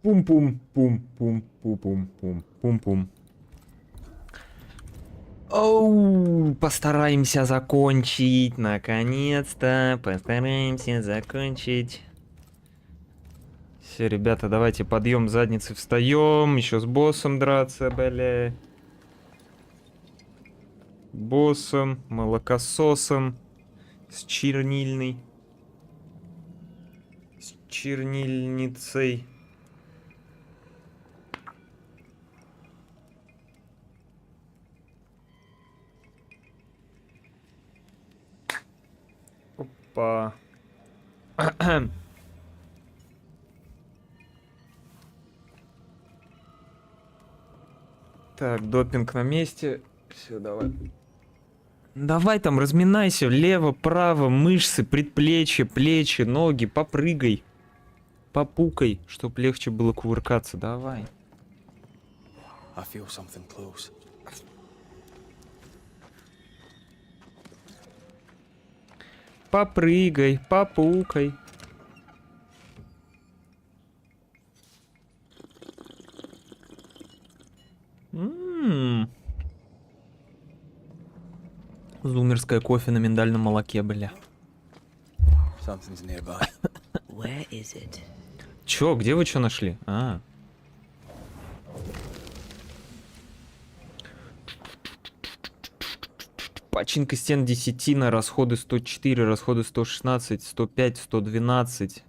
Пум-пум-пум-пум-пум-пум-пум. Оу, постараемся закончить, наконец-то, постараемся закончить. Все, ребята, давайте подъем задницы, встаем, еще с боссом драться, бля. Боссом, молокососом, с чернильной, с чернильницей. Опа. Так, допинг на месте. Все, давай. Давай там, разминайся. Влево, право, мышцы, предплечья, плечи, ноги. Попрыгай. Попукай, чтоб легче было кувыркаться. Давай. Попрыгай, попукай. Зумерское кофе на миндальном молоке, бля. Чё, где вы чё нашли? А. Починка стен 10 на расходы 104, расходы 116, 105, 112.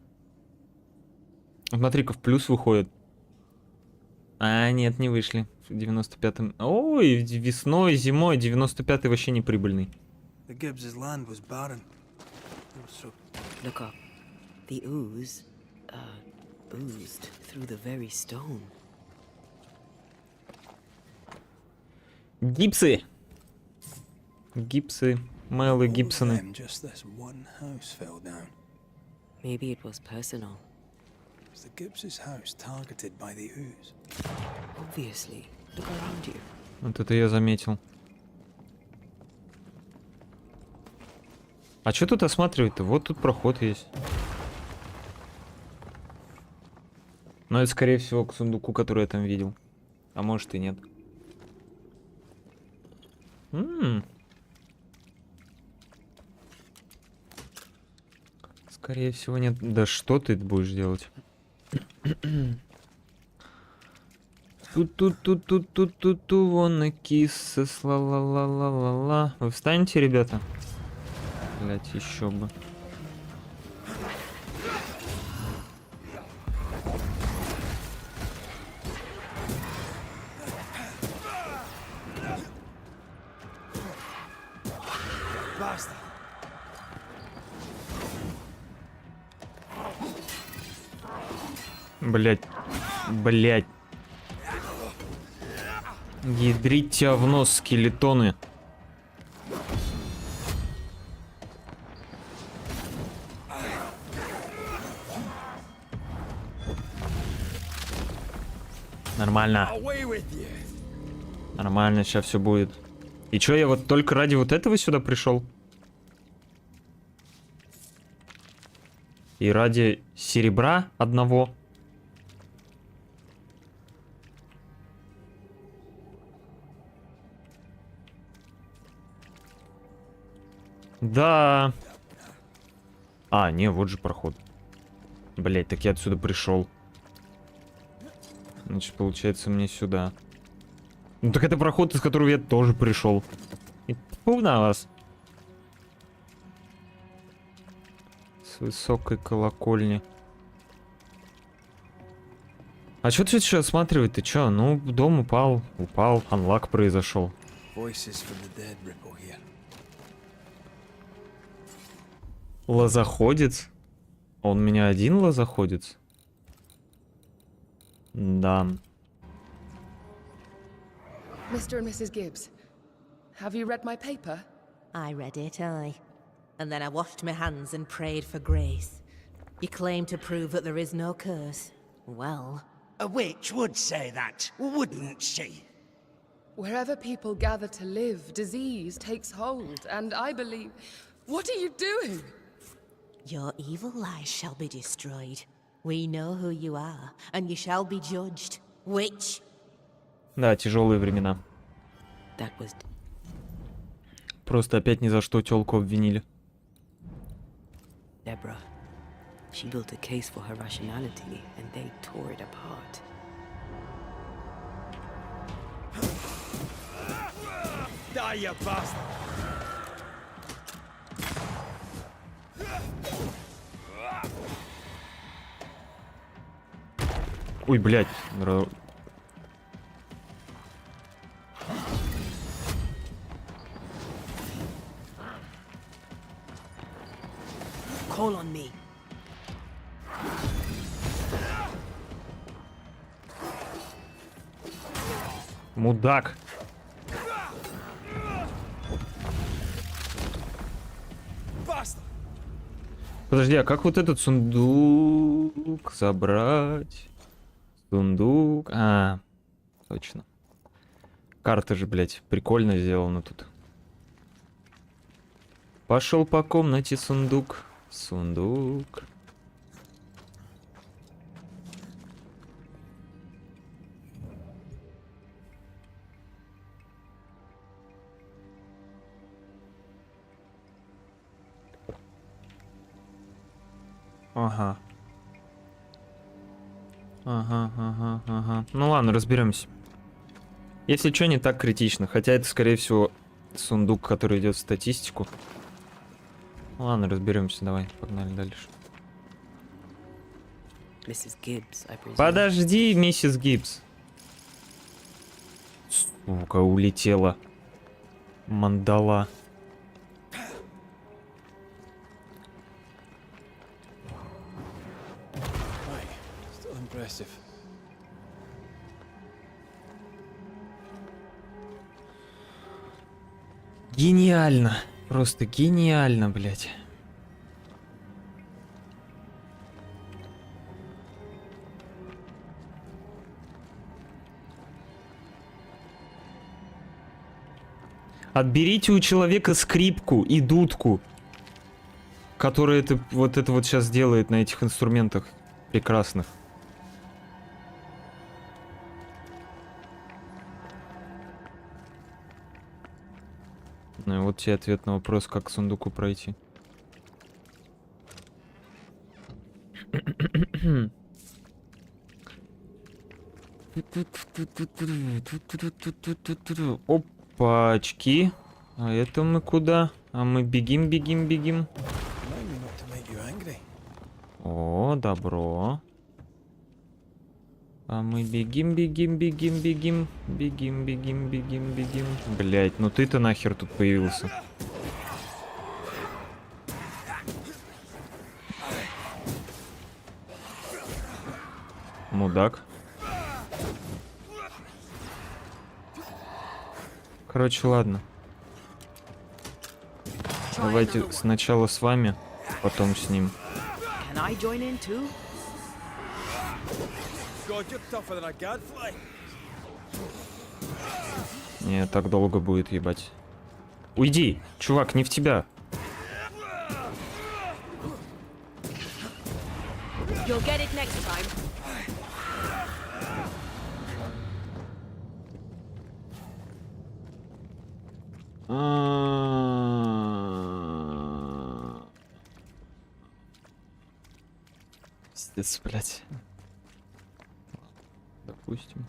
Смотри-ка, в плюс выходит. А, нет, не вышли. В 95-м. Ой, весной, зимой, 95-й вообще не прибыльный. Гипсы! Гипсы, Мэлы Гибсоны. The Gibbs' house targeted by the ooze? Obviously. Look around you. Вот это я заметил. А что тут осматривать-то? Вот тут проход есть. Но это, скорее всего, к сундуку, который я там видел. А может и нет. Скорее всего, нет. Да что ты будешь делать? Ту-ту-ту-ту-ту-ту-ту, вон и киса, ла-ла-ла-ла-ла-ла. Вы встанете, ребята? Блять, еще бы. Блять, блять. Ядрить тебя в нос, скелетоны. Нормально. Нормально, сейчас все будет. И чё, я вот только ради вот этого сюда пришел? И ради серебра одного? Да. А, не, вот же проход. Блять, так я отсюда пришел. Значит, получается, мне сюда. Ну так это проход, из которого я тоже пришел. И тьфу на вас. С высокой колокольни. А что ты сейчас осматривать? Ты чё? Ну, дом упал. Упал. Анлак произошел. Лозоходец? Он меня один лозоходец? Да. Mr. and Mrs. Gibbs, have you read my paper? I read it, aye. And then I washed my hands and prayed for grace. You claim to prove that there is no curse. Well... A witch would say that, wouldn't she? Wherever people gather to live, disease takes hold, and I believe... What are you doing? Your evil lies shall be destroyed. We know who you are, and you shall be judged. Witch. Да, тяжелые времена. That was Просто опять ни за что тёлку обвинили. Deborah. She built a case for her rationality, and they tore it apart. Die, you bastard! Ой, блядь. Call on me. Мудак. Подожди, а как вот этот сундук забрать? Сундук. А, точно. Карта же, блядь, прикольно сделана тут. Пошел по комнате сундук. Сундук. Ага. Ага. Ну ладно, разберемся. Если что, не так критично. Хотя это, скорее всего, сундук, который идет в статистику. Ладно, разберемся. Давай, погнали дальше. Mrs. Gibbs, I presume. Подожди, миссис Гибс. Сука, улетела. Мандала. Still impressive. Гениально. Просто гениально, блядь. Отберите у человека скрипку и дудку, которая это вот сейчас делает на этих инструментах прекрасных. Ну и вот тебе ответ на вопрос, как к сундуку пройти. Опачки. А это мы куда? А мы бегим. Remind me not to make you angry. О, добро. А мы бегим. Бегим. Блять, ну ты-то нахер тут появился. Мудак. Короче, ладно. Давайте сначала с вами, потом с ним. Can I join in too? God, you're tougher than a gadfly. Не, так долго будет, ебать. Уйди, чувак, не в тебя. You'll get it next time. Пиздец, блядь. Допустим.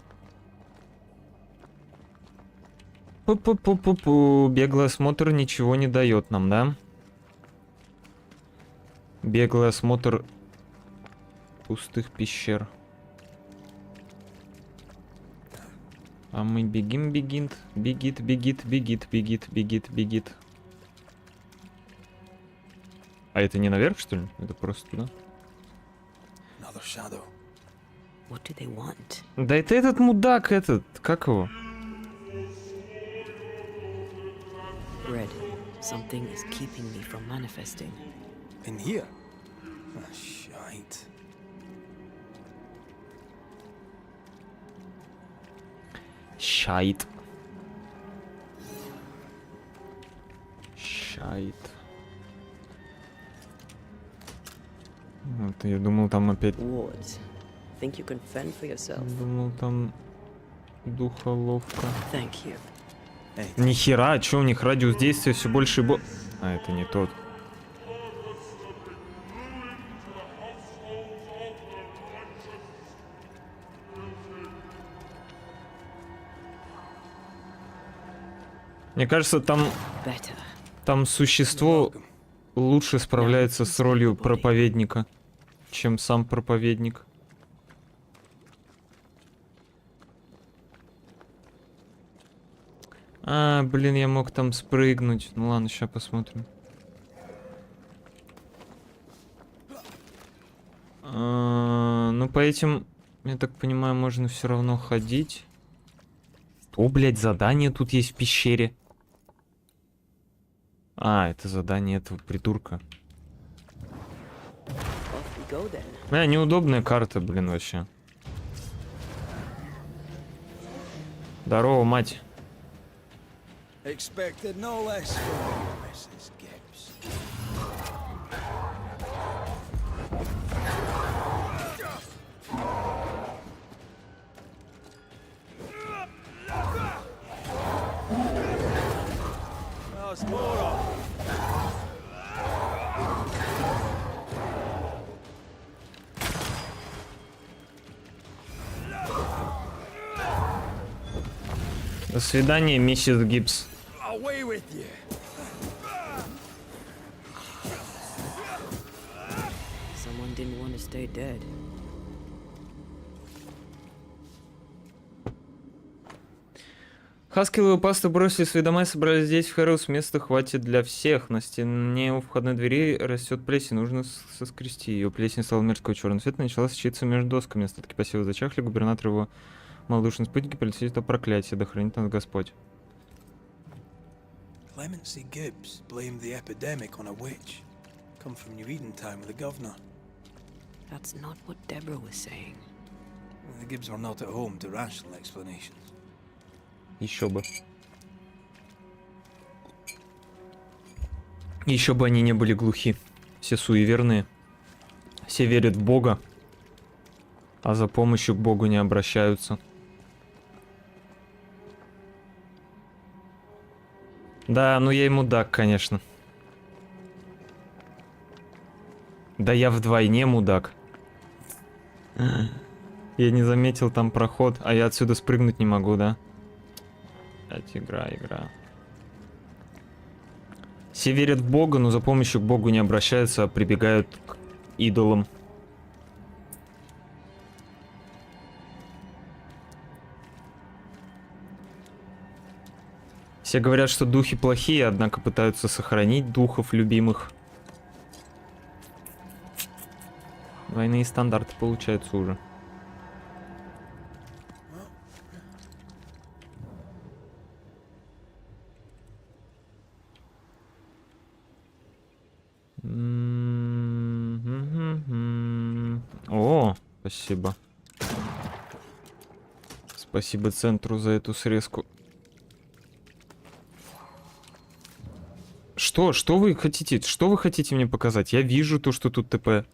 Пу-пу-пу-пу-пу. Беглый осмотр ничего не дает нам, да? Беглый осмотр пустых пещер. А мы бегим. Бегит. А это не наверх, что ли? Это просто туда? Another shadow. What do they want? Да это этот мудак, этот, как его? Red, something is keeping me from manifesting. In here? Ah, shite. Шайт. Вот, я думал, там опять... Wards. Think you can fend for yourself? Думал, там... Духоловка. Thank you. Нихера, а чё у них радиус действия все больше и А, это не тот. Мне кажется, там существо лучше справляется с ролью проповедника, чем сам проповедник. А, блин, я мог там спрыгнуть. Ну ладно, сейчас посмотрим. Ну, по этим, я так понимаю, можно все равно ходить. О, блядь, задание тут есть в пещере. А, это задание этого придурка. Бля, неудобная карта, блин, вообще. Здорово, мать. Expected no less from you, Mrs. Gibbs. That's more of До свидания, миссис Гибс. away with you. Someone didn't want to stay dead. Хаскиловую пасту бросили свои дома и собрались здесь, в Хэрроуз. Места хватит для всех. На стене у входной двери растет плесень. Нужно соскрести ее. Плесень стала мерзкого черного цвета, начала сочиться между досками. Остатки посева зачахли. Губернатор его малодушные спутники полетели это проклятие. Да хранит нас Господь. Clemency Gibbs blamed the epidemic on a witch. Come from your eating time with the governor. That's not what Deborah was saying. The Gibbs were not at home to rational explanations. Еще бы. Еще бы они не были глухи. Все суеверные. Все верят в Бога. А за помощью к Богу не обращаются. Да, ну я и мудак, конечно. Да я вдвойне мудак. Я не заметил там проход, а я отсюда спрыгнуть не могу, да? Опять игра. Все верят в Бога, но за помощью к Богу не обращаются, а прибегают к идолам. Все говорят, что духи плохие, однако пытаются сохранить духов любимых. Двойные стандарты получаются уже. О, спасибо. Спасибо центру за эту срезку. Что вы хотите? Что вы хотите мне показать? Я вижу то, что тут ТП.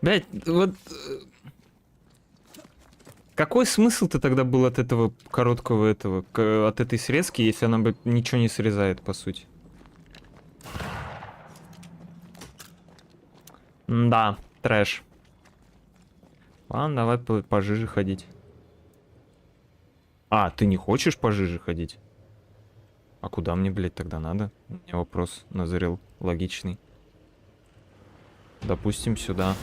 Блять, вот... Какой смысл-то тогда был от этого короткого этого, от этой срезки, если она бы ничего не срезает, по сути? Да, трэш. Ладно, давай пожиже ходить. А, ты не хочешь пожиже ходить? А куда мне, блядь, тогда надо? У меня вопрос назрел логичный. Допустим, сюда.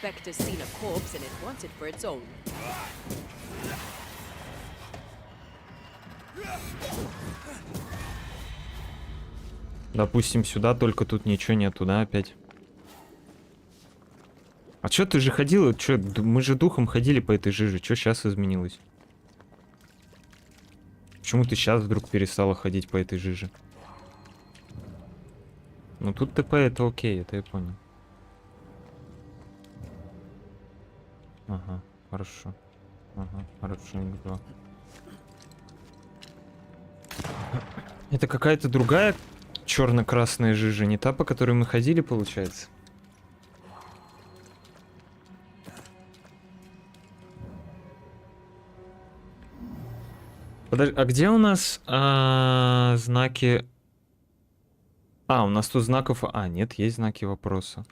Spectre's seen a corpse and it wants it for its own. Допустим, сюда, только тут ничего нету, да, опять? А чё ты же ходила? Чё, мы же духом ходили по этой жиже. Чё сейчас изменилось? Почему ты сейчас вдруг перестала ходить по этой жиже? Ну тут ТП это окей, это я понял. Ага, хорошо. Ага, хорошо. Это какая-то другая черно-красная жижа, не та, по которой мы ходили, получается? Подожди, а где у нас знаки... у нас тут знаков... нет, есть знаки вопроса.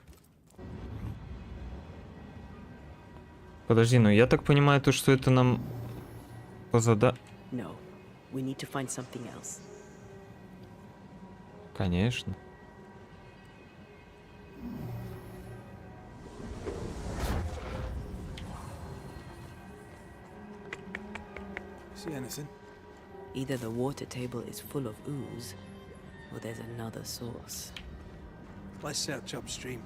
Подожди, ну я так понимаю, то, что это нам No, we need to find something else. Конечно. See anything? Either the water table is full of ooze, or there's another source. Let's search upstream.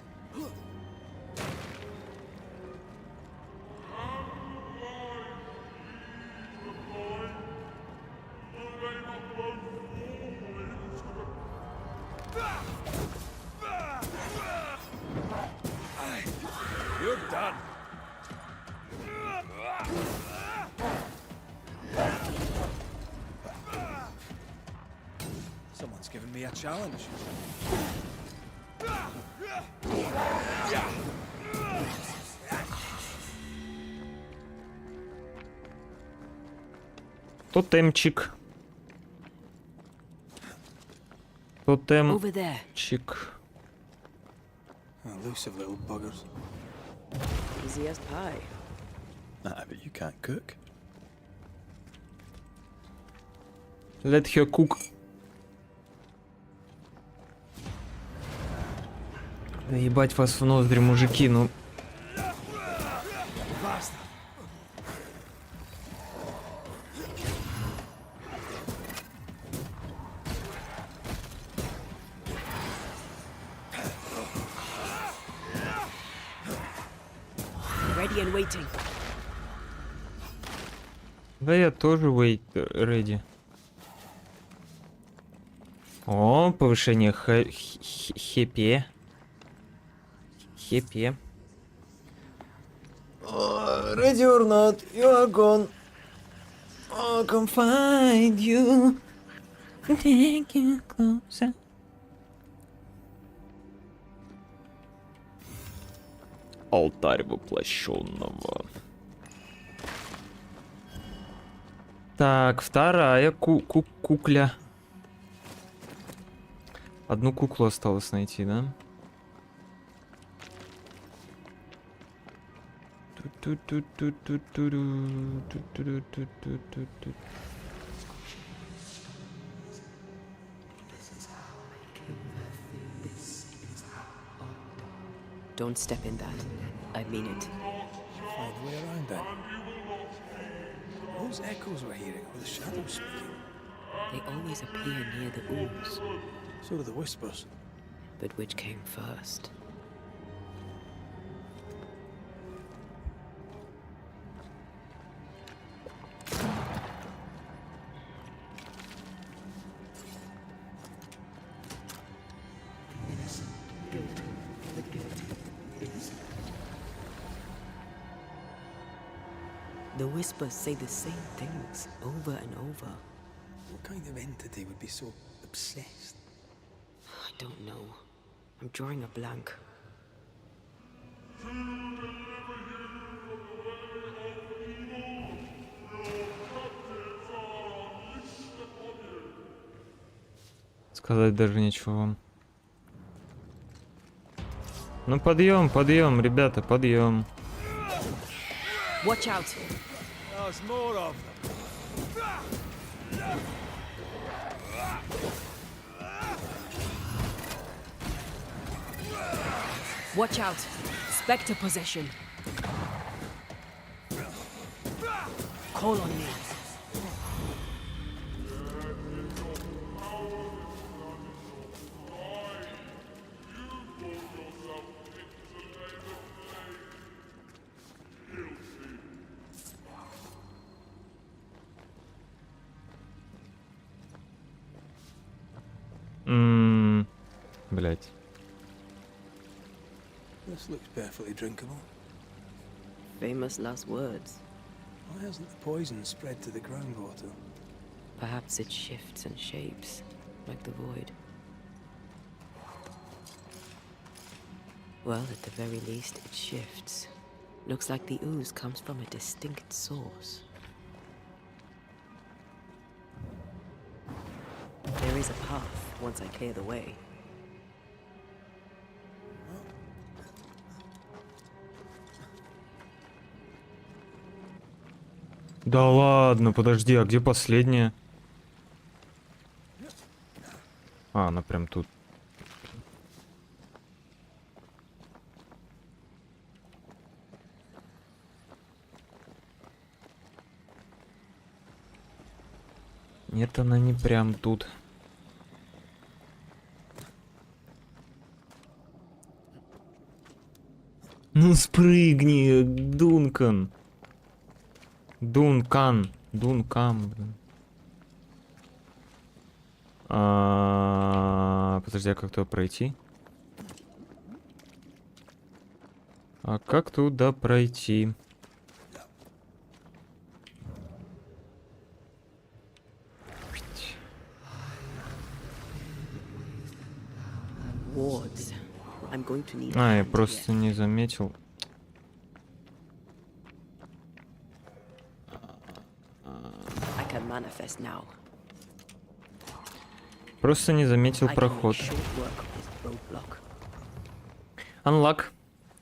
You're done. Someone's given me a challenge. Тотемчик. Over there. Тотемчик. Elusive little buggers. Easy as pie. Nah, but you can't cook. Let her cook. Да ебать вас в ноздри, мужики, ну. Ready and waiting. Да я тоже wait ready. О, повышение хепе. Хепе. Ready or not, you are gone. I can find you. Take you closer. Алтарь воплощенного. Так, вторая кукля. Одну куклу осталось найти, да? Don't step in that. I mean it. Find a way around then. Those echoes we're hearing are the shadows speaking. They always appear near the ooze. So do the whispers. But which came first? The whispers say the same things over and over. What kind of entity would be so obsessed? I don't know. I'm drawing a blank. Сказать даже нечего вам. Ну подъем, подъем, ребята, подъем. Watch out! There's more of them. Watch out! Spectre possession. Call on me. Блять. This looks perfectly drinkable. Famous last words. Why hasn't the poison spread to the groundwater? Perhaps it shifts and shapes, like the void. Well, at the very least, it shifts. Looks like the ooze comes from a distinct source. There is a path once I clear the way. Да ладно, подожди, а где последняя? А, она прям тут. Нет, она не прям тут. Ну спрыгни, Дункан. Дункан, блин. Подожди, а как туда пройти? А как туда пройти? Wards. I'm going to need А, я hands просто here. не заметил. I can manifest now. Просто не заметил I can make проход. short work of this roadblock. Анлак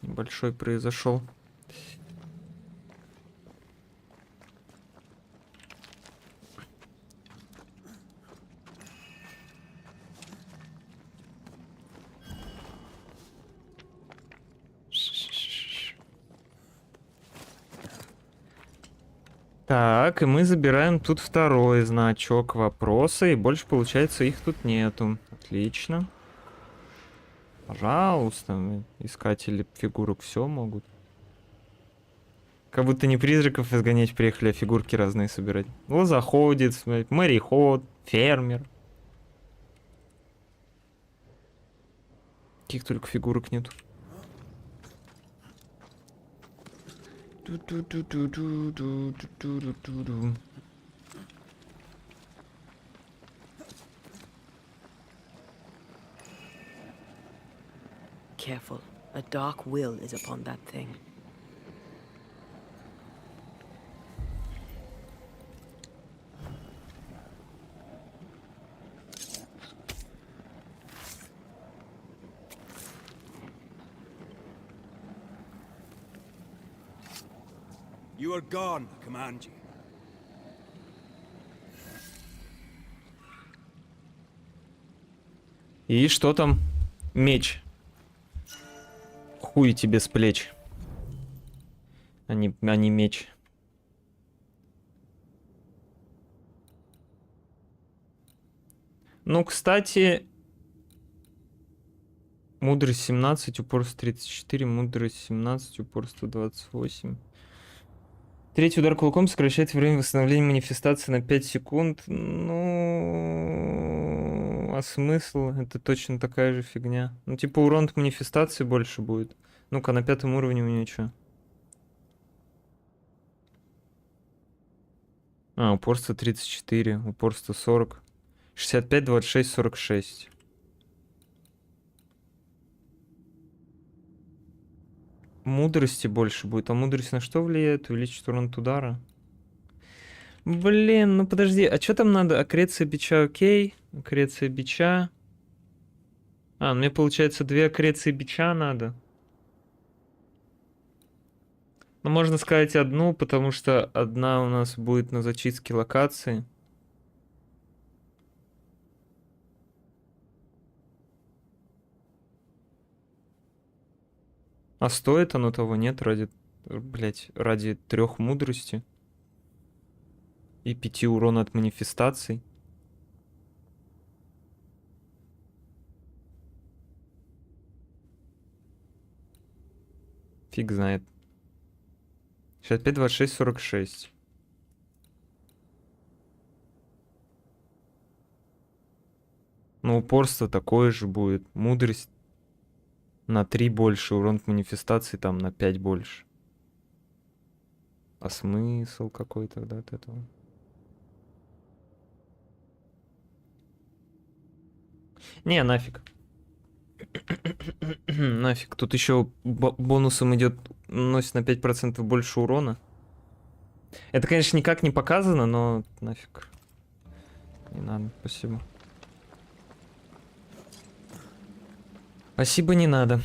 небольшой произошел. Так, и мы забираем тут второй значок вопроса, и больше, получается, их тут нету. Отлично. Пожалуйста, искатели фигурок все могут. Как будто не призраков изгонять приехали, а фигурки разные собирать. Лозоходец, мореход, фермер. Каких только фигурок нету. Careful. A dark will is upon that thing. You are gone, I command you. И что там? Меч. Хуй тебе с плеч. А не меч. Ну, кстати... Мудрость 17, упорство 34, мудрость 17, упорство 28. Третий удар кулаком сокращает время восстановления манифестации на 5 секунд. Ну... А смысл? Это точно такая же фигня. Ну, типа, урон от манифестации больше будет. Ну-ка, на 5-м уровне у нее что? А, упорство 34, упорство 40. 65, 26, 46. Мудрости больше будет. А мудрость на что влияет? Увеличит урон от удара. Блин, ну подожди, а что там надо? Аккреция бича, окей. Аккреция бича. А, мне получается 2 аккреции бича надо. Ну, можно сказать одну, потому что одна у нас будет на зачистке локации. А стоит оно того? Нет, ради, блять, ради 3 мудрости и 5 урона от манифестаций. Фиг знает. 65, 26, 46. Ну, Ну, упорство такое же будет. Мудрость на 3 больше. Урон к манифестации там на 5 больше. А смысл какой тогда от этого? Не, нафиг. Нафиг. Тут еще бонусом идет, наносит на 5% больше урона. Это, конечно, никак не показано, но нафиг. Не надо, спасибо. Спасибо, не надо.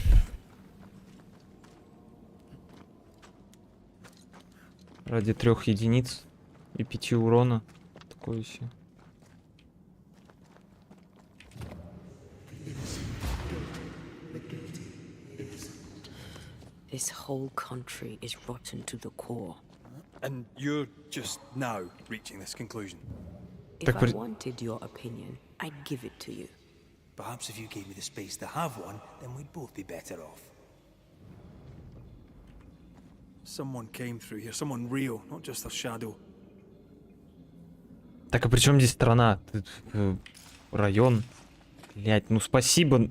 Ради 3 единиц и 5 урона. Такое себе. This whole country is rotten to the core. And you're just now reaching this conclusion? If I wanted your opinion, I'd give it to you. Perhaps if you gave me the space to have one, then we'd both be better off. Someone came through here, someone real, not just a shadow. Так, а при чем здесь страна? Район? Блять, ну спасибо.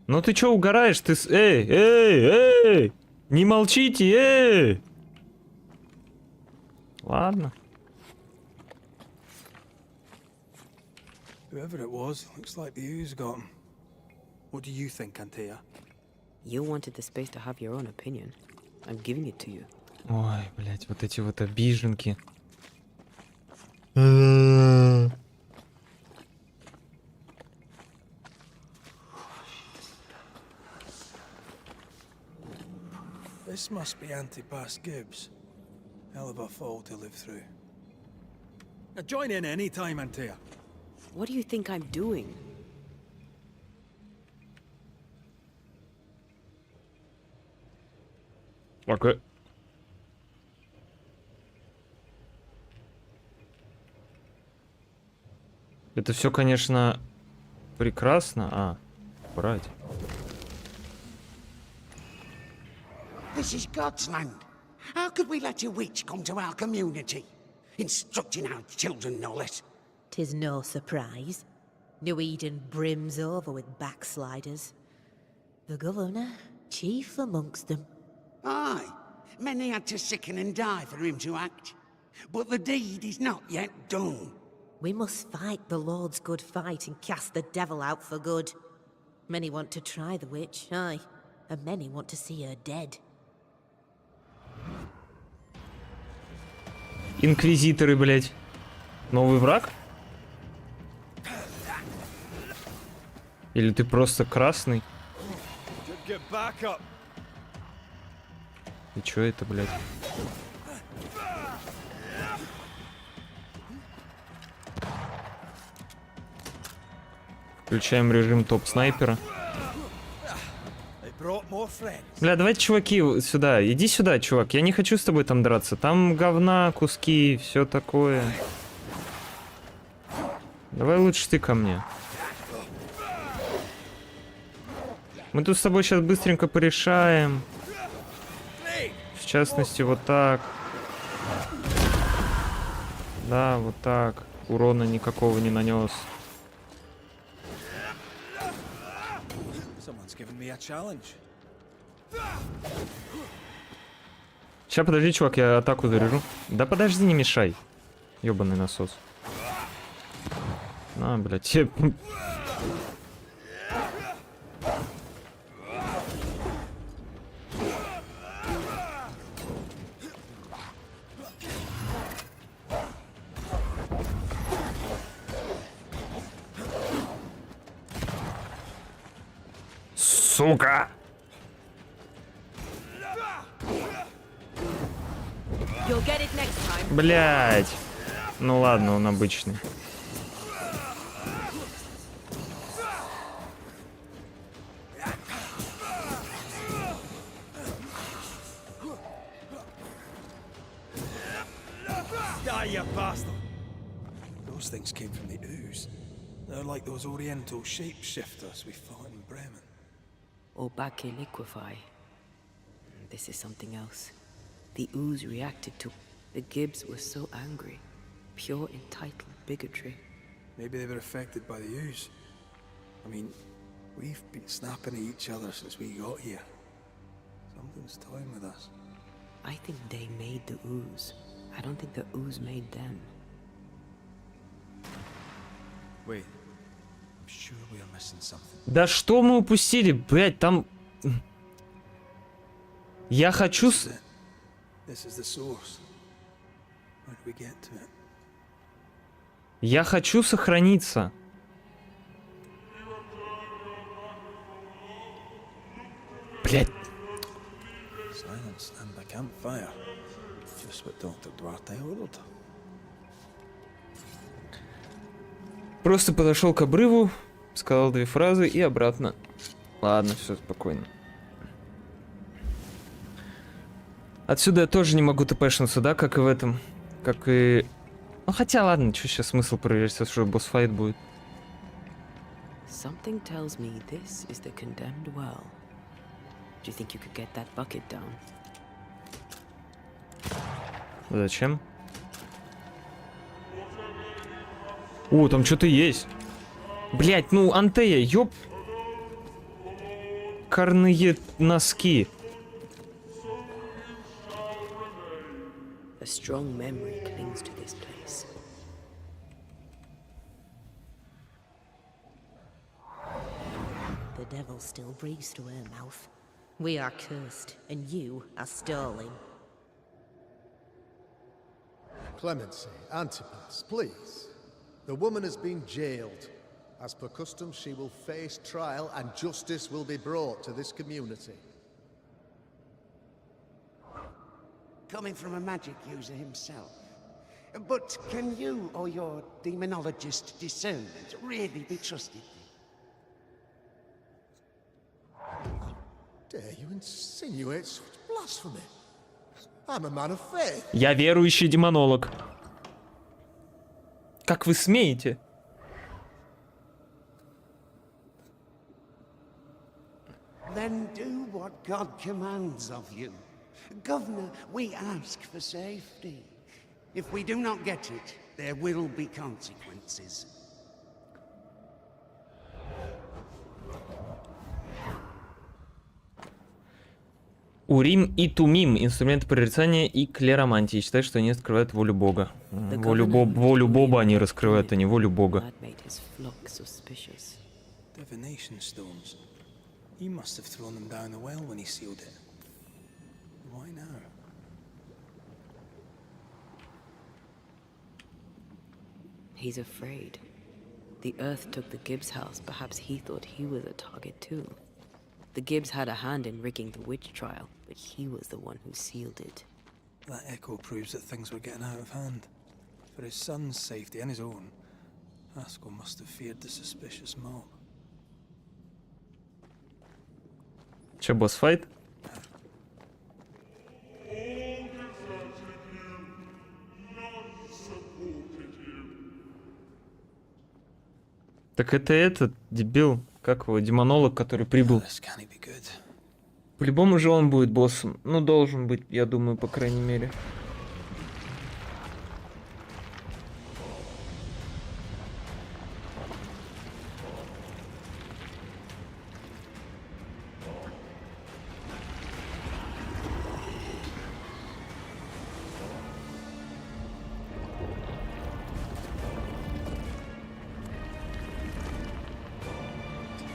Ну ты чё угораешь? Ты Эй, эй, эй! Не молчите, эй! Ладно. Whoever it was, looks like the ooze got him. What do you think, Antea? You wanted the space to have your own opinion. I'm giving it to you. Ой, блять, вот эти вот обиженки. This must be Antipas Gibbs. Hell of a fall to live through. Now join in any time, Antea. What do you think I'm doing? Окей. Это все, конечно, прекрасно. А, брать. This is God's land. How could we let a witch come to our community? Instructing our children, no less. 'Tis no surprise. New Eden brims over with backsliders. The governor, chief amongst them. Aye, many had to sicken and die for him to act. But the deed is not yet done. We must fight the Lord's good fight and cast the devil out for good. Many want to try the witch, aye, and many want to see her dead. Инквизиторы, блять. Новый враг? Или ты просто красный? Get back up. И чё это, блядь? Включаем режим топ-снайпера. Бля, давайте, чуваки, сюда. Иди сюда, чувак. Я не хочу с тобой там драться. Там говна, куски, все такое. Давай лучше ты ко мне. Мы тут с тобой сейчас быстренько порешаем. В частности, вот так. Да, вот так. Урона никакого не нанес. Сейчас, подожди, чувак, я атаку заряжу. Да подожди, не мешай. Ёбаный насос. На, блядь. Сука! Блять. Ну ладно, он обычный. Die, you bastard! Those things came from the ooze. They're like those oriental shapeshifters we fought in Bremen. Obake liquefy. This is something else. The ooze reacted to The Gibbs were so angry. Pure entitled bigotry. Maybe they were affected by the ooze. I mean, we've been snapping at each other since we got here. Something's toying with us. I think they made the ooze. I don't think the ooze made them. Wait. I'm sure we are missing something. Да что мы упустили, блять, там... Я хочу... This is the source. How do we get to it? Я хочу сохраниться. Блять. Silence and the campfire. Just what Dr. Duarte ordered. Просто подошел к обрыву, сказал 2 фразы и обратно. Ладно, все спокойно. Отсюда я тоже не могу тпшнуться, да, как и в этом. Как и... Ну хотя ладно, что сейчас смысл проверять, что босс-файт будет. Something tells me this is the condemned well. Do you think you could get that bucket down? Зачем? О, там что-то есть. Блять, ну Антея, ёп. Карные носки. A strong memory clings to this place. The devil still breathes through her mouth. We are cursed, and you are stolen. Clemency, Antipas, please. The woman has been jailed. As per custom, she will face trial and justice will be brought to this community. Coming from a magic user himself. But can you or your demonologist discernment really be trusted? Dare you insinuate such blasphemy? I'm a man of faith. Я верующий демонолог. Как вы смеете? Then do what God commands of you. Governor, we ask for safety. If we do not get it, there will be consequences. Урим и Тумим. Инструменты прорицания и клеромантии. Считают, что они открывают волю Бога. Волю Боба они раскрывают, а не волю Бога. That made his flock suspicious. Divination stones. He must have thrown them down the well when he sealed it. Why now? He's afraid. The Earth took the Gibbs house. Perhaps he thought he was a target too. The Gibbs had a hand in rigging the witch trial, but he was the one who sealed it. That echo proves that things were getting out of hand. For his son's safety and his own, Haskell must have feared the suspicious mob. Че, босс-файт? Так это этот дебил, как его, демонолог, который прибыл. This can't be good. По-любому же он будет боссом. Ну, должен быть, я думаю, по крайней мере.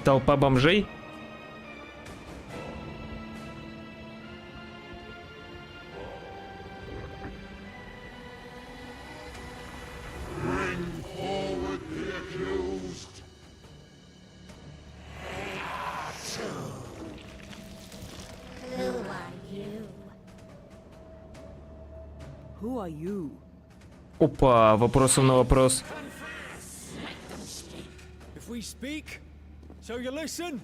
Толпа бомжей? Who are you? Опа, вопросом на вопрос. If we speak, so you listen?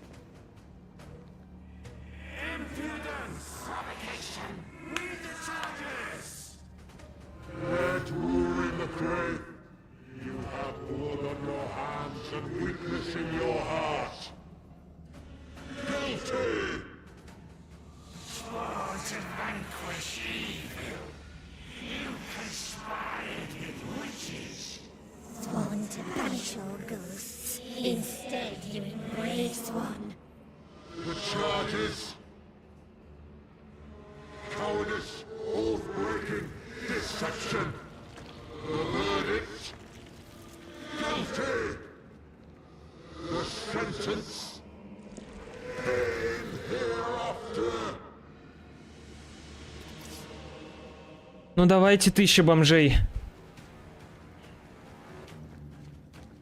Ну давайте 1000 бомжей.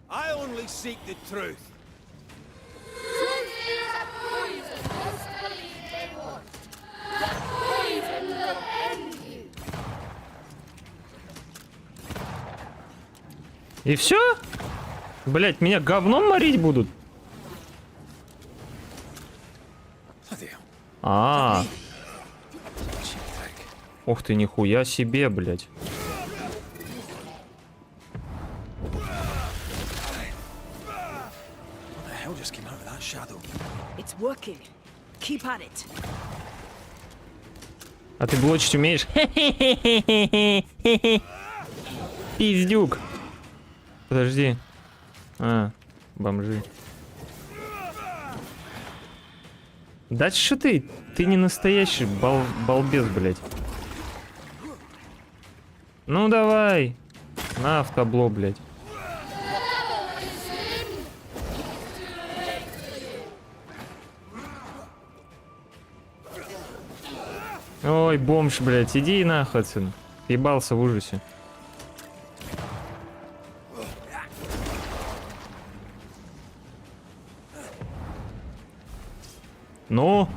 I only seek the truth. И все? Блять, меня говном морить будут? А. Ух ты, нихуя себе, блять. А ты блочить умеешь? Пиздюк. Подожди. А, бомжи. Да что ты? Ты не настоящий балбес, блядь. Ну давай. На автобло, блядь. Ой, бомж, блядь, иди нахуй отсюда. Ебался в ужасе. Ну?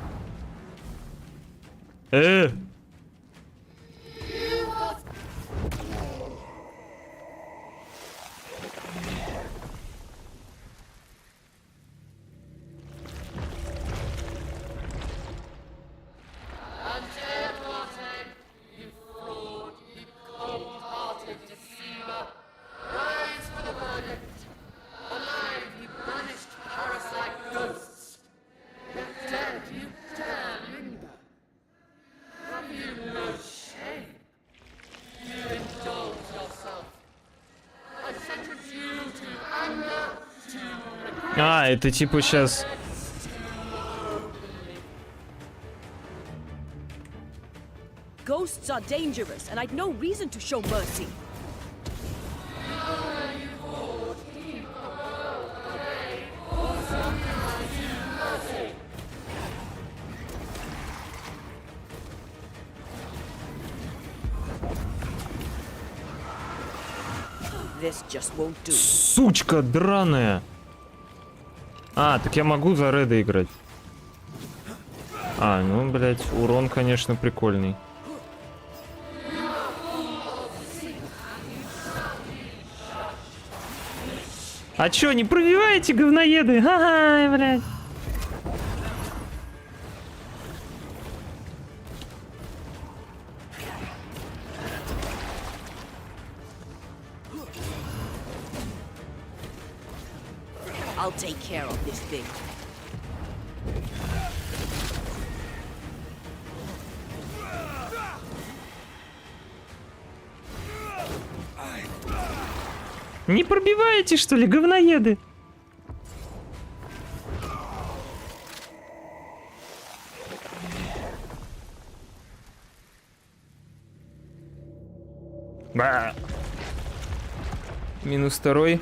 А, это типа сейчас... Ghosts are dangerous, and I'd no reason to show mercy. This just won't do. Сучка драная! А, так я могу за Реда играть. А, ну, блядь, урон, конечно, прикольный. А чё, не пробиваете, говноеды? Ага, блядь. I'll take care of this thing. Не пробиваете, что ли, говноеды? Ба. Минус 2.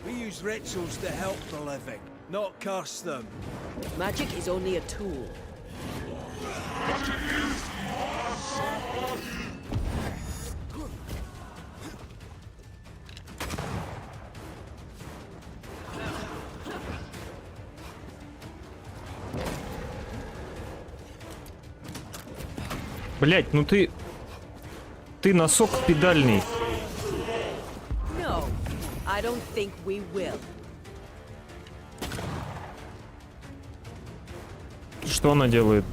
We use rituals to help the living, not curse them. Magic is only a tool. Блять, ну ты... Ты носок педальный. No, I don't think we will. Что она делает?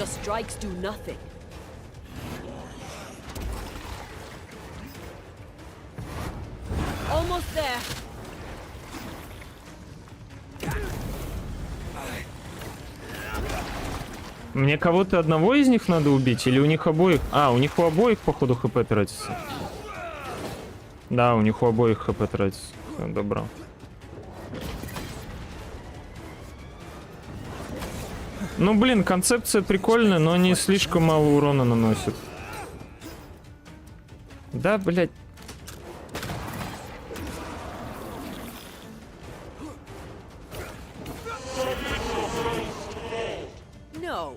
Your strikes do nothing. Almost there. Мне кого-то одного из них надо убить или у них обоих? А, у них у обоих, походу, хп тратится. Да, у них у обоих хп тратится. Всё, добро. Ну, блин, концепция прикольная, но они слишком мало урона наносят. Да, блядь. No,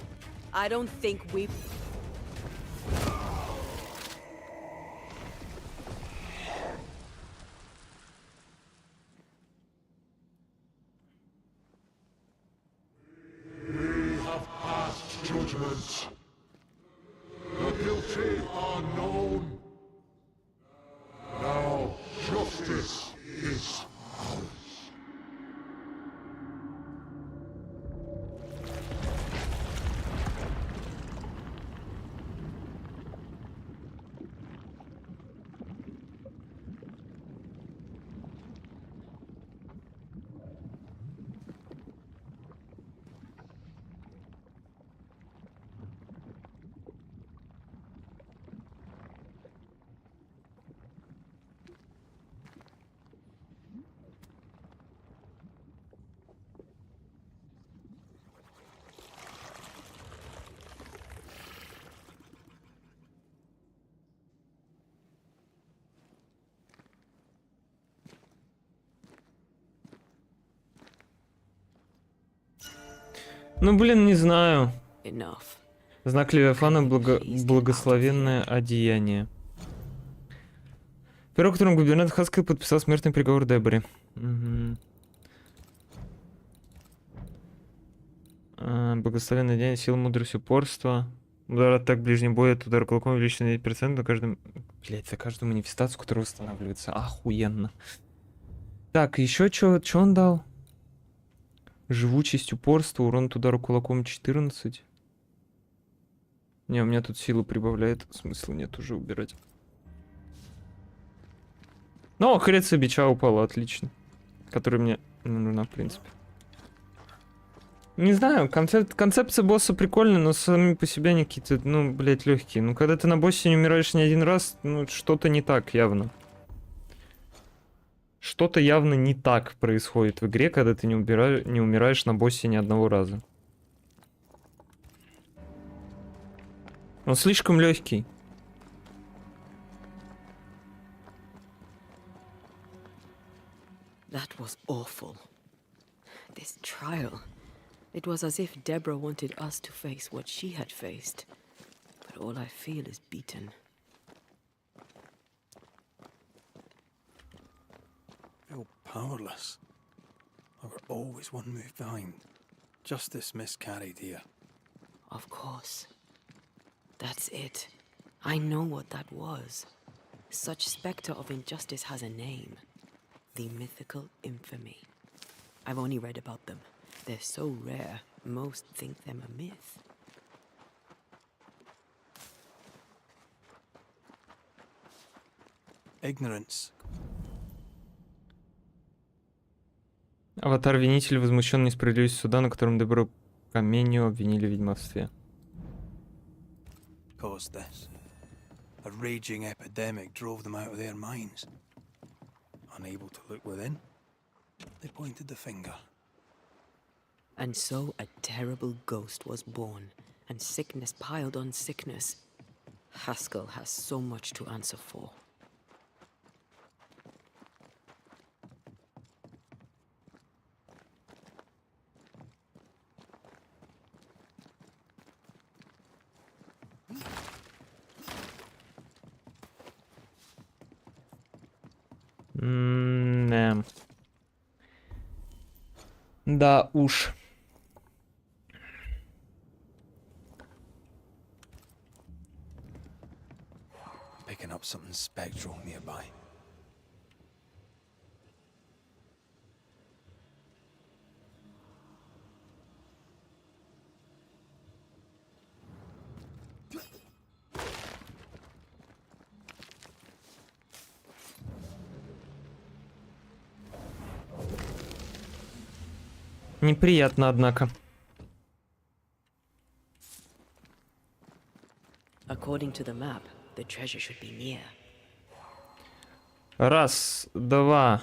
I don't think we... Judgment. The guilty are known. Now justice is ours. Ну, блин, не знаю. Enough. Знак Левиафана благословенное одеяние. Перо, которым губернатор Хаскell подписал смертный приговор Деборе. Угу. Благословенное одеяние, сила, мудрость, упорство. Удар атак ближний бой, от удара кулаком увеличен на 9% на каждом... Блять, за каждую манифестацию, которая восстанавливается. Охуенно. Так, еще что он дал? Живучесть, упорство, урон от удара кулаком 14. Не, у меня тут силу прибавляет. Смысла нет уже убирать. Ну, хрец бича упала, отлично. Которая мне нужна, в принципе. Не знаю, концепция босса прикольная, но сами по себе они какие-то, ну, блять, легкие. Ну, когда ты на боссе не умираешь ни один раз, ну, что-то не так явно. Что-то явно не так происходит в игре, когда ты не умираешь на боссе ни одного раза. Он слишком легкий. That was awful. This trial. It was as if Deborah wanted us to face what she had faced. But all I feel is beaten. I feel powerless. I were always one move behind. Justice miscarried here. Of course. That's it. I know what that was. Such spectre of injustice has a name. The mythical infamy. I've only read about them. They're so rare, most think them a myth. Ignorance. Аватар-винитель возмущен несправедливостью суда, на котором Дебору Каменью обвинили в ведьмовстве. Caused this. A raging epidemic drove them out of their minds. Unable to look within, they pointed the finger. And so a terrible ghost was born, and sickness piled on sickness. Haskell has so much to answer for. Да уж. Picking up something spectral nearby. Неприятно, однако. According to the map, the treasure should be near. Раз, два.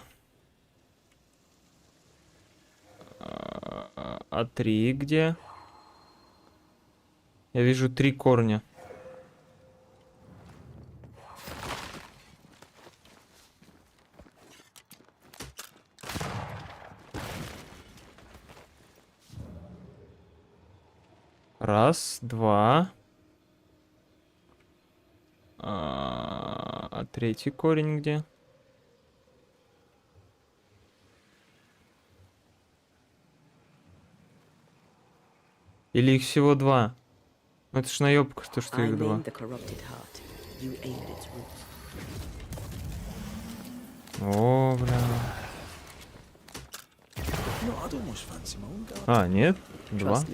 А 3 где? Я вижу 3 корня. Раз, два. А 3-й корень где? Или их всего 2? Это ж наёбка, что их 2. О, бля. А, нет? 2.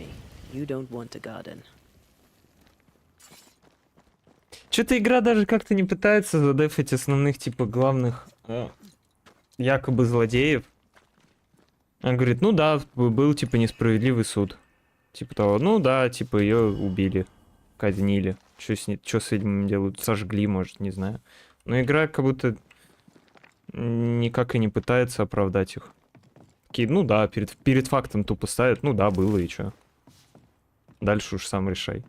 Что-то игра даже как-то не пытается задефать основных, типа, главных якобы злодеев. Она говорит, ну да, был, типа, несправедливый суд. Типа того, ну да, типа, ее убили, казнили. Что с этим делают? Сожгли, может, не знаю. Но игра как будто никак и не пытается оправдать их. Такие, ну да, перед фактом тупо ставят, ну да, было и чё. Дальше уж сам решай.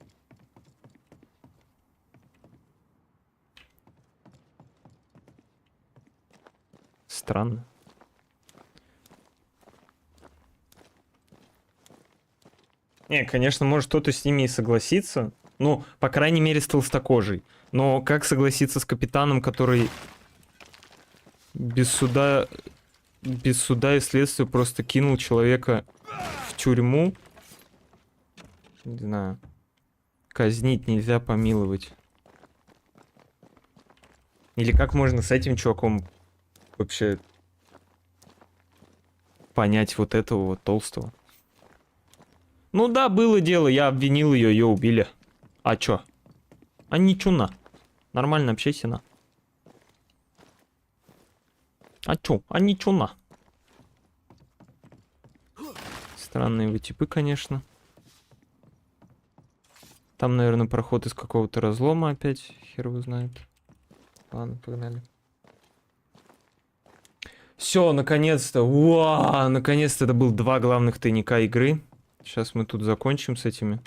Странно. Не, конечно, может кто-то с ними и согласится. Ну, по крайней мере, с толстокожей. Но как согласиться с капитаном, который без суда и следствия просто кинул человека в тюрьму? Не знаю. Казнить нельзя, помиловать. Или как можно с этим чуваком вообще понять вот этого вот толстого? Ну да, было дело, я обвинил ее убили. А чё? А ничуна. Нормально общайся на. А чё? А ничуна. Странные вы типы, конечно. Там, наверное, проход из какого-то разлома опять. Хер его знает. Ладно, погнали. Все, наконец-то. Уа! Наконец-то это был 2 главных тайника игры. Сейчас мы тут закончим с этими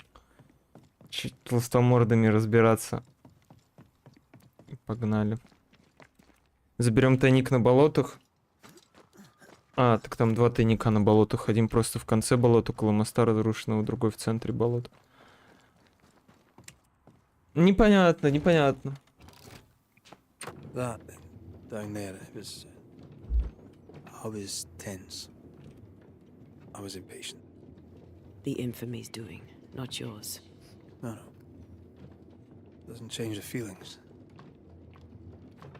толстомордами разбираться. Погнали. Заберем тайник на болотах. А, так там 2 тайника на болотах. Один просто в конце болота, около моста разрушенного, другой в центре болота. Непонятно, непонятно. That down there, I was tense. I was impatient. The infamy's doing, not yours. No. Doesn't change the feelings.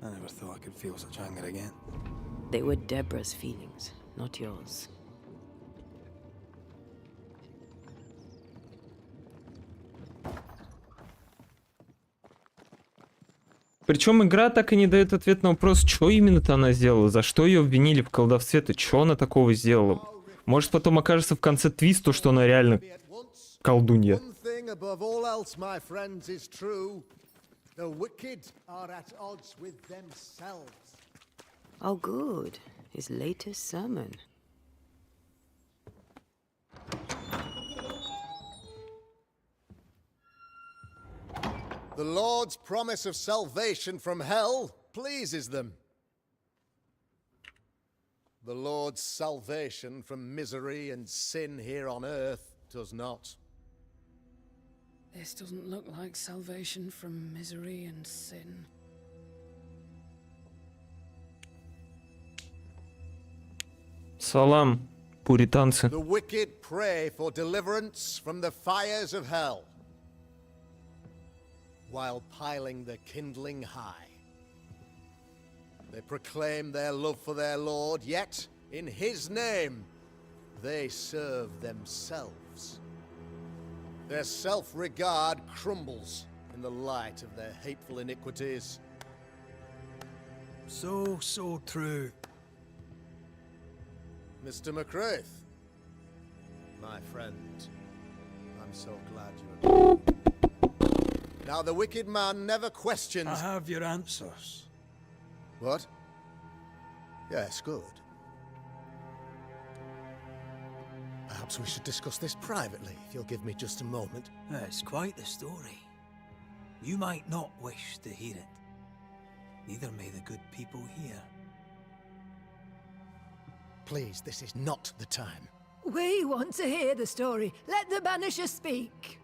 I never thought I could feel such anger again. They were Deborah's feelings, not yours. Причем игра так и не дает ответ на вопрос, что именно-то она сделала, за что ее обвинили в колдовстве-то, что она такого сделала. Может, потом окажется в конце твист, то, что она реально колдунья. Oh, good. His latest sermon. The Lord's promise of salvation from hell pleases them. The Lord's salvation from misery and sin here on earth does not. This doesn't look like salvation from misery and sin. Салам, пуританцы. The wicked pray for deliverance from the fires of hell, while piling the kindling high. They proclaim their love for their Lord, yet, in His name, they serve themselves. Their self-regard crumbles in the light of their hateful iniquities. So true. Mr. McCraith, my friend. I'm so glad you agree. Now, the wicked man never questions... I have your answers. What? Yes, good. Perhaps we should discuss this privately, if you'll give me just a moment. It's quite the story. You might not wish to hear it. Neither may the good people hear. Please, this is not the time. We want to hear the story. Let the Banishers speak.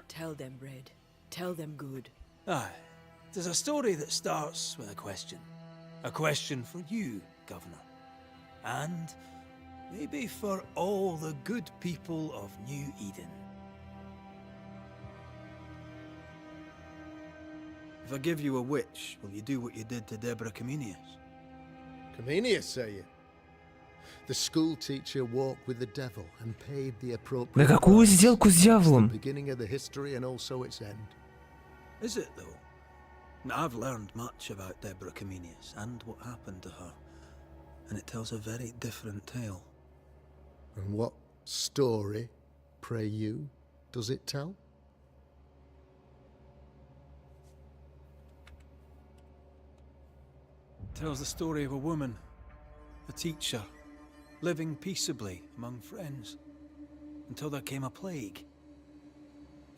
Tell them, Red. Tell them good. Aye. It is a story that starts with a question. A question for you, Governor. And maybe for all the good people of New Eden. If I give you a witch, will you do what you did to Deborah Comenius? Comenius, say you? The school teacher walked with the devil and paid the appropriate... Да какую сделку с дьяволом? Beginning of the history and also its end. Is it, though? I've learned much about Deborah Comenius and what happened to her. And it tells a very different tale. And what story, pray you, does it tell? It tells the story of a woman, a teacher, living peaceably among friends, until there came a plague.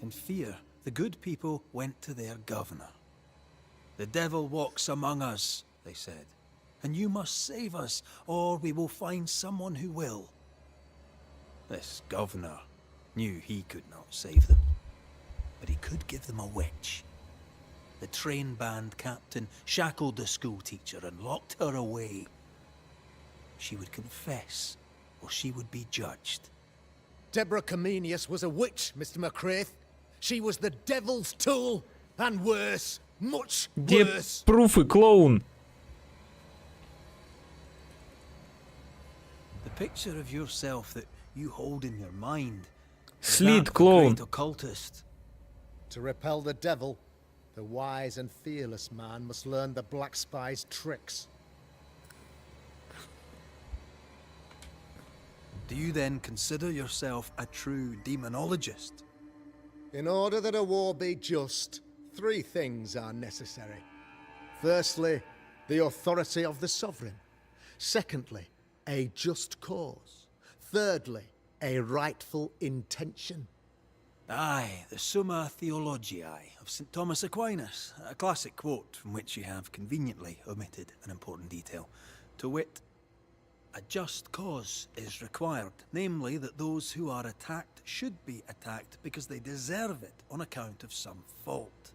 In fear, the good people went to their governor. The devil walks among us, they said, and you must save us, or we will find someone who will. This governor knew he could not save them, but he could give them a witch. The train band captain shackled the school teacher and locked her away. She would confess, or she would be judged. Deborah Comenius was a witch, Mr. McCraith. She was the devil's tool, and worse, much Где worse. пруфы, клоун? The picture of yourself that you hold in your mind is Слит, that of a клоун. great occultist. To repel the devil, the wise and fearless man must learn the black spy's tricks. Do you then consider yourself a true demonologist? In order that a war be just, 3 things are necessary. Firstly, the authority of the sovereign. Secondly, a just cause. Thirdly, a rightful intention. Aye, the Summa Theologiae of St. Thomas Aquinas, a classic quote from which you have conveniently omitted an important detail. To wit, a just cause is required, namely that those who are attacked should be attacked because they deserve it on account of some fault.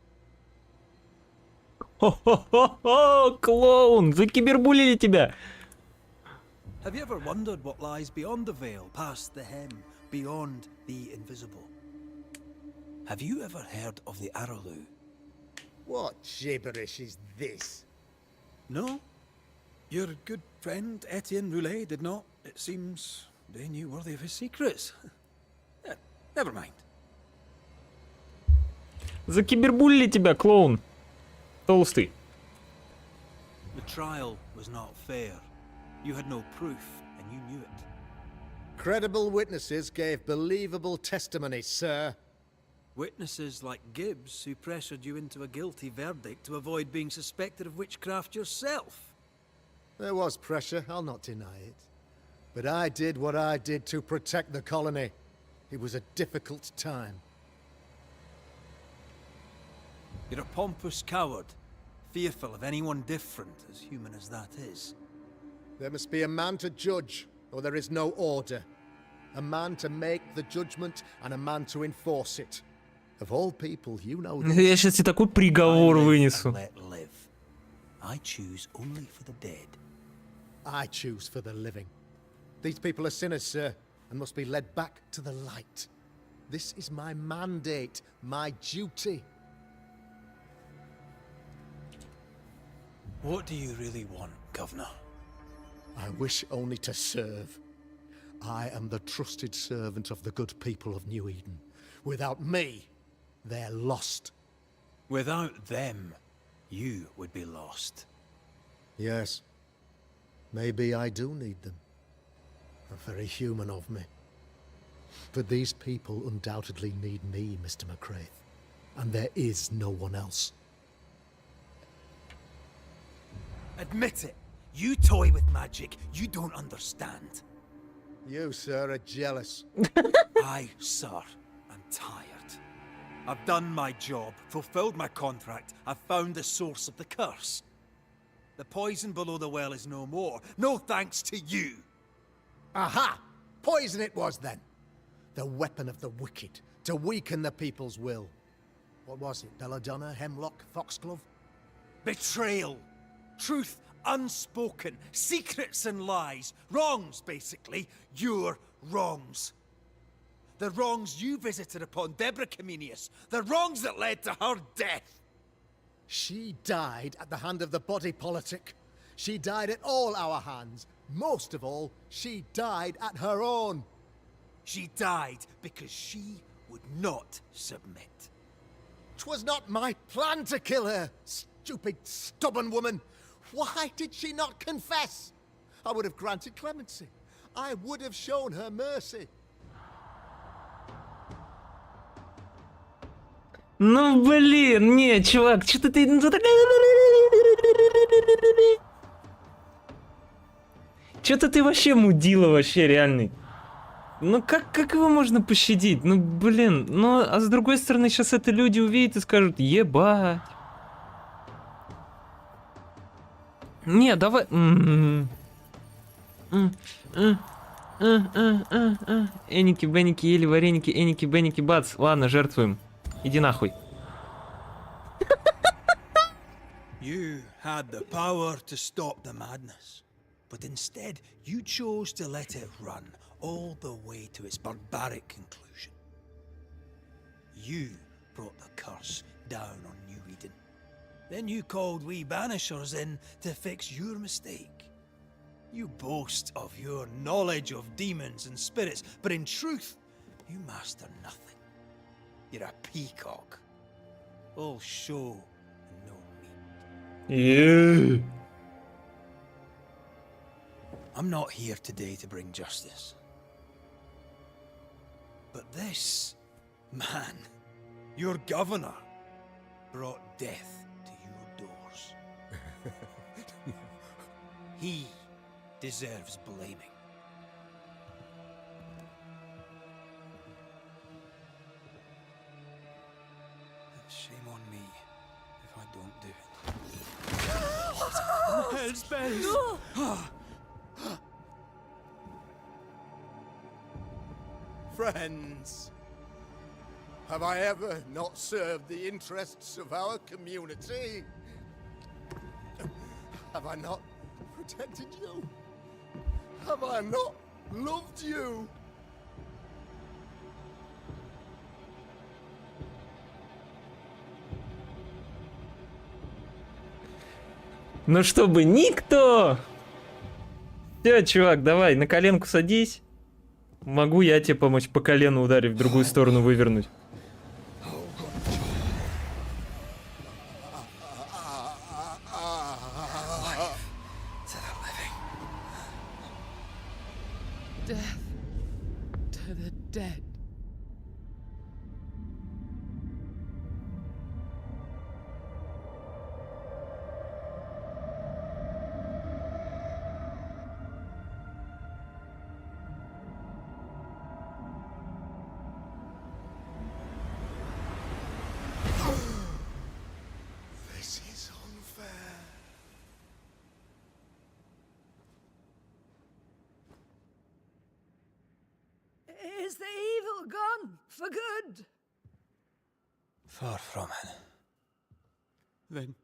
Хо-хо-хо-хо, клоун, закибербулили тебя. Have you ever wondered what lies beyond the veil, past the hem, beyond the invisible? Have you ever heard of the Arrowloo? What gibberish is this? No? Your good friend Etienne Roulet did not. It seems they knew worthy of his secrets. Never mind. Закибербулили тебя, клоун. Толстый. The trial was not fair. You had no proof, and you knew it. Credible witnesses gave believable testimony, sir. Witnesses like Gibbs, who pressured you into a guilty verdict to avoid being suspected of witchcraft yourself. There was pressure, I'll not deny it. But I did what I did to protect the colony. It was a difficult time. You're a pompous coward, fearful of anyone different, as human as that is. There must be a man to judge, or there is no order. A man to make the judgment, and a man to enforce it. Of all people, you know this. Я сейчас тебе такой приговор вынесу. Let live. I choose only for the dead. I choose for the living. These people are sinners, sir, and must be led back to the light. This is my mandate, my duty. What do you really want, Governor? I wish only to serve. I am the trusted servant of the good people of New Eden. Without me, they're lost. Without them, you would be lost. Yes. Maybe I do need them. Very human of me. But these people undoubtedly need me, Mr. McCraith. And there is no one else. Admit it. You toy with magic you don't understand. You, sir, are jealous. I, sir, am tired. I've done my job, fulfilled my contract, I've found the source of the curse. The poison below the well is no more, no thanks to you. Aha! Poison it was then. The weapon of the wicked, to weaken the people's will. What was it? Belladonna, hemlock, foxglove? Betrayal. Truth unspoken. Secrets and lies. Wrongs, basically. Your wrongs. The wrongs you visited upon Deborah Comenius. The wrongs that led to her death. She died at the hand of the body politic. She died at all our hands. Most of all, she died at her own. She died because she would not submit. 'Twas not my plan to kill her, stupid, stubborn woman. Why did she not confess? I would have granted clemency. I would have shown her mercy. Ну блин, не, чувак, что ты... Что-то ты вообще мудила, вообще реальный. Ну как его можно пощадить? Ну блин, ну а с другой стороны сейчас это люди увидят и скажут, ебать. Не, давай... Эники, беники, ели вареники, эники, беники, бац. Ладно, жертвуем. Иди нахуй. You had the power to stop the madness, but instead you chose to let it run all the way to its barbaric conclusion. You brought the curse down on New Eden. Then you called we banishers in to fix your mistake. You boast of your knowledge of demons and spirits, but in truth, you master nothing. You're a peacock. All show and no meat. Yeah. I'm not here today to bring justice. But this man, your governor, brought death to your doors. He deserves blaming. And shame on me if I don't do it. What the hell's bells? No! Friends, have I ever not served the interests of our community? Have I not protected you? Have I not loved you? Ну чтобы никто... Все, чувак, давай, на коленку садись. Могу я тебе помочь по колену ударить, в другую сторону вывернуть. Death to the dead. This is unfair. Is the evil gone for good? Far from it. Then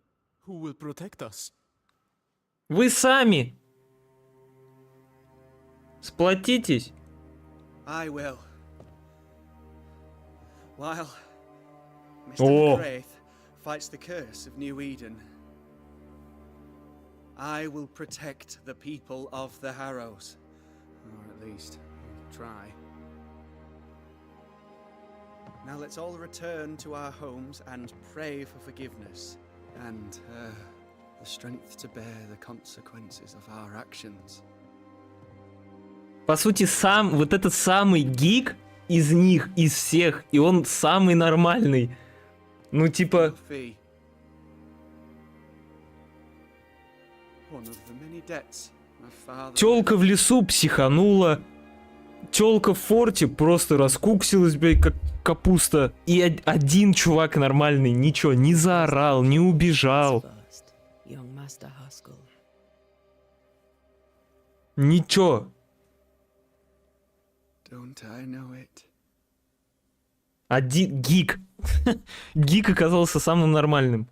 who will protect us? Вы сами сплотитесь. I will. While Mr. Oh. McCraith fights the curse of New Eden, I will protect the people of the Harrows. Or at least, try. Now let's all return to our homes and pray for forgiveness and the strength to bear the consequences of our actions. По сути, сам, вот этот самый гик из них, из всех, и он самый нормальный. Ну, типа... Fee. One of the many debts my father... Тёлка в лесу психанула. Тёлка в форте просто раскуксилась, блядь, как капуста. И один чувак нормальный, ничего, не заорал, не убежал. Young Master Haskell. Ничего. Don't I know it? Один гик. Гик оказался самым нормальным.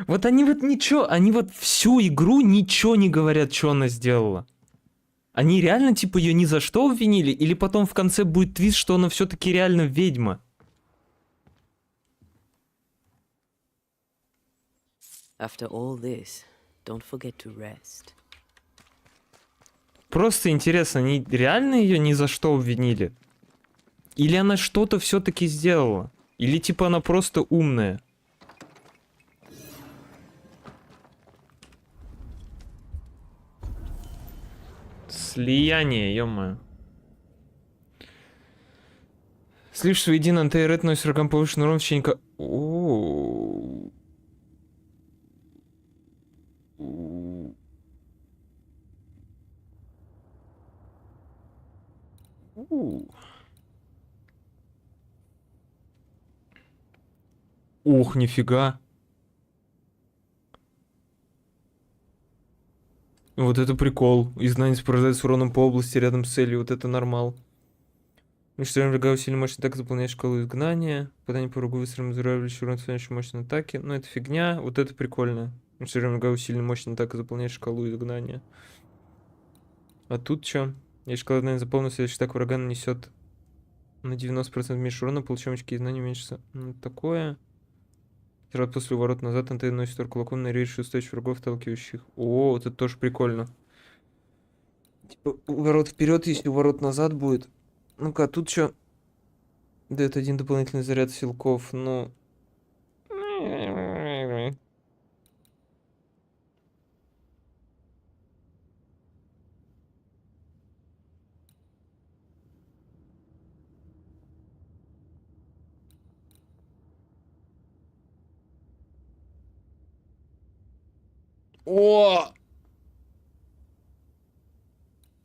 Вот они вот ничего, они вот всю игру ничего не говорят, что она сделала. Они реально типа ее ни за что обвинили, или потом в конце будет твист, что она все-таки реально ведьма? After all this, don't forget to rest. Просто интересно, они реально ее ни за что обвинили? Или она что-то все-таки сделала? Или типа она просто умная? Слияние, ё-моё. Слившись воедино, антиэрет носит врагам повышенный урон в течение... Ох, нифига. Вот это прикол. Изгнание порождает с уроном по области рядом с целью. Вот это нормал. Уничтожение врага усилием мощной атаки заполняет шкалу изгнания. Попадание по врагу выстрелом изравнивающий урон следующей мощной атаки. Ну это фигня. Вот это прикольно. Уничтожение врага усилием мощной атаки заполняет шкалу изгнания. А тут что? Если шкала изгнания заполнена, следующий атака врага нанесет на 90% меньше урона. Получаем очки изгнания уменьшится. Ну такое. Сразу после ворот назад антенна носит удар кулаком на рейдж устойчивых врагов, сталкивающих. О, вот это тоже прикольно. Типа, ворот вперед, если ворот назад будет. Ну-ка, а тут что? Дает один дополнительный заряд силков, ну... О!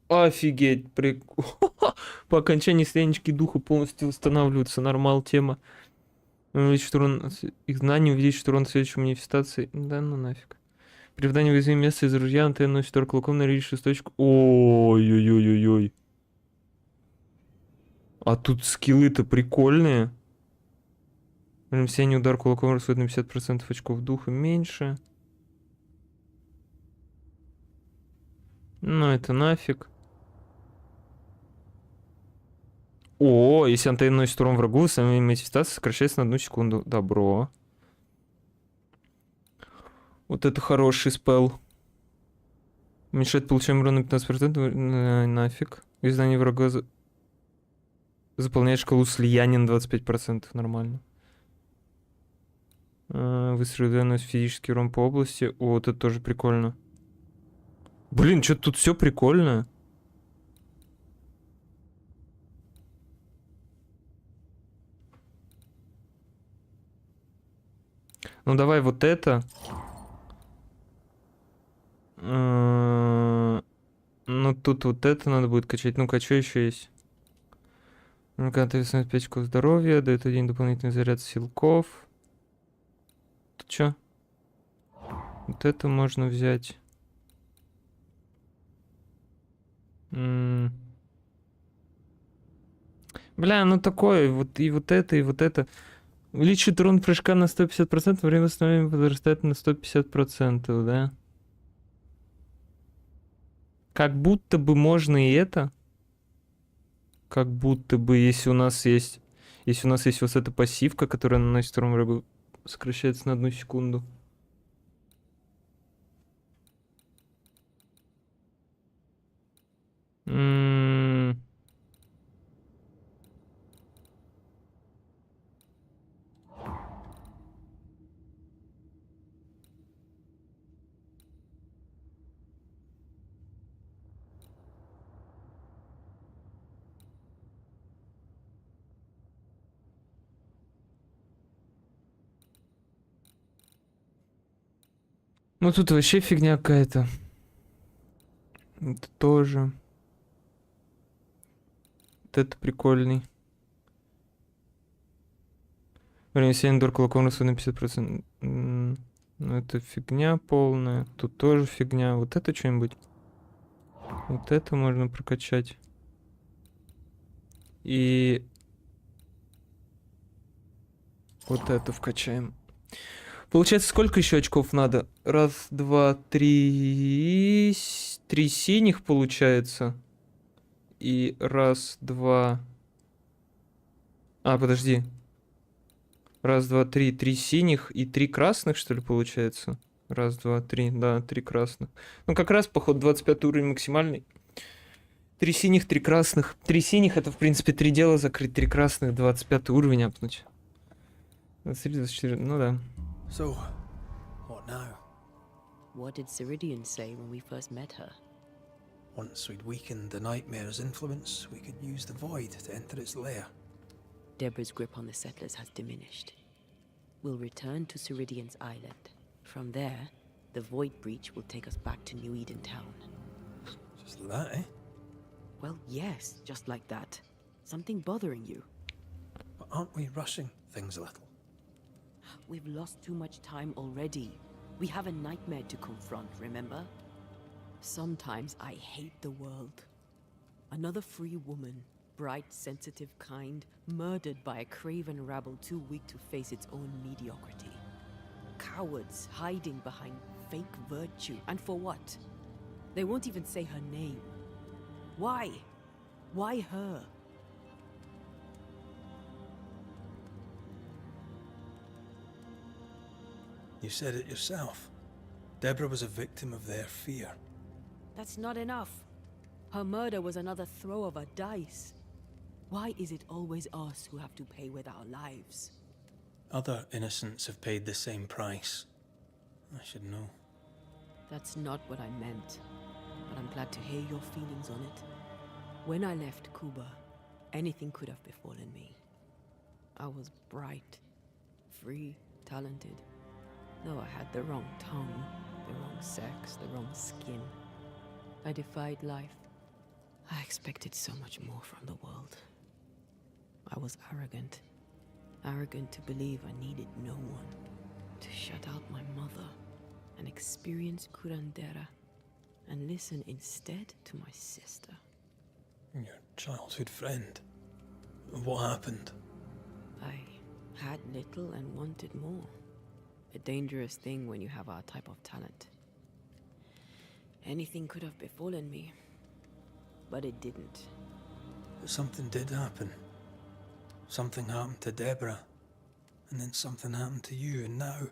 Офигеть, прикол. По окончании странички духа полностью восстанавливается. Нормал тема. Увеличить урон изгнания, увеличить урон следующей манифестации. Да ну нафиг. При вдании в уязвимое место из ружья антенна носит удар кулаком на рейдж шесточку. Ой-ой-ой-ой-ой. А тут скиллы-то прикольные. Всякий удар кулаком расходует на 50% очков духа меньше. Ну это нафиг. О, если антенна наносит урон врагу, сами манифестация сокращается на 1 секунду. Добро. Вот это хороший спелл. Уменьшает получаемый урон на 15%. Нафиг. Издание врага заполняет шкалу слияния на 25%. Нормально. Выстрел наносит физический урон по области. О, вот это тоже прикольно. Блин, что-то тут все прикольно. Ну давай вот это. Ну тут вот это надо будет качать. Ну-ка, что еще есть? Ну-ка, ответственность 5 очков здоровья. Дает один дополнительный заряд силков. Тут что? Вот это можно взять. Бля, ну такое. Вот и вот это, и вот это. Увеличит урон прыжка на 150%, время восстановления возрастает на 150%, да? Как будто бы можно и это. Как будто бы, если у нас есть... Если у нас есть вот эта пассивка, которая наносит урон врагу, сокращается на 1 секунду. Ну тут вообще фигня какая-то. Это тоже. Вот это прикольный. Время сеяния дор кулаком на 50%. Ну это фигня полная. Тут тоже фигня. Вот это что-нибудь. Вот это можно прокачать. И вот это вкачаем. Получается, сколько еще очков надо? Раз, два, три... Три синих получается. И раз, два... А, подожди. Раз, два, три. Три синих и три красных, что ли, получается? Раз, два, три. Да, три красных. Ну, как раз, походу, 25 уровень максимальный. Три синих, три красных. Три синих — это, в принципе, три дела закрыть. Три красных, 25 уровень апнуть. 23, 24, ну да. So, what now? What did Ceridian say when we first met her? Once we'd weakened the nightmare's influence, we could use the void to enter its lair. Deborah's grip on the settlers has diminished. We'll return to Ceridian's island. From there, the void breach will take us back to New Eden town. Just like that, eh? Well, yes, just like that. Something bothering you. But aren't we rushing things a little? We've lost too much time already. We have a nightmare to confront, remember? Sometimes I hate the world. Another free woman, bright, sensitive, kind, murdered by a craven rabble too weak to face its own mediocrity. Cowards hiding behind fake virtue. And for what? They won't even say her name. Why? Why her? You said it yourself. Deborah was a victim of their fear. That's not enough. Her murder was another throw of a dice. Why is it always us who have to pay with our lives? Other innocents have paid the same price. I should know. That's not what I meant, but I'm glad to hear your feelings on it. When I left Cuba, anything could have befallen me. I was bright, free, talented. Though I had the wrong tongue, the wrong sex, the wrong skin. I defied life. I expected so much more from the world. I was arrogant. Arrogant to believe I needed no one. To shut out my mother and experience curandera. And listen instead to my sister. Your childhood friend. What happened? I had little and wanted more. A dangerous thing when you have our type of talent. Anything could have befallen me, but it didn't. But something did happen. Something happened to Deborah, and then something happened to you, and now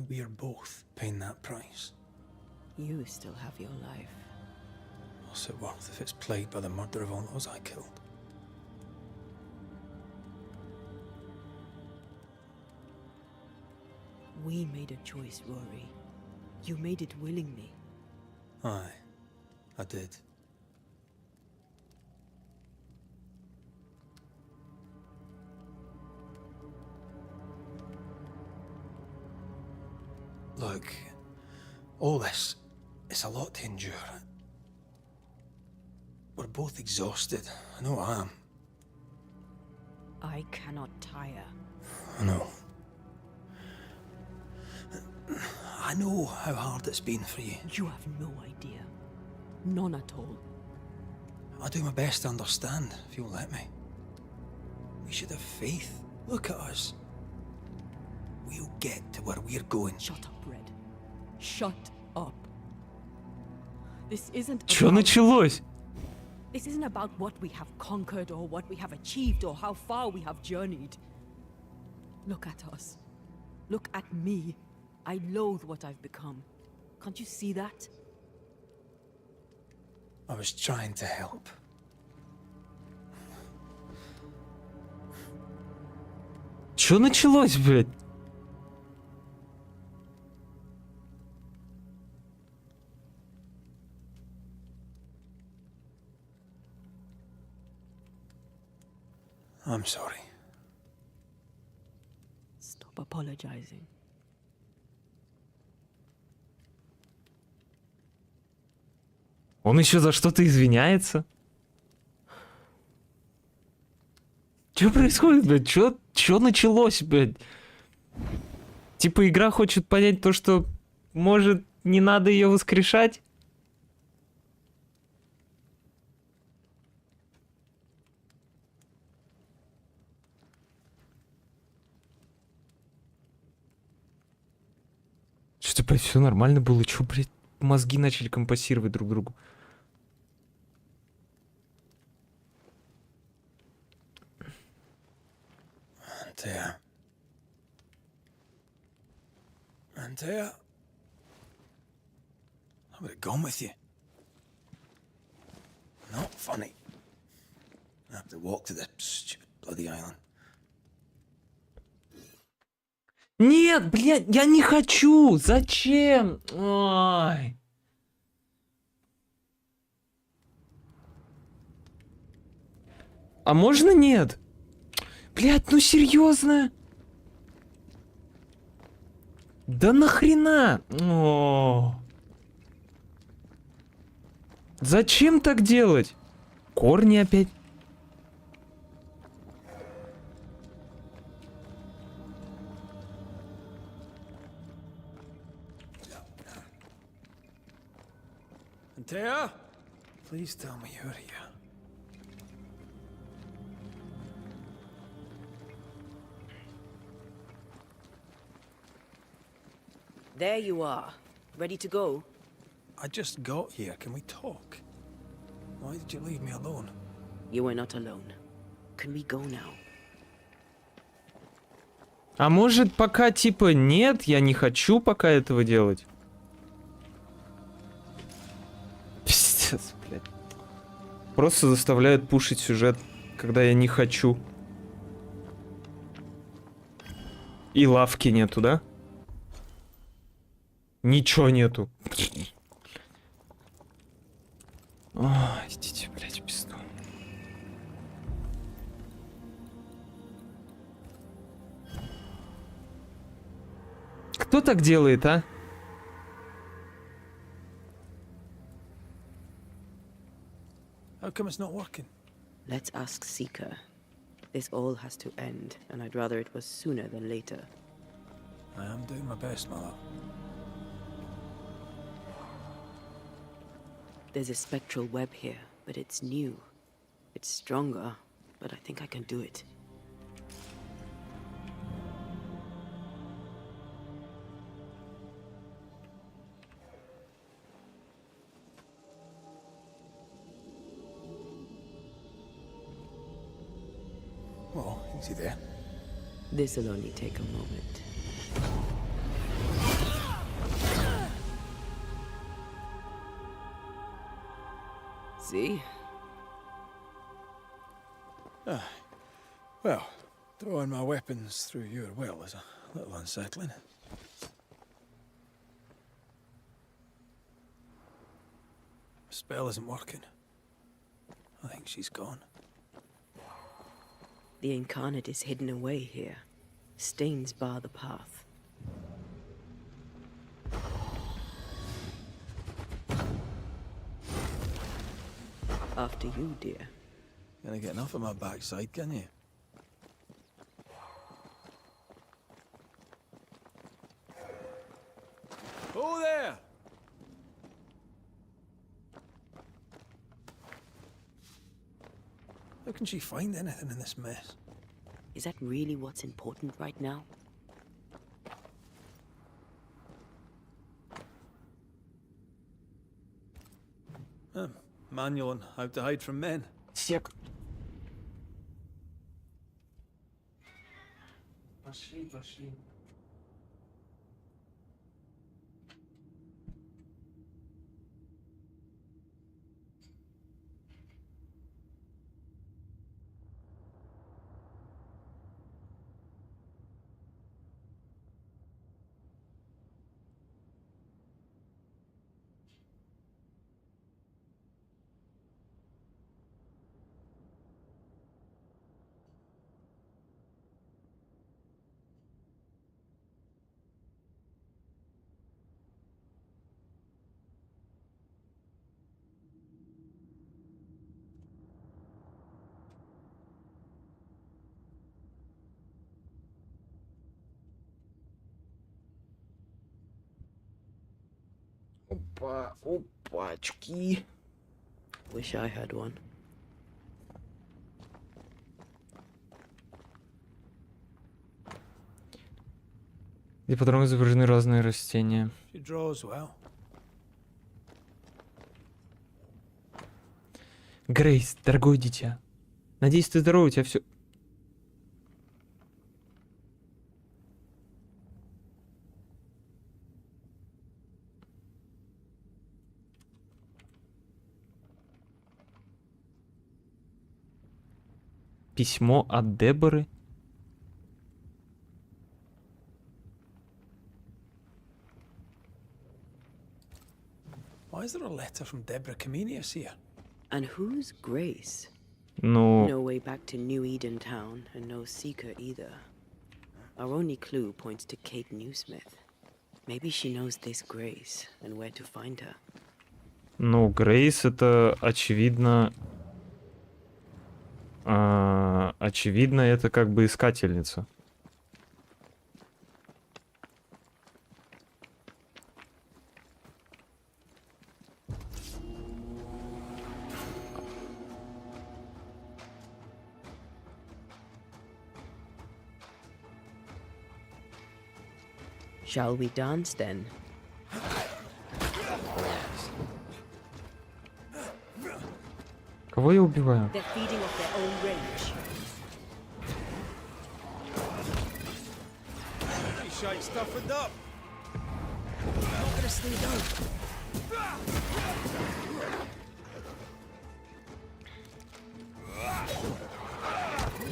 we are both paying that price. You still have your life. What's it worth if it's plagued by the murder of all those I killed? We made a choice, Rory. You made it willingly. Aye, I did. Look, all this, it's a lot to endure. We're both exhausted. I know I am. I cannot tire. I know. I know how hard it's been for you. You have no idea. None at all. I'll do my best to understand, if you'll let me. We should have faith. Look at us. We'll get to where we're going. Shut up, Red. Shut up. This isn't Чё началось? This isn't about what we have conquered or what we have achieved or how far we have journeyed. Look at us. Look at me. I loathe what I've become. Can't you see that? I was trying to help. Чё началось, блядь? I'm sorry. Stop apologizing. Он еще за что-то извиняется? Что происходит, блядь? Что началось, блядь? Типа игра хочет понять то, что, может, не надо ее воскрешать? Что-то, блядь, все нормально было. Чё, блядь, мозги начали компасировать друг другу? Antea. Antea. I would have gone with you. Not funny. I have to walk to the stupid bloody island. Нет, блядь, я не хочу! Зачем? Ой. А можно нет? Блядь, ну серьезно? Да нахрена? О. Зачем так делать? Корни опять? Antea, please tell me you're here. There you are. Ready to go? I just got here. Can we talk? Why did you leave me alone? You were not alone. Can we go now? А может пока типа нет, я не хочу пока этого делать? Пиздец, блядь. Просто заставляют пушить сюжет, когда я не хочу. И лавки нету, да? Ничего нету. Ой, идите, блядь, в пизду. Кто так делает, а? How come it's not working? Let's ask Seeker. This all has to end, and I'd rather it was sooner than later. I am doing my best, my love. There's a spectral web here, but it's new. It's stronger, but I think I can do it. Well, is he there? This'll only take a moment. See? Well, throwing my weapons through your well is a little unsettling. Spell isn't working. I think she's gone. The incarnate is hidden away here. Stains bar the path. After you, dear. Gonna get enough of my backside, can you? Oh there! How can she find anything in this mess? Is that really what's important right now? Manual on how to hide from men. Сек. Пошли, пошли. Опа, опачки. Wish I had one. Где по дорогам изображены разные растения. She draws well. Грейс, дорогое дитя. Надеюсь, ты здоров, у тебя все... Письмо от Деборы. Why is there a letter from Deborah Comenius here? And who's Grace? Ну, No way back to New Eden Town, and no seeker either. Our only clue points to Kate Newsmith. Maybe she knows this Grace and where to find her. ну, Грейс это очевидно... очевидно, это как бы искательница. Shall we dance then? Кого я убиваю? They're feeding off their own rage. She shite stuffed up. Not gonna stay down.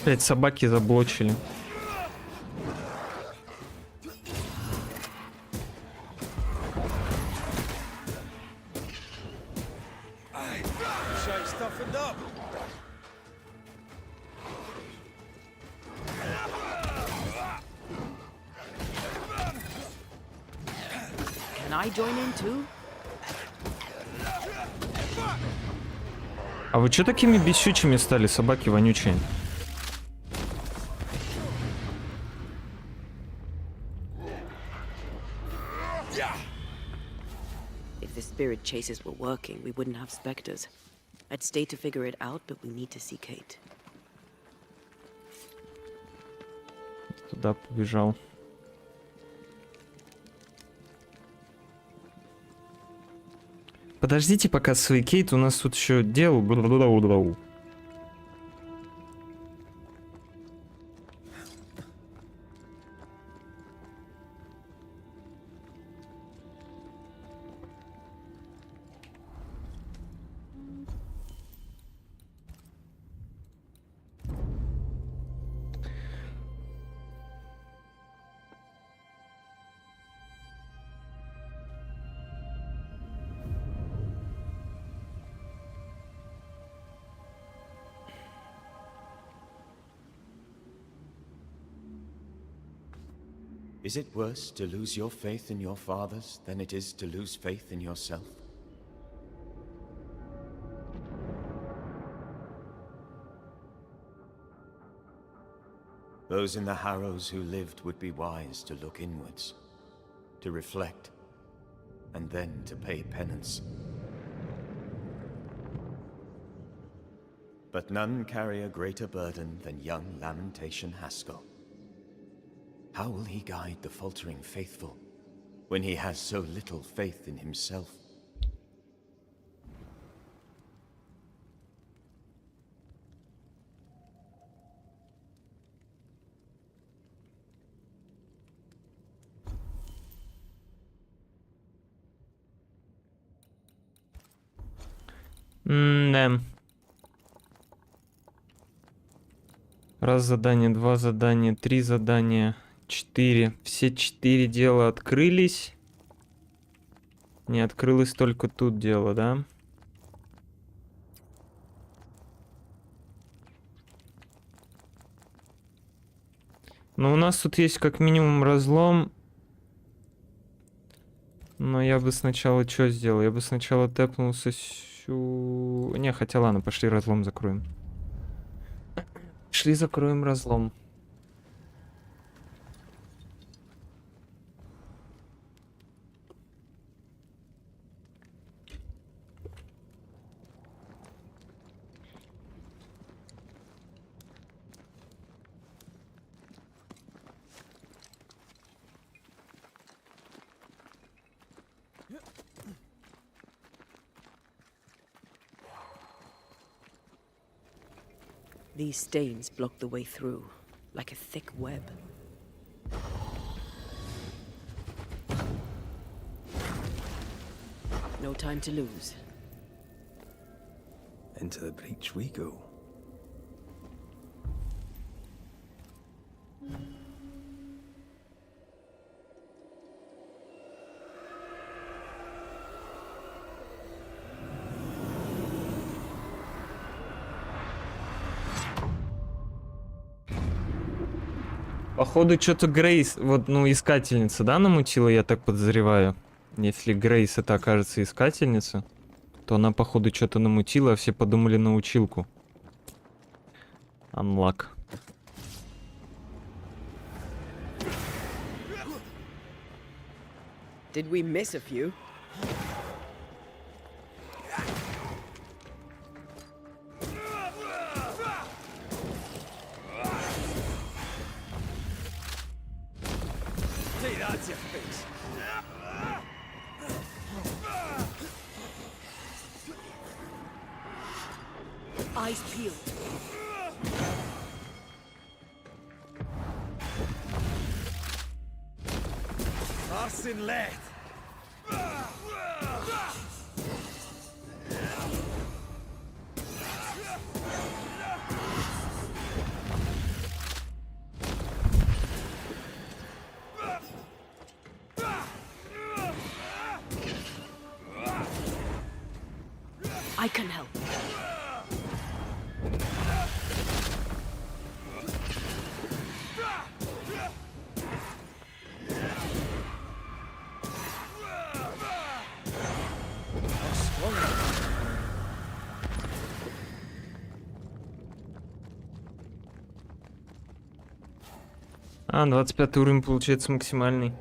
Опять собаки заблочили. Shite stuffed up. Can I join in too? А вы чё такими бесючими стали, собаки вонючие? If the spirit chases were working, we wouldn't have specters. I'd stay to figure it out, but we need to see Kate. Туда побежал. Подождите пока свои Кейт, у нас тут еще дело. Is it worse to lose your faith in your fathers than it is to lose faith in yourself? Those in the Harrows who lived would be wise to look inwards, to reflect, and then to pay penance. But none carry a greater burden than young Lamentation Haskell. How will he guide the faltering faithful when he has so little faith in himself? Да. Раз задание, два задания, три задания, 4. Все 4 дела открылись. Не открылось только тут дело, да? Но у нас тут есть как минимум разлом. Но я бы сначала что сделал? Я бы сначала тэпнулся Не, хотя ладно, пошли разлом закроем. Пошли закроем разлом. These stains block the way through, like a thick web. No time to lose. Into the breach we go. Походу, что-то Грейс, вот, ну, искательница, да, намутила, я так подозреваю. Если Грейс это окажется искательница, то она, походу, что-то намутила, а все подумали на училку. Unlock. Did we miss a few? See, that's your face. Eyes peeled. Arson left. I can help. А, 25 уровень получается максимальный.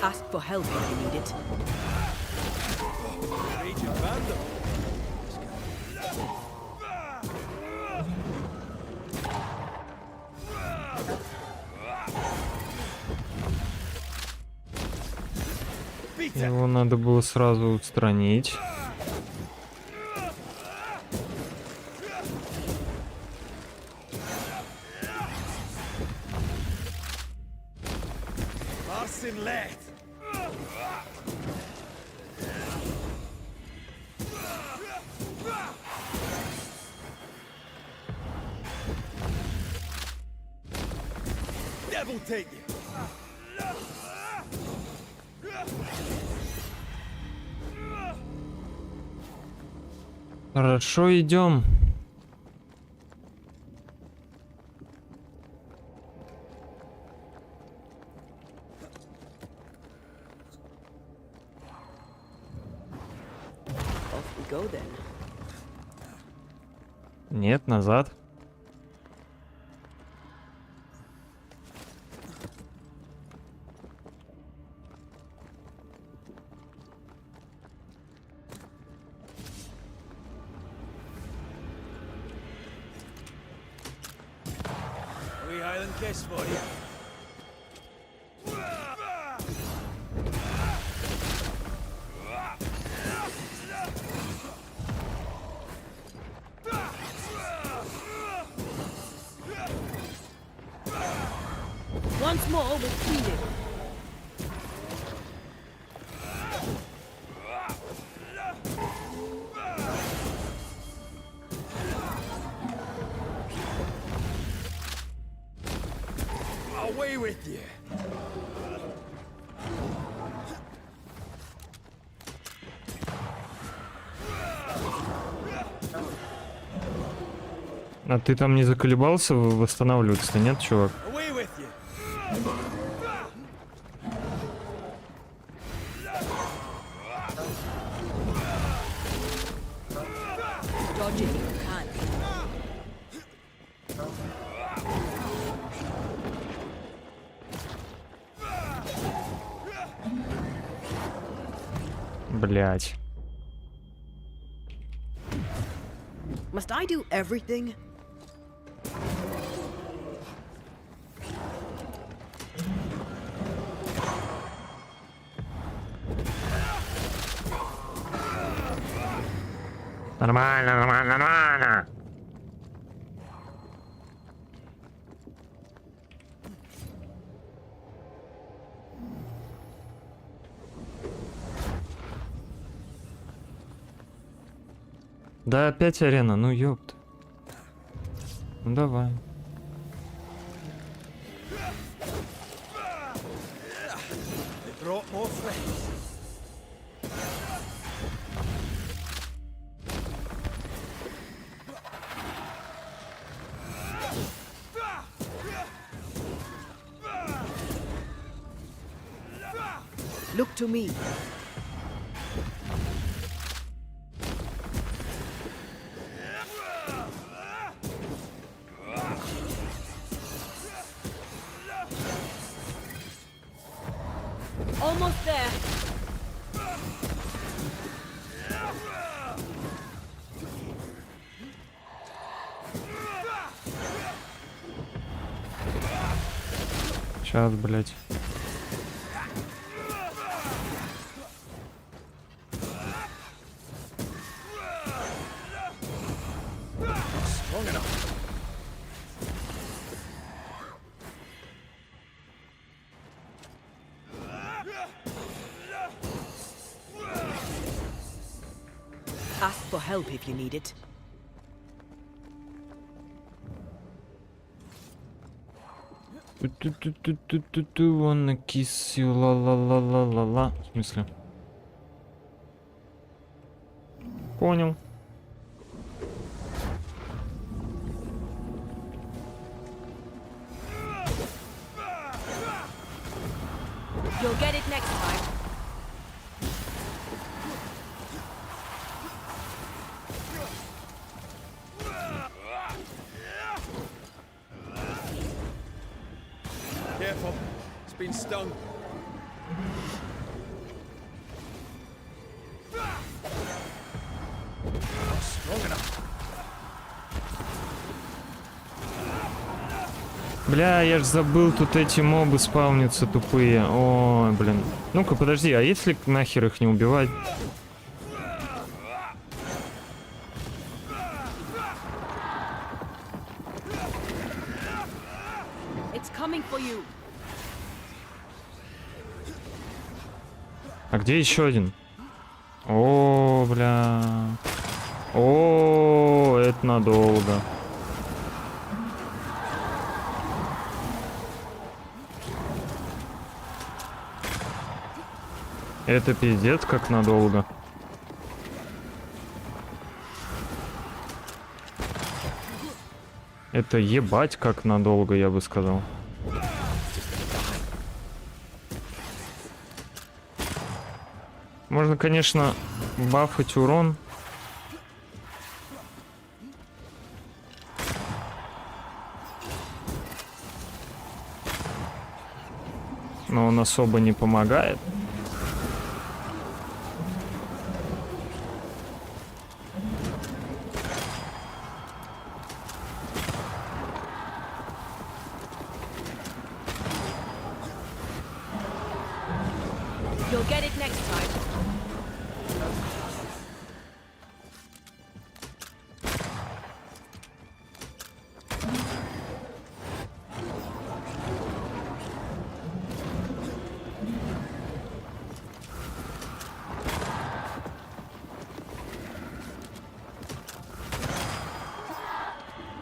Ask for help if you need it. Agent Random. Его надо было сразу устранить. Arson left. Devil take you. Хорошо, идем. Off we go then. Нет, назад. We Highland kiss for you. Once more, we'll clean it. Away with you. А ты там не заколебался восстанавливаться-то, нет, чувак? Away with you. Dodge it if you can. Блять. Must I do everything? Нормально, нормально, нормально. Да опять арена, ну ёпт. Ну давай. Brought more friends. Look to me. Almost there. Сейчас, блять. Strong enough. Ask for help if you need it. Wanna kiss you, ла-ла-ла-ла-ла-ла. В смысле? Понял. You'll get it next time. Careful. It's been stung. Not strong enough. Бля, я ж забыл, тут эти мобы спавнятся тупые. Ой, блин. Ну-ка, подожди, а если нахер их не убивать? It's coming for you. А где еще один? О, бля. О, это надолго. Это пиздец как надолго. Это ебать как надолго, я бы сказал. Можно, конечно, бафать урон. Но он особо не помогает. You'll get it next time.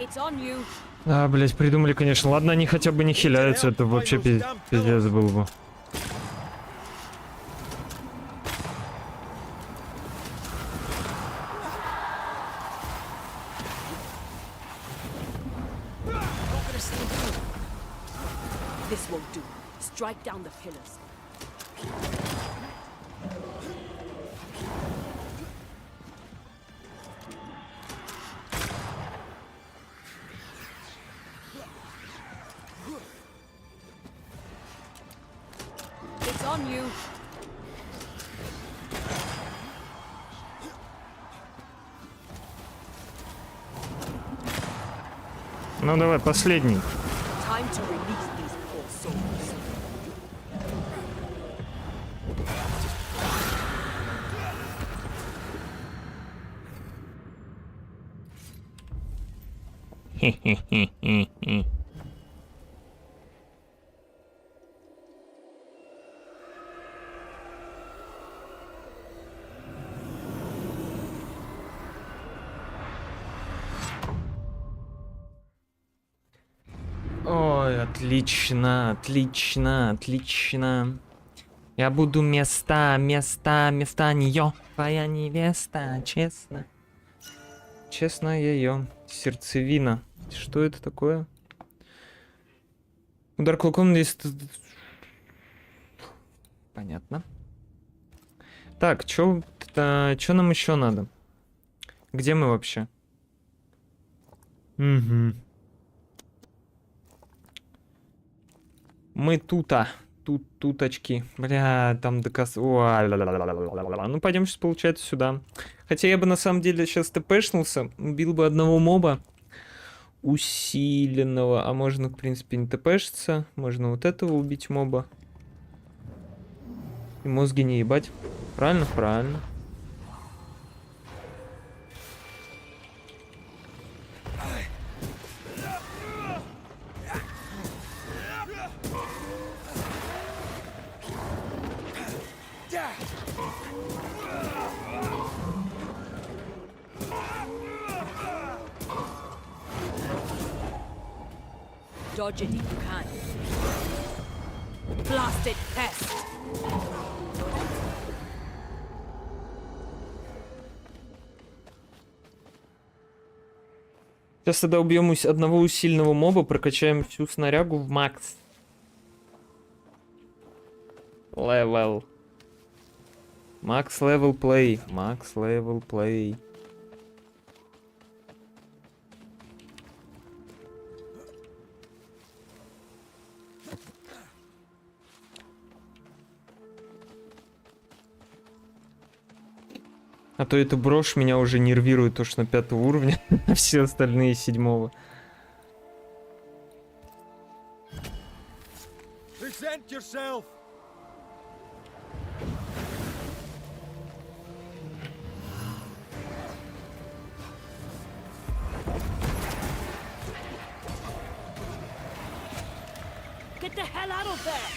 It's on you. А, блять, придумали, конечно. Ладно, они хотя бы не хиляются, это вообще пиздец был бы. This won't do. Strike down the pillars. It's on you. Ну давай, последний. Time to release these poor souls. Хе-хе-хе-хе-хе. Ой, отлично, отлично, отлично. Я буду места нее. Твоя невеста, честно. Честно ее. Сердцевина. Что это такое? Удар кулаком здесь... Понятно. Так, чё нам еще надо? Где мы вообще? Угу. Мы тута. Туточки. Бля, там доказ... Ну, пойдем сейчас, получается, сюда. Хотя я бы, на самом деле, сейчас тпшнулся. Убил бы одного моба. Усиленного. А можно, в принципе, не тпшиться. Можно вот этого убить моба. И мозги не ебать. Правильно? Правильно. Dodge it if you can. Blast it, pest! Сейчас тогда убьем одного усиленного моба, прокачаем всю снарягу в макс. Левел. Макс левел плей. Макс левел плей. А то эта брошь меня уже нервирует, то что на 5 уровня, а все остальные 7-го. Present yourself. Get the hell out of there!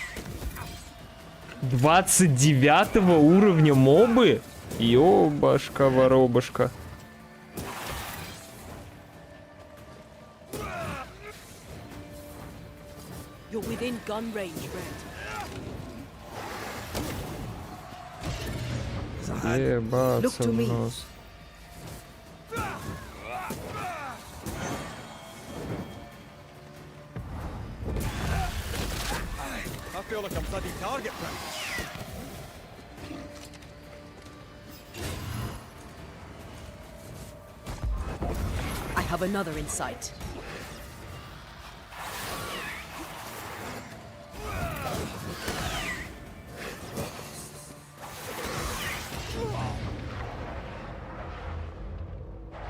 29 уровня мобы? Ёбашка-воробушка. You're within gun range, Red. Ебаться в нос. I feel like I'm bloody target practice. I have another in sight.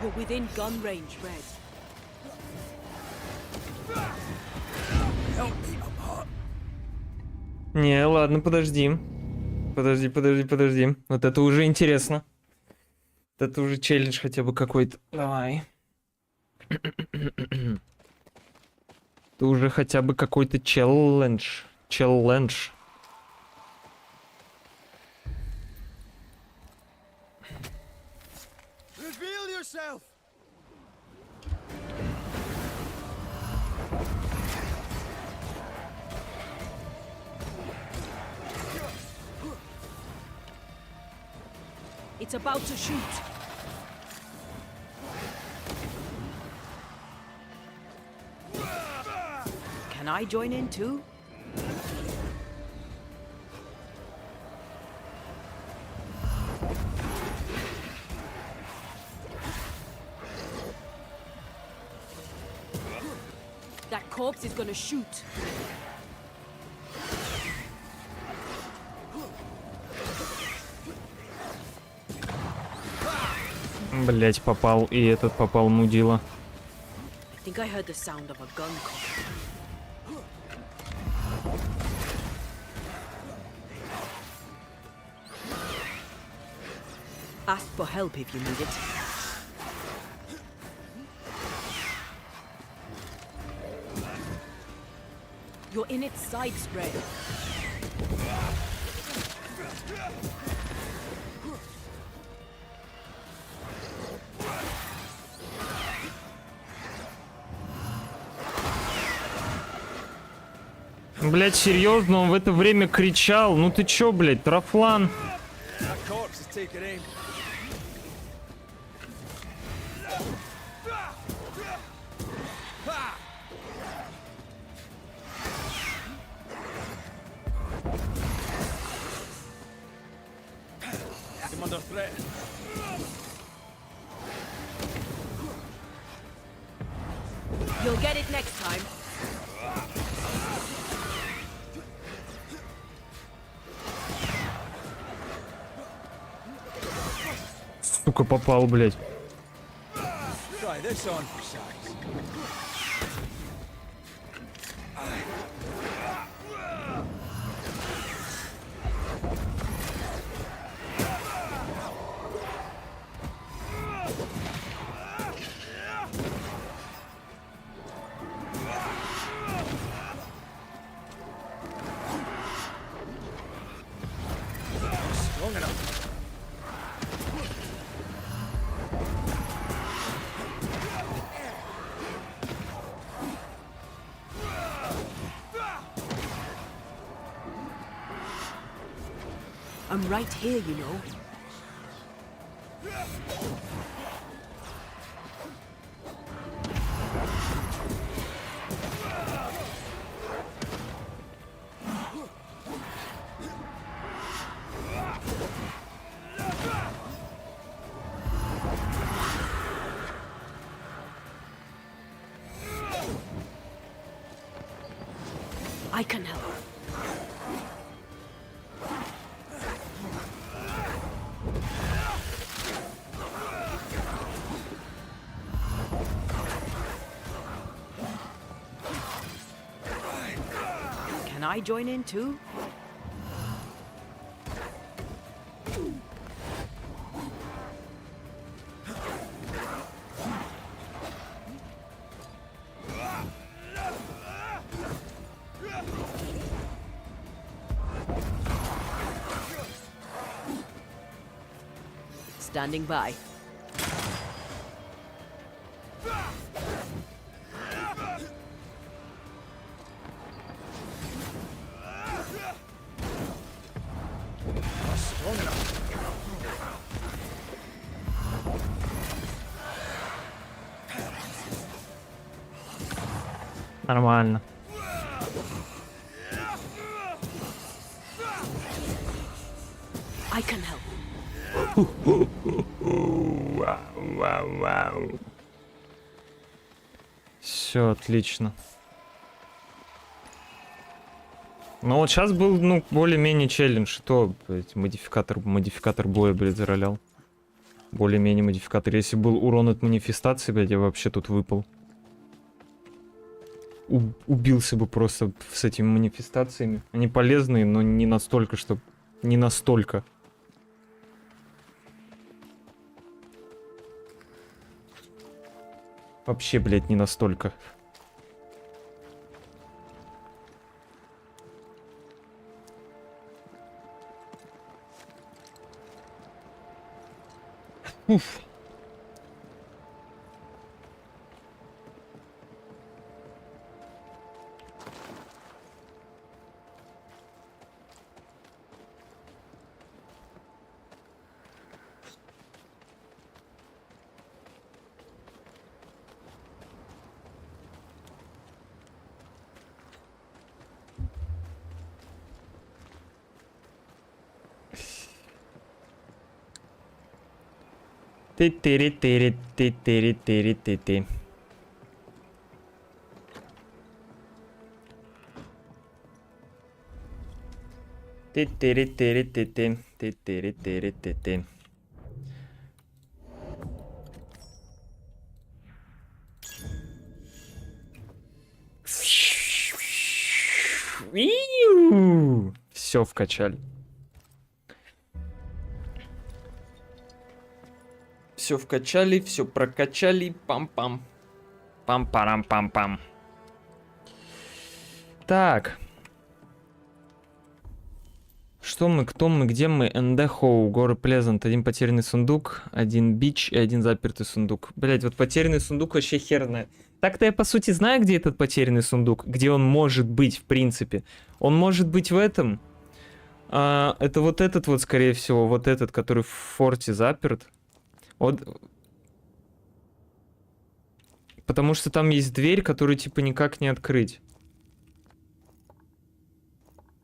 You're within gun range, Red. Help me, I'm hot. Не, ладно, подожди. Подожди. Вот это уже интересно. Это уже челлендж хотя бы какой-то. Давай. Это уже хотя бы какой-то челлендж. Челлендж. Reveal yourself. It's about to shoot. Can I join in too? That corpse is gonna shoot. Блять, попал, и этот попал, мудила. I think think I heard the sound of a gun coming. Ask for help if you need it. You're in its side spread. Блять, серьезно, он в это время кричал. Ну ты чё, блять, трафлан? You'll get it next time. Сука, попал, блять. Try this on for size. Strong enough. I'm right here, you know. I can help. Can I join in too? Standing by. Нормально. I can help. Вау. Все отлично. Ну вот сейчас был, ну, более-менее челлендж. То, блядь, модификатор боя, блядь, заролял. Более-менее модификатор. Если был урон от манифестации, блядь, я вообще тут выпал. Убился бы просто с этими манифестациями. Они полезные, но не настолько, что... Не настолько. Вообще, блядь, не настолько. Уф. Ты-ты-ри-ты-ри-ты-ты-ри-ты-ри-ты-ты. Ты-ты-ри-ты-ри-ты-ты. Ты-ты-ри-ты-ри-ты-ты. Все вкачали. Все вкачали, все прокачали. Пам-пам. Пам-парам-пам-пам. Так. Что мы, кто мы, где мы? Эндехоу, горы Плезант. Один потерянный сундук, один бич и один запертый сундук. Блять, вот потерянный сундук вообще херная. Так-то я по сути знаю, где этот потерянный сундук. Где он может быть, в принципе. Он может быть в этом. Это вот этот вот, скорее всего. Вот этот, который в форте заперт. Вот. Потому что там есть дверь, которую типа никак не открыть.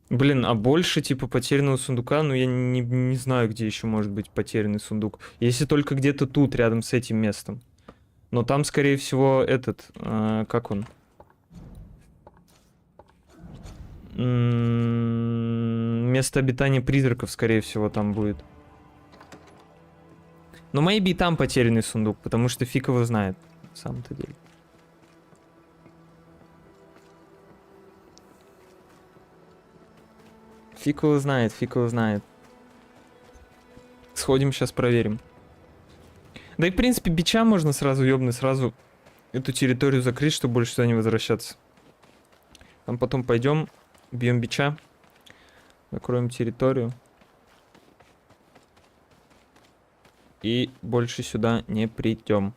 Блин, а больше, типа, потерянного сундука, ну, я не знаю, где еще может быть потерянный сундук. Если только где-то тут, рядом с этим местом. Но там, скорее всего, этот... как он? Место обитания призраков, скорее всего, там будет. Но maybe и там потерянный сундук, потому что фиг его знает, на самом-то деле. Фиг его знает, фиг его знает. Сходим, сейчас проверим. Да и, в принципе, бича можно сразу ёбнуть, сразу эту территорию закрыть, чтобы больше сюда не возвращаться. Там потом пойдем, бьем бича, закроем территорию. И больше сюда не придем.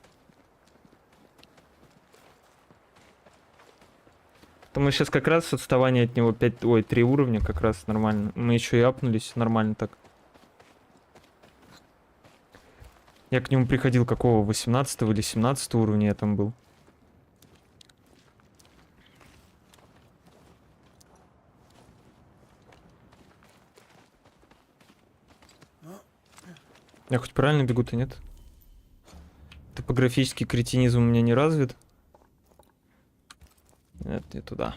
Мы сейчас как раз отставание от него 3 уровня, как раз нормально. Мы еще и апнулись, нормально так. Я к нему приходил какого, 18 или 17 уровня я там был. Я хоть правильно бегу-то, нет? Топографический кретинизм у меня не развит. Нет, не туда.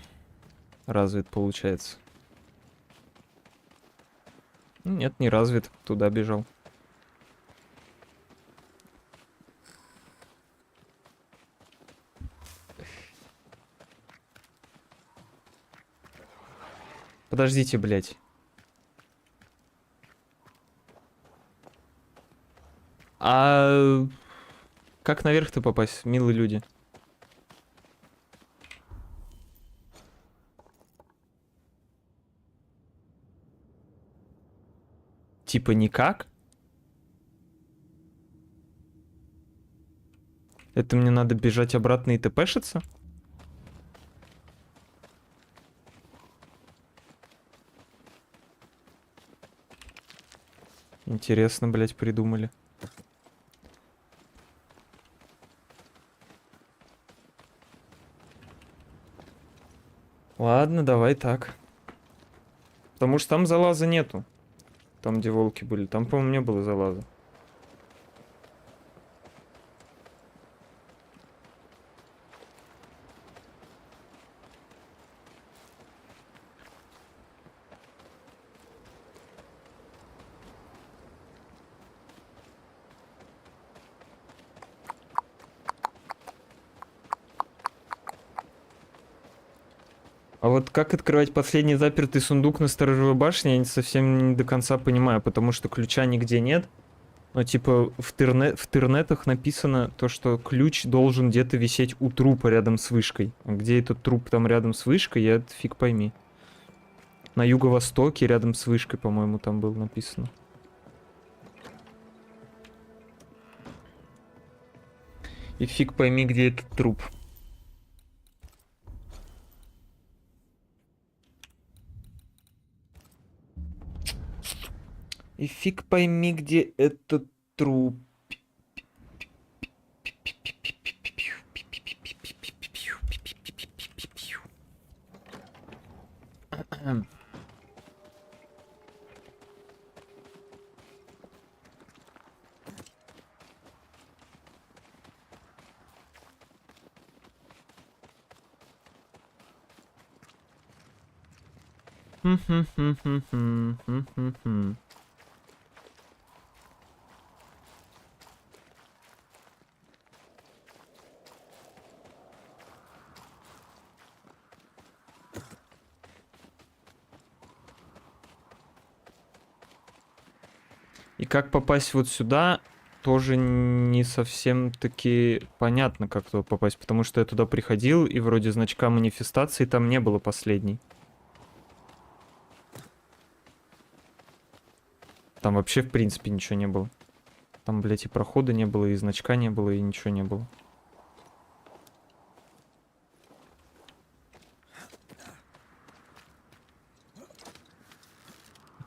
Развит, получается. Нет, не развит. Туда бежал. Подождите, блядь. А как наверх-то попасть, милые люди? Типа никак? Это мне надо бежать обратно и тпшиться? Интересно, блядь, придумали. Ладно, давай так. Потому что там залаза нету. Там, где волки были. Там, по-моему, не было залаза. А вот как открывать последний запертый сундук на сторожевой башне, я не совсем не до конца понимаю, потому что ключа нигде нет. Но типа в интернетах написано то, что ключ должен где-то висеть у трупа рядом с вышкой. А где этот труп там рядом с вышкой, я фиг пойми. На юго-востоке рядом с вышкой, по-моему, там было написано. И фиг пойми, где этот труп. И фиг пойми, где этот труп. И как попасть вот сюда, тоже не совсем таки понятно, как туда попасть. Потому что я туда приходил, и вроде значка манифестации там не было последней. Там вообще, в принципе, ничего не было. Там, блядь, и прохода не было, и значка не было, и ничего не было.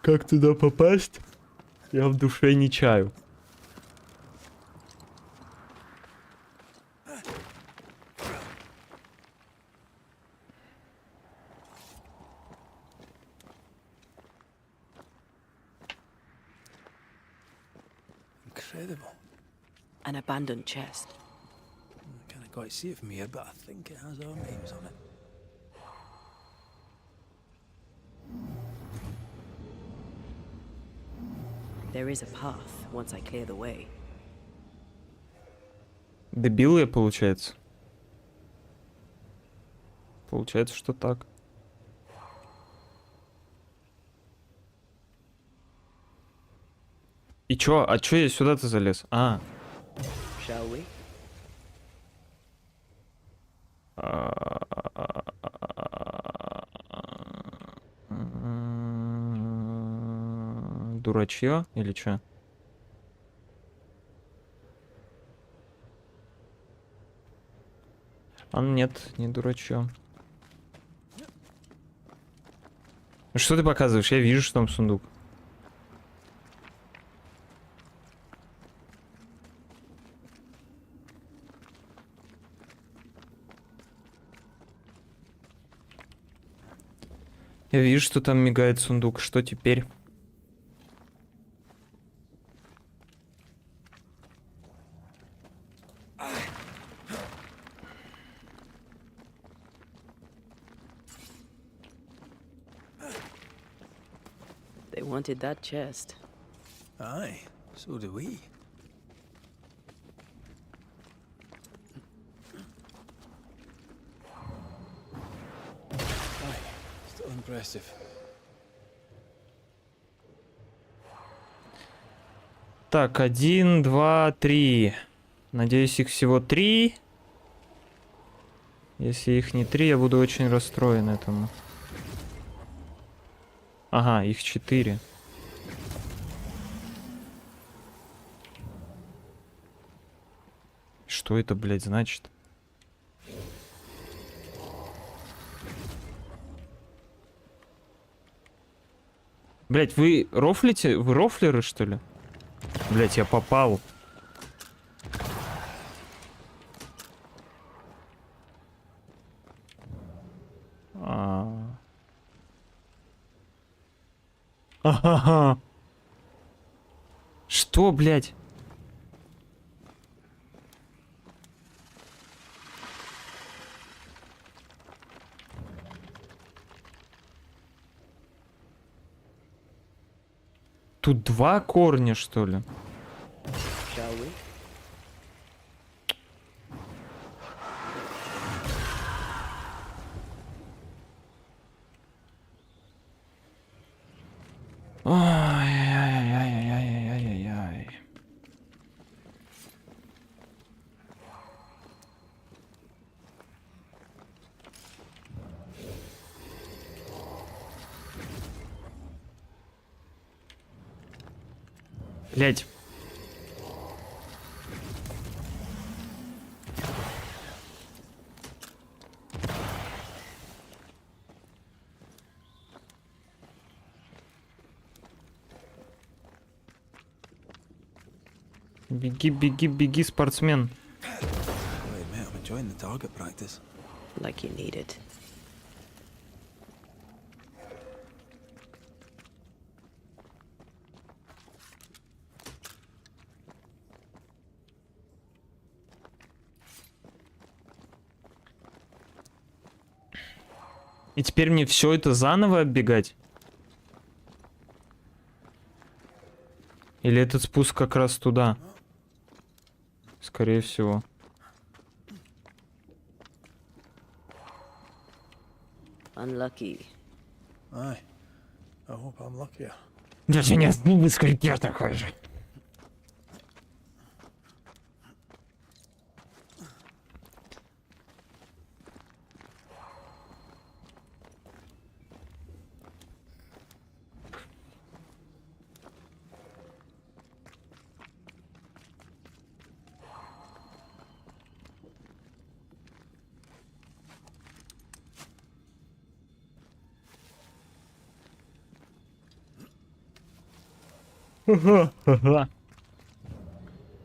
Как туда попасть? Я в душе не чаю. Incredible. An abandoned chest. I can't quite see it from here, but I think it has our names on it. There is a path once I clear the way. Дебил я, получается? Получается, что так. И чё? А чё я сюда-то залез? А. Shall we? Дурачье или чё? А нет, не дурачье. Что ты показываешь? Я вижу, что там сундук. Я вижу, что там мигает сундук. Что теперь? They wanted that chest. Aye, so do we. Aye, still impressive. Так, 1, 2, 3. Надеюсь, их всего 3. Если их не 3, я буду очень расстроен этому. Ага, их 4. Что это, блядь, значит? Блядь, вы рофлите? Вы рофлеры, что ли? Блядь, я попал. Ага. Что, блядь? Тут 2 корня, что ли? Shall we? Ай-яй-яй-яй-яй-яй-яй-яй. Блять. Беги, беги, беги, спортсмен. Wait, mate, I'm enjoying the target practice. Like you need it. И теперь мне все это заново оббегать? Или этот спуск как раз туда? Скорее всего. Unlucky. Aye, I hope I'm luckier. Даже не зубы скрипят такой же.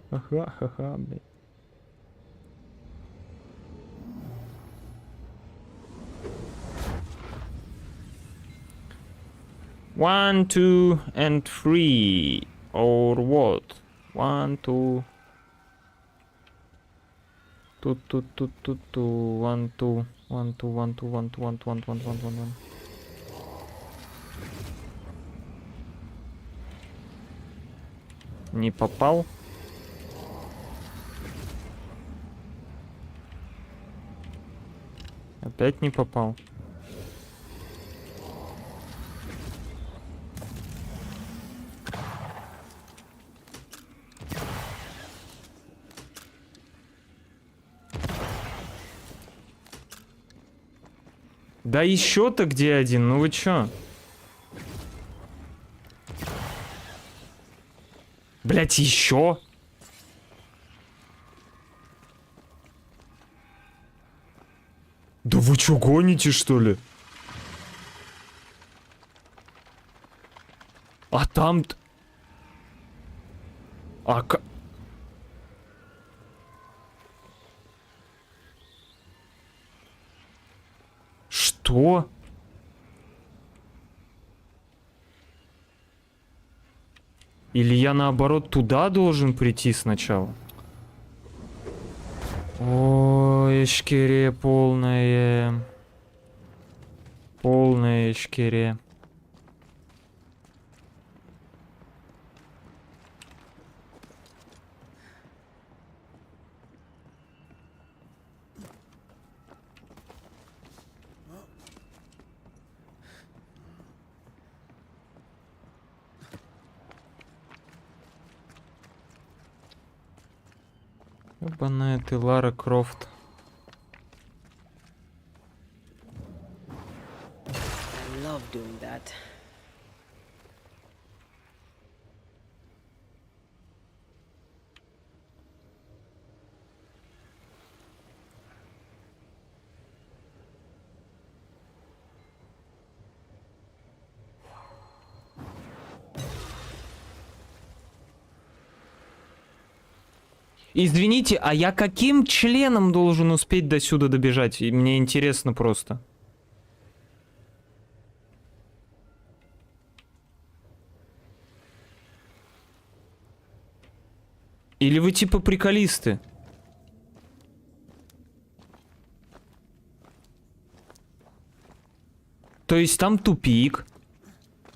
Ага, блядь. One, two, and three, or what? One, two. Two. One, two. One, two, one, two, one, two, one, two, one, one, one, one, one. Не попал. Опять не попал. Да еще-то где один? Ну вы чё? Блять, еще? Да вы чё, гоните, что ли? А там-то... Что? Или я наоборот туда должен прийти сначала? Ой, эшкере полное. Полное эшкере. Ебаная ты, Лара Крофт. I love doing that. Извините, а я каким членом должен успеть до сюда добежать? И мне интересно просто. Или вы типа приколисты? То есть там тупик?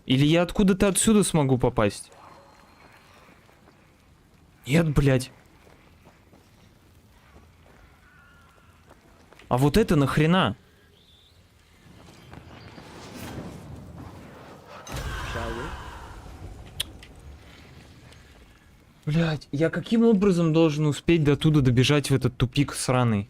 Или я откуда-то отсюда смогу попасть? Нет, блядь. А вот это нахрена? Блядь, я каким образом должен успеть до туда добежать в этот тупик сраный?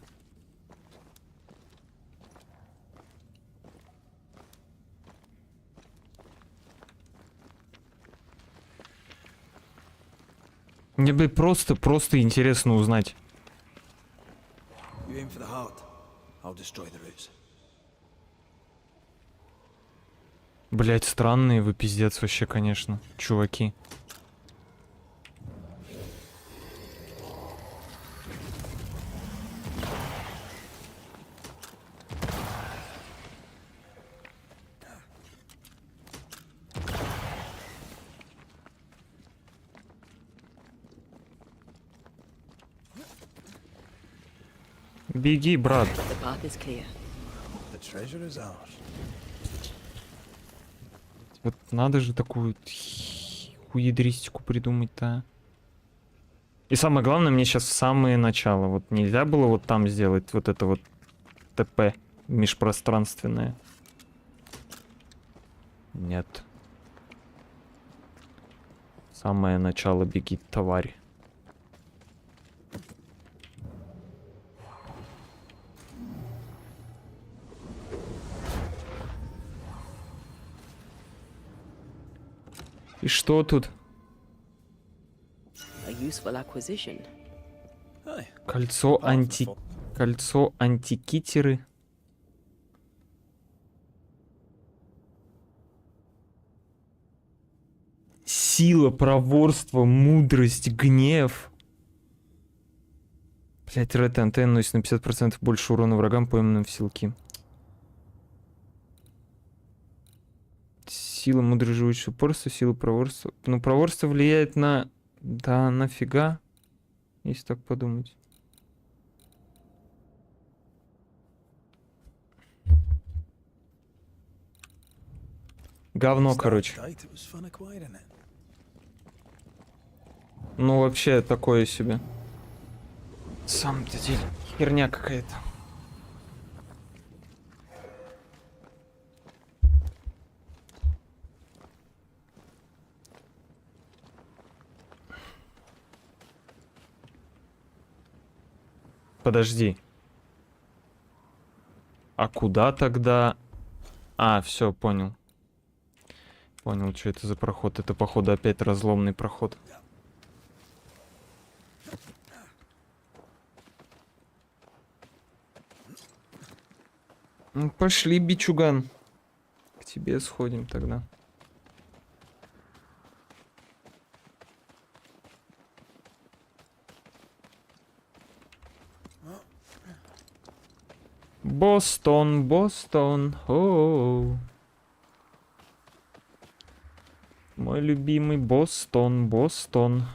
Мне, блядь, просто интересно узнать. Блять, странные вы, пиздец, вообще, конечно, чуваки. Беги, брат. Вот надо же такую хуедристику придумать-то. И самое главное, мне сейчас в самое начало. Вот нельзя было вот там сделать вот это вот ТП межпространственное. Нет. Самое начало беги, тварь. И что тут? A useful acquisition. Кольцо антикитеры. Сила, проворство, мудрость, гнев. Блять, Ред антенна носит на 50% больше урона врагам, пойманным в силки. Сила, мудрость, живучесть, упорство, сила, проворство. Ну, проворство влияет на... Да, нафига? Если так подумать. Говно, короче. Ну, вообще, такое себе. Сам-то деле, херня какая-то. Подожди. А куда тогда? А, все, понял. Понял, что это за проход. Это, походу, опять разломный проход. Ну, пошли, бичуган. К тебе сходим тогда. Бостон, Бостон. О-о-о. Мой любимый Бостон, Бостон.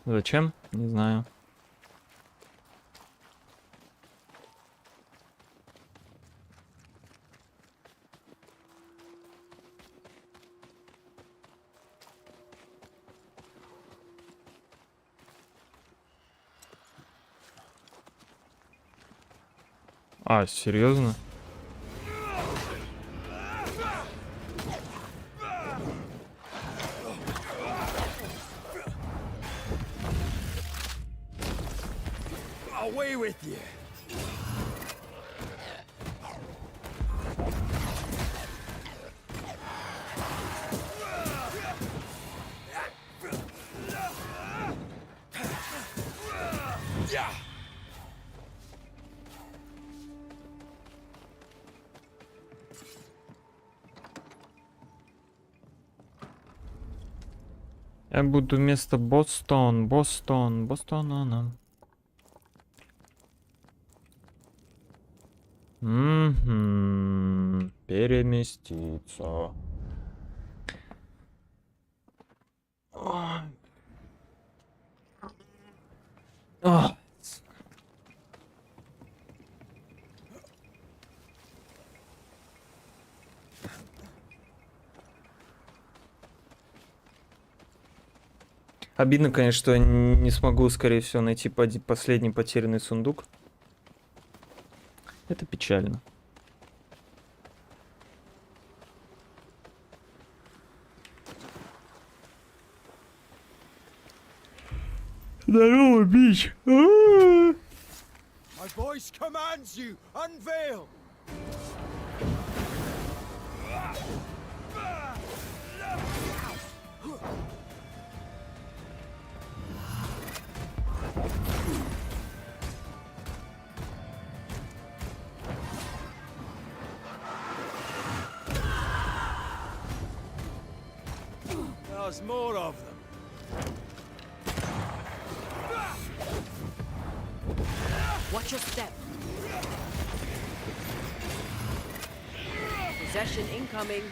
Зачем? Не знаю. А, серьезно? Away with you. Я буду вместо Бостон, Бостон, Бостона. Переместиться. Обидно, конечно, что я не смогу, скорее всего, найти последний потерянный сундук. Это печально. Здорово, бич! My voice commands you, unveil. There's more of them. Watch your step. Possession incoming.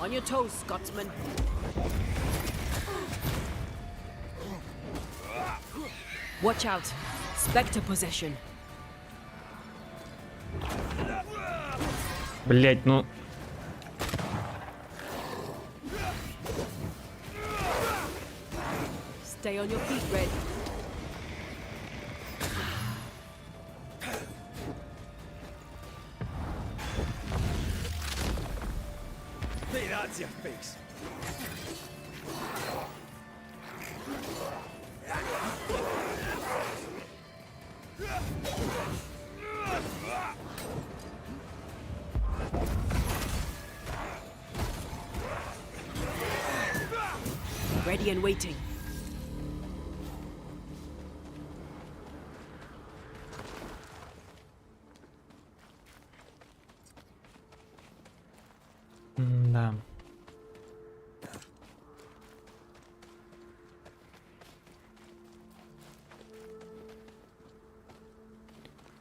On your toes, Scotsman. Watch out. Spectre possession. Блять, ну... Stay on your feet, Red. Hey, that's your face. Ready and waiting. Да.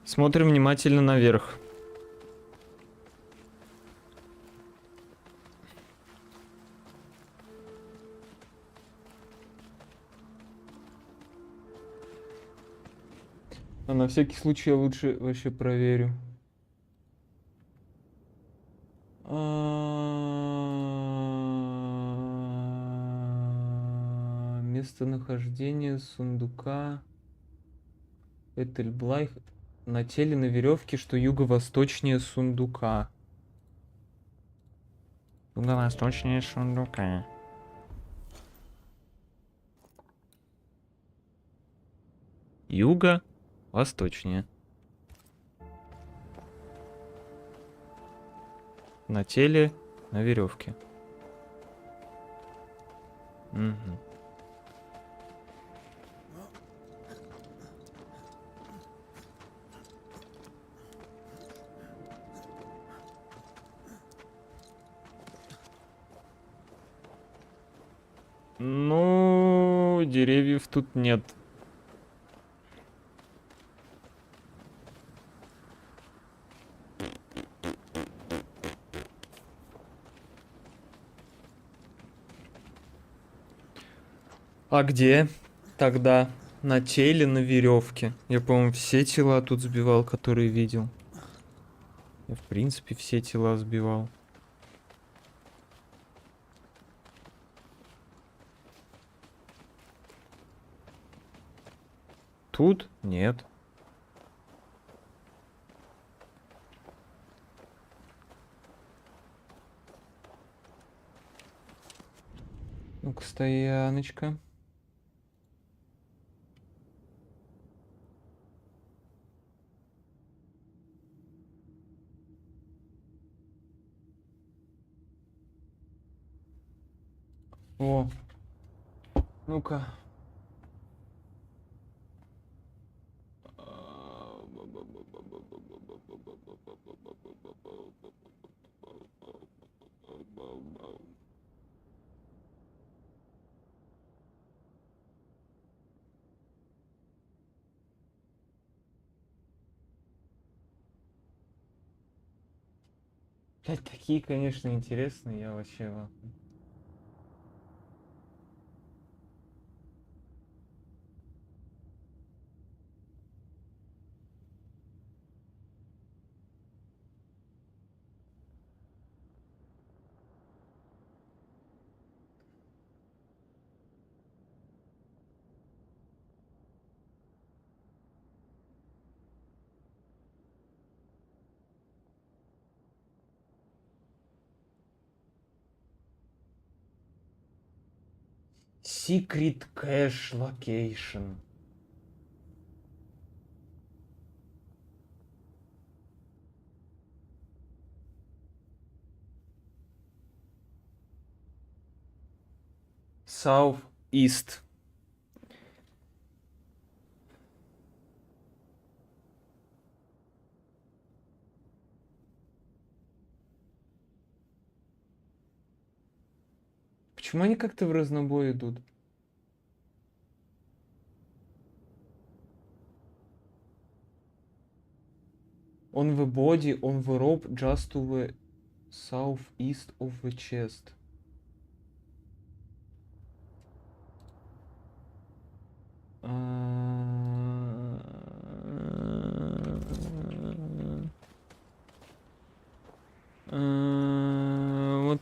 Смотрим внимательно наверх. А на всякий случай я лучше вообще проверю. Местонахождение сундука Этельблайх на теле на веревке, что юго-восточнее сундука. Юго-восточнее сундука. Юго-восточнее. На теле на веревке. Угу. Ну, деревьев тут нет. А где тогда? На теле, на веревке. Я, по-моему, все тела тут сбивал, которые видел. Я, в принципе, все тела сбивал. Тут нет. Ну-ка, стояночка. О, ну-ка. Блять, такие, конечно, интересные, я вообще... Secret Cache Location. South East. Почему они как-то в разнобой идут? On the body, on the rope, just to the southeast of the chest.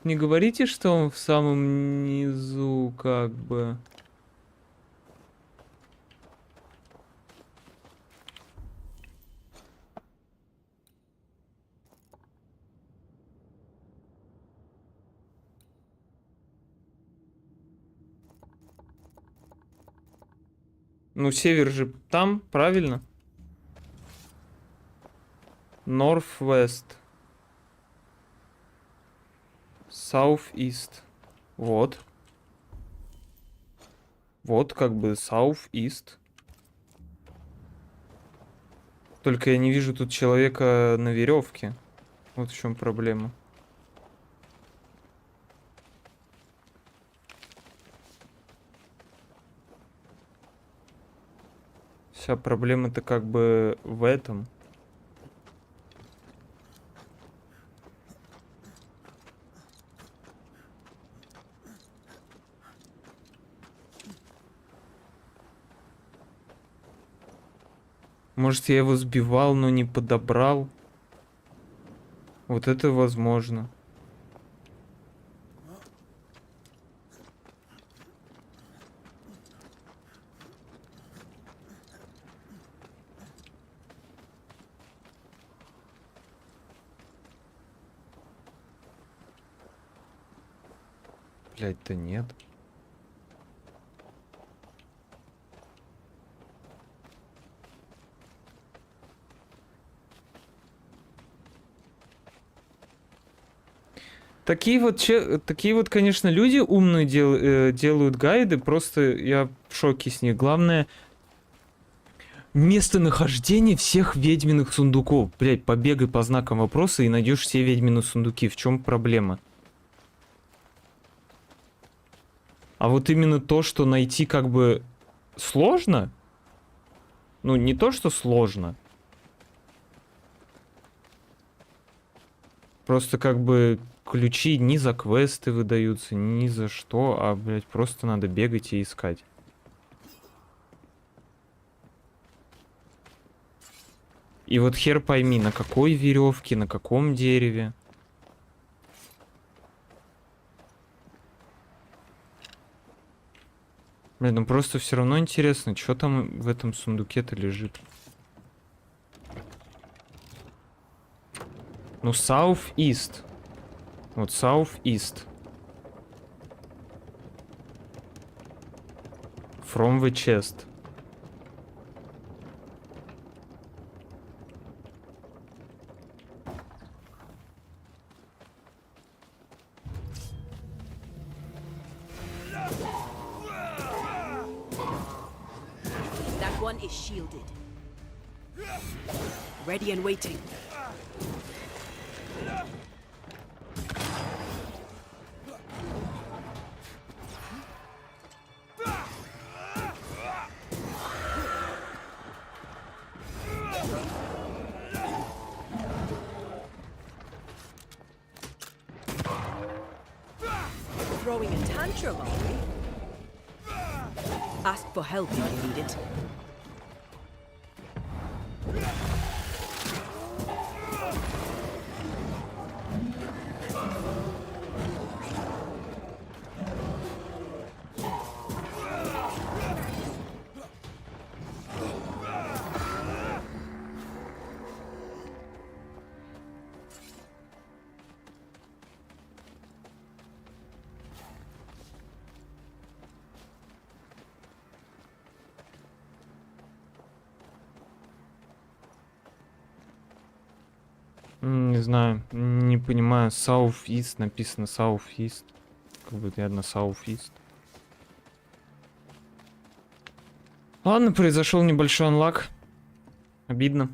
не говорите, что он в самом низу, как бы. Ну, север же там, правильно? Northwest. Southeast. Вот. Вот, как бы, Southeast. Только я не вижу тут человека на веревке. Вот в чем проблема. Вся проблема-то как бы в этом. Может, я его сбивал, но не подобрал. Вот это возможно. Блядь-то нет. Такие вот, конечно, люди умные делают гайды, просто я в шоке с них. Главное, местонахождение всех ведьминых сундуков. Блять, побегай по знакам вопроса и найдешь все ведьмины сундуки. В чем проблема? А вот именно то, что найти как бы сложно, ну не то, что сложно, просто как бы ключи не за квесты выдаются, ни за что, а, блядь, просто надо бегать и искать. И вот хер пойми, на какой веревке, на каком дереве. Блин, ну просто все равно интересно, что там в этом сундуке-то лежит. Ну, Southeast. Вот Southeast. From the chest. That one is shielded. Ready and waiting. Throwing a tantrum, are we? Ask for help if you need it. Не знаю, не понимаю. Southeast, написано Southeast. Как будто я на Southeast. Ладно, произошел небольшой анлак. Обидно.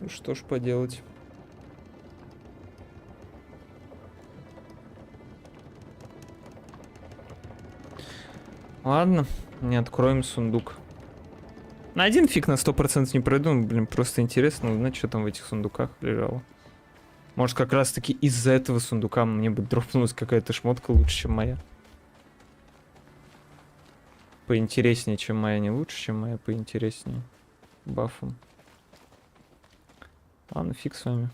Ну что ж поделать. Ладно, не откроем сундук. На один фиг на 100% не пройду, блин, просто интересно узнать, что там в этих сундуках лежало. Может, как раз таки из-за этого сундука мне бы дропнулась какая-то шмотка лучше, чем моя. Поинтереснее, чем моя, не лучше, чем моя, поинтереснее. Бафом. Ладно, фиг с вами.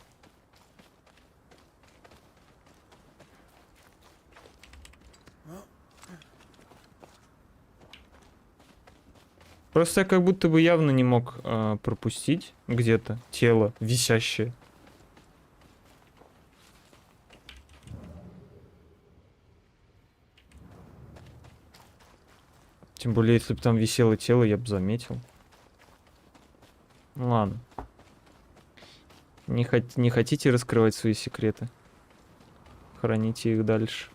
Просто я как будто бы явно не мог пропустить где-то тело висящее. Тем более, если бы там висело тело, я бы заметил. Ну ладно. Не хотите раскрывать свои секреты? Храните их дальше.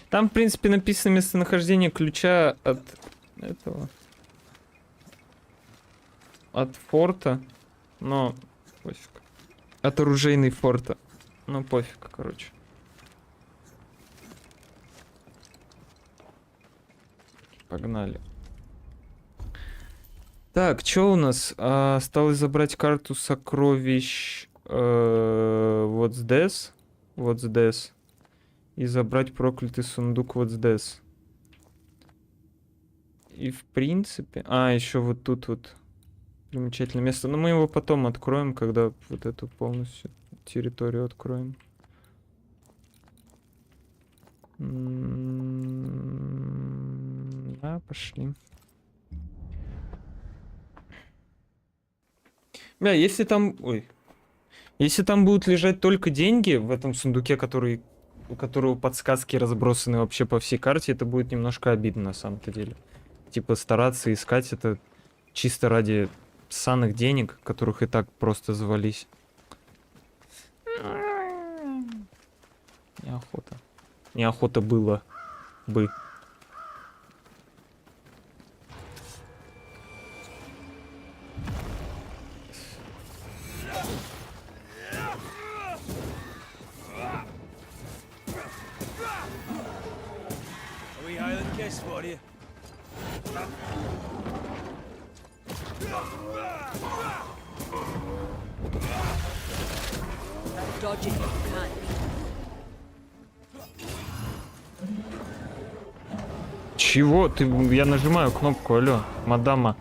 Там, в принципе, написано местонахождение ключа от этого. От форта. Но пофиг. От оружейной форта. Ну пофиг, короче. Погнали. Так, что у нас? Осталось забрать карту сокровищ. Вот здесь. Вот здесь. И забрать проклятый сундук вот здесь. И в принципе... еще вот тут вот примечательное место. Но мы его потом откроем, когда вот эту полностью территорию откроем. Да, пошли. Бля, если там... Ой. Если там будут лежать только деньги в этом сундуке, у которого подсказки разбросаны вообще по всей карте, это будет немножко обидно на самом-то деле. Типа стараться искать это чисто ради ссаных денег, которых и так просто завались. Неохота. Неохота было бы. Dodge it if you can. Чего? Я нажимаю кнопку, алло, мадама.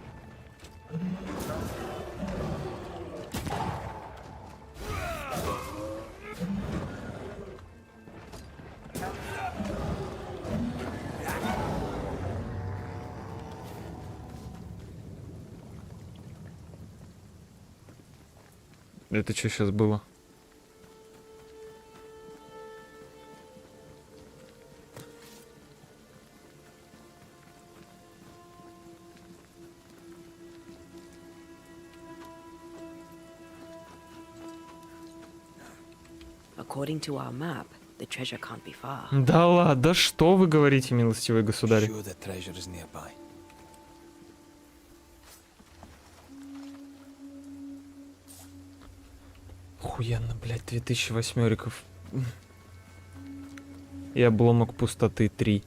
Это что сейчас было? According to our map, the treasure can't be far. Да ладно, да что вы говорите, милостивый государь? Sure the treasure is nearby. Охуенно, блядь, 2008-риков. И обломок пустоты 3.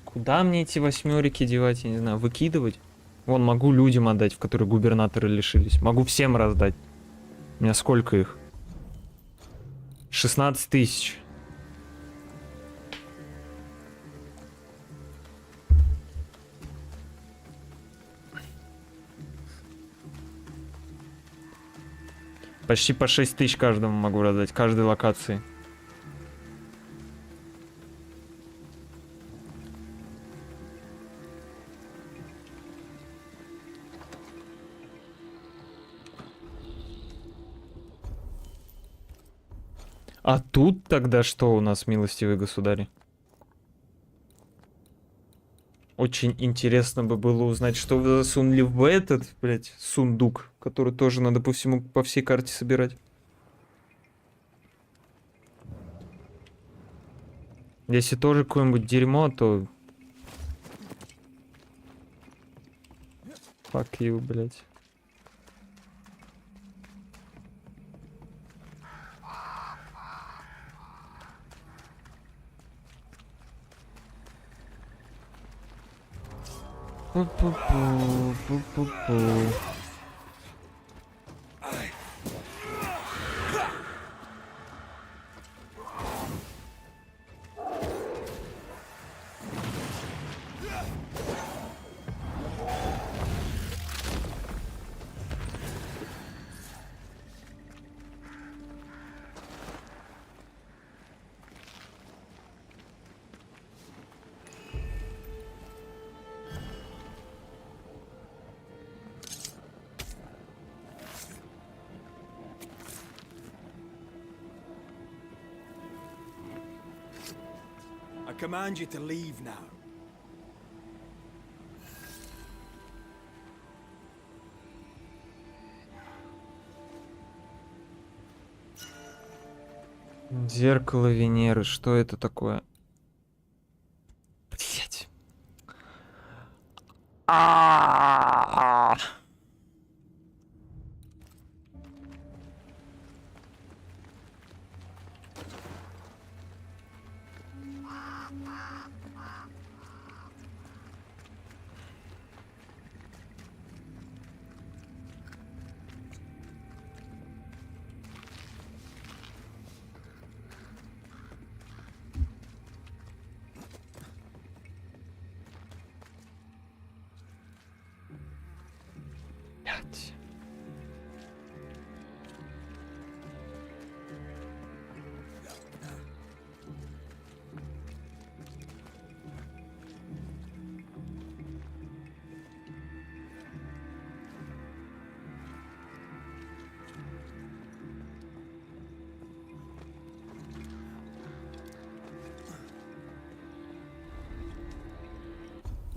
Куда мне эти восьмерики девать, я не знаю, выкидывать? Вон, могу людям отдать, в которые губернаторы лишились. Могу всем раздать. У меня сколько их? 16 тысяч. Почти по 6 тысяч каждому могу раздать, каждой локации. А тут тогда что у нас, милостивые государи? Очень интересно бы было узнать, что вы засунули в этот, блядь, сундук, который тоже надо по всей карте собирать. Если тоже какое-нибудь дерьмо, то... Fuck you, блядь. Пу-пу-пу. command you to leave now. Зеркало Венеры, что это такое? Блять.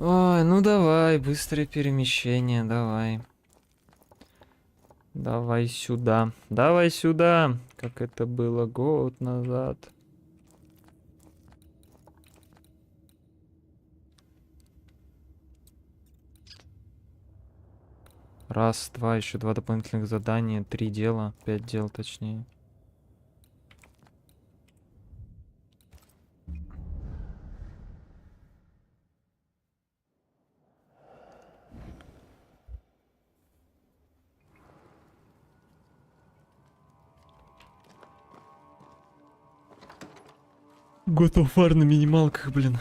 Ой, ну давай, быстрое перемещение, давай. Давай сюда. Давай сюда, как это было год назад. Раз, два, еще два дополнительных задания, 3 дела, 5 дел точнее. God of War на минималках, блин.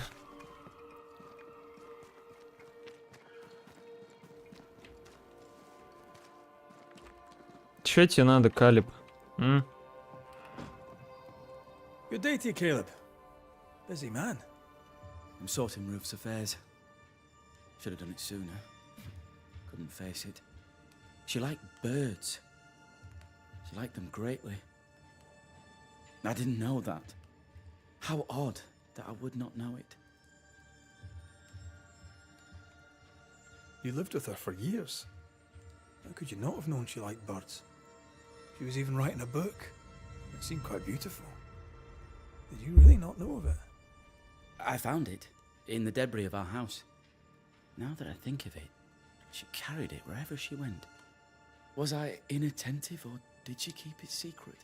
Чё тебе надо, Калиб? Good day to you, Caleb. Busy man. I'm sorting Ruth's affairs. Should have done it sooner. Couldn't face it. She liked birds. She liked them greatly. I didn't know that. How odd that I would not know it. You lived with her for years. How could you not have known she liked birds? She was even writing a book. It seemed quite beautiful. Did you really not know of it? I found it in the debris of our house. Now that I think of it, she carried it wherever she went. Was I inattentive or did she keep it secret?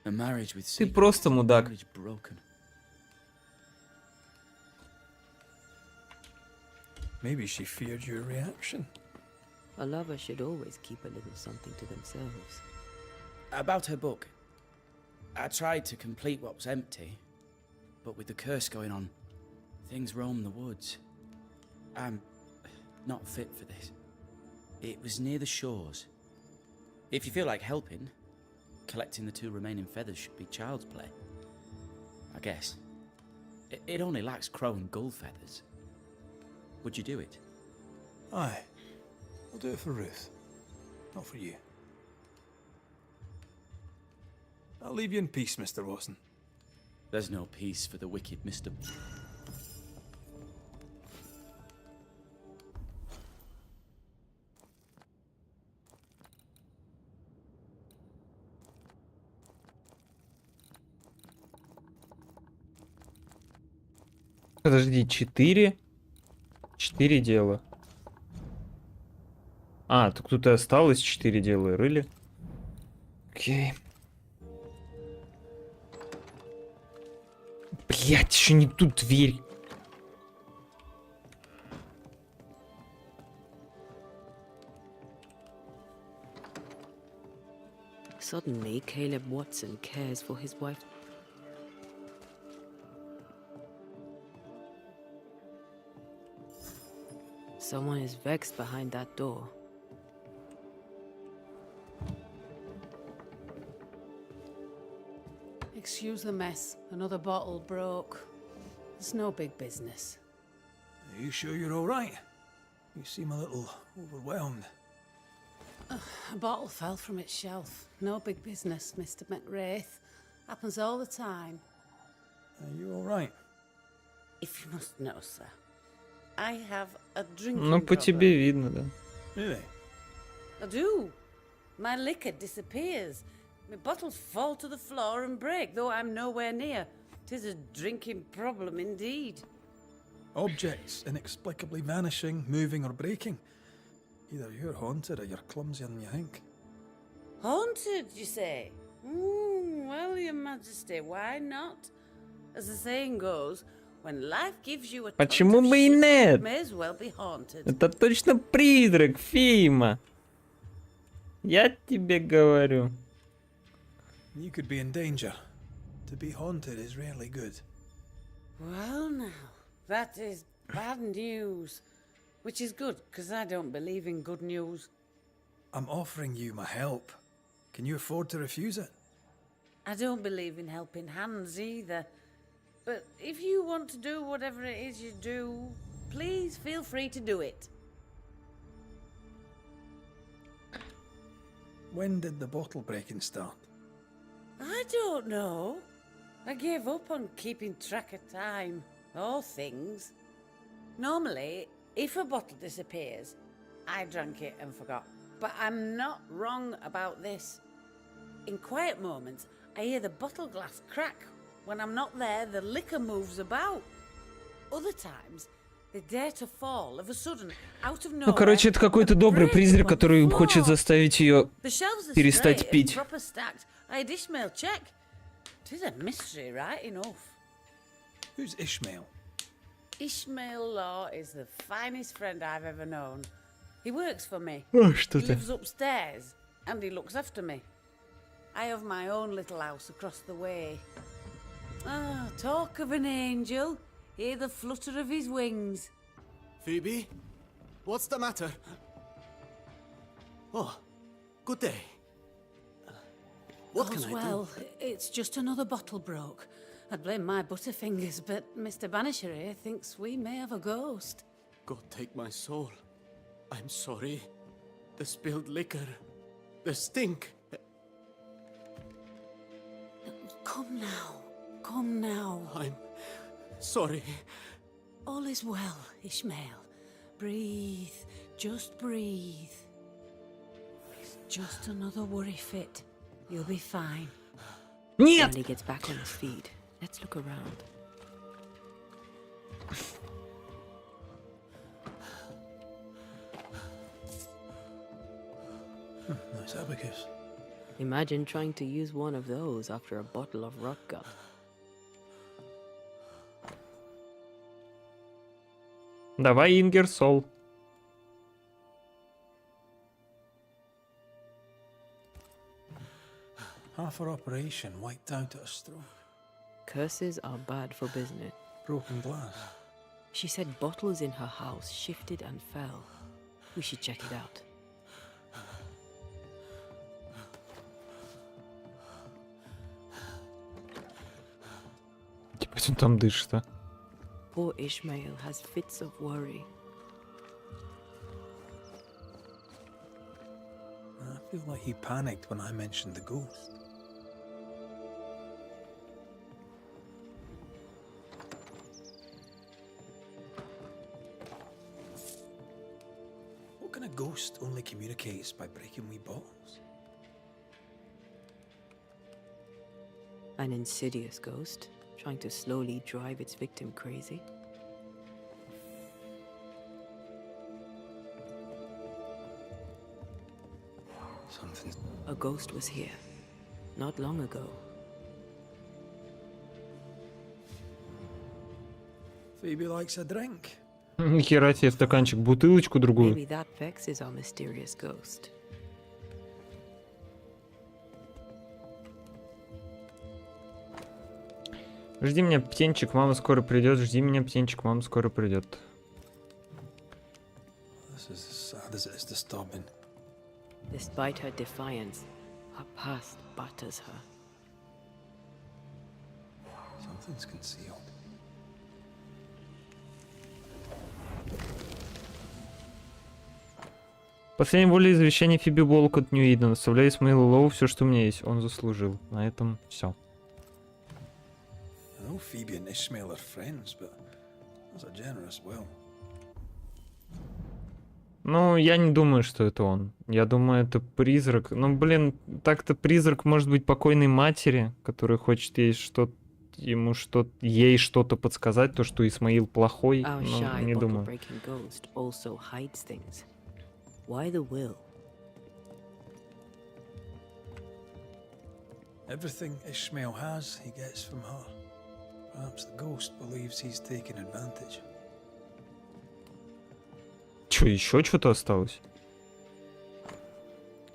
A marriage with Ты secrets, просто мудак. marriage broken. Maybe she feared your reaction. A lover should always keep a little something to themselves. About her book. I tried to complete what was empty, but with the curse going on, things roam the woods. I'm not fit for this. It was near the shores. If you feel like helping, collecting the 2 remaining feathers should be child's play. I guess. It only lacks crow and gull feathers. Would you do it? Aye. I'll do it for Ruth. Not for you. I'll leave you in peace, Mr. Watson. There's no peace for the wicked Mr. Подожди, 4 дела. А, так тут и осталось 4 дела, рыли. Окей. Блять, еще не тут дверь. Suddenly, Caleb Watson cares for his wife. Someone is vexed behind that door. Excuse the mess. Another bottle broke. It's no big business. Are you sure you're all right? You seem a little overwhelmed. A bottle fell from its shelf. No big business, Mr. McWraith. Happens all the time. Are you all right? If you must know, sir, I have a drinking Ну, по problem. тебе видно, да. Really? I do. My liquor disappears. My bottles fall to the floor and break, though I'm nowhere near. 'Tis a drinking problem indeed. Objects inexplicably vanishing, moving, or breaking. Either you're haunted or you're clumsier than you think. Haunted, you say? Well, Your Majesty, why not? As the saying goes, when life gives you a Почему touch of бы и shit, нет? it may as well be haunted. Это точно призрак, Фима. Я тебе говорю. You could be in danger. To be haunted is rarely good. Well, now, that is bad news. Which is good, because I don't believe in good news. I'm offering you my help. Can you afford to refuse it? I don't believe in helping hands either. But if you want to do whatever it is you do, please feel free to do it. When did the bottle breaking start? I don't know. I gave up on keeping track of time, or things. Normally, if a bottle disappears, I drank it and forgot. But I'm not wrong about this. In quiet moments, I hear the bottle glass crack. When I'm not there, the liquor moves about. Other times, they dare to fall of a sudden, out of nowhere. Ну, короче, это какой-то добрый призрак, который хочет заставить ее The shelves are перестать straight пить. and proper stacked. I had Ishmael check. 'Tis a mystery, right enough. Who's Ishmael? Ishmael Law is the finest friend I've ever known. He works for me. Ой, что He ты. lives upstairs, and he looks after me. I have my own little house across the way. Ah, talk of an angel. Hear the flutter of his wings. Phoebe? What's the matter? Oh, good day. What All's can I well. do? It's just another bottle broke. I'd blame my butterfingers, but Mr. Banisher here thinks we may have a ghost. God take my soul. I'm sorry. The spilled liquor. The stink. Come now. Come now. I'm sorry. All is well, Ishmael. Breathe. Just breathe. It's just another worry fit. You'll be fine. When he gets back on his feet, let's look around. Nice abacus. Imagine trying to use one of those after a bottle of rot gut. Давай, Ингерсол. Half our operation wiped out at a stroke. Curses are bad for business. Broken glass. She said bottles in her house shifted and fell. We should check it out. Типа он там дышит, а? Poor Ishmael has fits of worry. I feel like he panicked when I mentioned the ghost. What kind of ghost only communicates by breaking wee bottles? An insidious ghost, trying to slowly drive its victim crazy. Something's... A ghost was here, not long ago. Phoebe likes a drink. Нихера себе стаканчик, бутылочку другую. Maybe that Vex is our mysterious ghost. Жди меня, птенчик, мама скоро придет. Жди меня, птенчик, мама скоро придет. This is as sad as it is disturbing. Despite her defiance, her past batters her. Something's concealed. Последнее волеизречение Фиби Волк от Ньюидена. Оставляю Исмаилу Лоу все, что у меня есть. Он заслужил. На этом все. I know Phoebe and Ishmael are friends, but That's a generous will. Ну, я не думаю, что это он. Я думаю, это призрак. Ну, блин, так-то призрак может быть покойной матери, которая хочет ей что-то подсказать, то, что Исмаил плохой. Our Ну, shy не думаю. bottle-breaking ghost also hides things. Why the will? Everything Ishmael has, he gets from her. Perhaps the ghost believes he's taking advantage. Че, еще что-то осталось?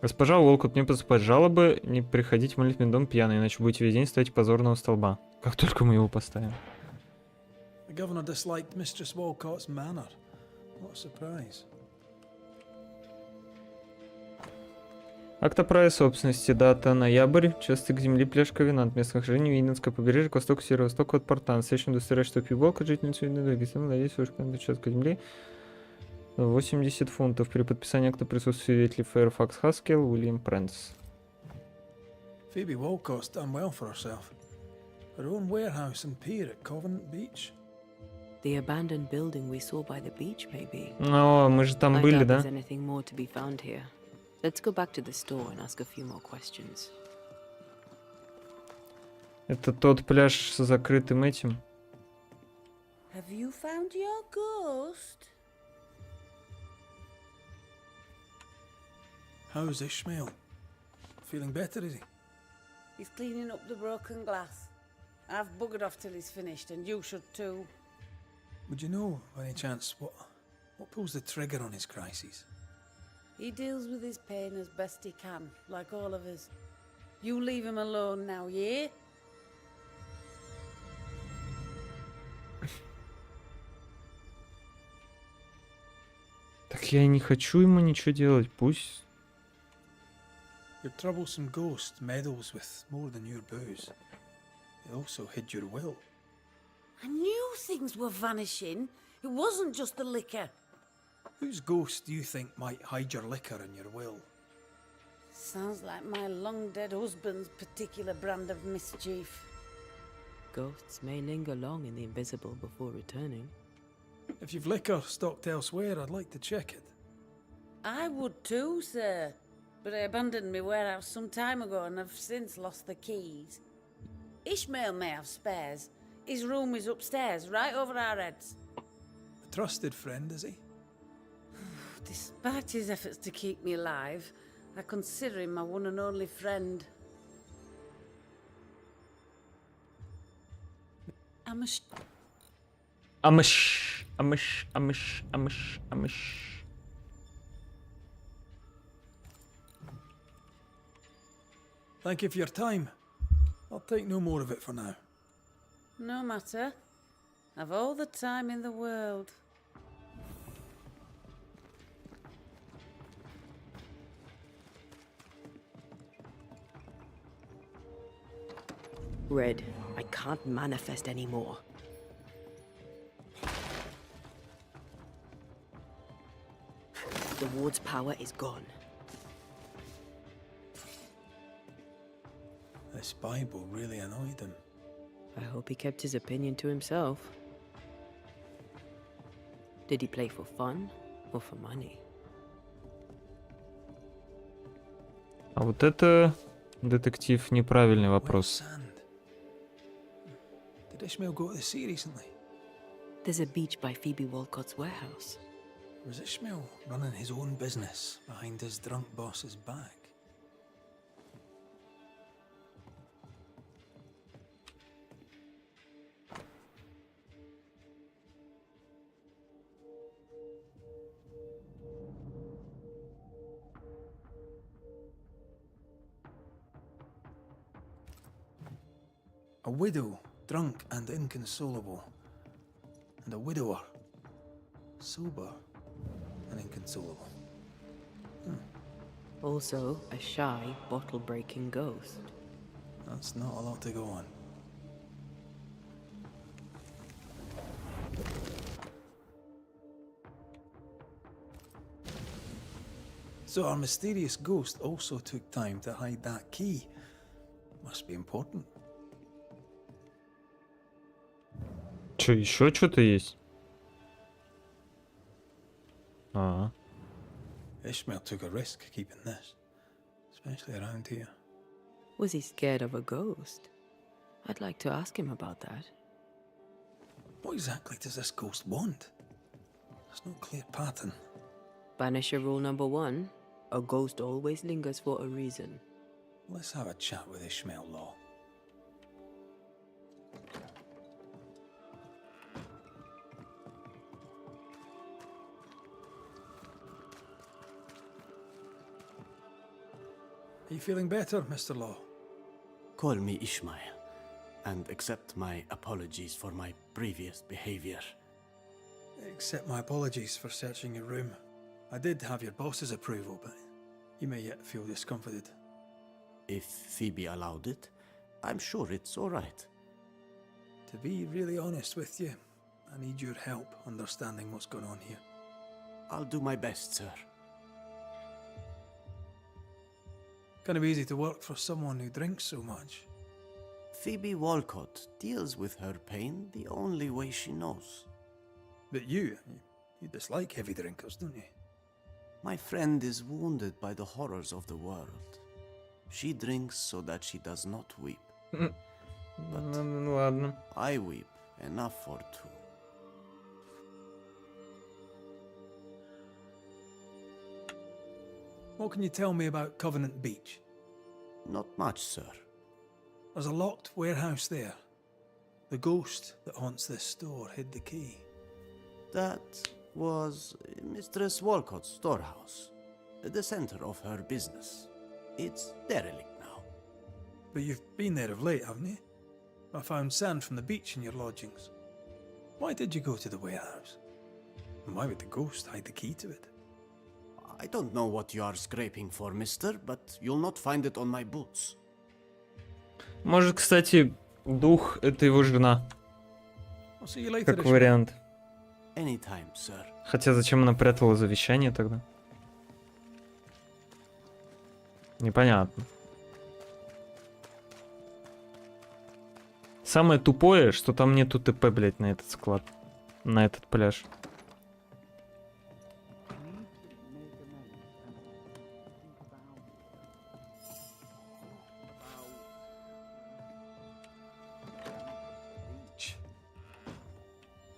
Госпожа Уолкот, мне поступают жалобы, не приходите в молитвенный дом пьяный, иначе будете весь день стоять у позорного столба. Как только мы его поставим. The governor disliked Mistress Walcott's manner. What a surprise. Акт о праве собственности. Дата ноябрь. Участок земли Плешка Вина от местных жителей Винницкого побережья к востоку, северо-востоку от порта. Настоящим удостоверяет, что Пиболка, жительница Винницкого, надеюсь, участка земли 80 фунтов. При подписании акта присутствуют свидетели Фэрфакс Хаскел, Уильям Прэнс. Phoebe Walcott's done well for herself. Her own warehouse and pier at Covenant Beach. The abandoned building we saw by the beach, maybe. О, мы же там I были, doubt да? there's anything more to be found here. Let's go back to the store and ask a few more questions. Это тот пляж с закрытым этим. Have you found your ghost? How's Ishmael? Feeling better, is he? He's cleaning up the broken glass. I've buggered off till he's finished, and you should too. Would you know, by any chance, what pulls the trigger on his crises? He deals with his pain as best he can, like all of us. You leave him alone now, yeah? Так я и не хочу ему ничего делать, пусть... Your troublesome ghost meddles with more than your booze. It also hid your will. I knew things were vanishing. It wasn't just the liquor. Whose ghost do you think might hide your liquor and your will? Sounds like my long-dead husband's particular brand of mischief. Ghosts may linger long in the invisible before returning. If you've liquor stocked elsewhere, I'd like to check it. I would too, sir. But I abandoned my warehouse some time ago and have since lost the keys. Ishmael may have spares. His room is upstairs, right over our heads. A trusted friend, is he? Despite his efforts to keep me alive, I consider him my one and only friend. Amish. Thank you for your time. I'll take no more of it for now. No matter. I've all the time in the world. Red, I can't manifest anymore. The ward's power is gone. This Bible really annoyed him. I hope he kept his opinion to himself. Did he play for fun or for money? А вот это, детектив, неправильный вопрос. Did Ishmael go to the sea recently? There's a beach by Phoebe Walcott's warehouse. Was Ishmael running his own business behind his drunk boss's back? A widow, drunk and inconsolable, and a widower, sober and inconsolable. Also, a shy, bottle-breaking ghost. That's not a lot to go on. So our mysterious ghost also took time to hide that key. Must be important. Че, еще что-то есть? Ishmael took a risk keeping this, especially around here. Was he scared of a ghost? I'd like to ask him about that. What exactly does this ghost want? There's no clear pattern. Banisher rule number 1. A ghost always lingers for a reason. Let's have a chat with Ishmael Law. Are you feeling better, Mr. Law? Call me Ishmael, and accept my apologies for my previous behavior. Accept my apologies for searching your room. I did have your boss's approval, but you may yet feel discomforted. If Phoebe allowed it, I'm sure it's all right. To be really honest with you, I need your help understanding what's going on here. I'll do my best, sir. Kind of easy to work for someone who drinks so much. Phoebe Walcott deals with her pain the only way she knows. But you dislike heavy drinkers, don't you? My friend is wounded by the horrors of the world. She drinks so that she does not weep. Ладно. I weep enough for two. What can you tell me about Covenant Beach? Not much, sir. There's a locked warehouse there. The ghost that haunts this store hid the key. That was Mistress Walcott's storehouse, the center of her business. It's derelict now. But you've been there of late, haven't you? I found sand from the beach in your lodgings. Why did you go to the warehouse? And why would the ghost hide the key to it? I don't know what you are scraping for, mister, but you'll not find it on my boots. Может, кстати, дух — это его жена. I'll see you later, Как Ishmael. вариант. Anytime, sir. Хотя зачем она прятала завещание тогда? Непонятно. Самое тупое, что там нету ТП, блядь, на этот склад. На этот пляж.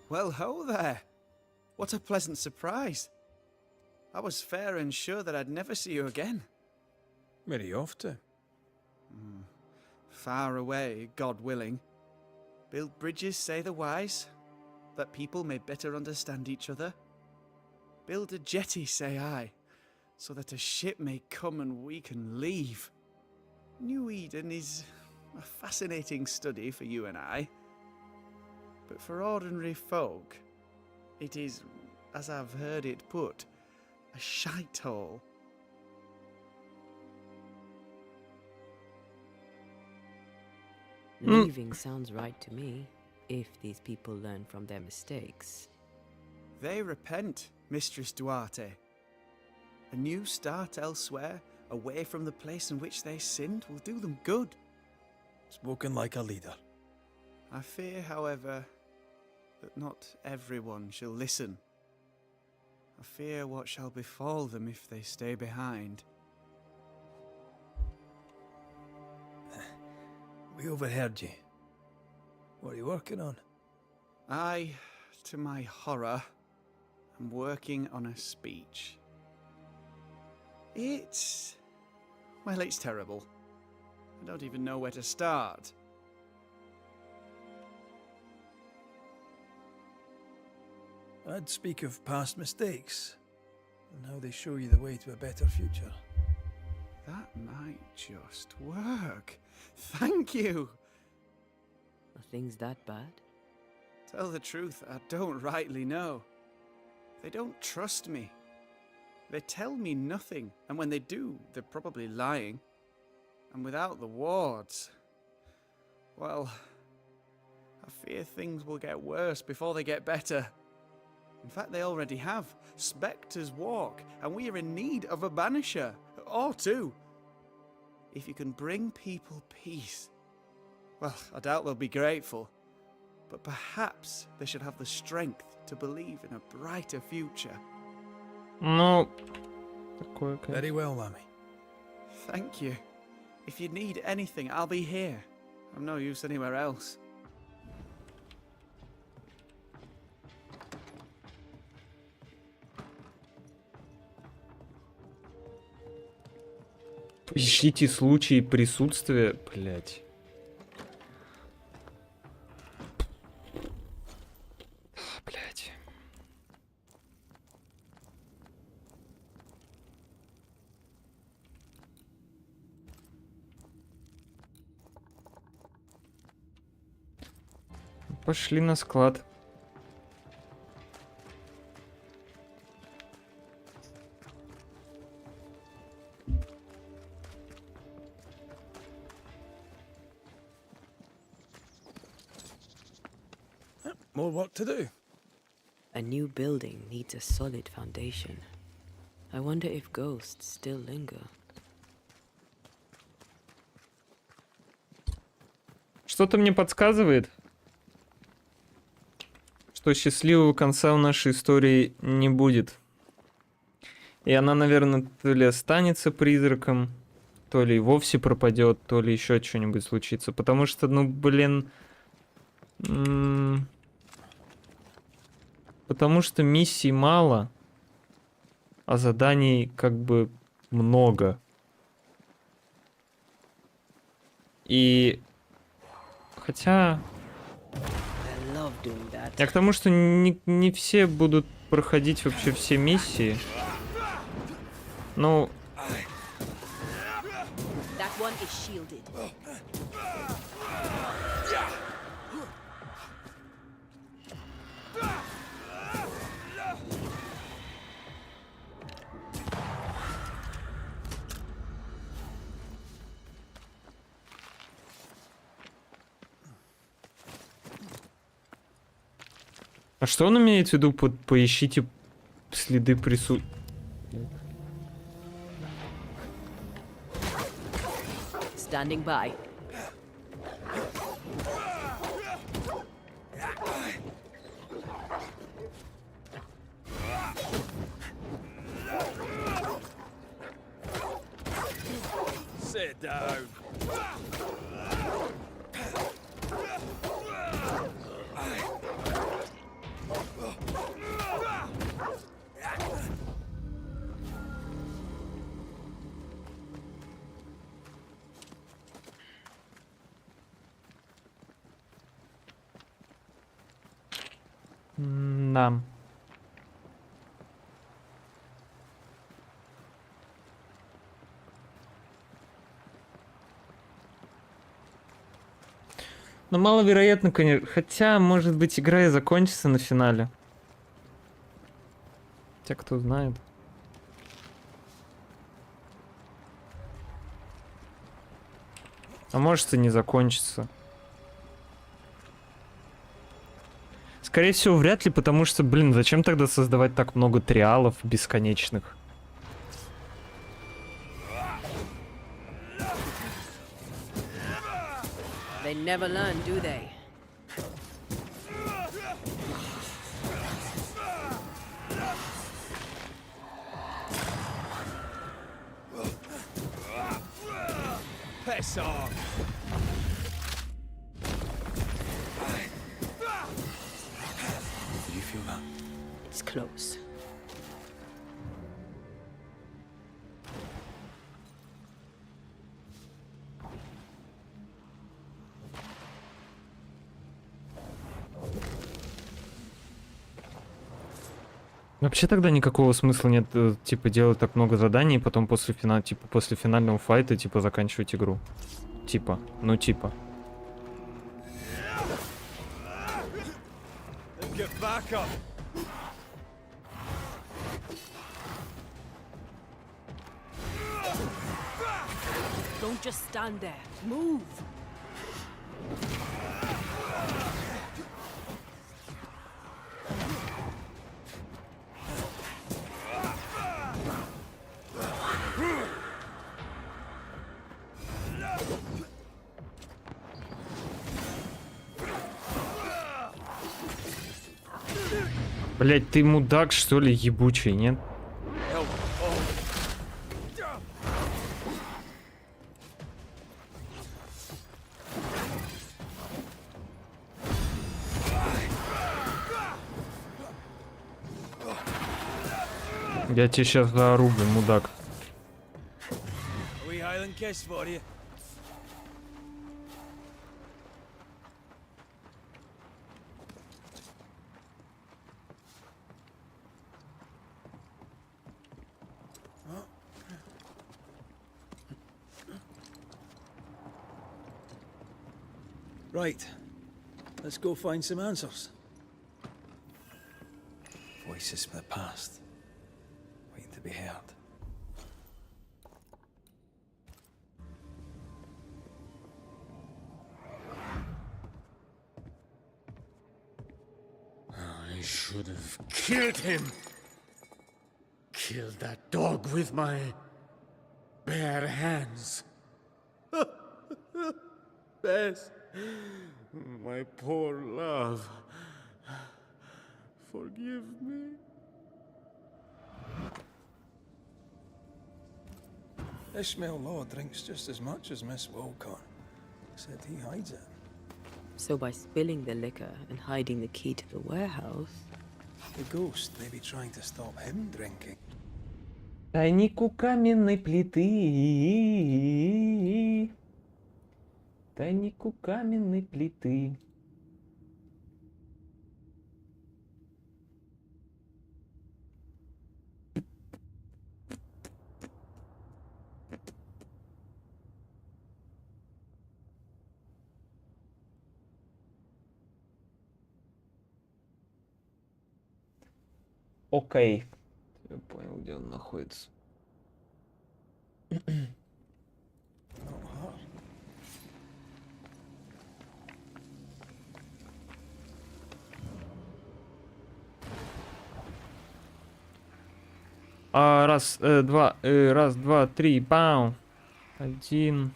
Well, ho there. What a pleasant surprise. I was fair and sure that I'd never see you again. Where are you off to? Far away, God willing. Build bridges, say the wise, that people may better understand each other. Build a jetty, say I, so that a ship may come and we can leave. New Eden is a fascinating study for you and I. But for ordinary folk, it is, as I've heard it put, a shite hole. Leaving sounds right to me, if these people learn from their mistakes. They repent, Mistress Duarte. A new start elsewhere, away from the place in which they sinned, will do them good. Spoken like a leader. I fear, however, that not everyone shall listen. I fear what shall befall them if they stay behind. We overheard you. What are you working on? I, to my horror, am working on a speech. It's terrible. I don't even know where to start. I'd speak of past mistakes and how they show you the way to a better future. That might just work. Thank you. Are things that bad? Tell the truth, I don't rightly know. They don't trust me. They tell me nothing, and when they do, they're probably lying. And without the wards, well, I fear things will get worse before they get better. In fact, they already have. Spectres walk, and we are in need of a banisher, or two. If you can bring people peace, well, I doubt they'll be grateful, but perhaps they should have the strength to believe in a brighter future. Ну, такое, конечно. Very well, Lammy. Thank you. If you need anything, I'll be here. I'm no use anywhere else. Ищите случаи присутствия, блять. Блять. Пошли на склад. More work to do. A new building needs a solid foundation. I wonder if ghosts still linger. Что-то мне подсказывает, что счастливого конца у нашей истории не будет. И она, наверное, то ли останется призраком, то ли и вовсе пропадет, то ли еще что-нибудь случится. Потому что, ну, блин... Потому что миссий мало, а заданий как бы много. И... Хотя... Я к тому, что не все будут проходить вообще все миссии. Ну... А что он имеет в виду под поищите следы присутствия? Standing by. Sit down. Да. Но маловероятно, конечно. Хотя, может быть, игра и закончится на финале. Хотя, кто знает. А может и не закончится. Скорее всего, вряд ли, потому что, блин, зачем тогда создавать так много триалов бесконечных? They never learn, do they? Piss off. You feel that? It's close. Вообще тогда никакого смысла нет, типа, делать так много заданий, и потом после после финального файта, типа, заканчивать игру. Типа, ну типа. Get back up. Don't just stand there. Move. Блять, ты мудак, что ли, ебучий, нет? Я тебе сейчас заору, блин, мудак. Right. Let's go find some answers. Voices from the past, waiting to be heard. I should have killed him. Killed that dog with my bare hands. Bess, my poor love. Forgive me. Ishmael Law drinks just as much as Miss Wilcott, except he hides it. So by spilling the liquor and hiding the key to the warehouse... The ghost may be trying to stop him drinking. Тайник у каменной плиты. Тайник у каменной плиты. Окей. Я понял, где он находится. Раз, два, три, бау. 1.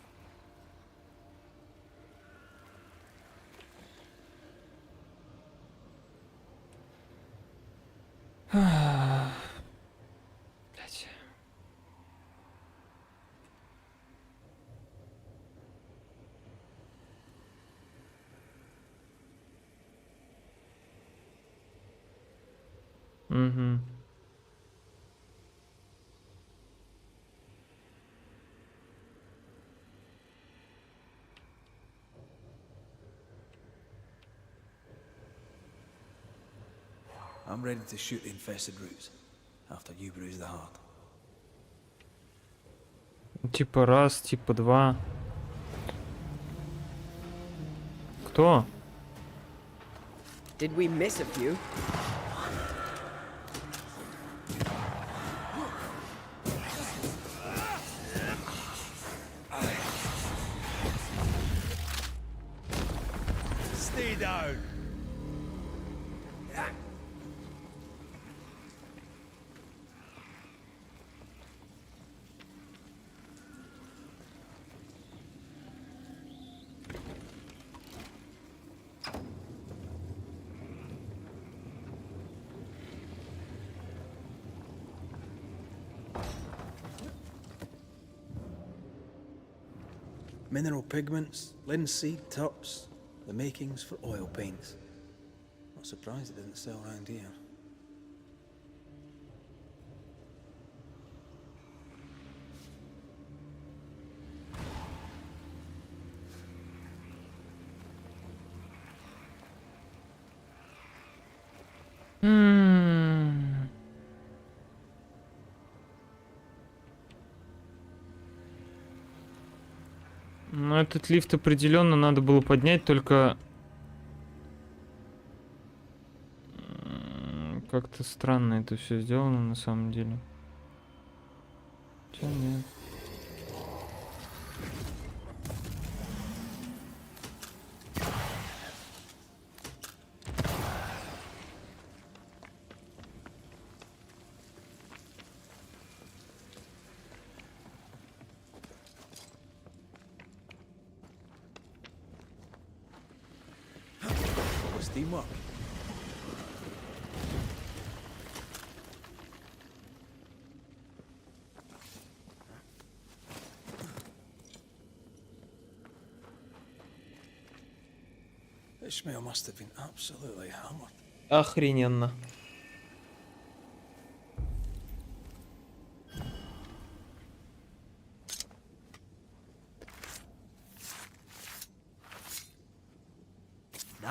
Блять. Угу. I'm ready to shoot the infested roots after you bruise the heart. Типа раз, типа два. Кто? Did we miss a few? Stay down. Mineral pigments, linseed tops, the makings for oil paints. Not surprised it didn't sell around here. Ну, этот лифт определенно надо было поднять, только как-то странно это все сделано на самом деле. Чё нет? Steamwork. Ishmael must have been absolutely hammered. Охрененно.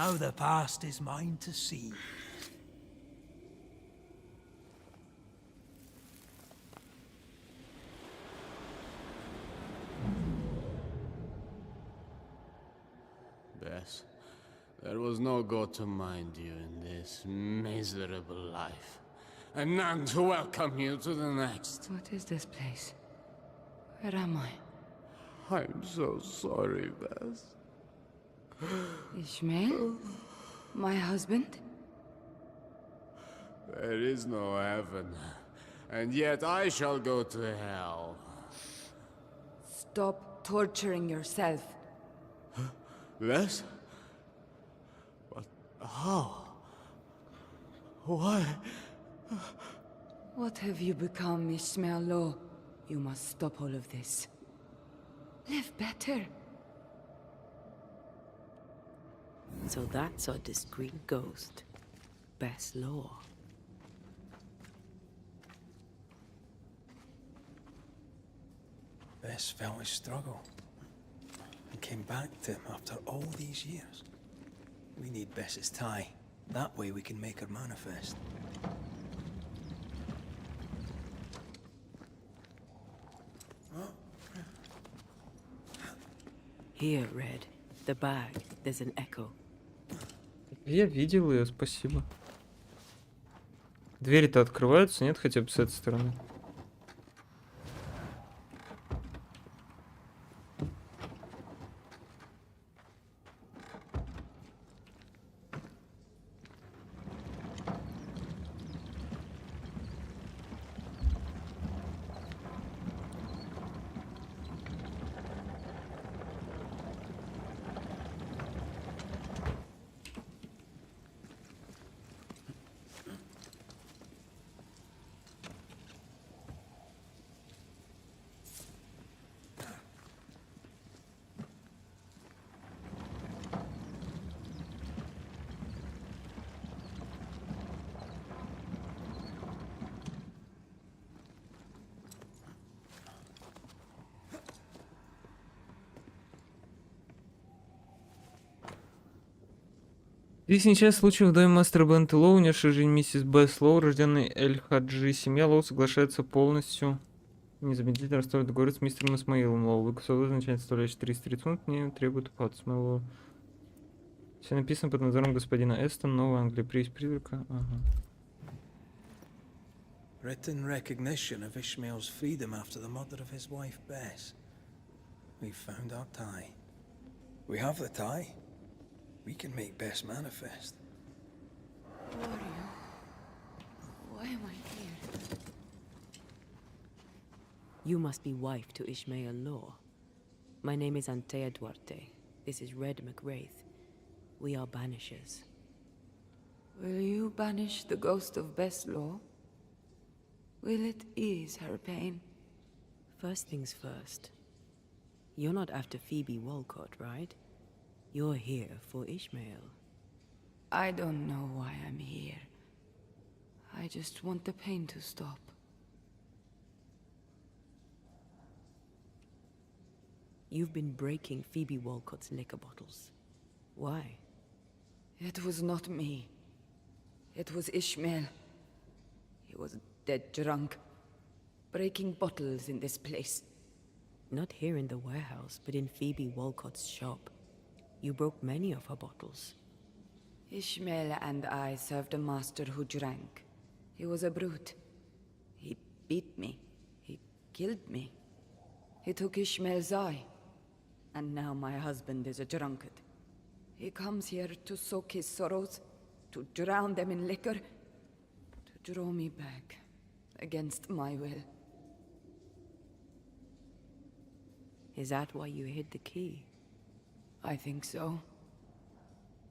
Now the past is mine to see. Bess, there was no God to mind you in this miserable life, and none to welcome you to the next. What is this place? Where am I? I'm so sorry, Bess. Ishmael? My husband? There is no heaven, and yet I shall go to hell. Stop torturing yourself. Bess? But how? Why? What have you become, Ishmael Law? You must stop all of this. Live better. So that's our discreet ghost. Best law. Bess felt his struggle and came back to him after all these years. We need Bess's tie. That way we can make her manifest. Here, Red. The bag. There's an echo. Я видел ее, спасибо. Двери-то открываются, нет, хотя бы с этой стороны? Здесь несчастный случай в доме мастера Бента Лоу, унесшей жизнь миссис Бесс Лоу, рожденной Эль-Хаджи. Семья Лоу соглашается полностью незамедлительно расторгнуть договор с мистером Исмаилом Лоу. Выкусовой начальник, составляющий 330 фунтов, не требует уплаты с моего. Все написано под надзором господина Эстон, Новая Англия, приезд призрака. Ага. Written recognition of Ishmael's freedom after the murder of his wife Bess. We've found our tie. We have the tie. We can make Bess manifest. Who are you? Why am I here? You must be wife to Ishmael Law. My name is Antea Duarte. This is Red McWraith. We are banishers. Will you banish the ghost of Bess Law? Will it ease her pain? First things first. You're not after Phoebe Walcott, right? You're here for Ishmael. I don't know why I'm here. I just want the pain to stop. You've been breaking Phoebe Walcott's liquor bottles. Why? It was not me. It was Ishmael. He was dead drunk, breaking bottles in this place. Not here in the warehouse, but in Phoebe Walcott's shop. You broke many of her bottles. Ishmael and I served a master who drank. He was a brute. He beat me. He killed me. He took Ishmael's eye. And now my husband is a drunkard. He comes here to soak his sorrows, to drown them in liquor, to draw me back, against my will. Is that why you hid the key? I think so.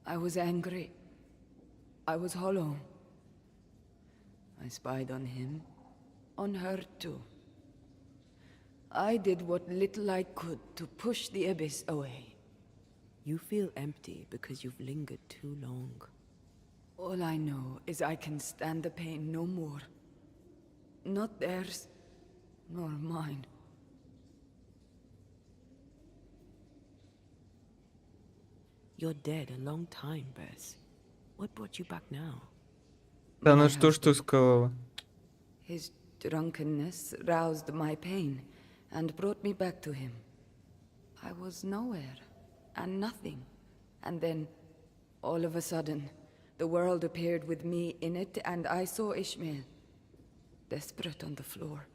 I was angry. I was hollow. I spied on him, on her too. I did what little I could to push the abyss away. You feel empty because you've lingered too long. All I know is I can stand the pain no more. Not theirs, nor mine. You're dead a long time, Bess. What brought you back now? Да ну что сказала? His drunkenness roused my pain and brought me back to him. I was nowhere and nothing. And then, all of a sudden, the world appeared with me in it, and I saw Ishmael, desperate on the floor.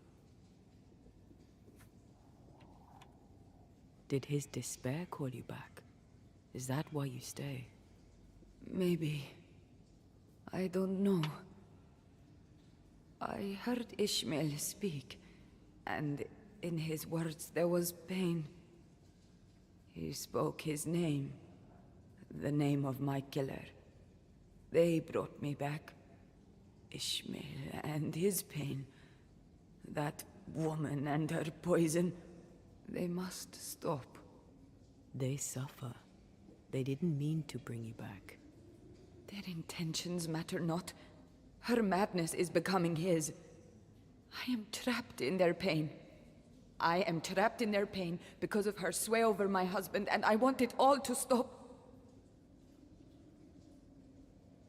Did his despair call you back? Is that why you stay? Maybe. I don't know. I heard Ishmael speak, and in his words there was pain. He spoke his name, the name of my killer. They brought me back. Ishmael and his pain. That woman and her poison. They must stop. They suffer. They didn't mean to bring you back. Their intentions matter not. Her madness is becoming his. I am trapped in their pain. I am trapped in their pain because of her sway over my husband, and I want it all to stop.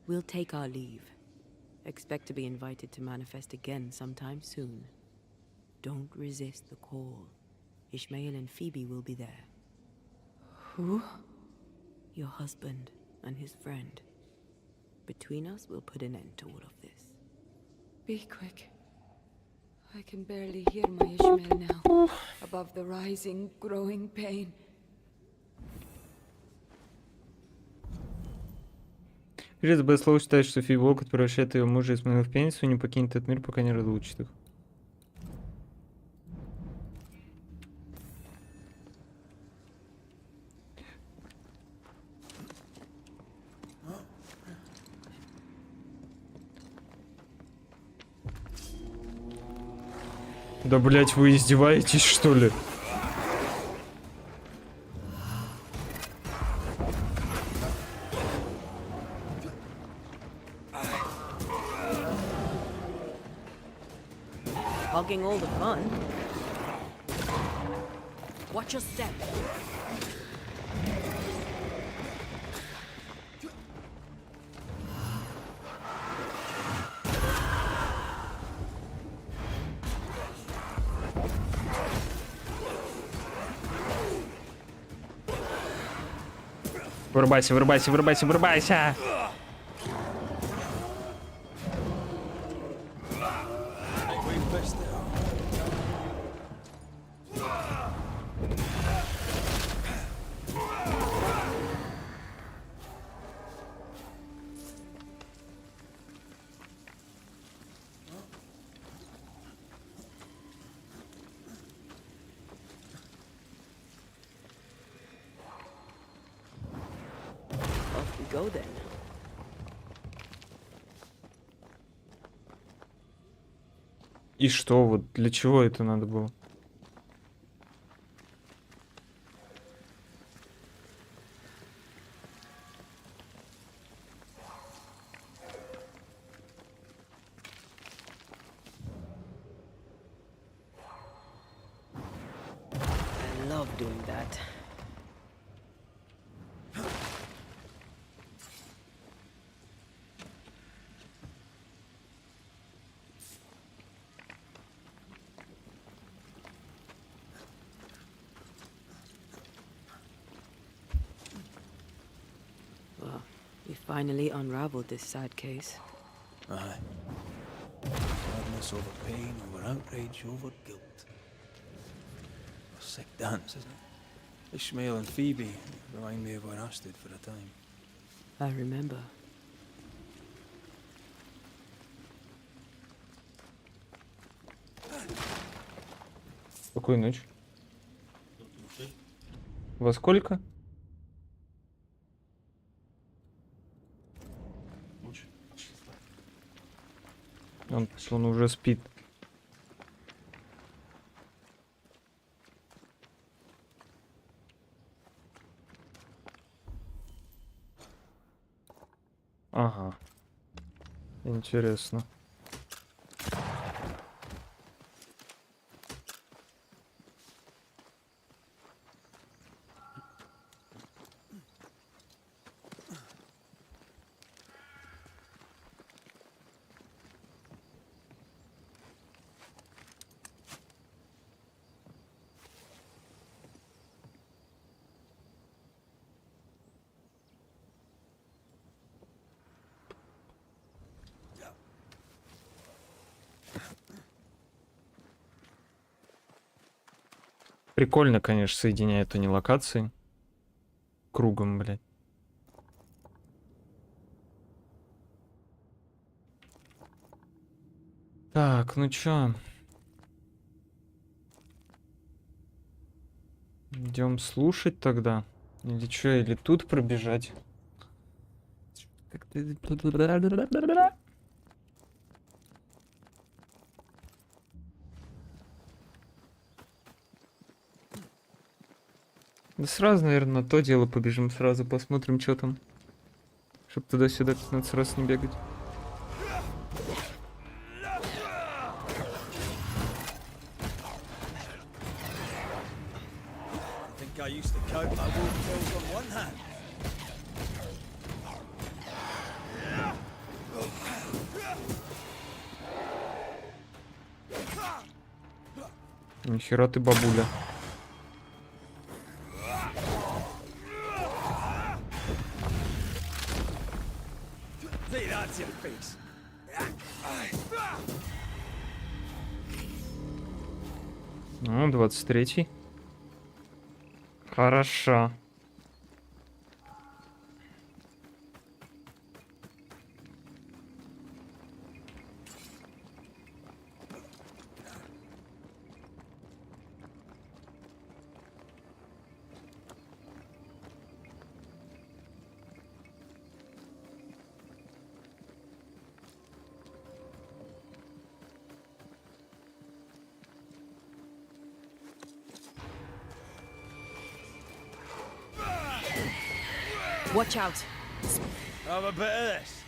We'll take our leave. Expect to be invited to manifest again sometime soon. Don't resist the call. Ishmael and Phoebe will be there. Who? Your husband and his friend. Between us, we'll put an end to all of this. Be quick. I can barely hear my Ishmael now, above the rising, growing pain. Рез Бэслоу считает, что Фиби Уолкотт превращает ее мужа из в пеницу и не покинет этот мир, пока не разлучит их. Да, блять, вы издеваетесь, что ли? Hogging all the fun. Watch your step. Вырубайся, вырубайся, вырубайся, вырубайся! Go then. И что, вот для чего это надо было? I love doing that. We finally unraveled this sad case. Aye. Sadness over pain, over outrage, over guilt. A sick dance, isn't it? Ishmael and Phoebe remind me of where I stood for a time. I remember. Спокойной ночи. Во сколько? Он уже спит. Ага. Интересно. Прикольно, конечно, соединяют они локации. Кругом, блядь. Так, ну чё? Идем слушать тогда. Или чё, или тут пробежать? Как-то... Да сразу, наверное, на то дело побежим. Сразу посмотрим, что там. Чтоб туда-сюда 15 раз не бегать. I used to count my wolf kills on one hand. Нихера ты, бабуля. See, that's your face. Ну, 23-й. Хорошо. Watch out. Have a bit of this.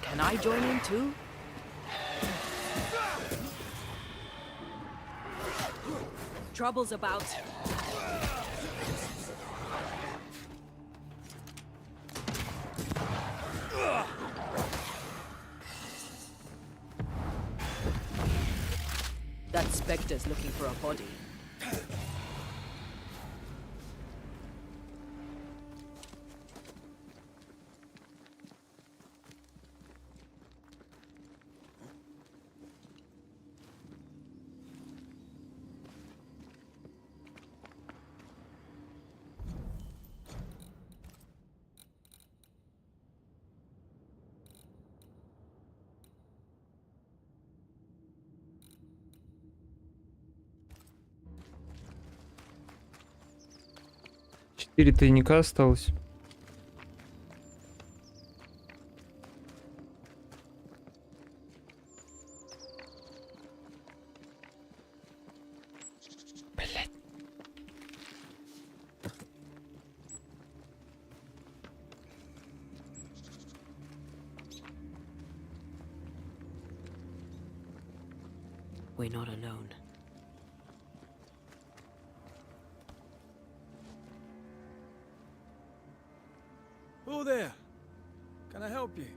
Can I join in too? Trouble's about. That specter's looking for a body. Четыре тайника осталось. Блять. We're not alone. Oh there. Can I help you?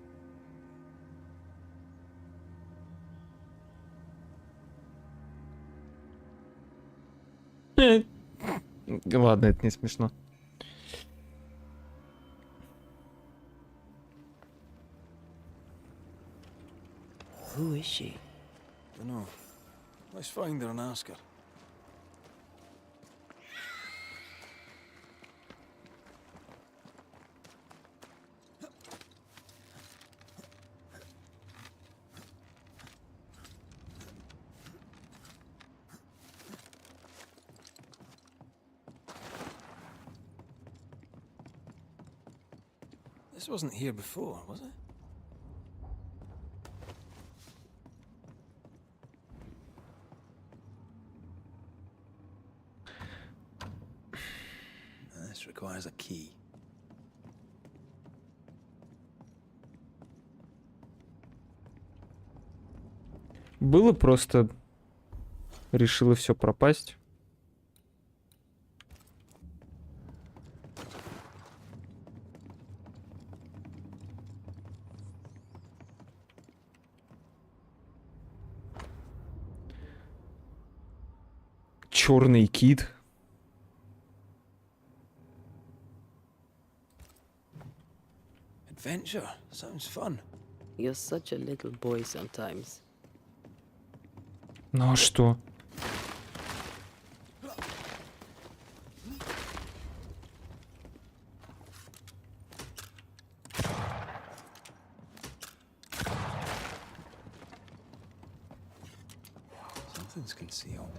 Ладно, это не смешно. Who is she? Dunno. Let's find her and ask her. This wasn't here before, was it? This requires a key. Было просто... Решила все пропасть. Черный кит. adventure. Sounds fun. You're such a little boy sometimes. Ну а что? Something's concealed.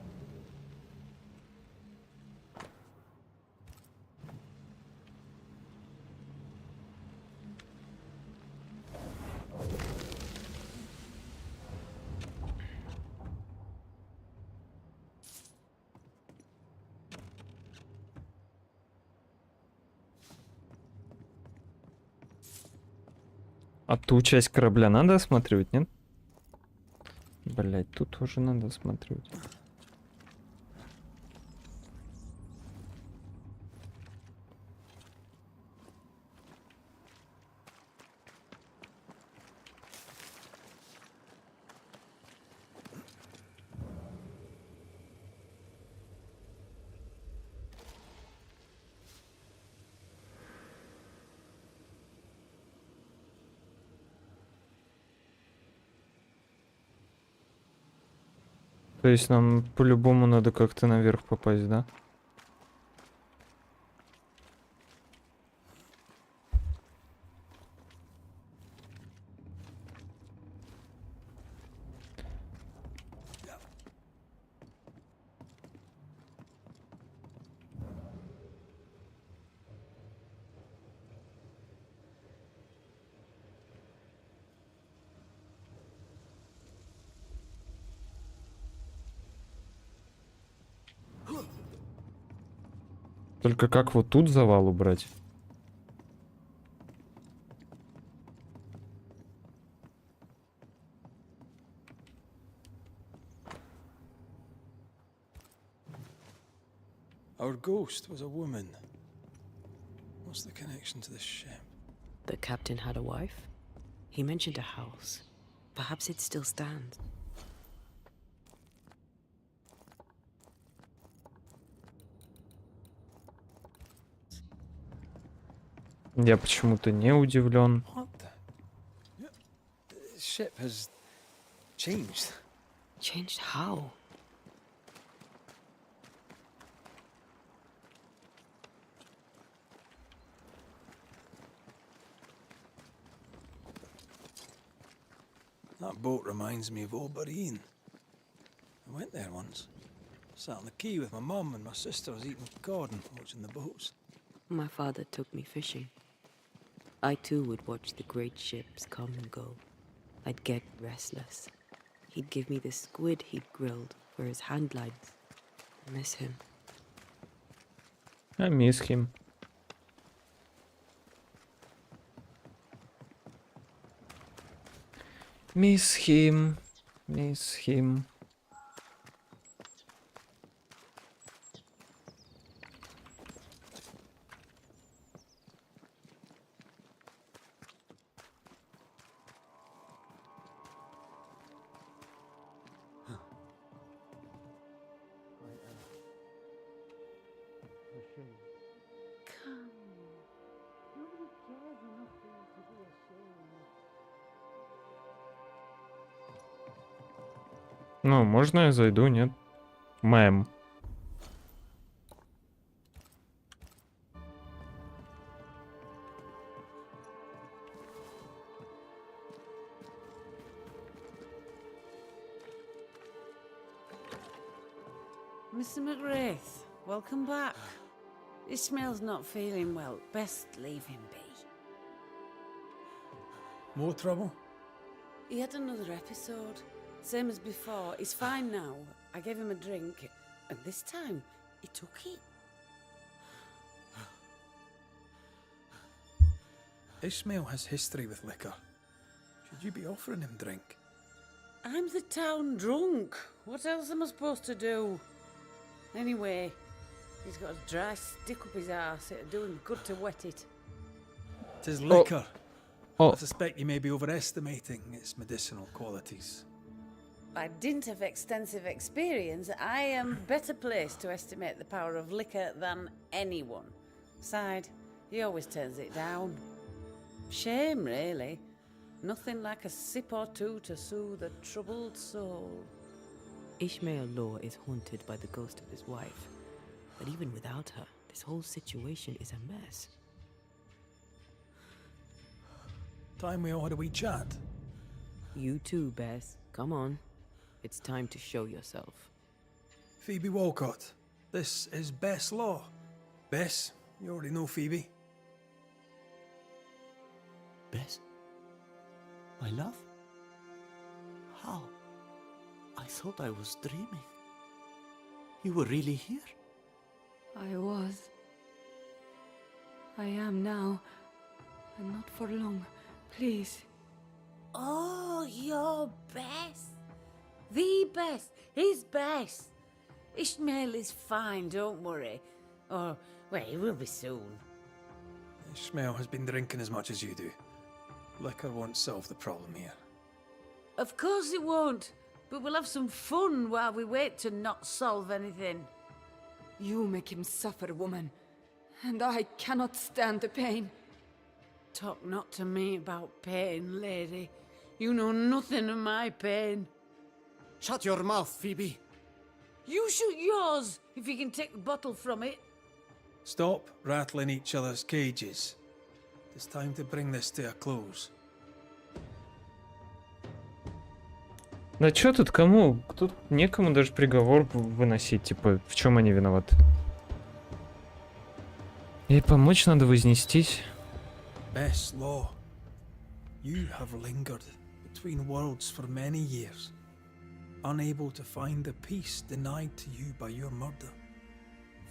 А ту часть корабля надо осматривать, нет? Блять, тут тоже надо осматривать. То есть нам по-любому надо как-то наверх попасть, да? Только как вот тут завал убрать? Our ghost was a woman. What's the connection to the ship? The captain had a wife? He mentioned a house. Perhaps it still stands. Я почему-то не удивлен. What the? The ship has changed. Changed how? That boat reminds me of Old Bareen. I went there once. Sat on the quay with my mum and my sisters eating cod and watching the boats. My father took me fishing. I too would watch the great ships come and go. I'd get restless. He'd give me the squid he'd grilled for his hand lines. I miss him. I miss him. Miss him. Miss him. Come. Nobody cares enough for you to be ashamed. Ну, можно я зайду, нет? Мэм. Mr. McGrath, welcome back. Ishmael's not feeling well. Best leave him be. More trouble? He had another episode. Same as before. He's fine now. I gave him a drink, and this time he took it. Ishmael has history with liquor. Should you be offering him drink? I'm the town drunk. What else am I supposed to do? Anyway, he's got a dry stick up his arse. It'd do him good to wet it. It is liquor. Oh. I suspect you may be overestimating its medicinal qualities. By dint of extensive experience, I am better placed to estimate the power of liquor than anyone. Besides, he always turns it down. Shame, really. Nothing like a sip or two to soothe a troubled soul. Ishmael Law is haunted by the ghost of his wife. But even without her, this whole situation is a mess. Time we all had a wee chat. You too, Bess. Come on. It's time to show yourself. Phoebe Walcott, this is Bess Law. Bess, you already know Phoebe. Bess? My love? How? I thought I was dreaming. You were really here? I was. I am now. And not for long. Please. Oh, you're Bess. The best. His best. Ishmael is fine, don't worry. Or, well, he will be soon. Ishmael has been drinking as much as you do. Liquor won't solve the problem here. Of course it won't. But we'll have some fun while we wait to not solve anything. You make him suffer, woman. And I cannot stand the pain. Talk not to me about pain, lady. You know nothing of my pain. Shut your mouth, Phoebe. You shoot yours, if you can take the bottle from it. Stop rattling each other's cages. It's time to bring this to a close. Да чё тут кому? Тут некому даже приговор выносить, типа, в чем они виноваты. И помочь надо вознестись. Bess Law, you have lingered between worlds for many years, unable to find the peace denied to you by your murder.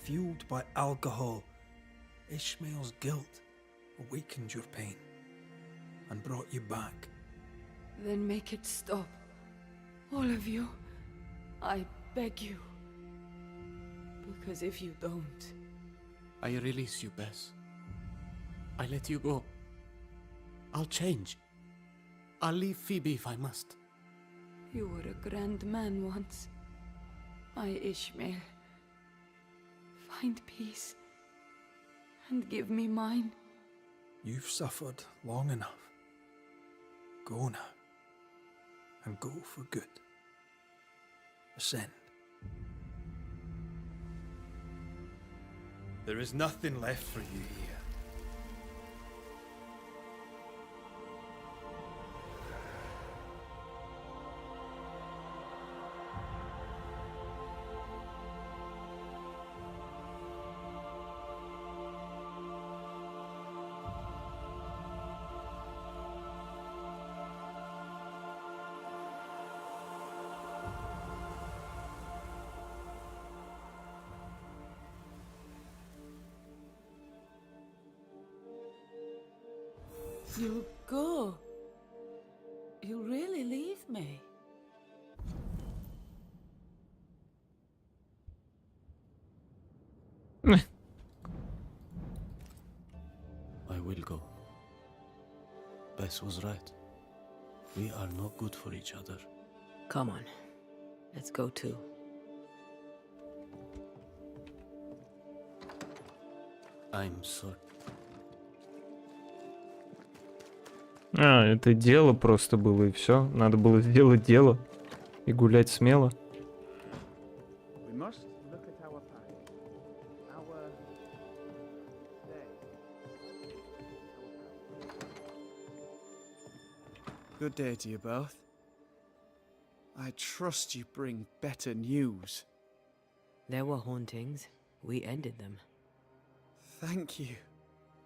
Fueled by alcohol, Ishmael's guilt awakened your pain and brought you back. Then make it stop. All of you. I beg you. Because if you don't... I release you, Bess. I let you go. I'll change. I'll leave Phoebe if I must. You were a grand man once. My Ishmael. Find peace. And give me mine. You've suffered long enough. Go now. And go for good. Ascend. There is nothing left for you here. You'll go. You'll really leave me. I will go. Bess was right. We are not good for each other. Come on. Let's go too. I'm sorry. А, это дело просто было, и все. Надо было сделать дело и гулять смело. Good day to you both. I trust you bring better news. There were hauntings. We ended them. Thank you.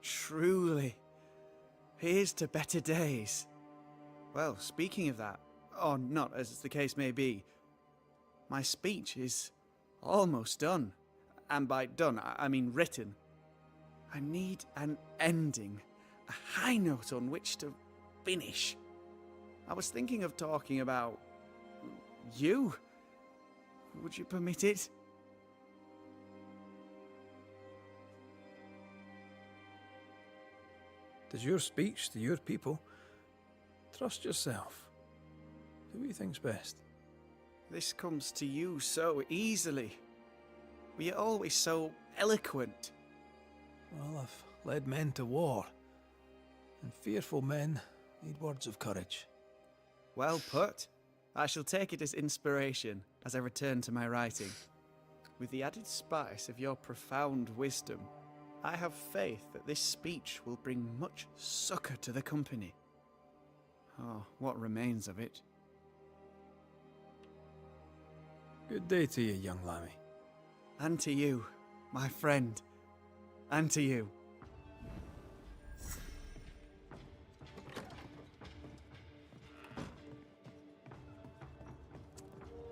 Truly. Here's to better days. Well, speaking of that, or not as the case may be, my speech is almost done. And by done, I mean written. I need an ending, a high note on which to finish. I was thinking of talking about you. Would you permit it? It is your speech to your people. Trust yourself. Do what you think's best. This comes to you so easily. You're always so eloquent. Well, I've led men to war. And fearful men need words of courage. Well put. I shall take it as inspiration as I return to my writing. With the added spice of your profound wisdom, I have faith that this speech will bring much succor to the company. Oh, what remains of it? Good day to you, young lammy. And to you, my friend. And to you.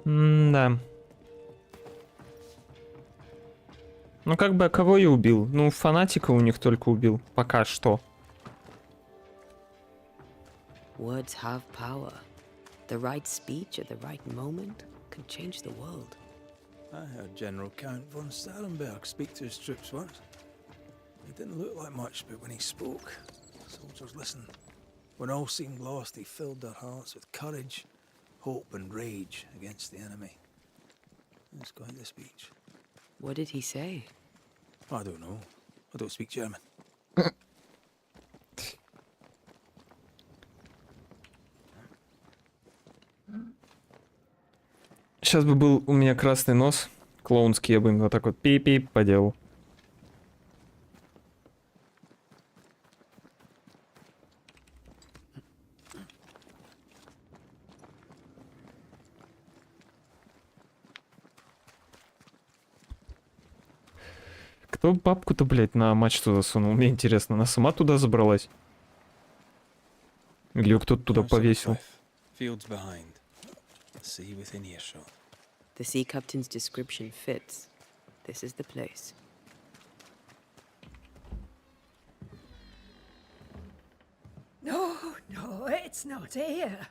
Да. Ну, как бы, а кого я убил? Ну, фанатика у них только убил. Пока что. Words have power. The right speech at the right moment can change the world. I heard General Count von Starenberg speak to his troops once. He didn't look like much, but when he spoke, soldiers listened. When all seemed lost, he filled their hearts with courage, hope and rage against the enemy. That's quite the speech. What did he say? I don't know. I don't speak German. Сейчас бы был у меня красный нос, клоунский, я бы им вот так вот пип-пип поделал. Кто бабку-то, блядь, на мачту засунул? Мне интересно, она сама туда забралась? Или ее кто-то туда повесил? Fields behind. Sea within earshot. The sea captain's description fits. This is the place. No, no, it's not here.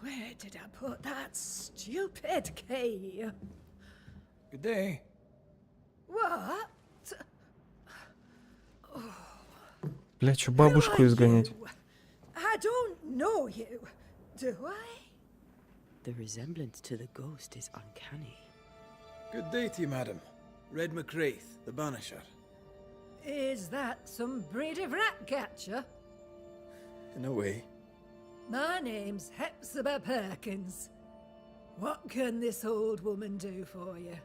Where did I put that stupid key? Good day. What? Бля, чё бабушку изгонять? I don't know you, do I? The resemblance to the ghost is uncanny. Good day to you, madam. Red McWraith, the banisher. Is that some breed of rat catcher? In a way. My name's Hepzibah Perkins. What can this old woman do for you?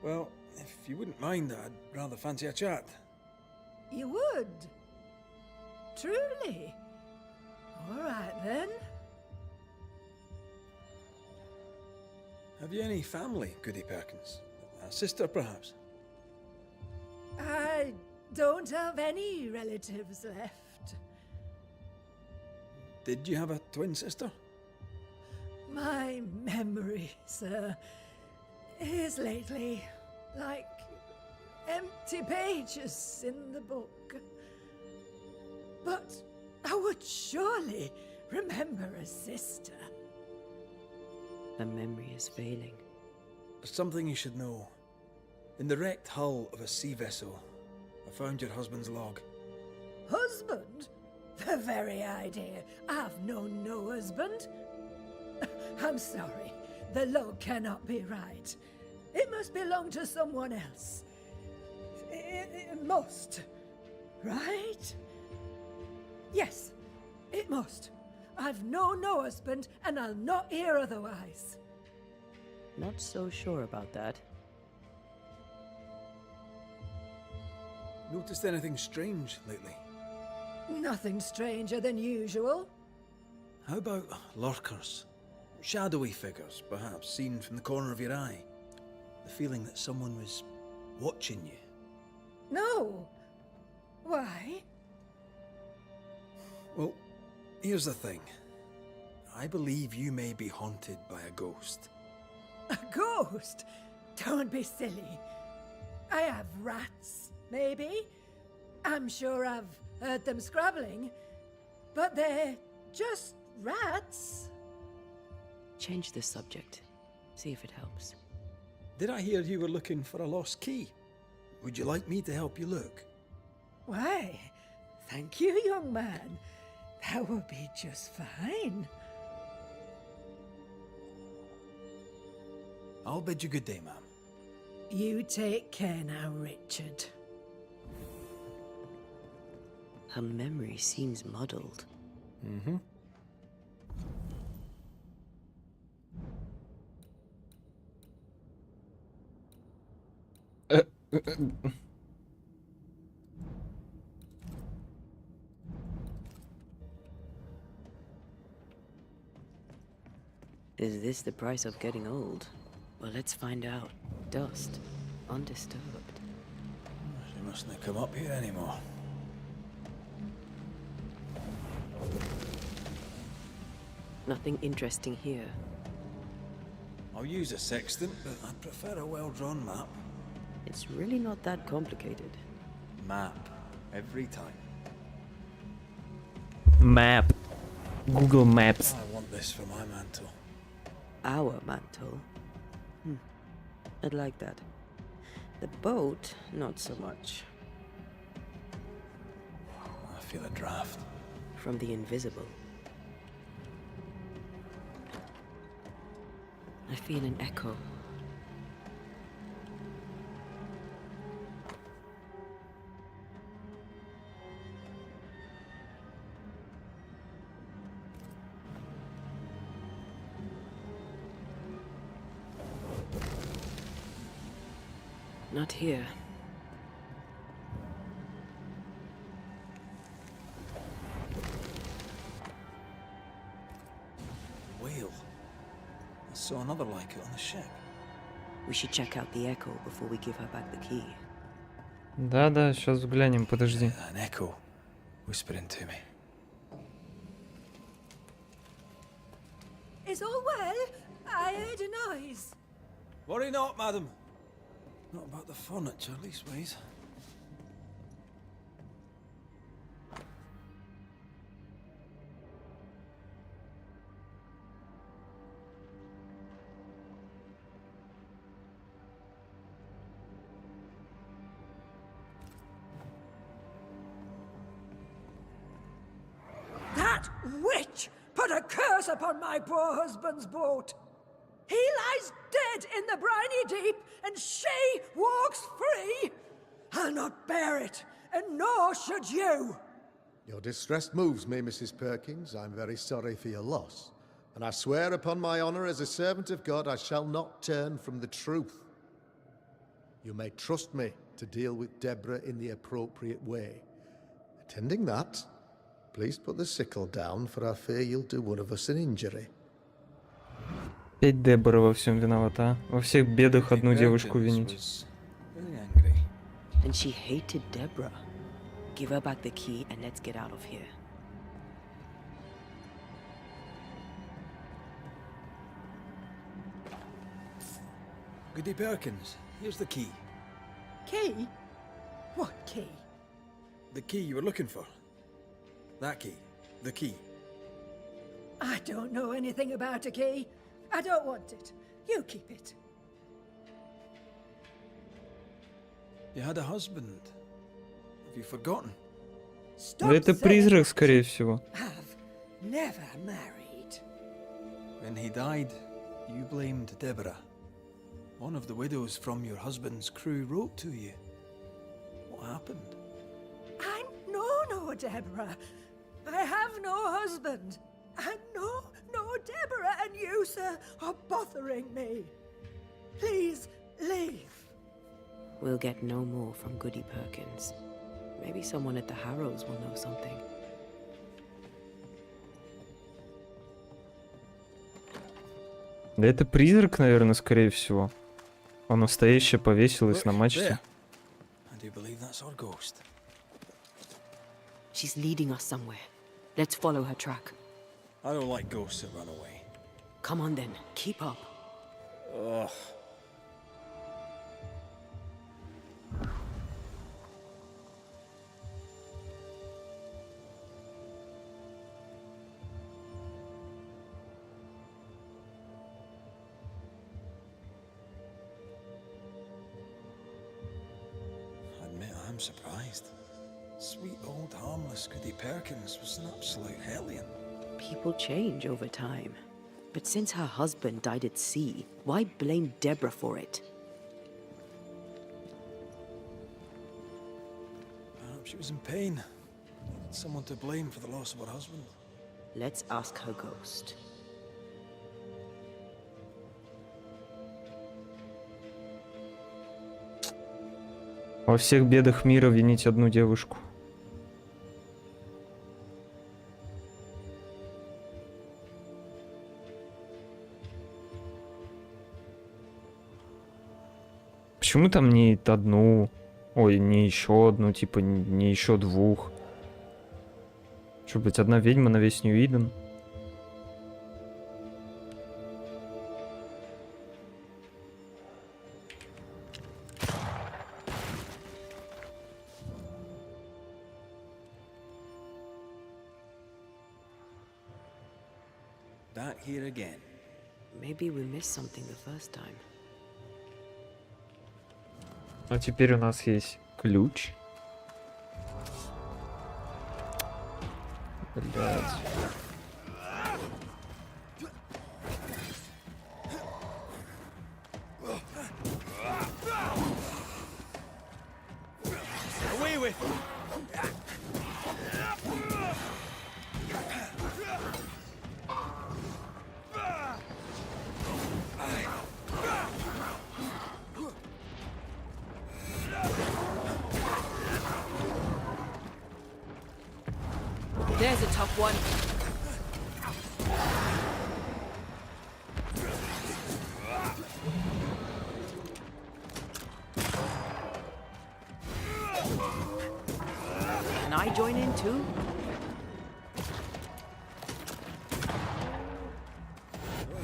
Well, if you wouldn't mind, I'd rather fancy a chat. You would? Truly? All right, then. Have you any family, Goody Perkins? A sister, perhaps? I don't have any relatives left. Did you have a twin sister? My memory, sir, is lately like empty pages in the book. But I would surely remember a sister. The memory is failing. There's something you should know. In the wrecked hull of a sea vessel, I found your husband's log. Husband? The very idea. I've known no husband. I'm sorry. The log cannot be right. It must belong to someone else. It must. Right? Yes, it must. I've known no husband, and I'll not hear otherwise. Not so sure about that. Noticed anything strange lately? Nothing stranger than usual. How about lurkers? Shadowy figures, perhaps, seen from the corner of your eye. The feeling that someone was watching you. No. Why? Well, here's the thing. I believe you may be haunted by a ghost. A ghost? Don't be silly. I have rats, maybe. I'm sure I've heard them scrabbling. But they're just rats. Change the subject. See if it helps. Did I hear you were looking for a lost key? Would you like me to help you look? Why, thank you, young man. That will be just fine. I'll bid you good day, ma'am. You take care now, Richard. Her memory seems muddled. Mm-hmm. Is this the price of getting old? Well, let's find out. Dust, undisturbed. She mustn't come up here anymore. Nothing interesting here. I'll use a sextant, but I'd prefer a well-drawn map. It's really not that complicated. Map. Every time. Map. Google Maps. I want this for my mantle. Our mantle? I'd like that. The boat, not so much. I feel a draft. From the invisible. I feel an echo. Not here. Whale. I saw another like it on the ship. We should check out the echo before we give her back the key. Да-да, сейчас взглянем, подожди. An echo whispering to me. Is all well? I heard a noise. Worry not, madam. Not about the furniture, leastways. That witch put a curse upon my poor husband's boat. He lies dead in the briny deep, and she walks free. I'll not bear it, and nor should you. Your distress moves me, Mrs. Perkins. I'm very sorry for your loss. And I swear upon my honor as a servant of God, I shall not turn from the truth. You may trust me to deal with Deborah in the appropriate way. Attending that, please put the sickle down, for I fear you'll do one of us an injury. Опять Дебора во всем виновата, а? Во всех бедах одну девушку винить. And she hated Deborah. Give her back the key and let's get out of here. Goody Perkins, here's the key. Key? What key? The key you were looking for. That key. The key. I don't know anything about a key. I don't want it. You keep it. You had a husband. Have you forgotten? Да это призрак, скорее всего. Have never married. When he died, you blamed Deborah. One of the widows from your husband's crew wrote to you. What happened? I'm no Deborah. I have no husband. And no Deborah, and you, sir, are bothering me. Please, leave. We'll get no more from Goody Perkins. Maybe someone at the Harrows will know something. Да это призрак, наверное, скорее всего. А настоящая повесилась на мачте. I do believe that's our ghost. She's leading us somewhere. Let's follow her track. I don't like ghosts that run away. Come on then, keep up. Ugh. I admit I'm surprised. Sweet old harmless Goody Perkins was an absolute hellion. People change over time. But since her husband died at sea, why blame Deborah for it? Perhaps she was in pain. someone to blame for the loss of her husband. Let's ask her ghost. Во всех бедах мира винить одну девушку. Почему там не одну, ой, не еще одну, типа не еще двух? Что, быть, одна ведьма на весь Нью-Иден? Back here again. Maybe we missed something the first time. А теперь у нас есть ключ. Блядь. Away with you! There's a tough one. Can I join in too?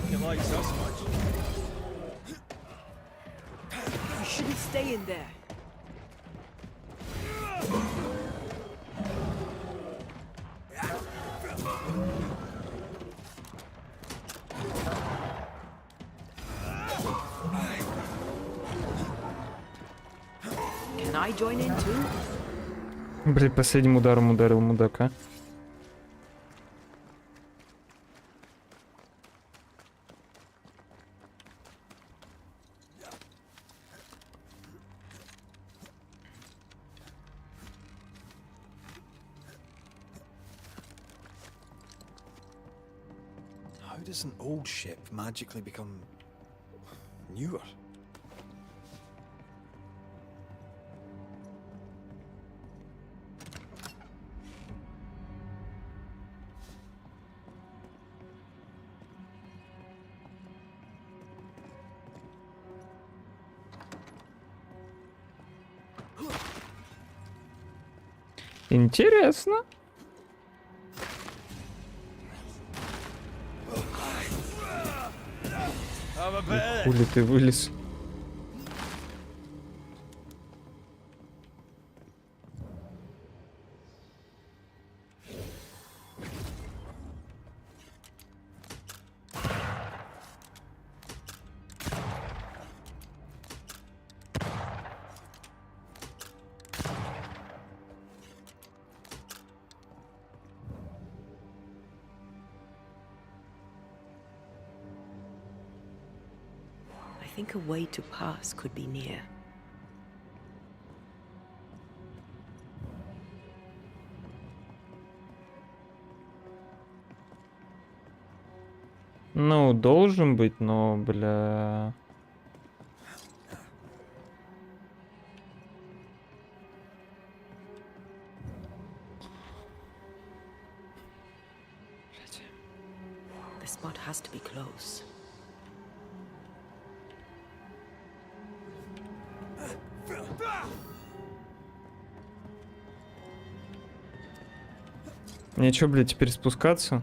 He likes us much. You shouldn't stay in there. Can I join in too? Блин, последним ударом ударил мудака. How does an old ship magically become newer? Интересно. Хули ты вылез? I think a way to pass could be near. Ну, должен быть, но, бля... The spot has to be close. Мне чё, блядь, теперь спускаться?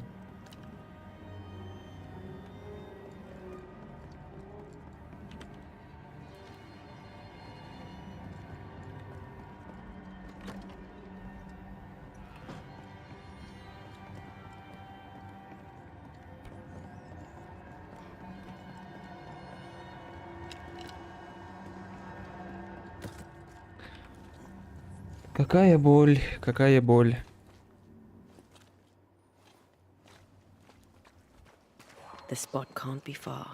Какая боль, какая боль. The spot can't be far.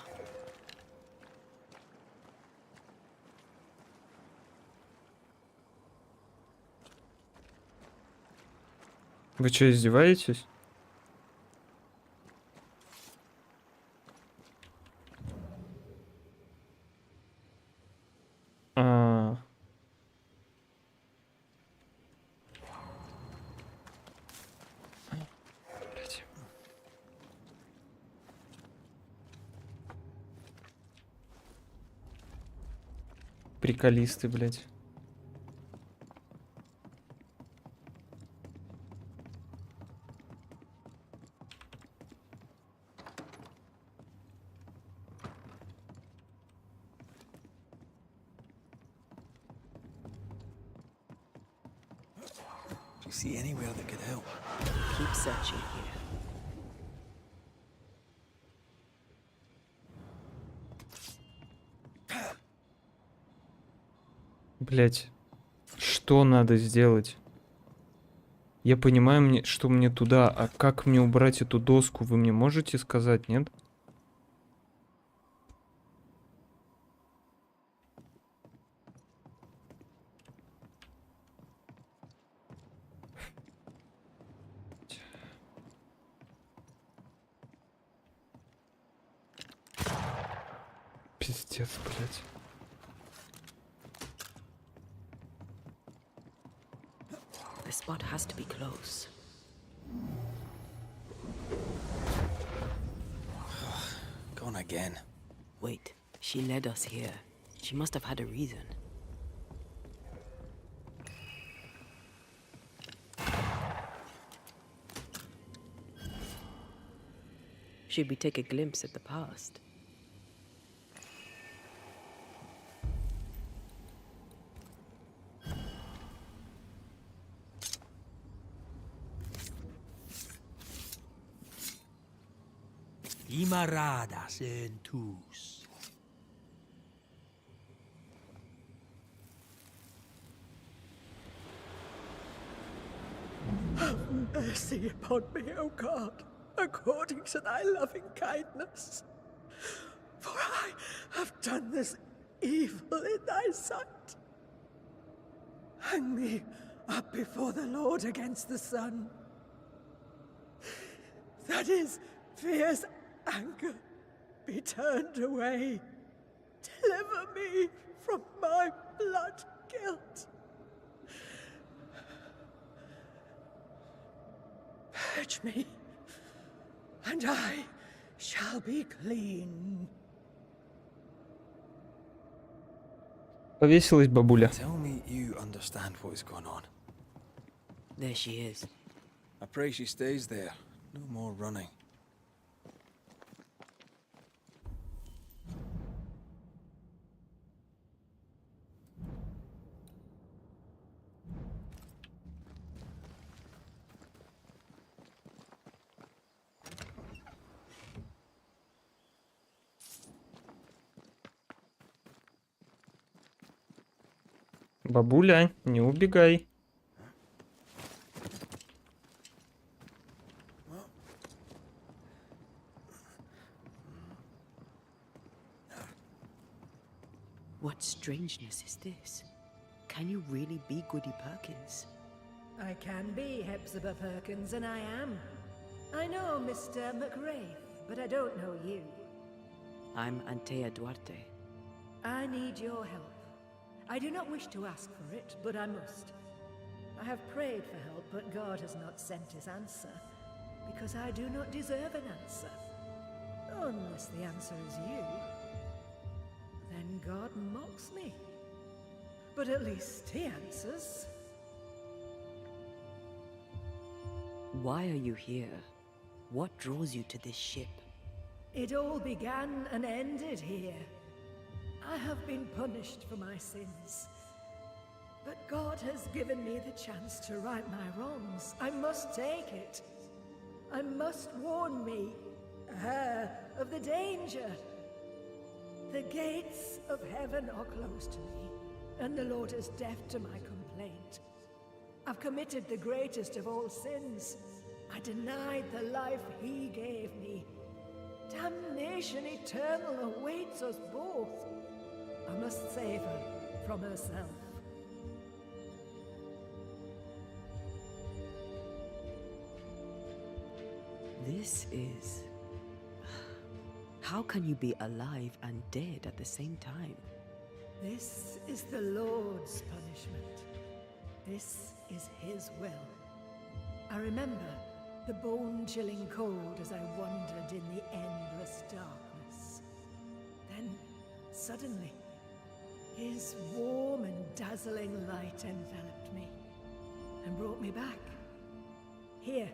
Вы что, издеваетесь? А. Блядь. Приколисты, блядь. Do you see anywhere that could help? Keep searching here. Блять, что надо сделать? Я понимаю, что мне туда, а как мне убрать эту доску, вы мне можете сказать, нет? Пиздец, блять. The spot has to be close. Gone again. Wait, she led us here. She must have had a reason. Should we take a glimpse at the past? Imaradas en tus. Have mercy upon me, O God, according to thy loving kindness. For I have done this evil in thy sight. Hang me up before the Lord against the sun. That is, fierce anger be turned away. Deliver me from my blood guilt. Purge me, and I shall be clean. Повесилась бабуля. Tell me you understand what is going on. There she is. I pray she stays there. No more running. Бабуля, не убегай. What strangeness is this? Can you really be Goody Perkins? I can be Hepzibah Perkins, and I am. I know Mr. McRae, but I don't know you. I'm Antea Duarte. I need your help. I do not wish to ask for it, but I must. I have prayed for help, but God has not sent his answer, because I do not deserve an answer. Unless the answer is you. Then God mocks me. But at least he answers. Why are you here? What draws you to this ship? It all began and ended here. I have been punished for my sins. But God has given me the chance to right my wrongs. I must take it. I must warn me, her, of the danger. The gates of heaven are closed to me, and the Lord is deaf to my complaint. I've committed the greatest of all sins. I denied the life he gave me. Damnation eternal awaits us both. I must save her from herself. This is... How can you be alive and dead at the same time? This is the Lord's punishment. This is his will. I remember the bone-chilling cold as I wandered in the endless darkness. Then, suddenly, his warm and dazzling light enveloped me and brought me back. Here,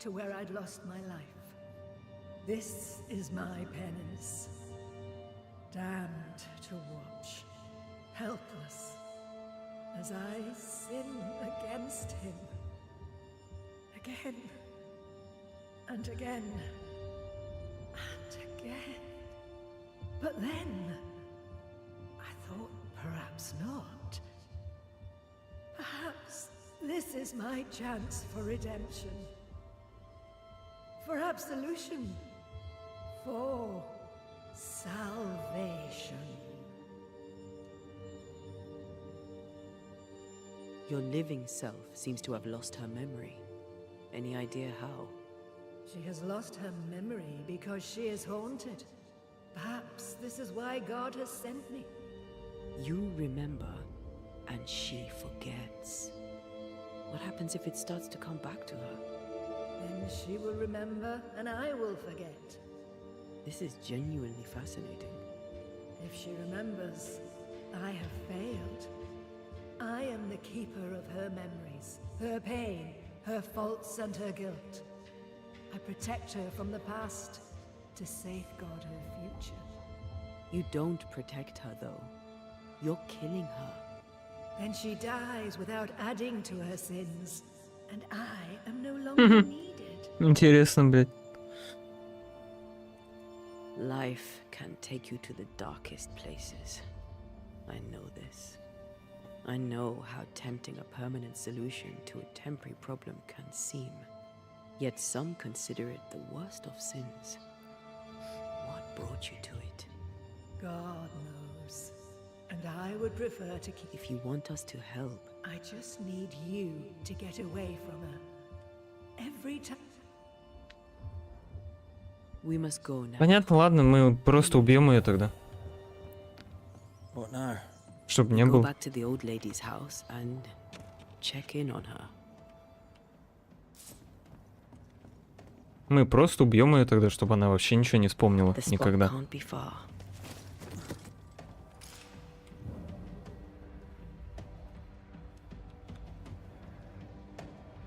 to where I'd lost my life. This is my penance. Damned to watch, helpless, as I sin against him. Again, and again, and again. But then, I thought perhaps not. Perhaps this is my chance for redemption. For absolution. For salvation. Your living self seems to have lost her memory. Any idea how? She has lost her memory because she is haunted. Perhaps this is why God has sent me. You remember, and she forgets. What happens if it starts to come back to her? Then she will remember, and I will forget. This is genuinely fascinating. If she remembers, I have failed. I am the keeper of her memories, her pain, her faults and her guilt. I protect her from the past to safeguard her future. You don't protect her, though. You're killing her. Then she dies without adding to her sins, and I am no longer needed. Интересно, блядь. Life can take you to the darkest places. I know this. I know how tempting a permanent solution to a temporary problem can seem. Yet some consider it the worst of sins. What brought you to it? God knows. And I would prefer to keep... If you want us to help... I just need you to get away from her. Every time... We must go now. Понятно, ладно, мы просто убьем ее тогда. What now? Чтобы не Go было. back to the old lady's house and check in on her. Мы просто убьем ее тогда, чтобы она вообще ничего не вспомнила The spot никогда. can't be far.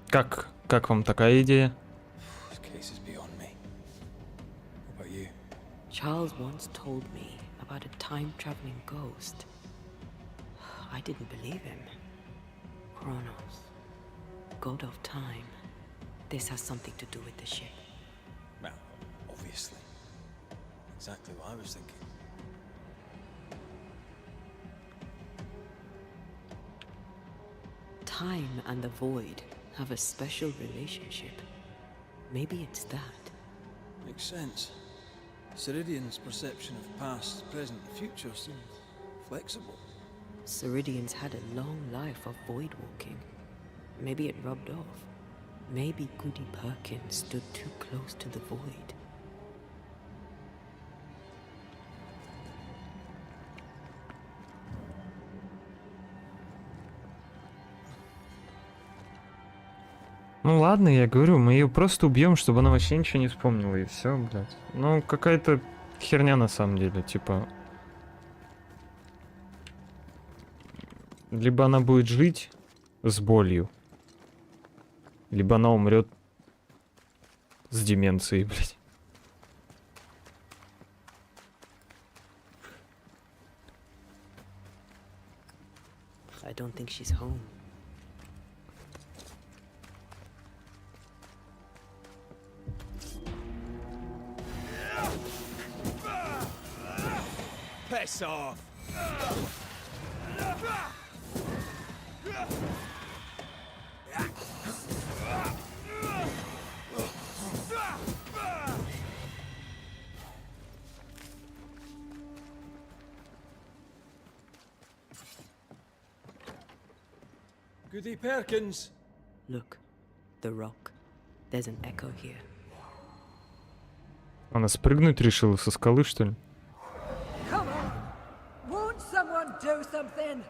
Как вам такая идея? This case is beyond me. What about you? Charles once told me about a time-traveling ghost. I didn't believe him. Kronos, god of time. This has something to do with the ship. Well, obviously. Exactly what I was thinking. Time and the void have a special relationship. Maybe it's that. Makes sense. Ceridian's perception of past, present, and future seemed flexible. Ceridians had a long life of void walking. Maybe it rubbed off. Maybe Goody Perkins stood too close to the void. Ну ладно, я говорю, мы ее просто убьем, чтобы она вообще ничего не вспомнила, и все, блядь. Ну, какая-то херня на самом деле, типа. Либо она будет жить с болью, либо она умрет с деменцией, блядь. I don't think she's home. Piss off! Goody Perkins! Look, the rock. There's an echo here. Она спрыгнуть решила со скалы, что ли? Come on! Won't someone do something?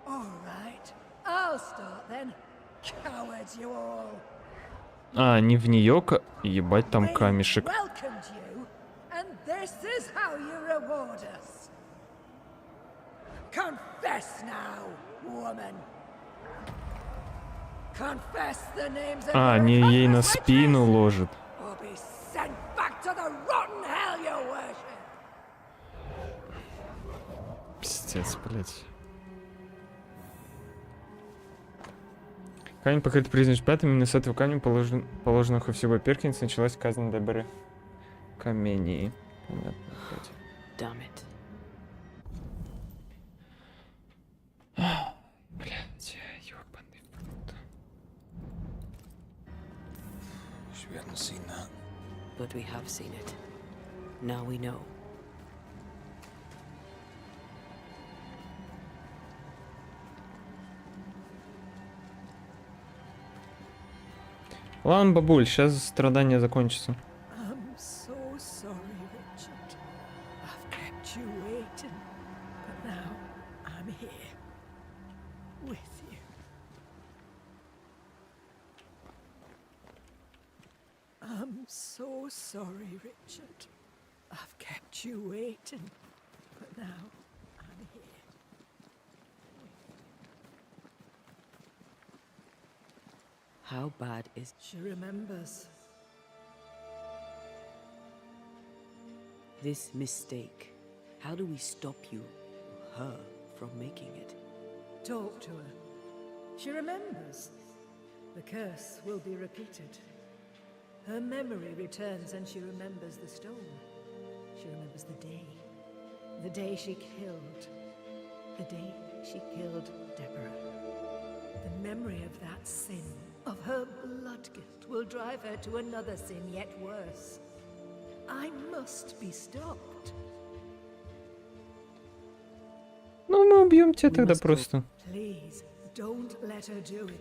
All right, I'll start then. Cowards you all. А, не в нее, ебать, там камешек. Welcomed you, and this is how you reward us. Confess now, woman. Confess the names of А, your не ей на accomplice спину ложит. or be sent back to the rotten hell you worship. Пиздец, блядь. Камень покрыт признан пятым, именно с этого камня, положенных у всего Перкинс, началась казнь Деборы Камении. Понятно, блядь. Damn it. Блядь, ёбаный в рот. Wish we hadn't seen that. But we have seen it. Now we know. Ладно, бабуль, сейчас страдания закончатся. I'm so sorry, Richard. I've kept you waiting, but now I'm here with you. I'm so sorry, Richard. I've kept you waiting, but now I'm here. How bad is... She remembers. this mistake? How do we stop you, her, from making it? Talk to her. She remembers. The curse will be repeated. Her memory returns and she remembers the stone. She remembers the day. The day she killed. The day she killed Deborah. The memory of that sin, of her blood guilt, will drive her to another sin yet worse. I must be stopped. Ну, мы убьем тебя тогда просто. Please, don't let her do it.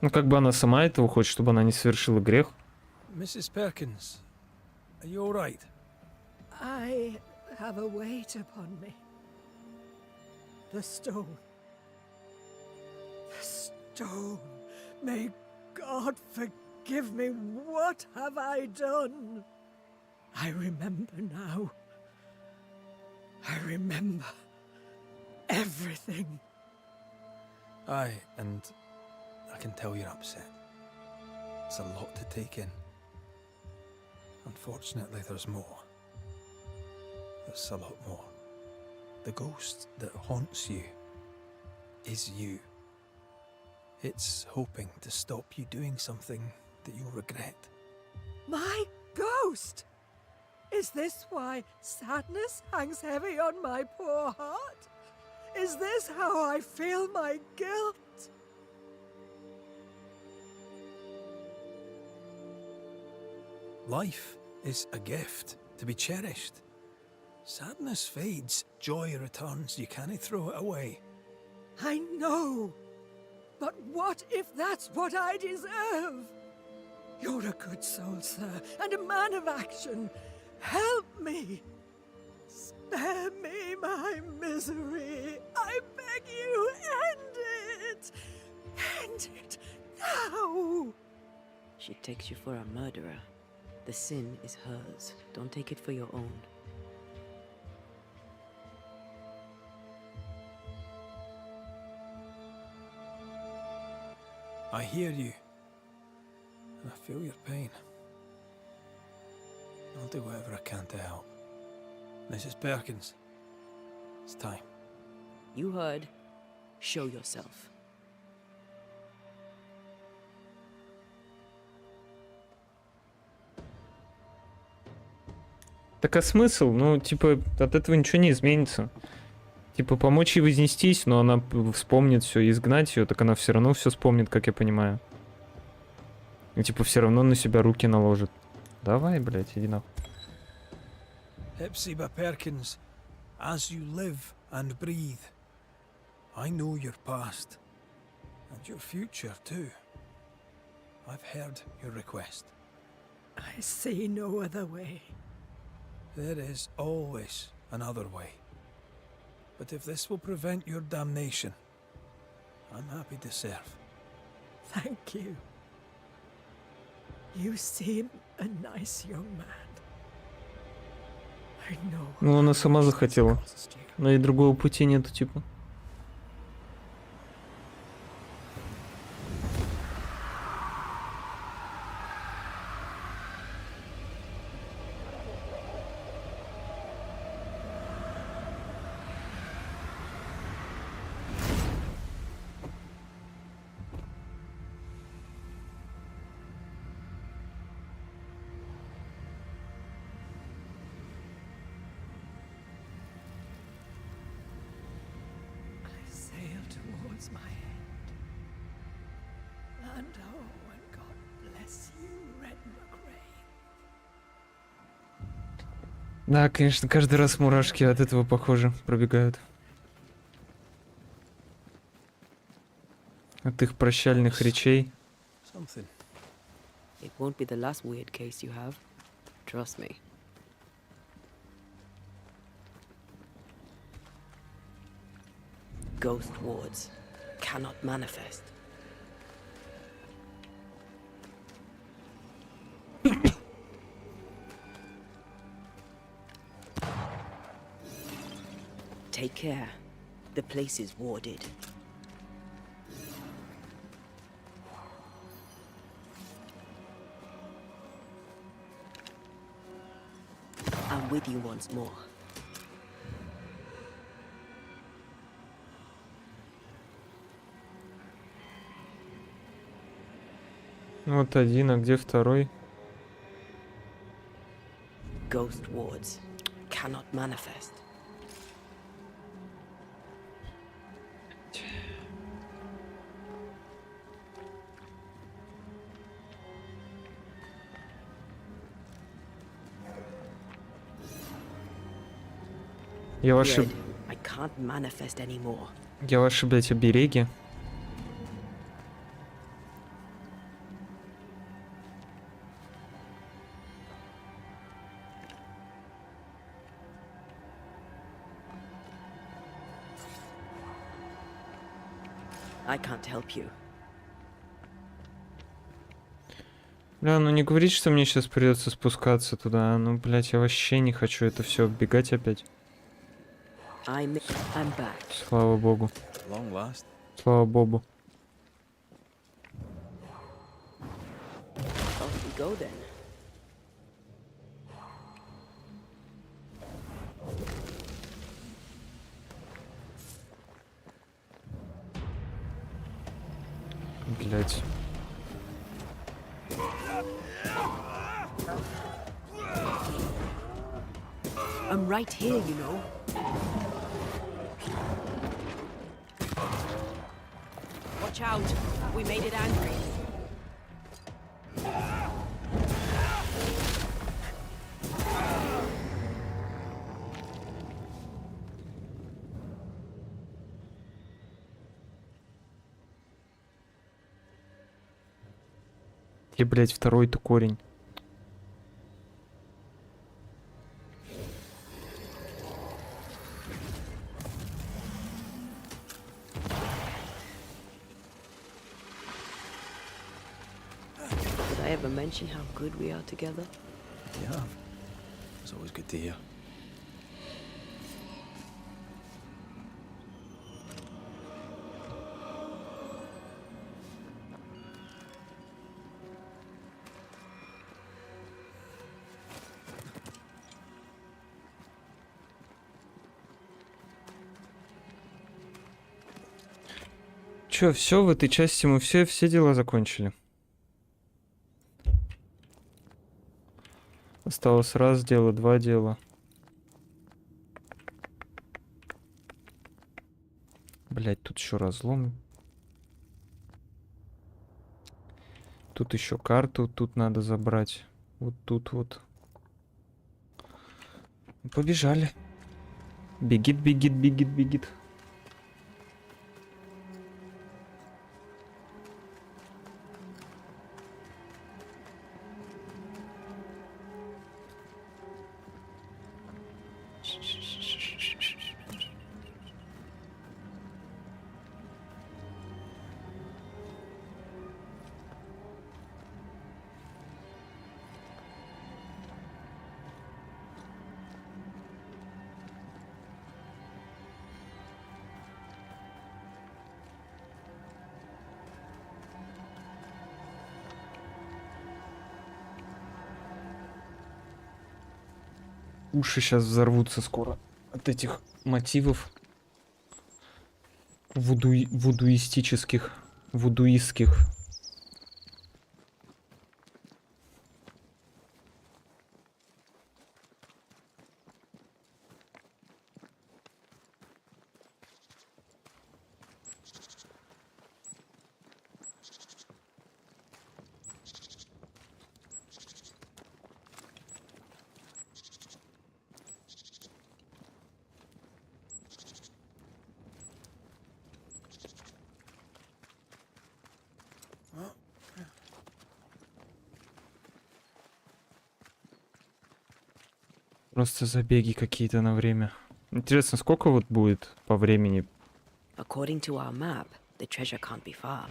Ну, как бы она сама этого хочет, чтобы она не совершила грех. Mrs. Perkins, are you all right? I have a weight upon me. The stone. The stone. May God forgive me. What have I done? I remember now. I remember everything. Aye, and I can tell you're upset. It's a lot to take in. Unfortunately, there's more. There's a lot more. The ghost that haunts you is you. It's hoping to stop you doing something that you'll regret. My ghost! Is this why sadness hangs heavy on my poor heart? Is this how I feel my guilt? Life is a gift to be cherished. Sadness fades, joy returns. You can't throw it away. I know. But what if that's what I deserve? You're a good soul, sir, and a man of action. Help me. Spare me my misery. I beg you, end it. End it now. She takes you for a murderer. The sin is hers. Don't take it for your own. I hear you, and I feel your pain. I'll do whatever I can to help. Mrs. Perkins, it's time. You heard. Show yourself. Так а смысл? Ну, типа, от этого ничего не изменится. Типа, помочь ей вознестись, но она вспомнит все, изгнать ее, так она все равно все вспомнит, как я понимаю. И типа все равно на себя руки наложит. Давай, блядь, иди нахуй. Hepzibah Perkins, as you live and breathe, I know your past, and your future too. I've heard your request. I see no other way. There is always another way. But if this will prevent your damnation, I'm happy to serve. Thank you. You seem a nice young man. I know. Ну, она сама захотела. Но и другого пути нету, типа. Sail towards my end. And oh, and God bless you, Red McRae. Да, конечно, каждый раз мурашки от этого, похоже, пробегают. От их прощальных речей. Something. It won't be the last weird case you have. Trust me. Ghost wards cannot manifest. Take care. The place is warded. I'm with you once more. Вот один, а где второй? Ghost wards cannot manifest. Я ваши... Red, I can't manifest anymore. Я ваши, блядь, обереги. I can't help you. Бля, ну не говорить, что мне сейчас придется спускаться туда. Ну, блядь, я вообще не хочу это все оббегать опять. I'm back. Слава богу. Long last. Слава богу. Off we go then. Блядь. I'm right here, you know. Watch out. We made it angry. И, блядь, второй-то корень. Did I ever mention how good we are together? Yeah. It's always good to hear. Чё, все в этой части мы все дела закончили. Осталось раз дело, два дела. Блять, тут еще разлом. Тут еще карту, тут надо забрать. Вот тут вот. Побежали. Бегит, бегит, бегит, бегит. Уши сейчас взорвутся скоро от этих мотивов вудуистических, вудуистских. Просто забеги какие-то на время. Интересно, сколько вот будет по времени? According to our map, the treasure can't be far.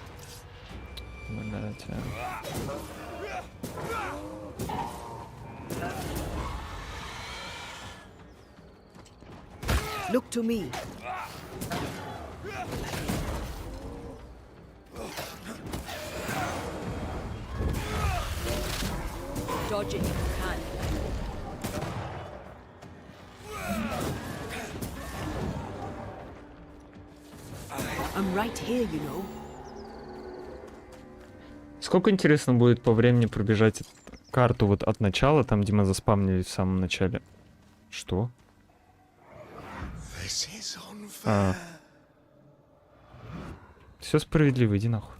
Блядь, а. Look to me. Dodge it if you can. I'm right here, you know. Сколько, интересно, будет по времени пробежать карту вот от начала, там, где мы заспамнились в самом начале? Что? А. Все справедливо, иди нахуй.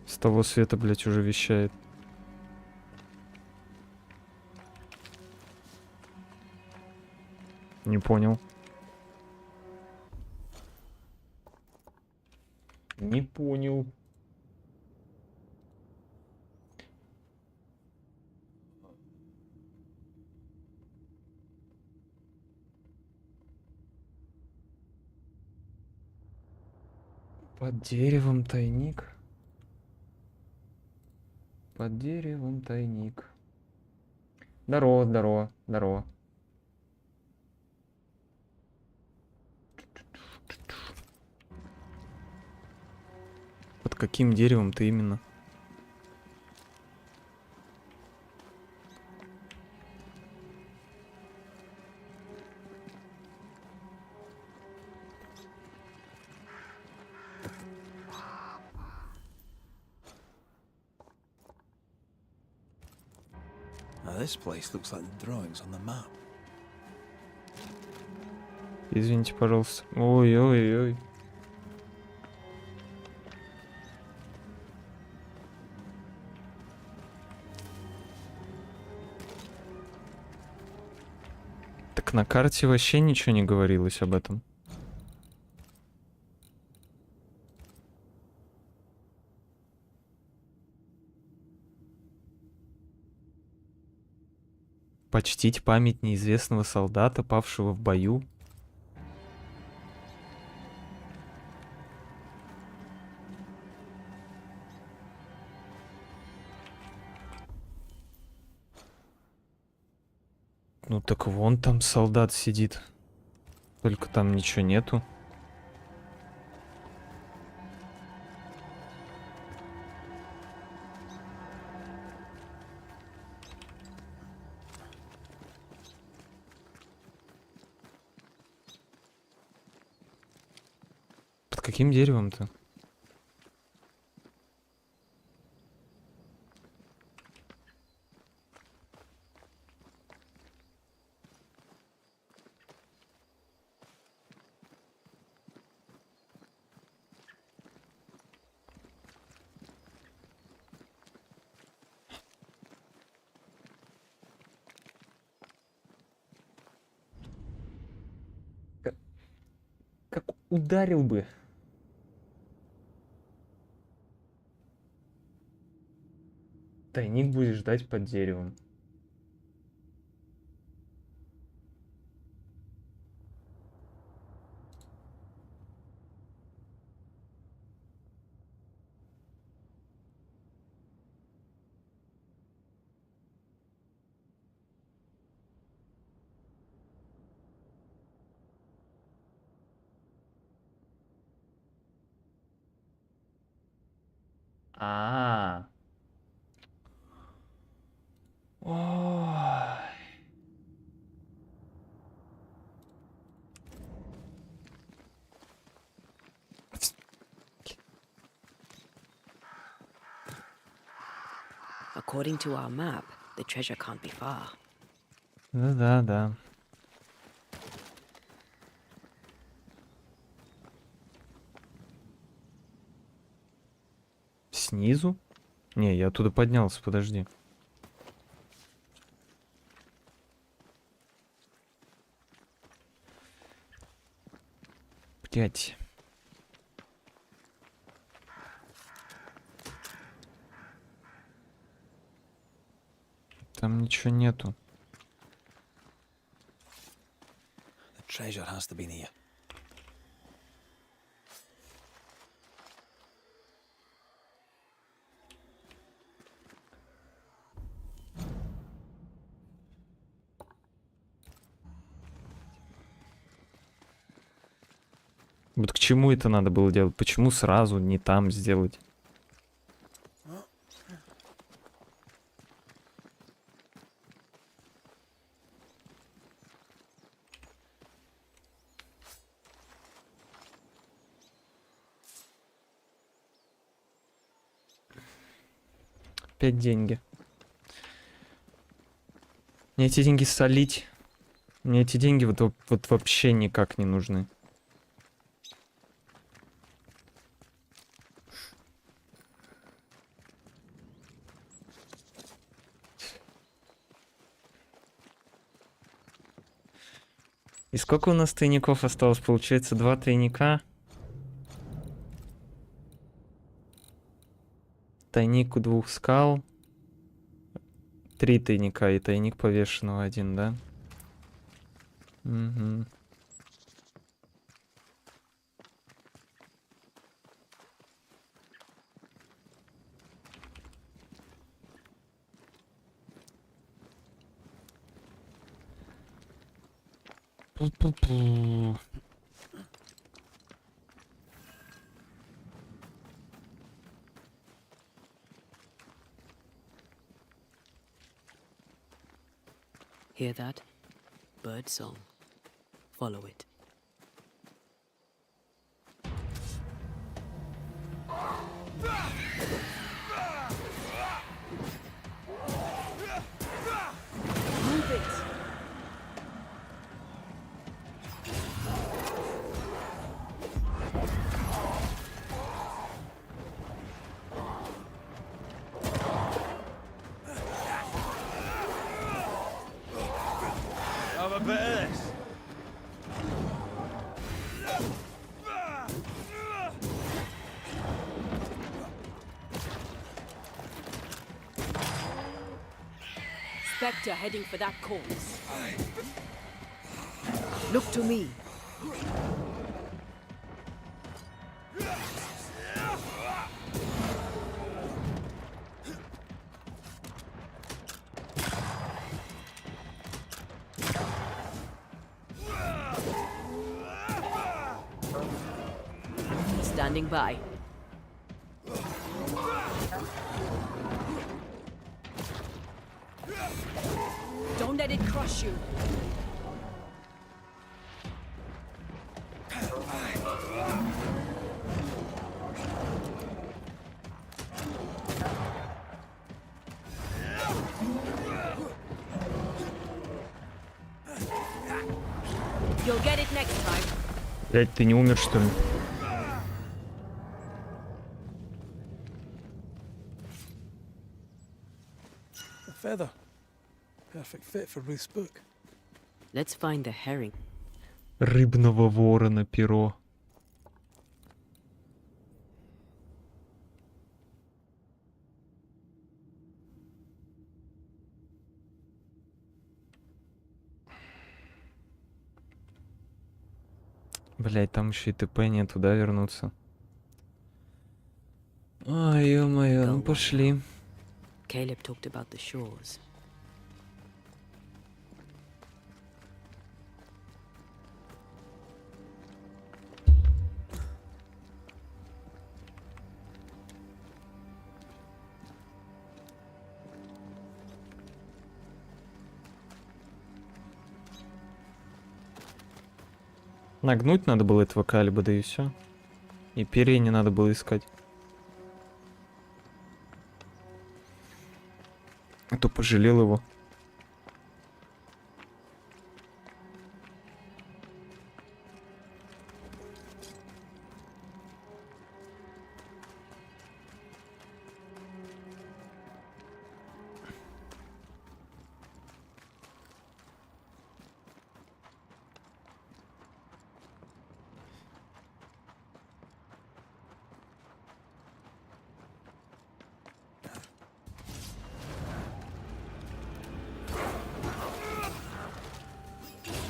С того света, блядь, уже вещает. Не понял. Не понял. Под деревом тайник. Под деревом тайник. Здорово, здорово, здорово. Под каким деревом ты именно? Now this place looks like the drawings on the map. Извините, пожалуйста. Ой-ой-ой. Так на карте вообще ничего не говорилось об этом. Почтить память неизвестного солдата, павшего в бою. Ну так вон там солдат сидит. Только там ничего нету. Под каким деревом-то? ударил бы. Тайник будет ждать под деревом. А. Ой. According to our map, the treasure can't be far. Да. Снизу? Не, я оттуда поднялся, подожди. Блять. Там ничего нету. The treasure has to be near. Вот к чему это надо было делать? Почему сразу не там сделать? Опять деньги. Мне эти деньги солить. Мне эти деньги вот вообще никак не нужны. И сколько у нас тайников осталось? Получается, 2 тайника. Тайник у 2 скал. 3 тайника и тайник повешенного 1, да? Угу. Пу-пу-пу. Hear that? Bird song. Follow it. Move it. Have a bit of this. Spectre heading for that corpse. Look to me. Standing by. Don't let it crush you. You'll get it next time. Блять, ты не умер, что ли? A feather. Perfect fit for Ruth's book. Let's find the herring. Рыбного ворона перо. Блять, там еще и ТП нет, туда вернуться. Ой, ё-моё, ну пошли. Caleb talked about the shores. Нагнуть надо было этого Калиба, да и все. И перья не надо было искать. А то пожалел его.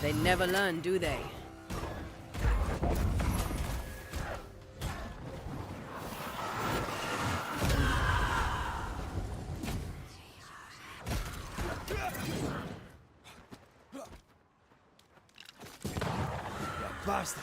They never learn, do they? Basta.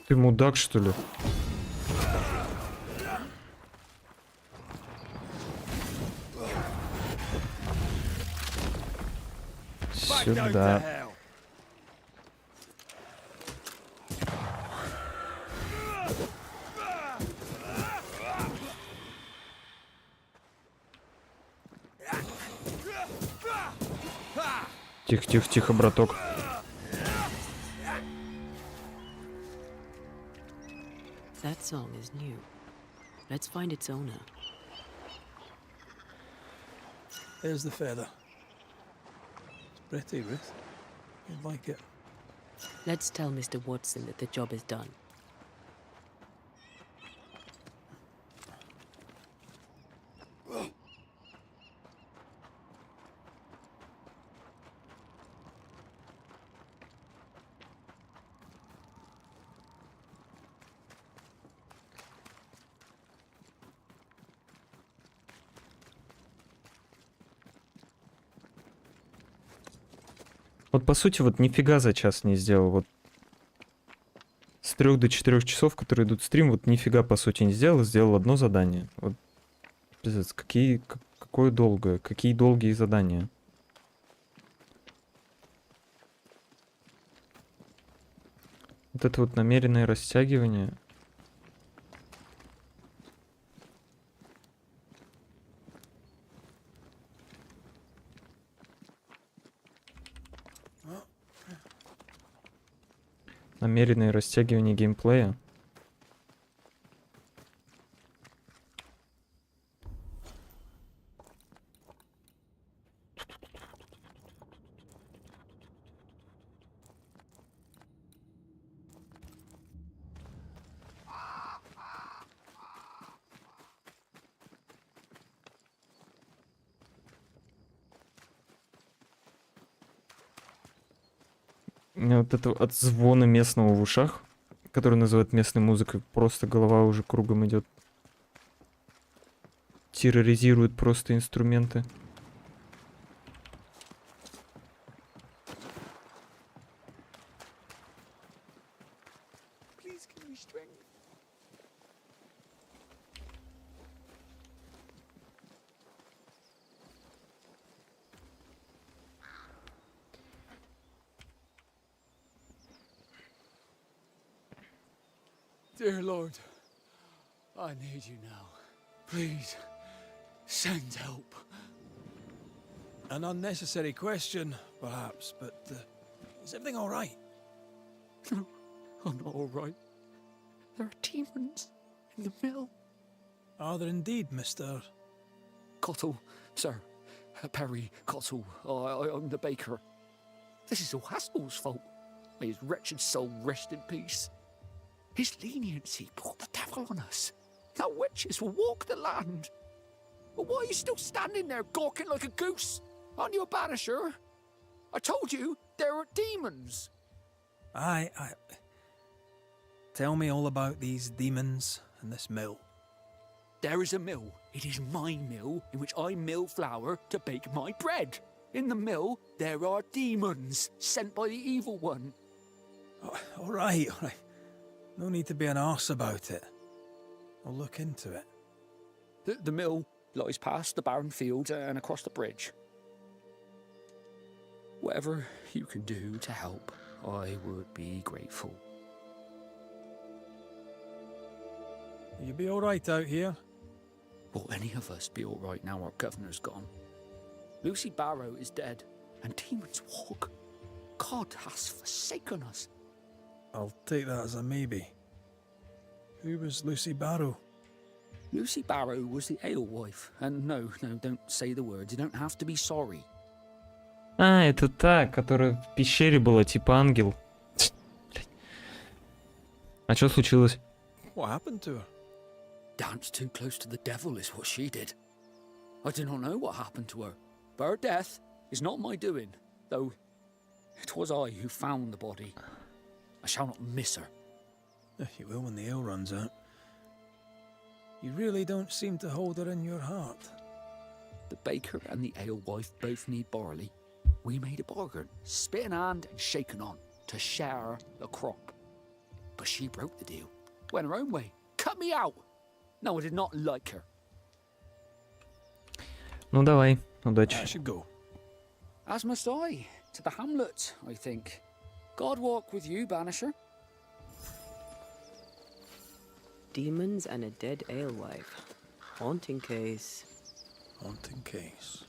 Ты мудак, что ли? Сюда. Тихо, тихо, тихо, браток. That song is new. Let's find its owner. There's the feather. It's pretty, Ruth. You'd like it. Let's tell Mr. Watson that the job is done. Вот по сути, вот нифига за час не сделал. Вот с 3 до 4 часов, которые идут в стрим, вот нифига по сути не сделал, сделал одно задание. Вот пиздец, какое долгое, какие долгие задания. Вот это вот намеренное растягивание. Намеренное растягивание геймплея. У меня вот это от звона местного в ушах, который называют местной музыкой, просто голова уже кругом идет. Терроризирует просто инструменты. Dear Lord, I need you now. Please, send help. An unnecessary question, perhaps, but is everything all right? No, I'm not all right. There are demons in the mill. Are there indeed, Mr. Cottle, sir. Perry Cottle. I'm the baker. This is all Haskell's fault. May his wretched soul rest in peace. His leniency brought the devil on us. Now witches will walk the land. But why are you still standing there gawking like a goose? Aren't you a banisher? I told you there are demons. I... Tell me all about these demons and this mill. There is a mill. It is my mill in which I mill flour to bake my bread. In the mill, there are demons sent by the evil one. Oh, all right. No need to be an arse about it. I'll look into it. The mill lies past the barren field and across the bridge. Whatever you can do to help, I would be grateful. Will you be all right out here? Will any of us be all right now our governor's gone? Lucy Barrow is dead, and demons walk. God has forsaken us. I'll take that as a maybe. Who was Lucy Barrow? Lucy Barrow was the alewife. And no, don't say the words. You don't have to be sorry. А, это та, которая в пещере была, типа ангел. А что случилось? What happened to her? Danced too close to the devil is what she did. I do not know what happened to her, but her death is not my doing, though it was I who found the body. I shall not miss her. You will when the ale runs out. You really don't seem to hold her in your heart. The baker and the alewife both need barley. We made a bargain, spit in hand and shaken on, to share the crop. But she broke the deal, went her own way, cut me out. No, I did not like her. Ну давай, удачи. I should go. As must I, to the hamlet, I think. God walk with you, Banisher. Demons and a dead alewife. Haunting case. Haunting case.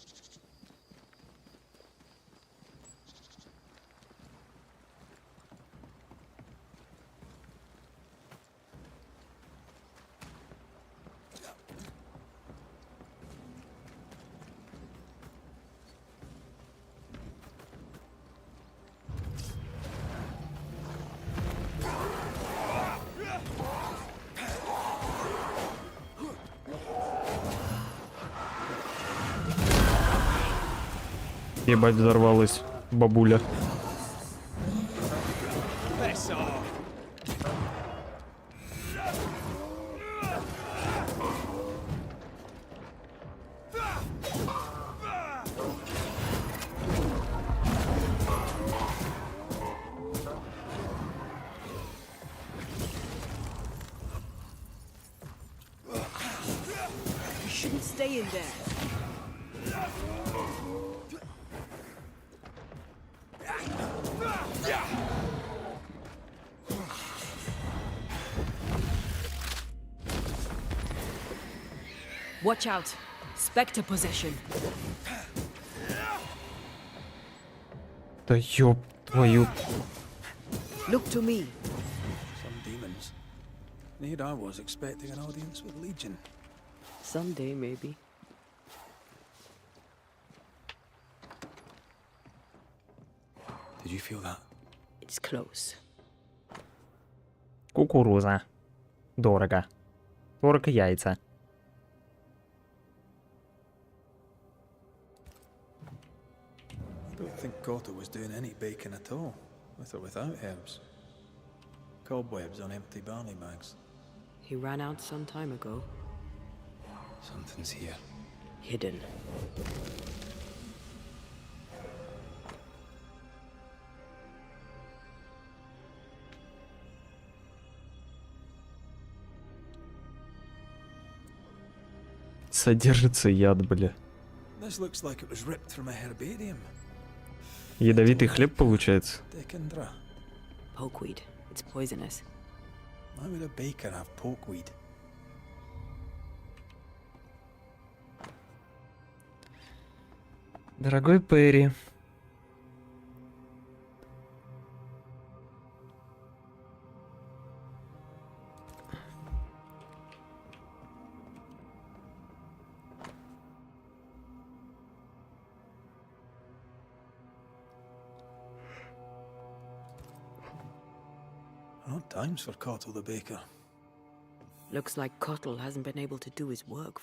Ебать, взорвалась бабуля. You shouldn't stay in there. Watch out! Spectre possession. Да ёб твою. Look to me. Some demons. And here I was expecting an audience with Legion. Someday, maybe. Did you feel that? It's close. Кукуруза. Дорого. Дорого яйца. I don't think Cotto was doing any baking at all, with or without herbs. Cobwebs on empty barley bags. He ran out some time ago. Something's here. Hidden. Содержится яд, бля. This looks like it was ripped from a herbarium. Ядовитый хлеб получается. Dickendra. Pokeweed. It's poisonous. Why would a baker have pokeweed? Дорогой Перри. Hard times for Cottle the baker. Looks like Cottle hasn't been able to do his work.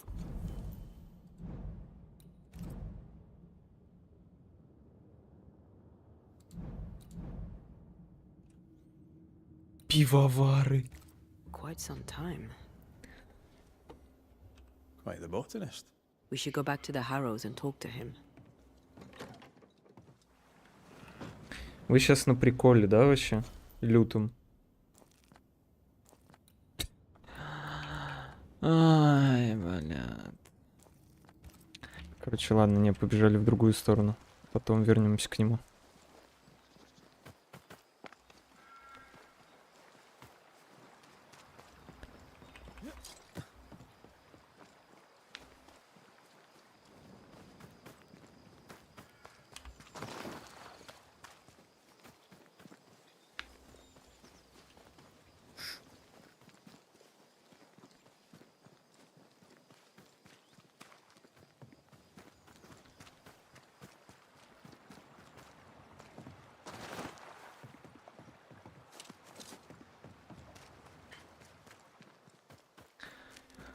Пивовары. Quite some time. Quite the botanist. We should go back to the Harrows and talk to him. Вы сейчас на приколе, да, вообще? Лютом. Ай, блядь. Короче, ладно, не, побежали в другую сторону. Потом вернемся к нему.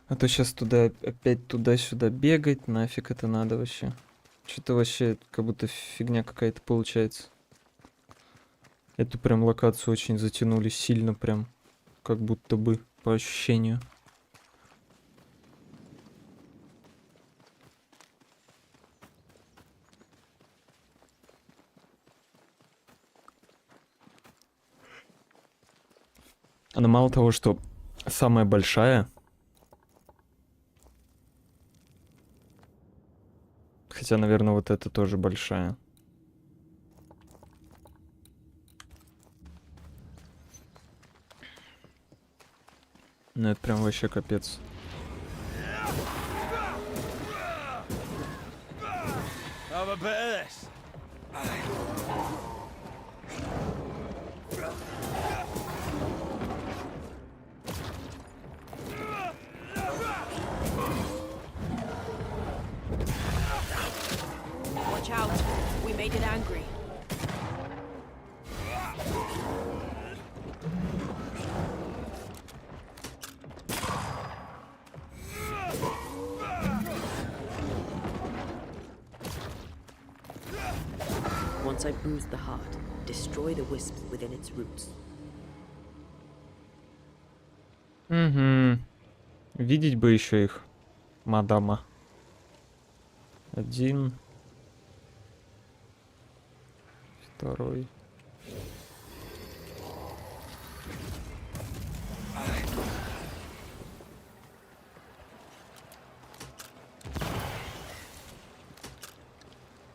А то сейчас туда, опять туда-сюда бегать, нафиг это надо вообще. Что-то вообще как будто фигня какая-то получается. Эту прям локацию очень затянули сильно прям, как будто бы, по ощущению. Она мало того, что самая большая, хотя, наверное, вот эта тоже большая. Ну, это прям вообще капец. Have a bit of this. Watch out. We made it angry. Once I bruise the heart, destroy the wisps within its roots. Угу. Видеть бы еще их, мадама. Один. Второй.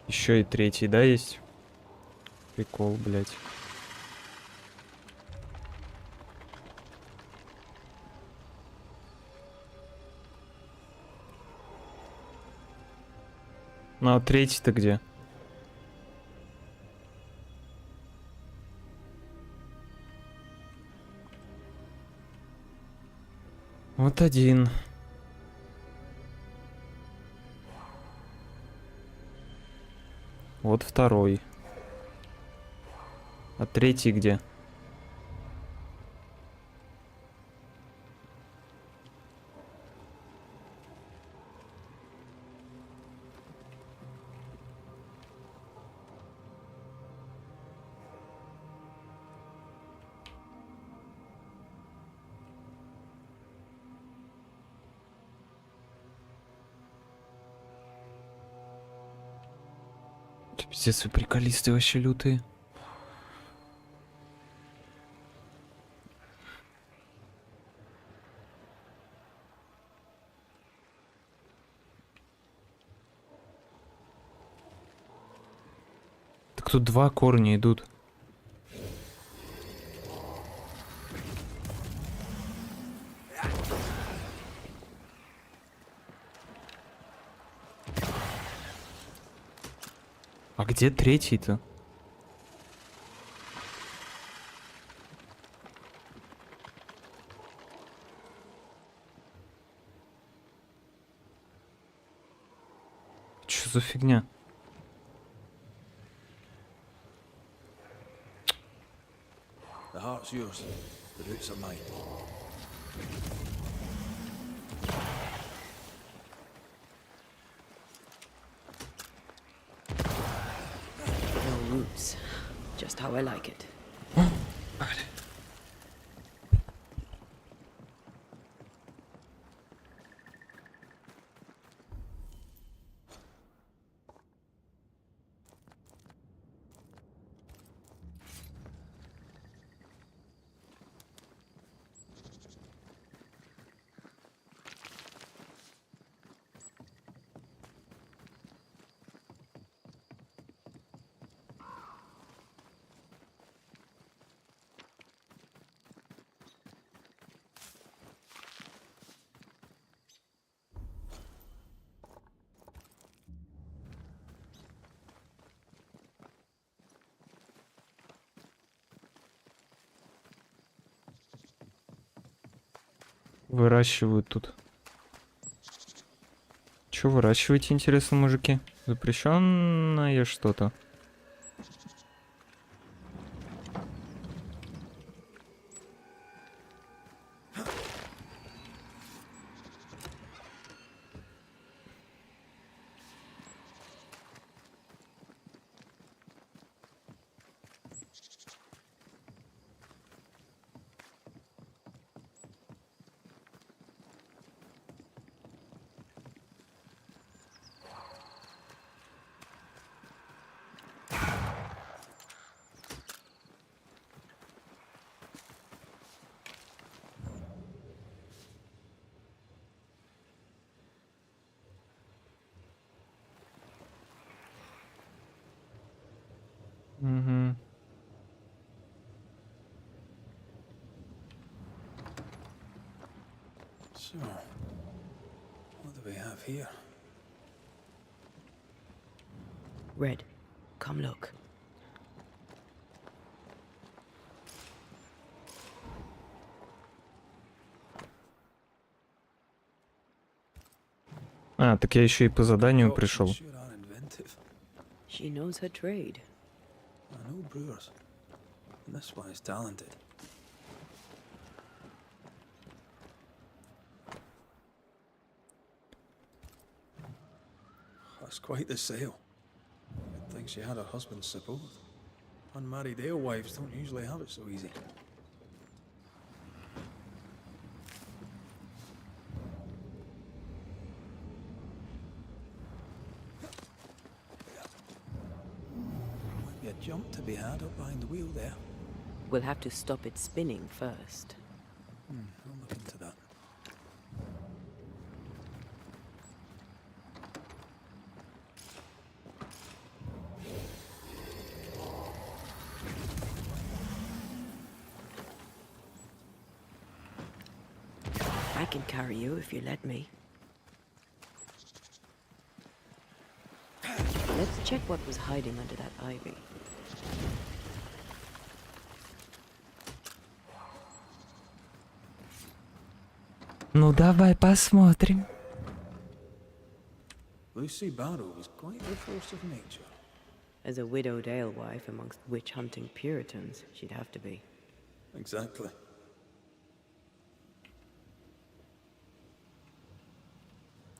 Еще и третий, да, есть? Прикол, блядь. Ну а третий-то где? Вот один. Вот второй. А третий где? Пиздец, вы приколисты вообще лютые. Так тут два корня идут. А где третий-то? Что за фигня? The heart's yours. The roots are mine. No roots. Just how I like it. Выращивают тут. Что выращиваете, интересно, мужики? Запрещенное что-то. Угу. So, what do we have here? Red, come look. А, так я еще и по заданию пришел. Sure are inventive. She knows her trade. I know brewers. And this one is talented. That's quite the sale. Good thing she had her husband support. Unmarried alewives don't usually have it so easy. Might be a jump to be had up behind the wheel there. We'll have to stop it spinning first. I'll look into that. I can carry you if you let me. Let's check what was hiding under that ivy. Ну давай посмотрим. Lucy Barrow was quite a force of nature. As a widowed alewife amongst witch-hunting Puritans, she'd have to be. Exactly.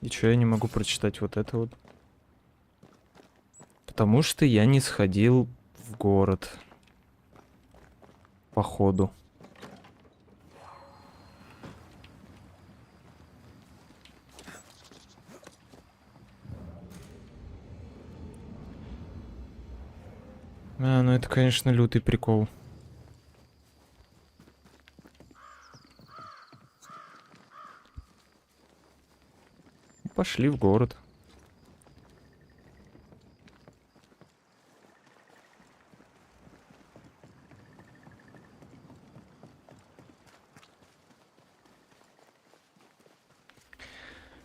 И чё я не могу прочитать вот это вот? Потому что я не сходил в город. Походу. А, ну это, конечно, лютый прикол. Пошли в город.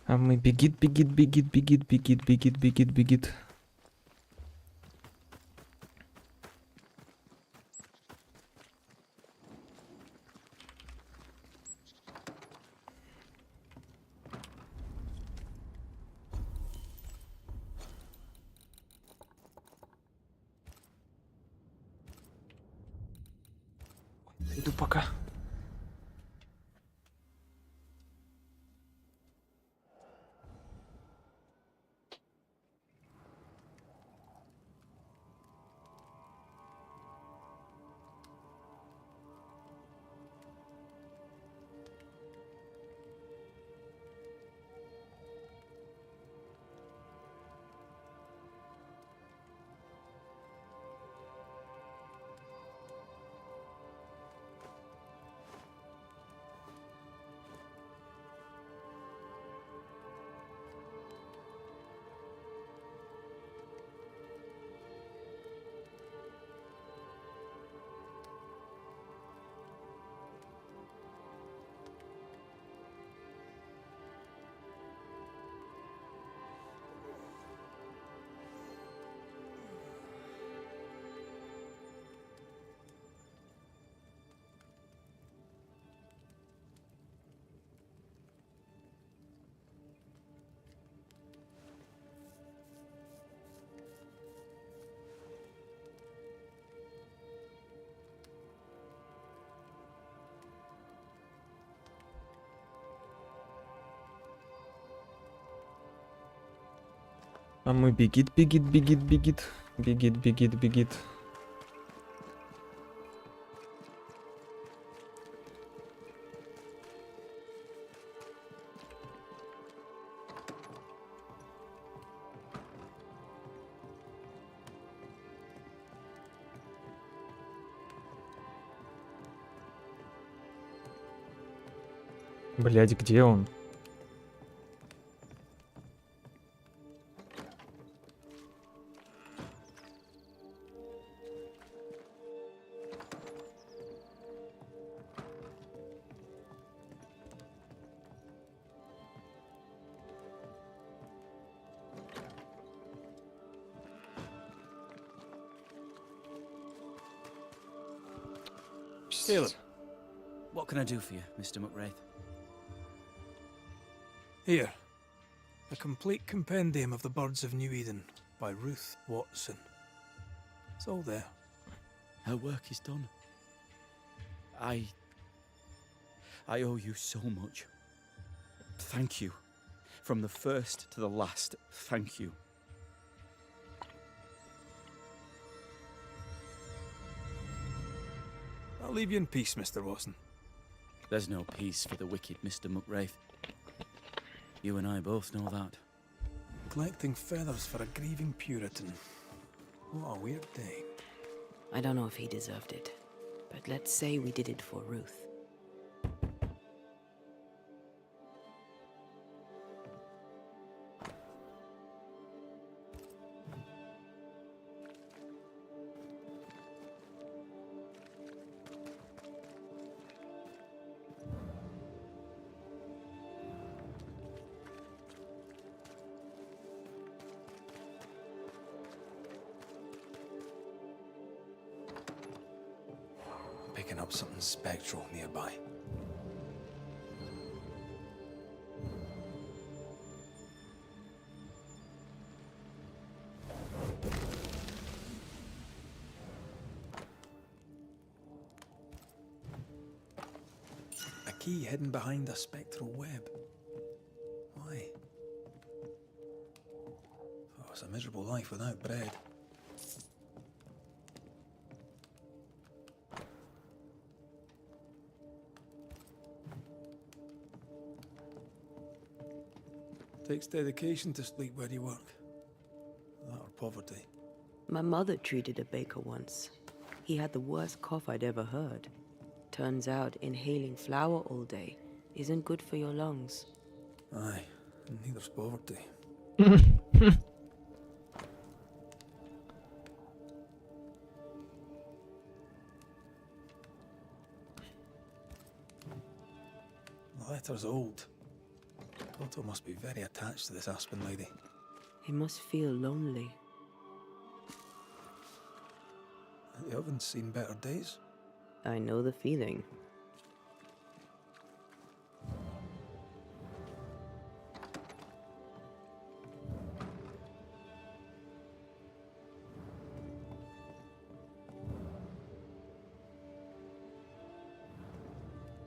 А мы бегит, бегит, бегит, бегит, бегит, бегит, бегит, бегит. Иду пока. А мой бегит. Бегит. Блядь, где он? Caleb, what can I do for you, Mr. McWraith? Here, a complete compendium of the Birds of New Eden by Ruth Watson. It's all there. Her work is done. I owe you so much. Thank you. From the first to the last, thank you. I'll leave you in peace, Mr. Watson. There's no peace for the wicked, Mr. McWraith. You and I both know that. Collecting feathers for a grieving Puritan. What a weird day. I don't know if he deserved it, but let's say we did it for Ruth. Picking up something spectral nearby. A key hidden behind a spectral web. Why? Oh, it's a miserable life without bread. Takes dedication to sleep where you work. That or poverty. My mother treated a baker once. He had the worst cough I'd ever heard. Turns out inhaling flour all day isn't good for your lungs. Aye, and neither's poverty. The letter's old. Otto must be very attached to this Aspen lady. He must feel lonely. You haven't seen better days. I know the feeling.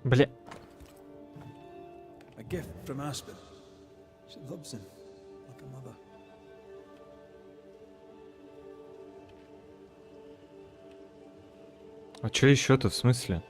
Бля. A gift from Aspen. She loves him like a mother. А чё еще-то в смысле?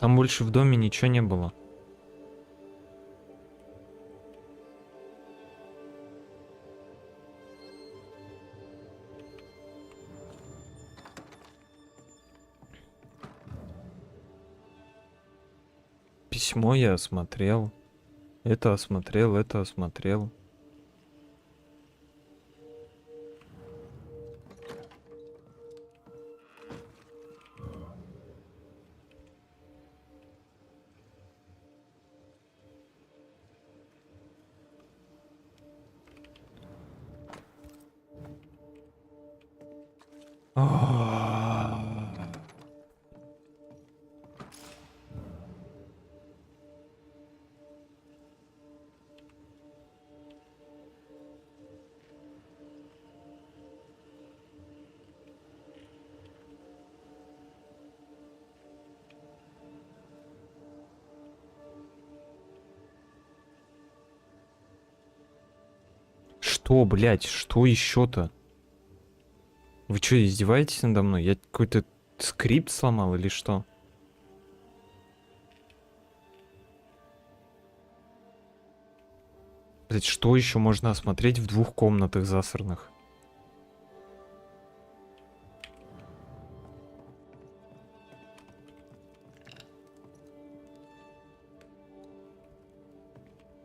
Там больше в доме ничего не было. Письмо я осмотрел. Это осмотрел, это осмотрел. Что, блядь, что еще-то? Вы что, издеваетесь надо мной? Я какой-то скрипт сломал или что? Блядь, что еще можно осмотреть в 2 комнатах засранных?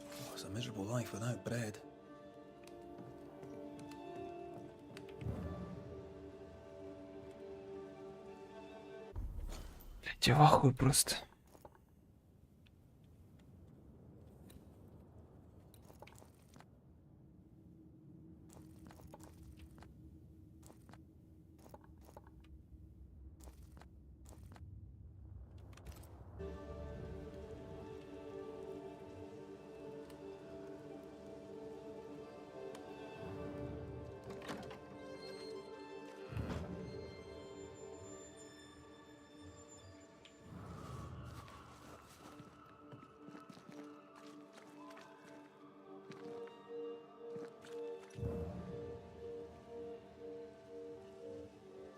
Oh, it's a miserable life without bread. Блядь, я в ахуе просто.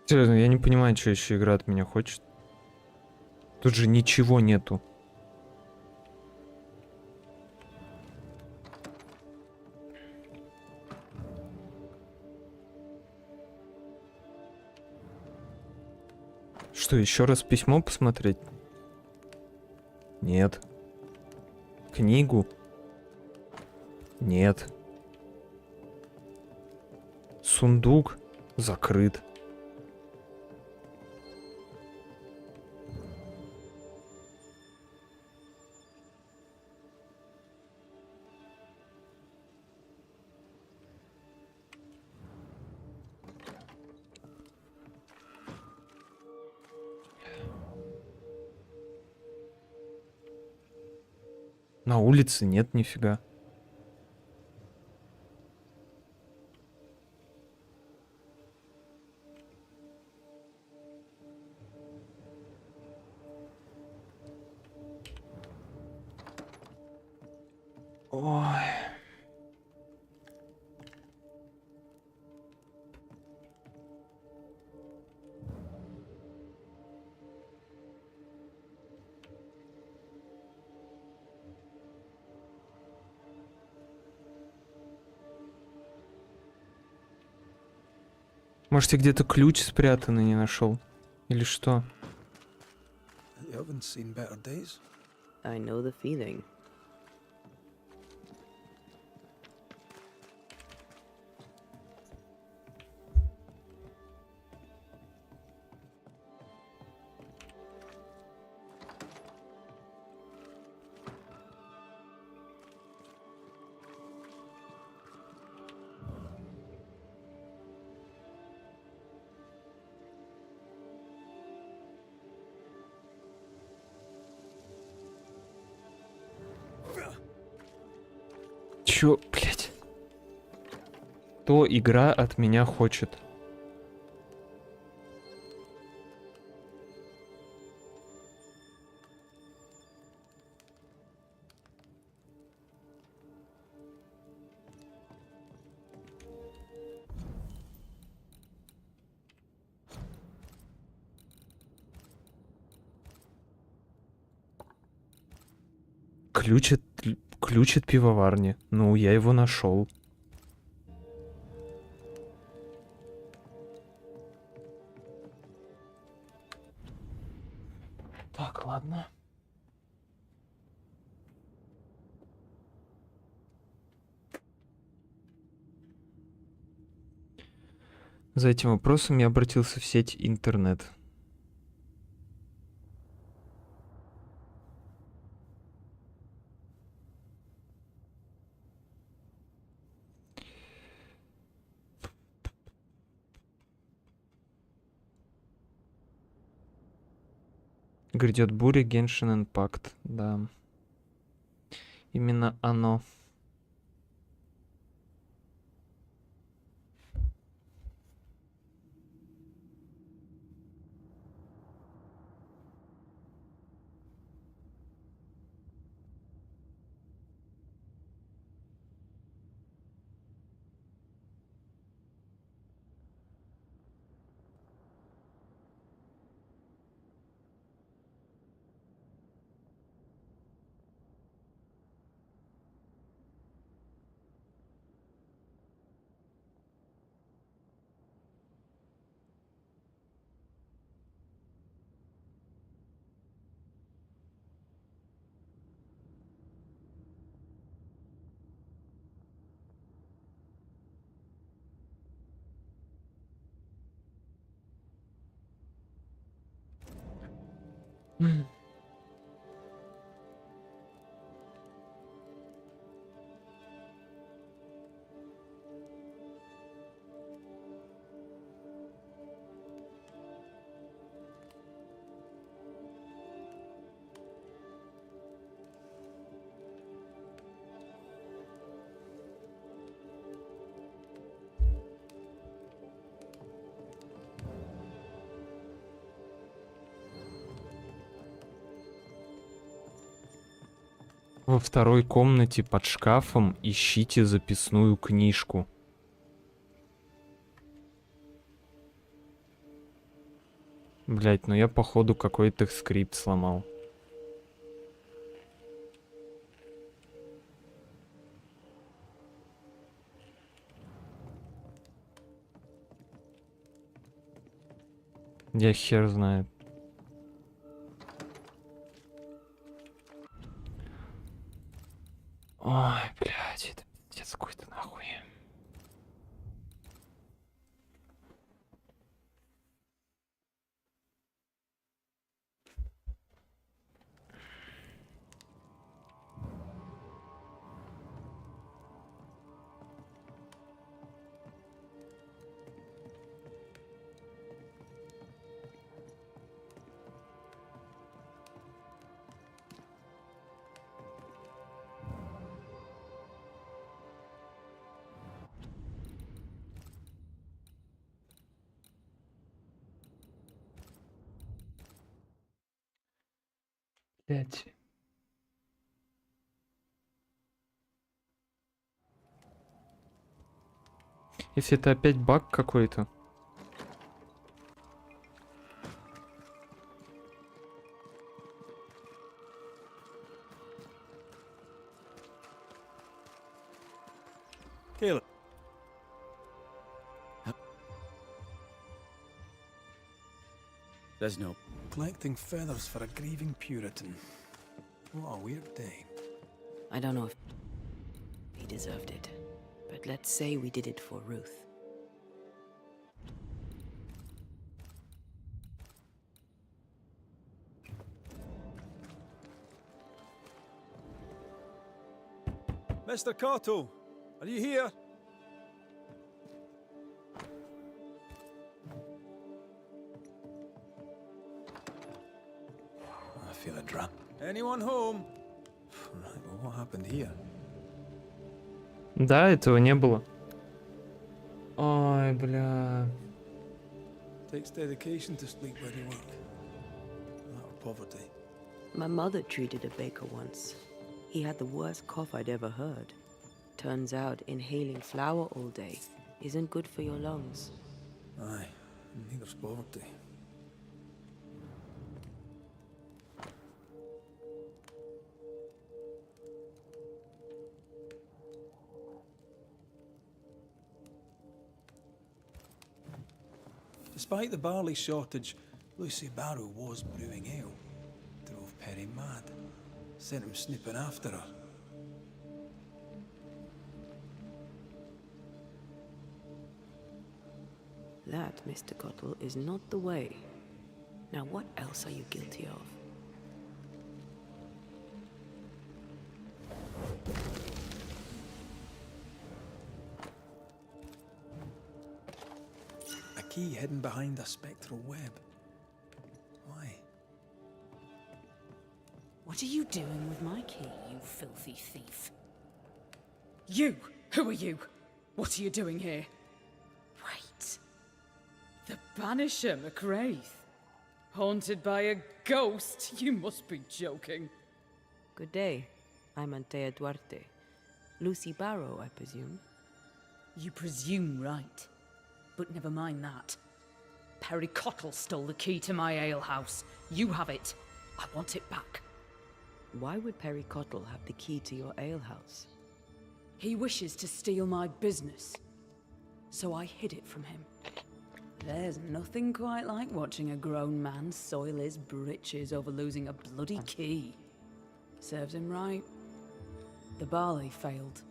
Серьезно, я не понимаю, что еще игра от меня хочет. Тут же ничего нету. Что, еще раз письмо посмотреть? Нет. Книгу? Нет. Сундук закрыт. На улице нет нифига. Ой. Может, я где-то ключ спрятанный не нашел? Или что? You haven't seen better days. I know the feeling. Чё, блядь? Что игра от меня хочет? Ключ от пивоварни. Ну, я его нашел. Так, ладно. За этим вопросом я обратился в сеть интернет. Грядет буря, Геншин Импакт. Да. Именно оно. Во второй комнате под шкафом ищите записную книжку. Блять, ну я походу какой-то скрипт сломал. Я хер знает. Ой, блядь, это пиздец какой-то нахуй. Блядь. Если это опять баг какой-то. Caleb. There's no... Collecting feathers for a grieving Puritan. What a weird day. I don't know if he deserved it, but let's say we did it for Ruth. Mr. Cotto, are you here? I feel a drop. Anyone home? Right, well, what happened here? Да, этого не было. Ой, бля. Takes dedication to sleep where you work. That or poverty. My mother treated a baker once. He had the worst cough I'd ever heard. Turns out inhaling flour all day isn't good for your lungs. Aye, neither's poverty. Despite the barley shortage, Lucy Barrow was brewing ale. Drove Perry mad. Sent him snipping after her. That, Mr. Cottle, is not the way. Now what else are you guilty of? A key hidden behind a spectral web. Why? What are you doing with my key, you filthy thief? You! Who are you? What are you doing here? Wait. The Banisher McWraith. Haunted by a ghost? You must be joking. Good day. I'm Antea Duarte. Lucy Barrow, I presume. You presume right. But never mind that. Perry Cottle stole the key to my alehouse. You have it. I want it back. Why would Perry Cottle have the key to your alehouse? He wishes to steal my business. So I hid it from him. There's nothing quite like watching a grown man soil his britches over losing a bloody key. Serves him right. The barley failed.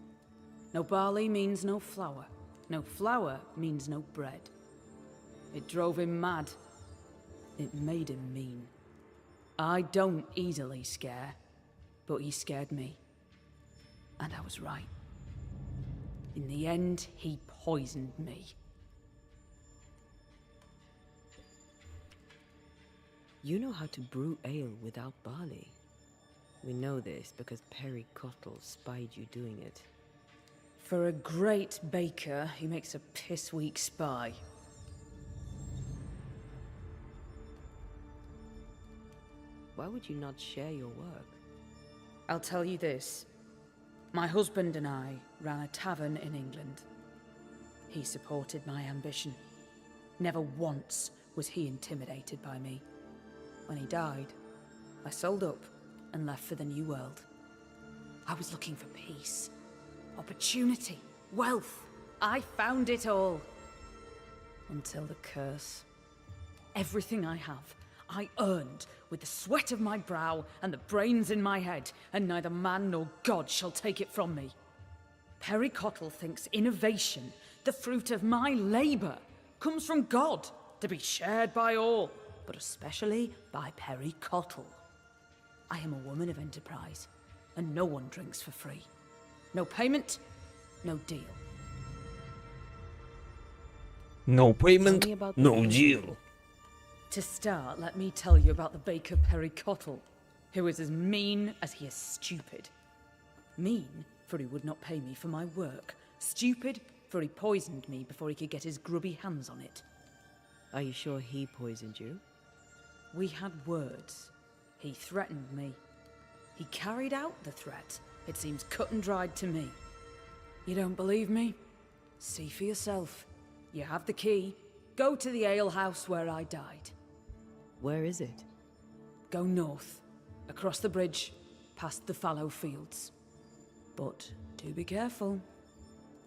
No barley means no flour. No flour means no bread. It drove him mad. It made him mean. I don't easily scare, but he scared me. And I was right. In the end, he poisoned me. You know how to brew ale without barley. We know this because Perry Cottle spied you doing it. For a great baker, he makes a piss-weak spy. Why would you not share your work? I'll tell you this. My husband and I ran a tavern in England. He supported my ambition. Never once was he intimidated by me. When he died, I sold up and left for the New World. I was looking for peace, opportunity, wealth. I found it all. Until the curse. Everything I have, I earned with the sweat of my brow and the brains in my head, and neither man nor God shall take it from me. Perry Cottle thinks innovation, the fruit of my labor, comes from God, to be shared by all, but especially by Perry Cottle. I am a woman of enterprise, and no one drinks for free. No payment, no deal. No payment, no deal. To start, let me tell you about the baker Perry Cottle, who is as mean as he is stupid. Mean, for he would not pay me for my work. Stupid, for he poisoned me before he could get his grubby hands on it. Are you sure he poisoned you? We had words. He threatened me. He carried out the threat. It seems cut and dried to me. You don't believe me? See for yourself. You have the key. Go to the alehouse where I died. Where is it? Go north, across the bridge, past the fallow fields. But do be careful.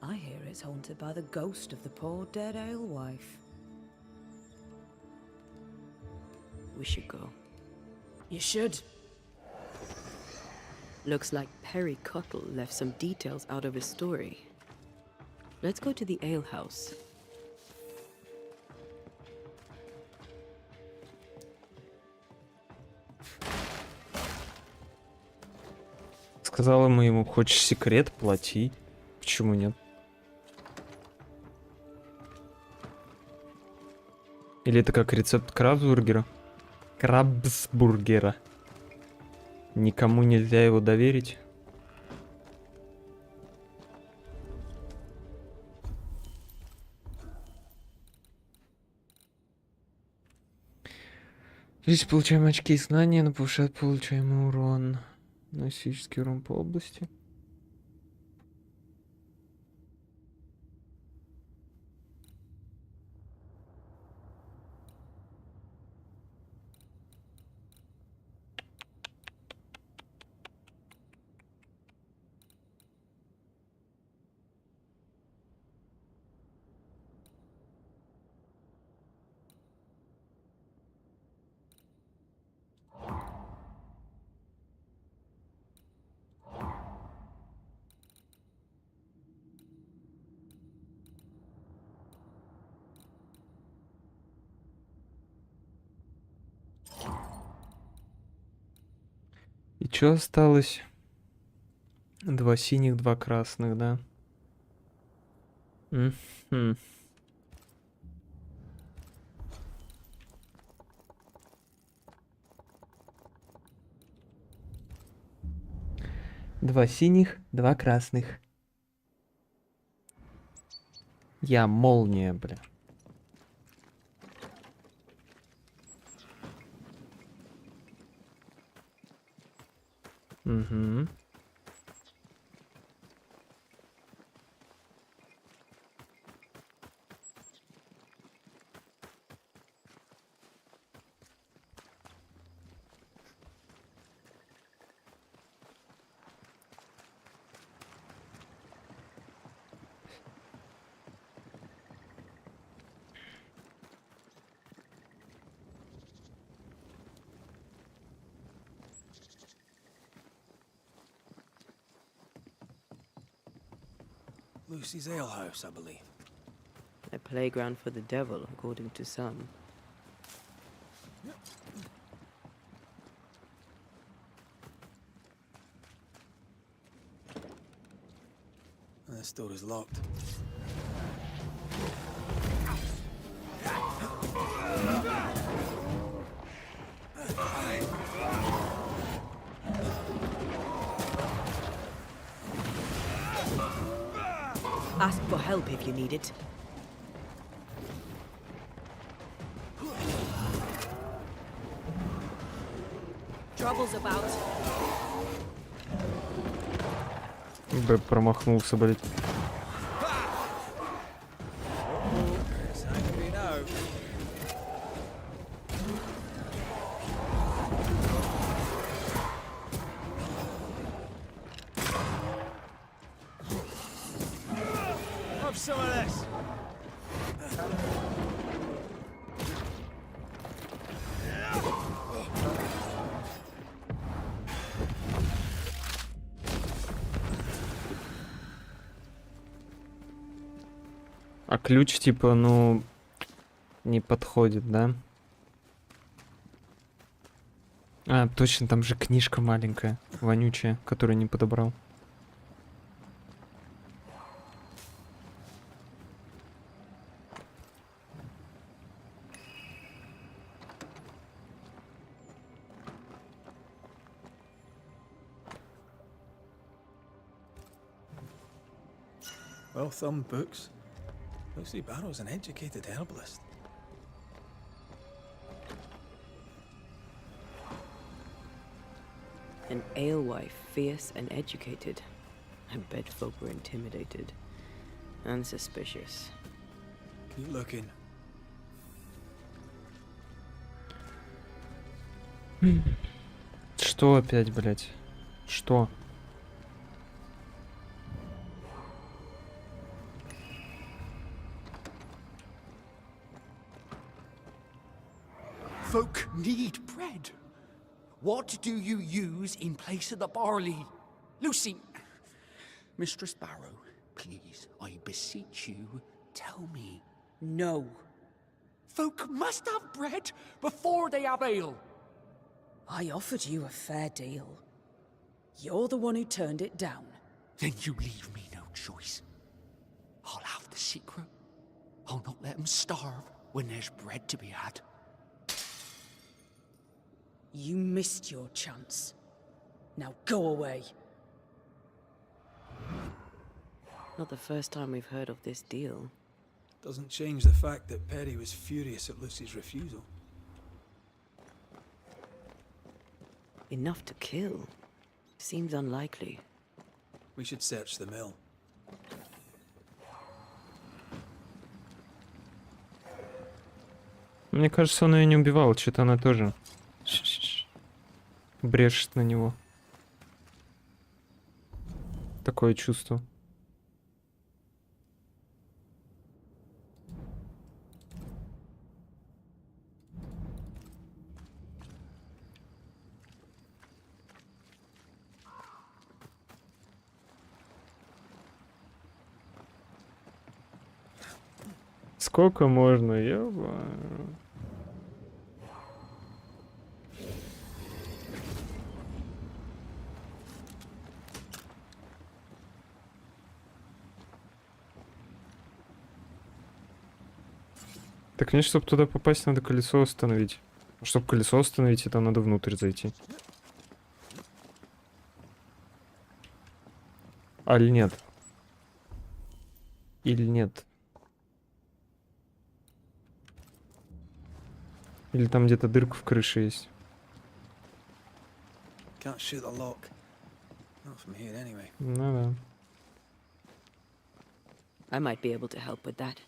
I hear it's haunted by the ghost of the poor dead alewife. We should go. You should. Looks like Perry Cottle left some details out of his story. Let's go to the alehouse. Сказала ему, хочешь секрет, плати. Почему нет? Или это как рецепт крабсбургера? Крабсбургера. Никому нельзя его доверить. Здесь получаем очки и знания, но повышает получаемый урон. Физический урон по области. И что осталось? 2 синих, 2 красных, да? 2 синих, 2 красных. Я молния, бля. Угу. Lucy's alehouse, I believe. A playground for the devil, according to some. And this door is locked. Ask for help if you need it. Trouble's about. Б промахнулся, блядь. Have some of this. А ключ, типа, ну, не подходит, да? А, точно, там же книжка маленькая, вонючая, которую не подобрал. Well-thumbed books. Lucy Barrow's an educated herbalist. An alewife, fierce and educated. I bet folk were intimidated. And suspicious. Keep looking. Что опять, блядь? Что? Folk need bread. What do you use in place of the barley? Lucy, Mistress Barrow, please, I beseech you, tell me. No. Folk must have bread before they have ale. I offered you a fair deal. You're the one who turned it down. Then you leave me no choice. I'll have the secret. I'll not let them starve when there's bread to be had. You missed your chance. Now go away. Not the first time we've heard of this deal. Doesn't change the fact that Perry was furious at Lucy's refusal. Enough to kill? Seems unlikely. We should search the mill. Мне кажется, он ее не убивал, что-то она тоже брешет на него. Такое чувство. Сколько можно, ёба. Так мне, чтобы туда попасть, надо колесо остановить. Чтобы колесо остановить, это надо внутрь зайти. Аль нет? Или нет? Или там где-то дырка в крыше есть? Can't shoot the lock. Not from here, anyway. Ну да. I might be able to help with that.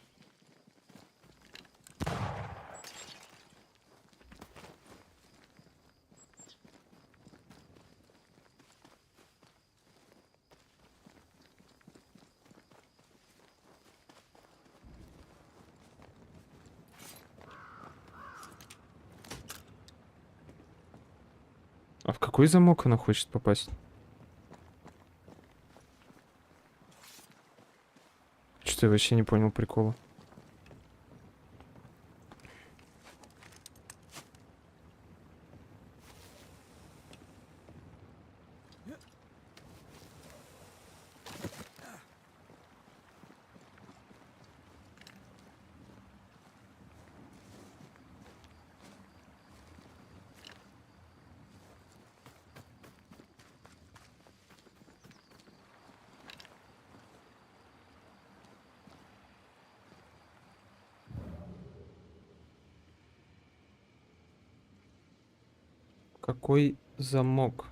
А в какой замок она хочет попасть? Что-то я вообще не понял прикола. Какой замок?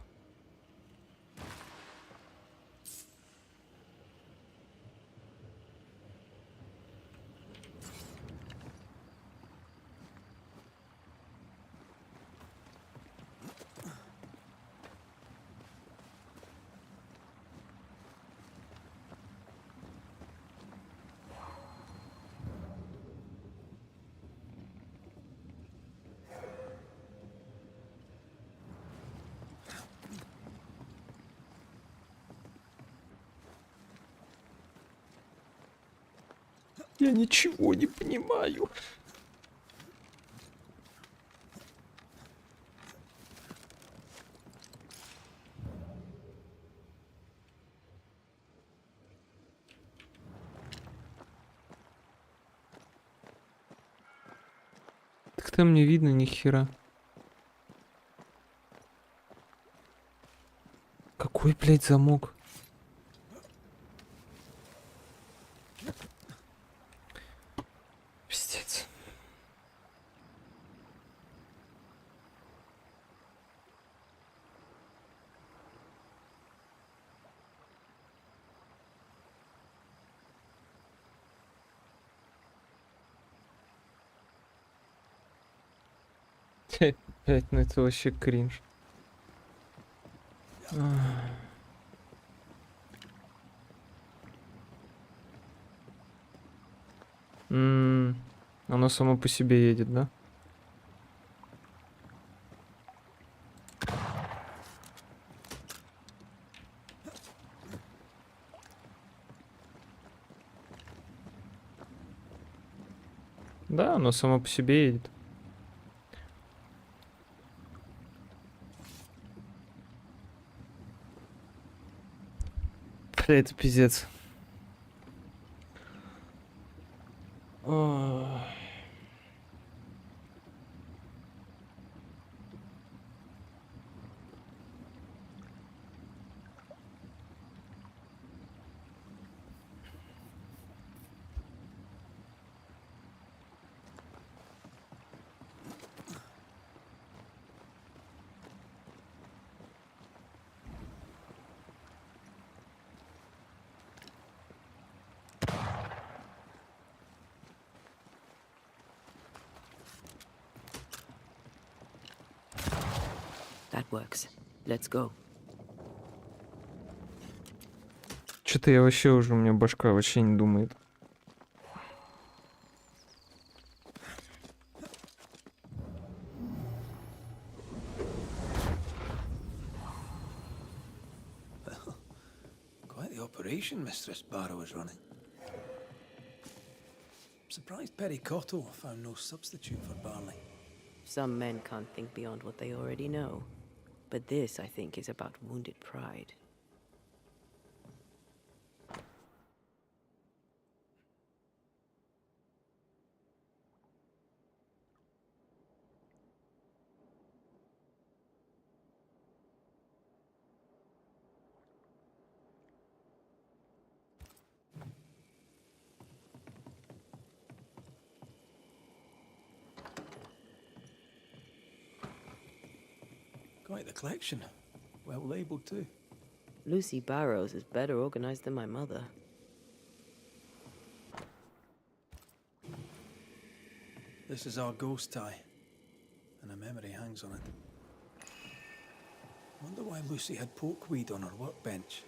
Я ничего не понимаю. Так там не видно ни хера. Какой, блядь, замок? Пиздец. Опять, ну это вообще кринж. Оно само по себе едет, да? Да, оно само по себе едет. Бля, это пиздец. That works. Let's go. Что-то я вообще уже, у меня башка вообще не думает. Quite the operation Mistress Barrow is running. I'm surprised Perry Cottle found no substitute for Barley. Some men can't think beyond what they already know. But this, I think, is about wounded pride. Quite the collection. Well labelled too. Lucy Barrows is better organized than my mother. This is our ghost tie, and a memory hangs on it. Wonder why Lucy had pokeweed on her workbench.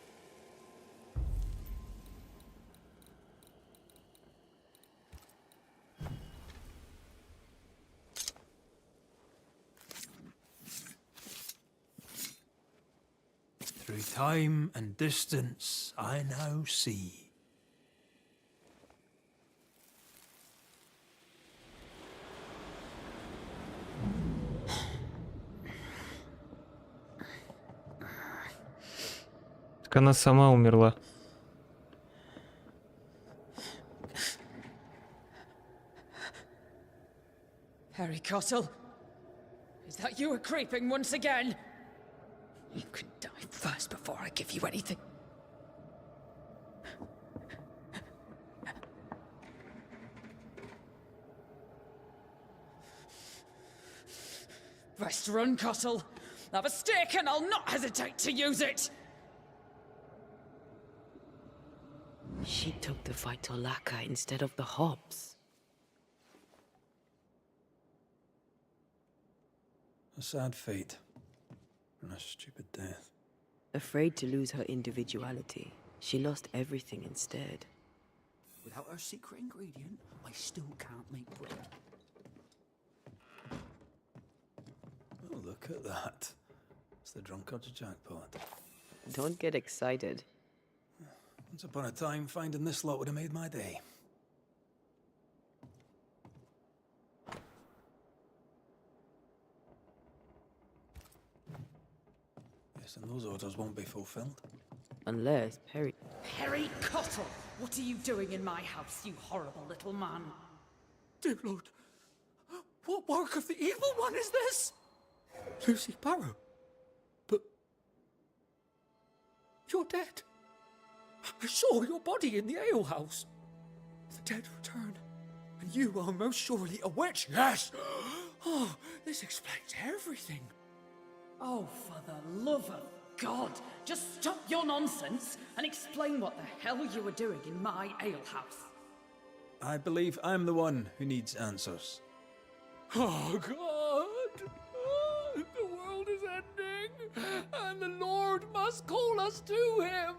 Through time and distance, I now see. Так она сама умерла. Harry Cottle, is that you creeping once again? You can die first before I give you anything. Best run, Cottle. Have a stick and I'll not hesitate to use it. She took the fight to Laka instead of the Hobbs. A sad fate. And a stupid death. Afraid to lose her individuality, she lost everything instead. Without her secret ingredient, I still can't make bread. Oh, look at that. It's the drunkard's jackpot. Don't get excited. Once upon a time, finding this lot would have made my day. Yes, and those orders won't be fulfilled. Unless Perry... Harry Cottle, what are you doing in my house, you horrible little man? Dear Lord, what work of the evil one is this? Lucy Barrow? But... you're dead. I saw your body in the alehouse. The dead return, and you are most surely a witch. Yes! Oh, this explains everything. Oh, for the love of God, just stop your nonsense and explain what the hell you were doing in my alehouse. I believe I'm the one who needs answers. Oh, God! Oh, the world is ending, and the Lord must call us to him.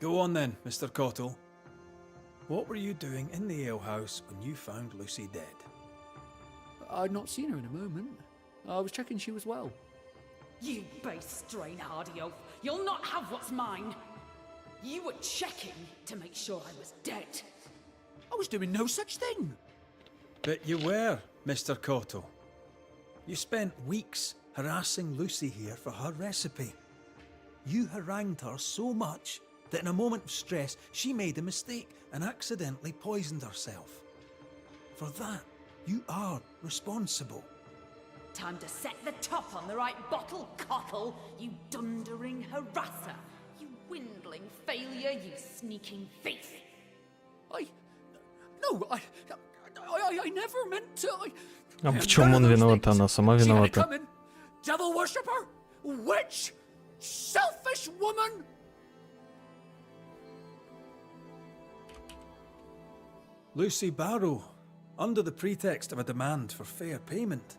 Go on then, Mr. Cottle. What were you doing in the alehouse when you found Lucy dead? I'd not seen her in a moment. I was checking she was well. You base strain-hardy oaf, you'll not have what's mine. You were checking to make sure I was dead. I was doing no such thing. But you were, Mr. Cottle. You spent weeks harassing Lucy here for her recipe. You harangued her so much that in a moment of stress, she made a mistake and accidentally poisoned herself. For that, you are responsible. Time to set the top on the right bottle, Cottle, you dundering harasser. You dwindling failure, you sneaking thief. I never meant to. А в чем он виноват? Она сама виновата. Devil worshipper, witch, selfish woman. Lucy Barrow, under the pretext of a demand for fair payment,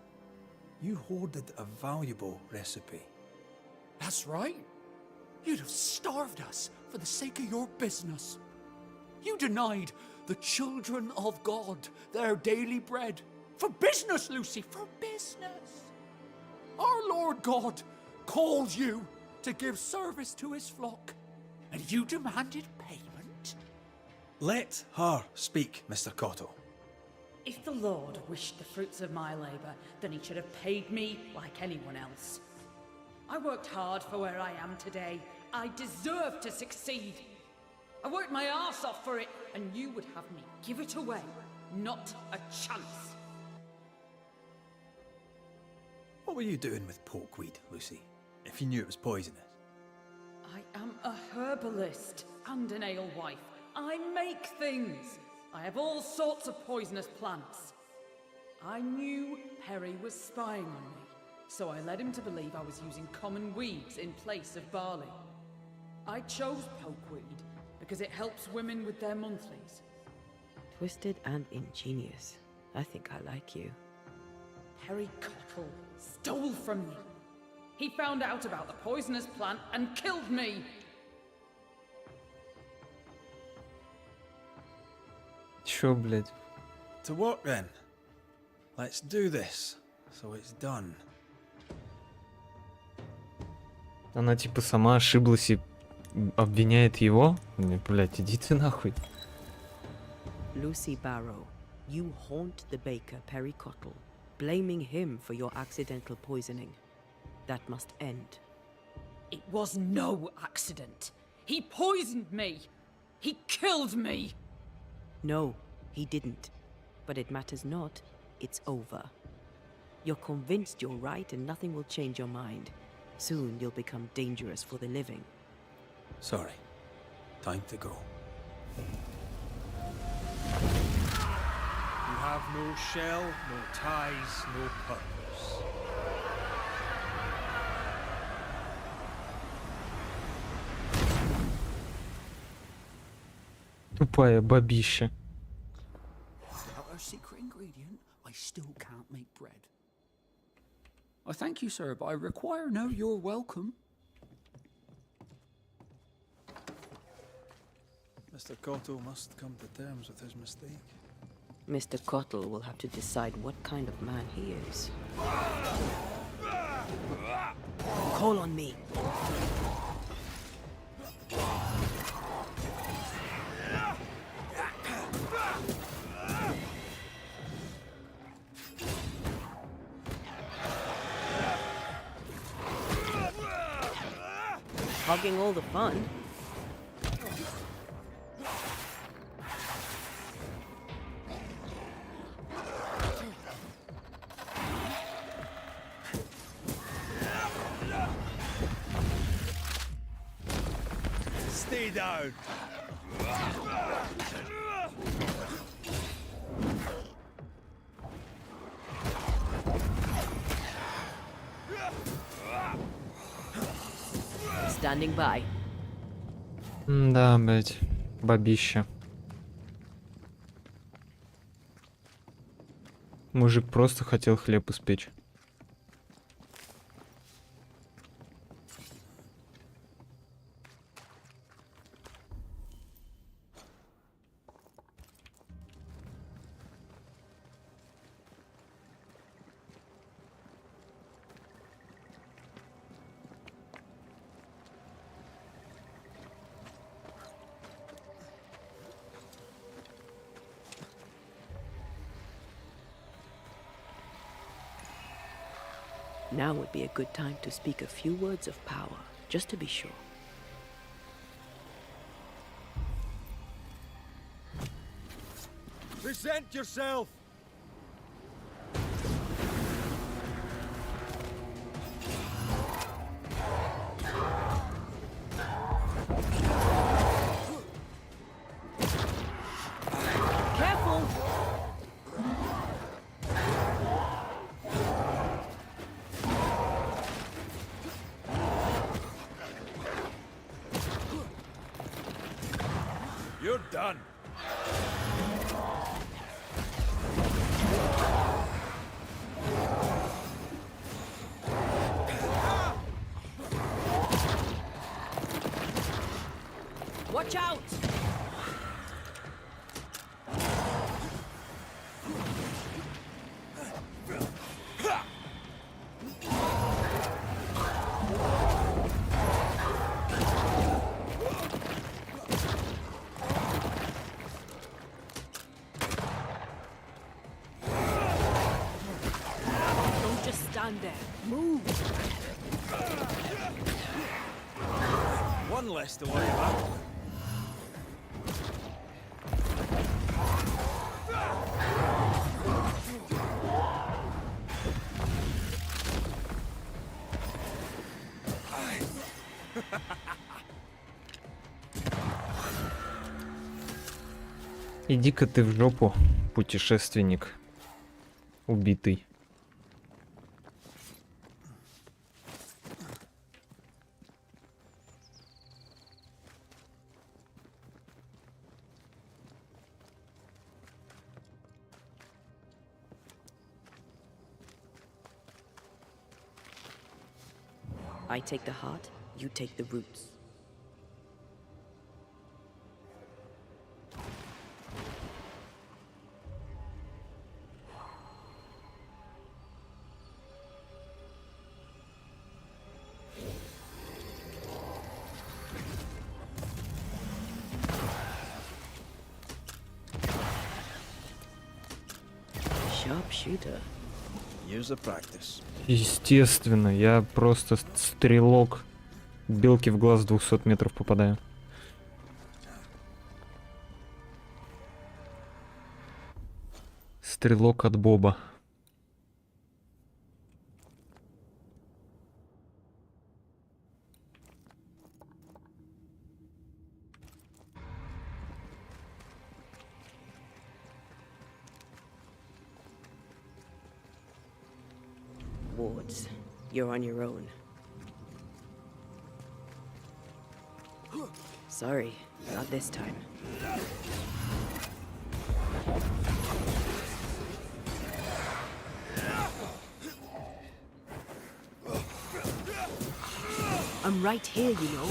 you hoarded a valuable recipe. That's right. You'd have starved us for the sake of your business. You denied the children of God their daily bread. For business, Lucy, for business. Our Lord God called you to give service to his flock, and you demanded payment? Let her speak, Mr. Cottle. If the Lord wished the fruits of my labour, then he should have paid me like anyone else. I worked hard for where I am today. I deserve to succeed. I worked my arse off for it, and you would have me give it away. Not a chance. What were you doing with porkweed, Lucy, if you knew it was poisonous? I am a herbalist and an alewife. I make things. I have all sorts of poisonous plants. I knew Perry was spying on me, so I led him to believe I was using common weeds in place of barley. I chose pokeweed because it helps women with their monthlies. Twisted and ingenious. I think I like you. Perry Cottle stole from me. He found out about the poisonous plant and killed me. Чё, блядь? To work then. Let's do this, so it's done. Она типа сама ошиблась и обвиняет его? Блядь, иди ты нахуй. Lucy Barrow, you haunt the baker Perry Cottle, blaming him for your accidental poisoning. That must end. It was no accident. He poisoned me. He killed me. No, he didn't. But it matters not. It's over. You're convinced you're right and nothing will change your mind. Soon you'll become dangerous for the living. Sorry. Time to go. You have no shell, no ties, no purpose. Тупая бабища. Without a secret ingredient, I still can't make bread. I thank you, sir, but I require no you're welcome. Mr. Cottle must come to terms with his mistake. Mr. Cottle will have to decide what kind of man he is. Call on me. Hogging all the fun. Stay down. Standing by. Да, блядь, бабища. Мужик просто хотел хлеб испечь. Now would be a good time to speak a few words of power, just to be sure. Present yourself! Careful! You're done. Watch out! Don't just stand there. Move! One less to worry about. Иди-ка ты в жопу, путешественник. убитый. I take the heart, you take the roots. Sharpshooter. Years of practice. Естественно, я просто стрелок. Белки в глаз с 200 метров попадаю. Стрелок от Боба. Wards, you're on your own. Sorry, not this time. I'm right here, you know.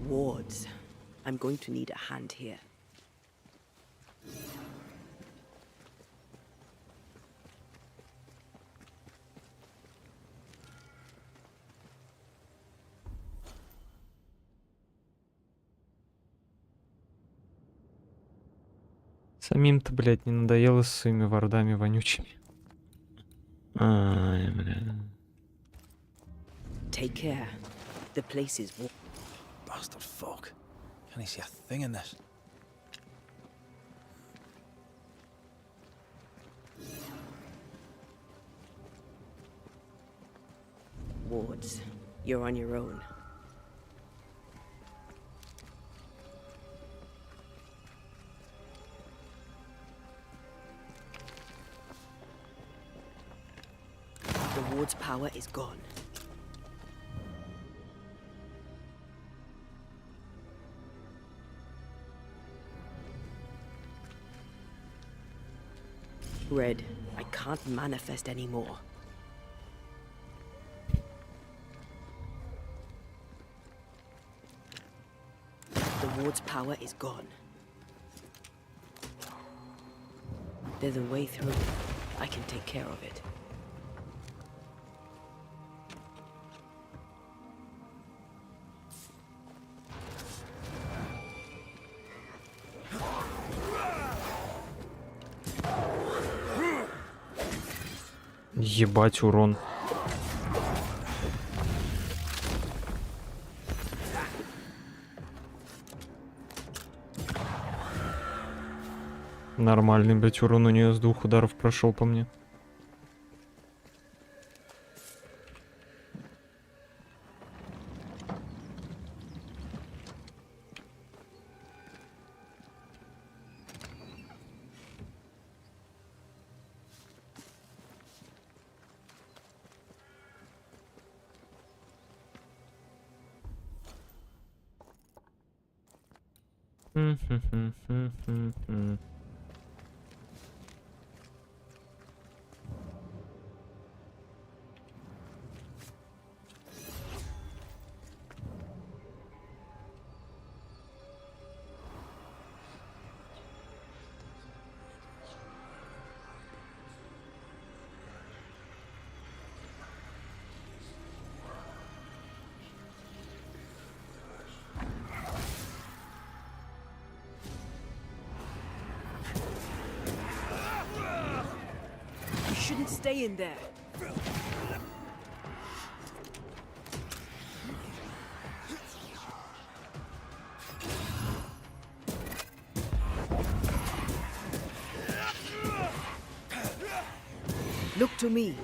Wards, I'm going to need a hand here. Самим-то, блядь, не надоело с своими вардами вонючими. Ай, бля. Take care. The place is Bastard fuck. Can he see a thing in this? Wards, you're on your own. The ward's power is gone. Red, I can't manifest anymore. The ward's power is gone. There's a way through. I can take care of it. Ебать урон. Нормальный, блять, урон у нее с 2 ударов прошел по мне. You shouldn't stay in there. Look to me.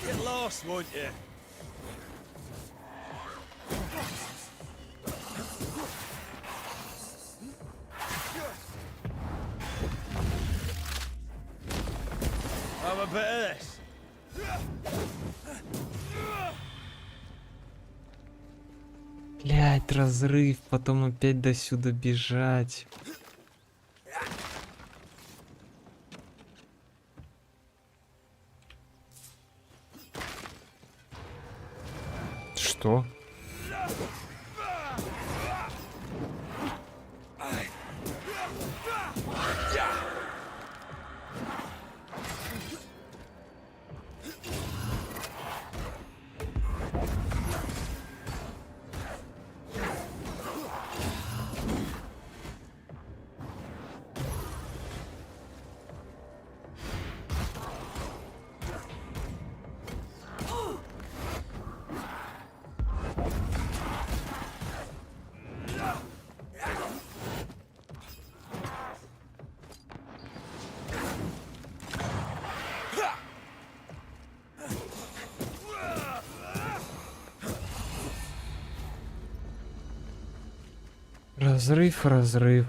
Get lost, won't you? Have a bit of this. Блять, разрыв, потом опять до сюда бежать. Что? Разрыв, разрыв,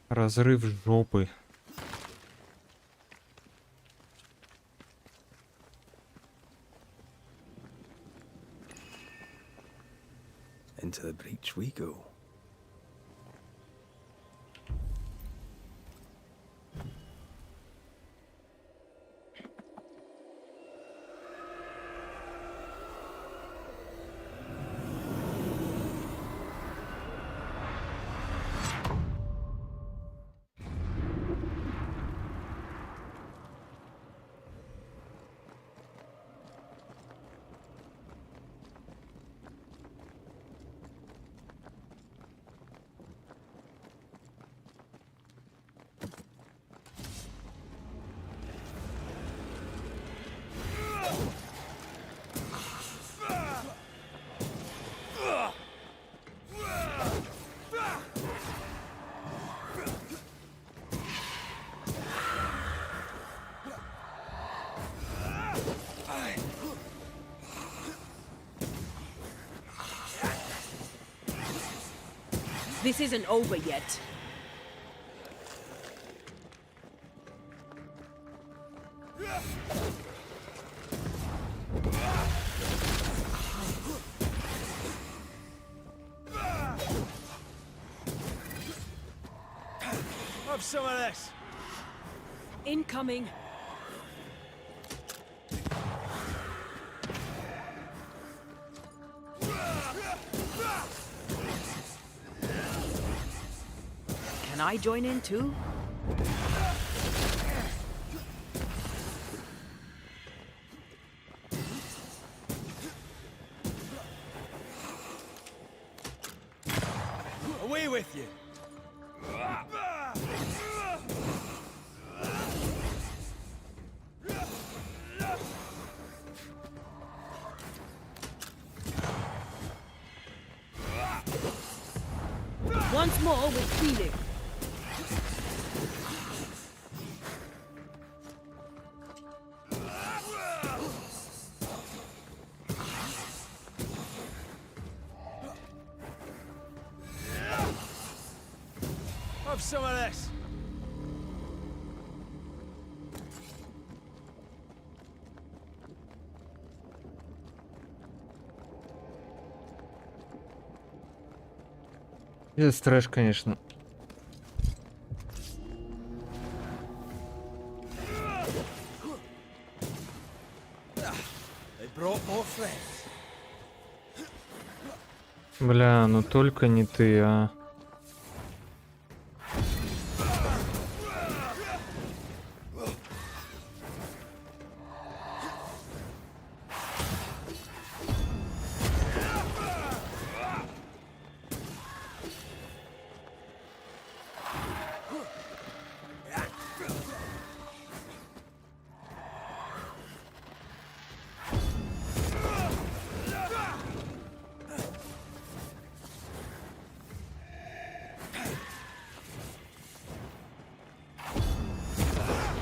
разрыв жопы. Into the breach we go. This isn't over yet. Have some of this. Incoming. Can I join in too? Away with you. Once more with feeling. Have some of this. Это трэш, конечно. They brought more friends. Бля, ну только не ты, а.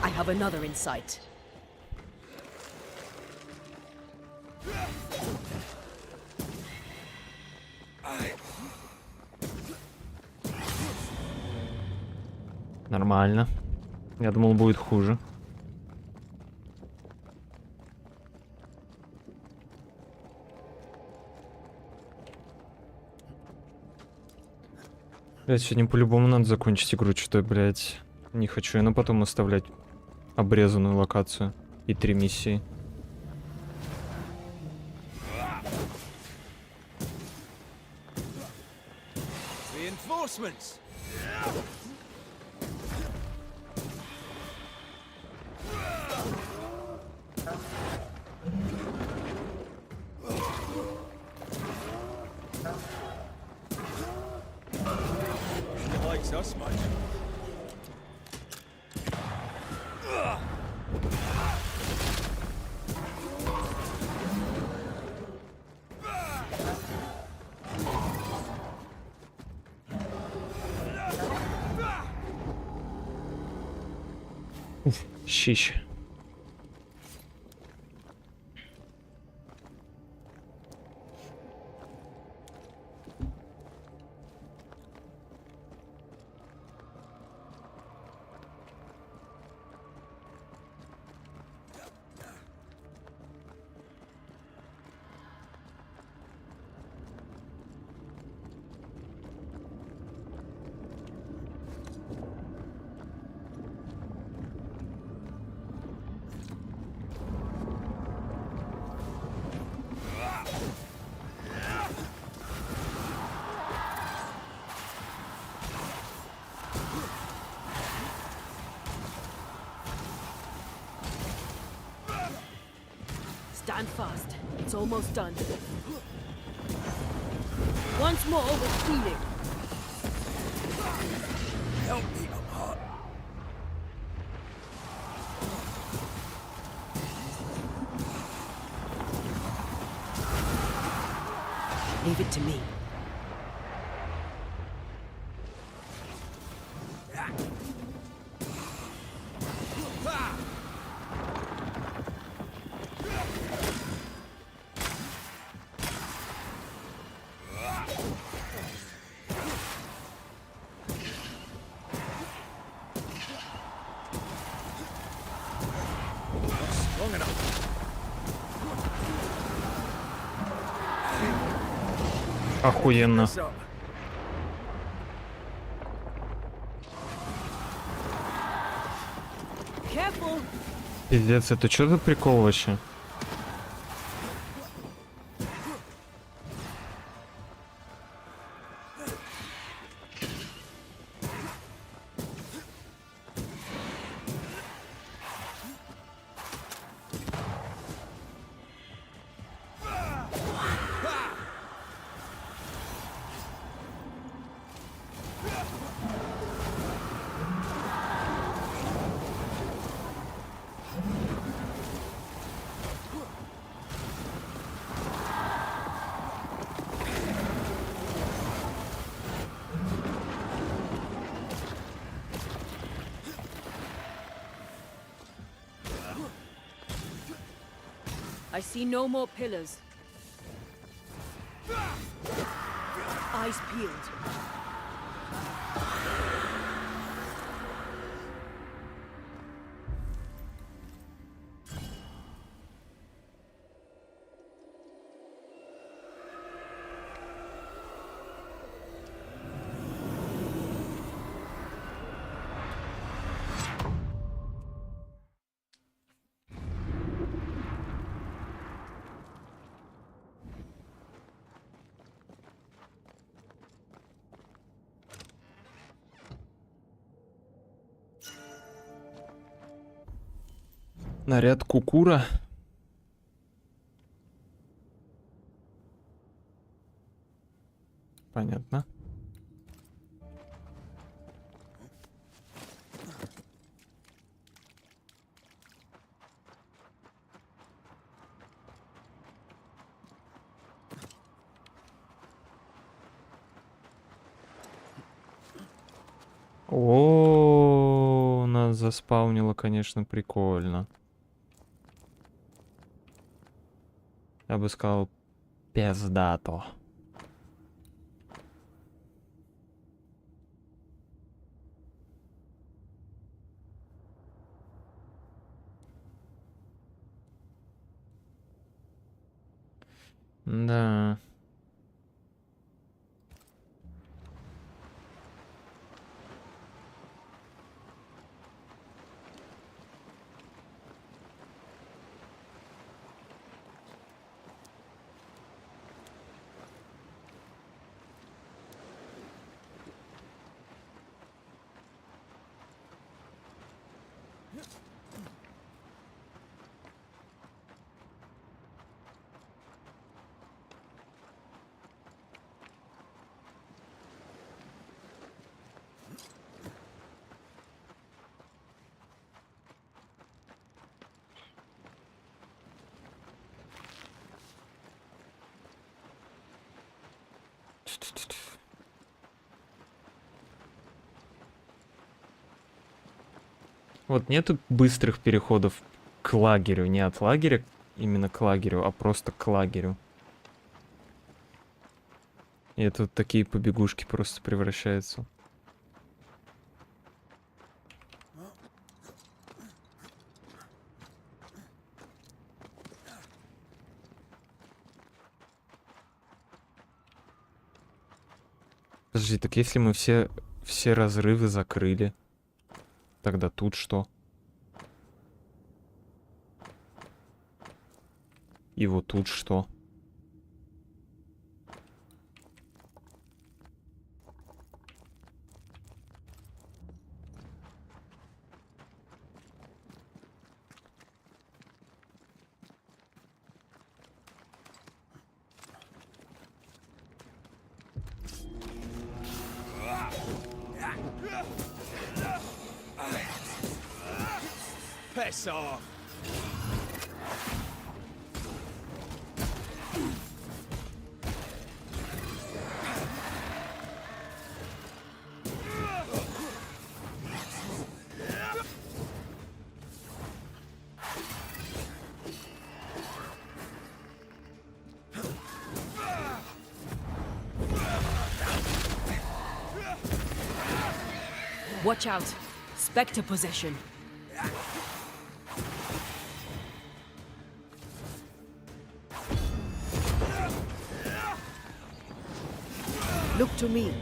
I have another in sight. Нормально. Я думал, будет хуже. Блять, сегодня по-любому надо закончить игру, что-то, блять, не хочу я на потом оставлять обрезанную локацию и 3 миссии. Reinforcements. He likes us much. Щищ. Stand fast. It's almost done. Once more with feeling. Help me, I'm hot. Leave it to me. Strong enough. Охуенно. Careful. Пиздец, это что за прикол вообще? I see no more pillars. Eyes peeled. Наряд кукура. Понятно. О, нас заспаунило, конечно, прикольно. Я бы сказал, пиздато. Да. Вот нету быстрых переходов к лагерю. Не от лагеря именно к лагерю, а просто к лагерю. И это вот такие побегушки просто превращаются. Подожди, так если мы все разрывы закрыли, тогда тут что? И вот тут что? Piss off! Watch out! Spectre possession. Look to me.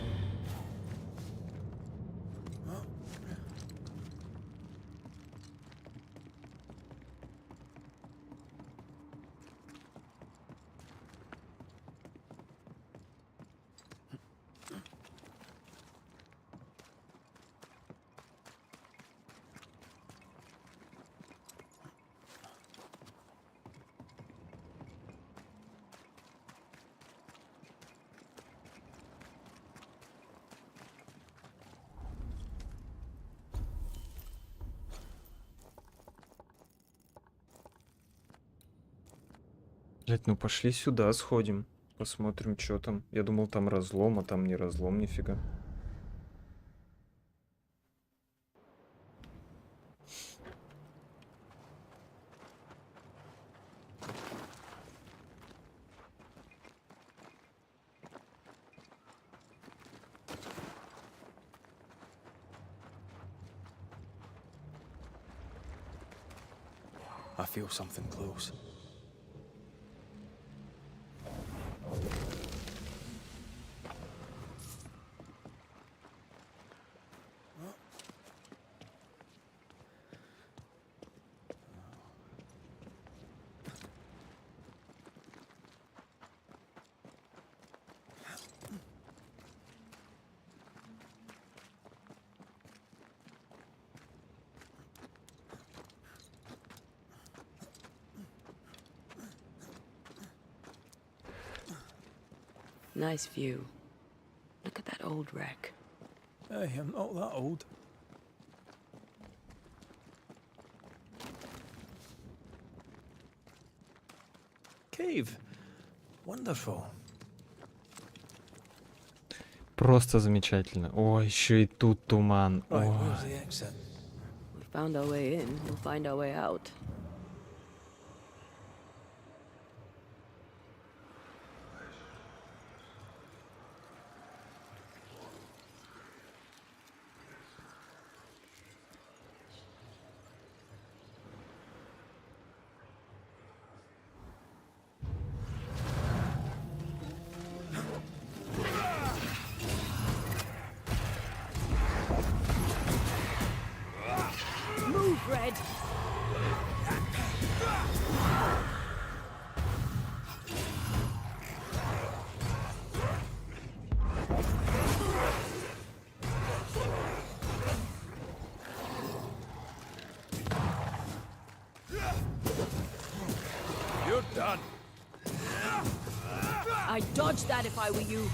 Блять, ну пошли сюда сходим. Посмотрим, что там. Я думал, там разлом, а там не разлом, нифига. I feel something close. Nice view. Look at that old wreck. Hey, I'm not that old. Cave. Wonderful. Просто замечательно. О, еще и тут туман. Right, Ой. where's the exit? We found our way in, we'll find our way out. Move, Red! You're done. I'd dodge that if I were you.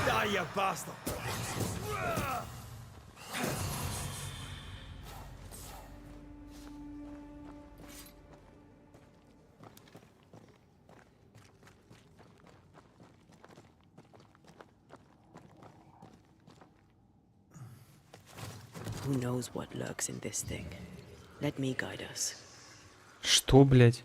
Die, you bastard! Who knows what lurks in this thing? Let me guide us. Что, блядь?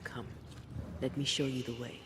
Come, let me show you the way.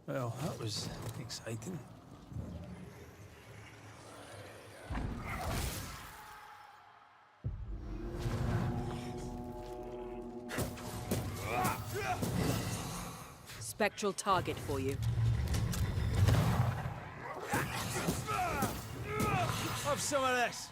Well, that was exciting. Spectral target for you. Have some of this.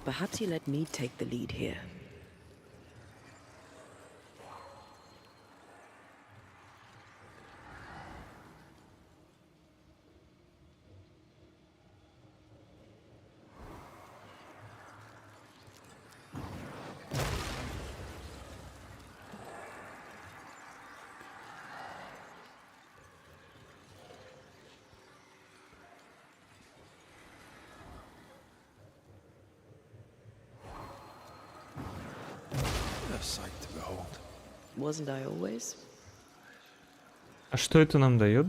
Perhaps you let me take the lead here. A sight to behold. Wasn't I always? А что это нам дает?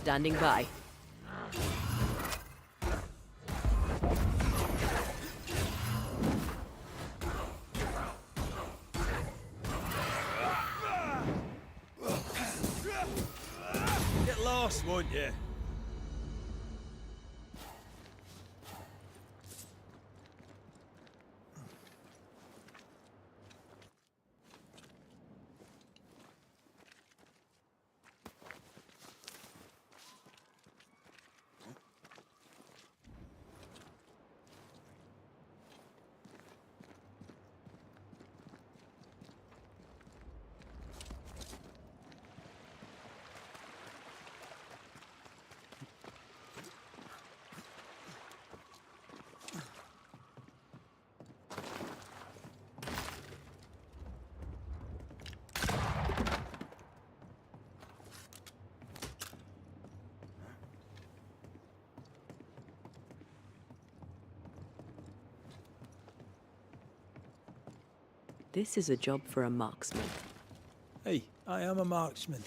Standing by. Get lost, won't you? This is a job for a marksman. Hey, I am a marksman.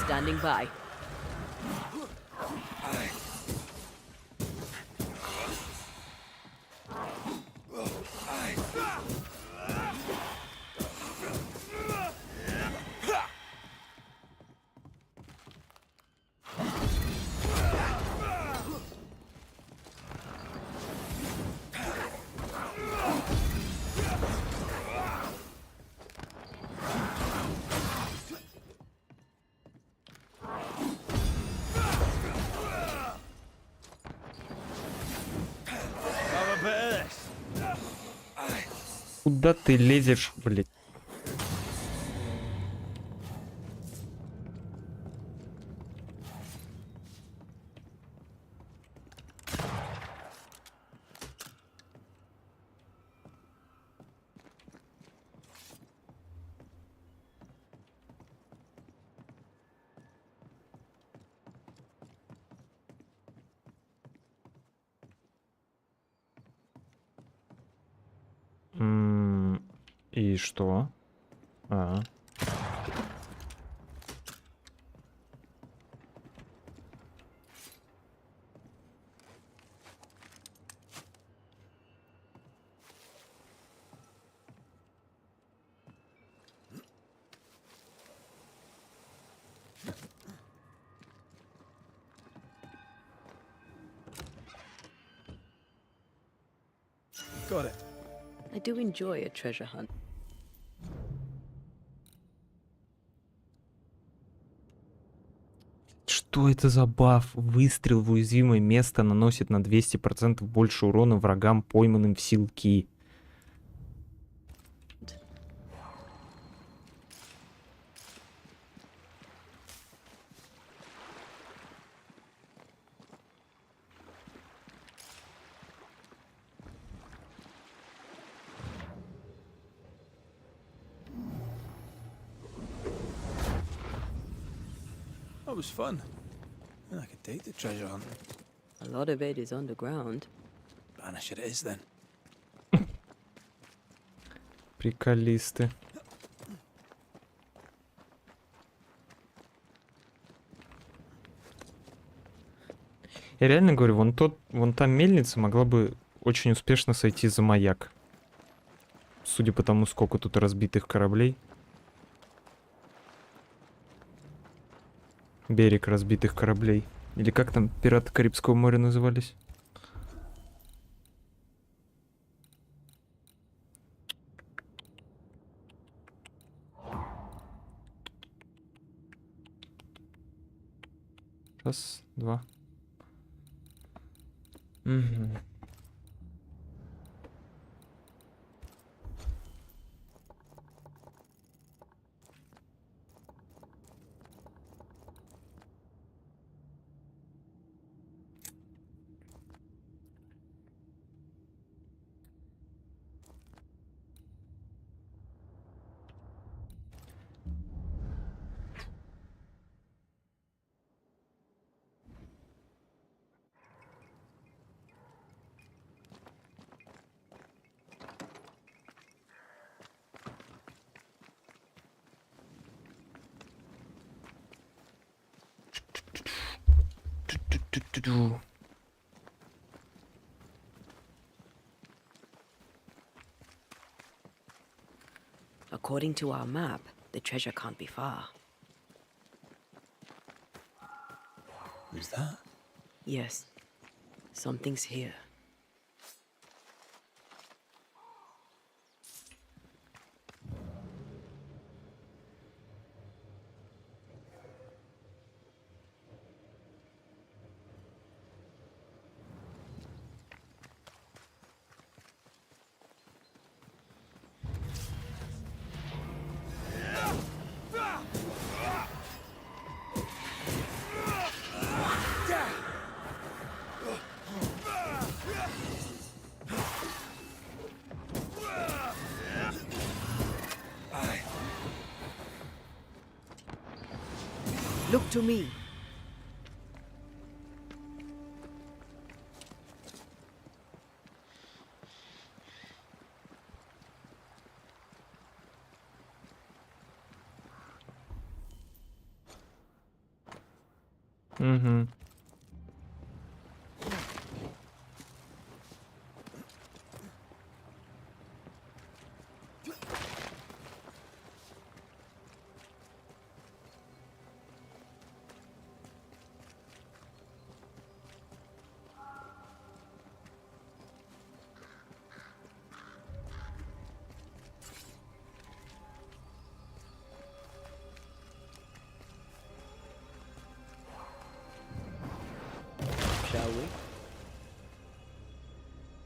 Standing by. Куда ты лезешь, блядь? И что? Got it. I do enjoy a treasure hunt. Что это за баф? Выстрел в уязвимое место наносит на 200% больше урона врагам, пойманным в силки. That was fun. I could take the treasure hunting. A lot of it is underground. Banish it is then. Приколисты. Я реально говорю, вон та мельница могла бы очень успешно сойти за маяк. Судя по тому, сколько тут разбитых кораблей. Берег разбитых кораблей. Или как там пираты Карибского моря назывались? Раз, два. Угу. According to our map, the treasure can't be far. Who's that? Yes, something's here. Look to me. Угу.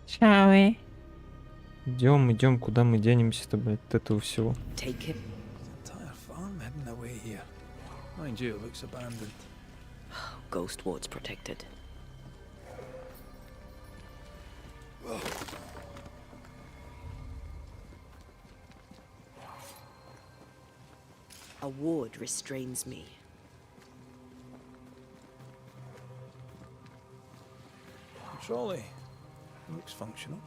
Shall we? Идем, идем, куда мы денемся-то, блядь, от этого всего. Take it. Entire farm heading away here. Mind you, it looks abandoned. Ghost wards protected. A ward restrains me. Trolley. Looks functional.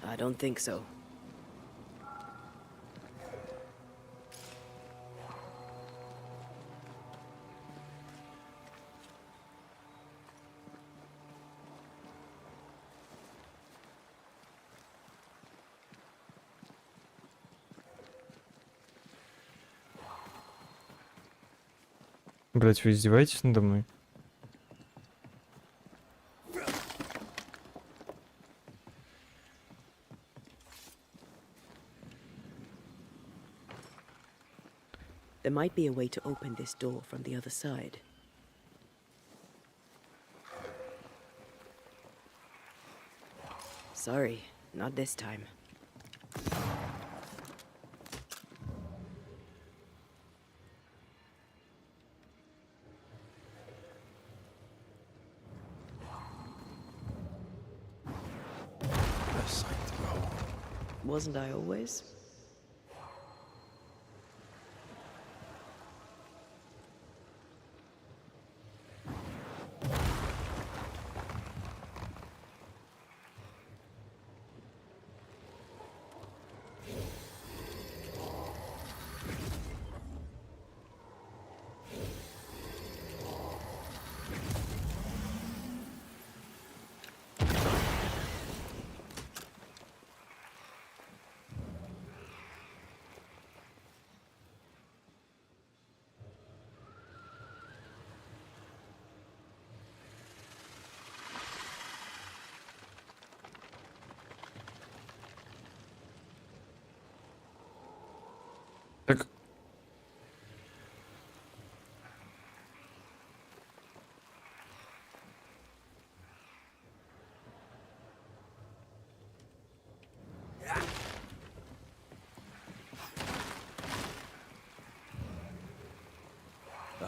I don't think so. Блять, вы издеваетесь надо мной? There might be a way to open this door from the other side. Sorry, not this time. A sight to behold. Wasn't I always?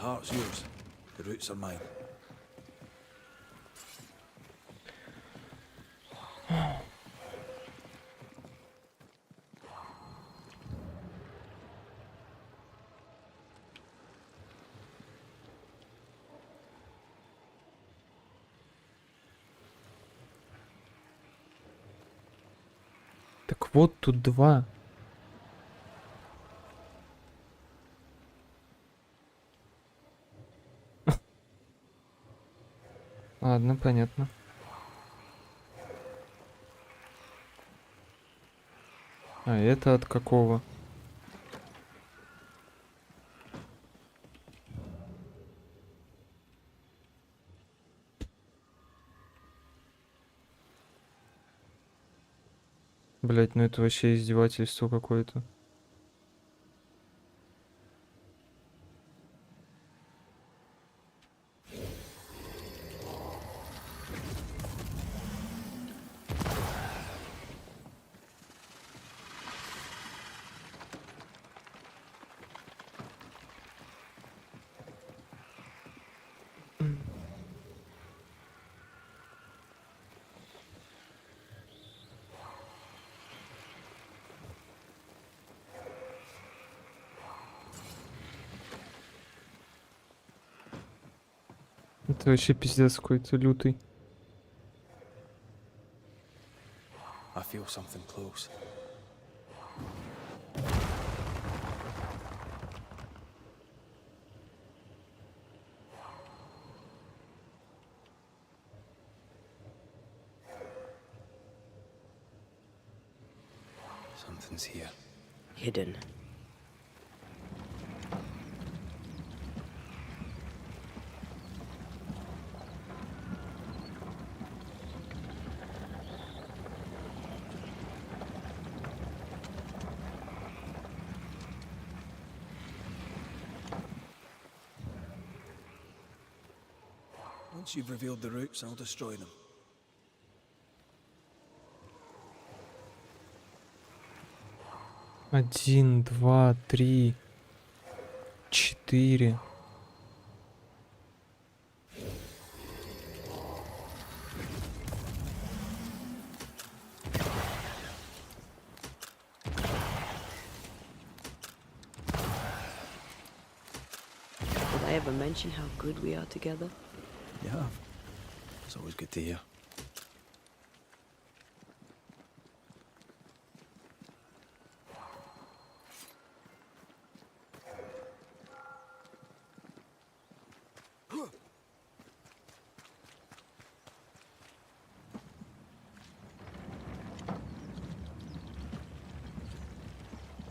heart's yours. The roots are mine. Так вот тут два. Ладно, понятно. А это от какого? Блять, ну это вообще издевательство какое-то. Это вообще пиздец какой-то лютый. I feel something close. Something's here. Hidden. Once you've revealed the roots, I'll destroy them. Один, два, три, 4. Did I ever mention how good we are together? You have. It's always good to hear.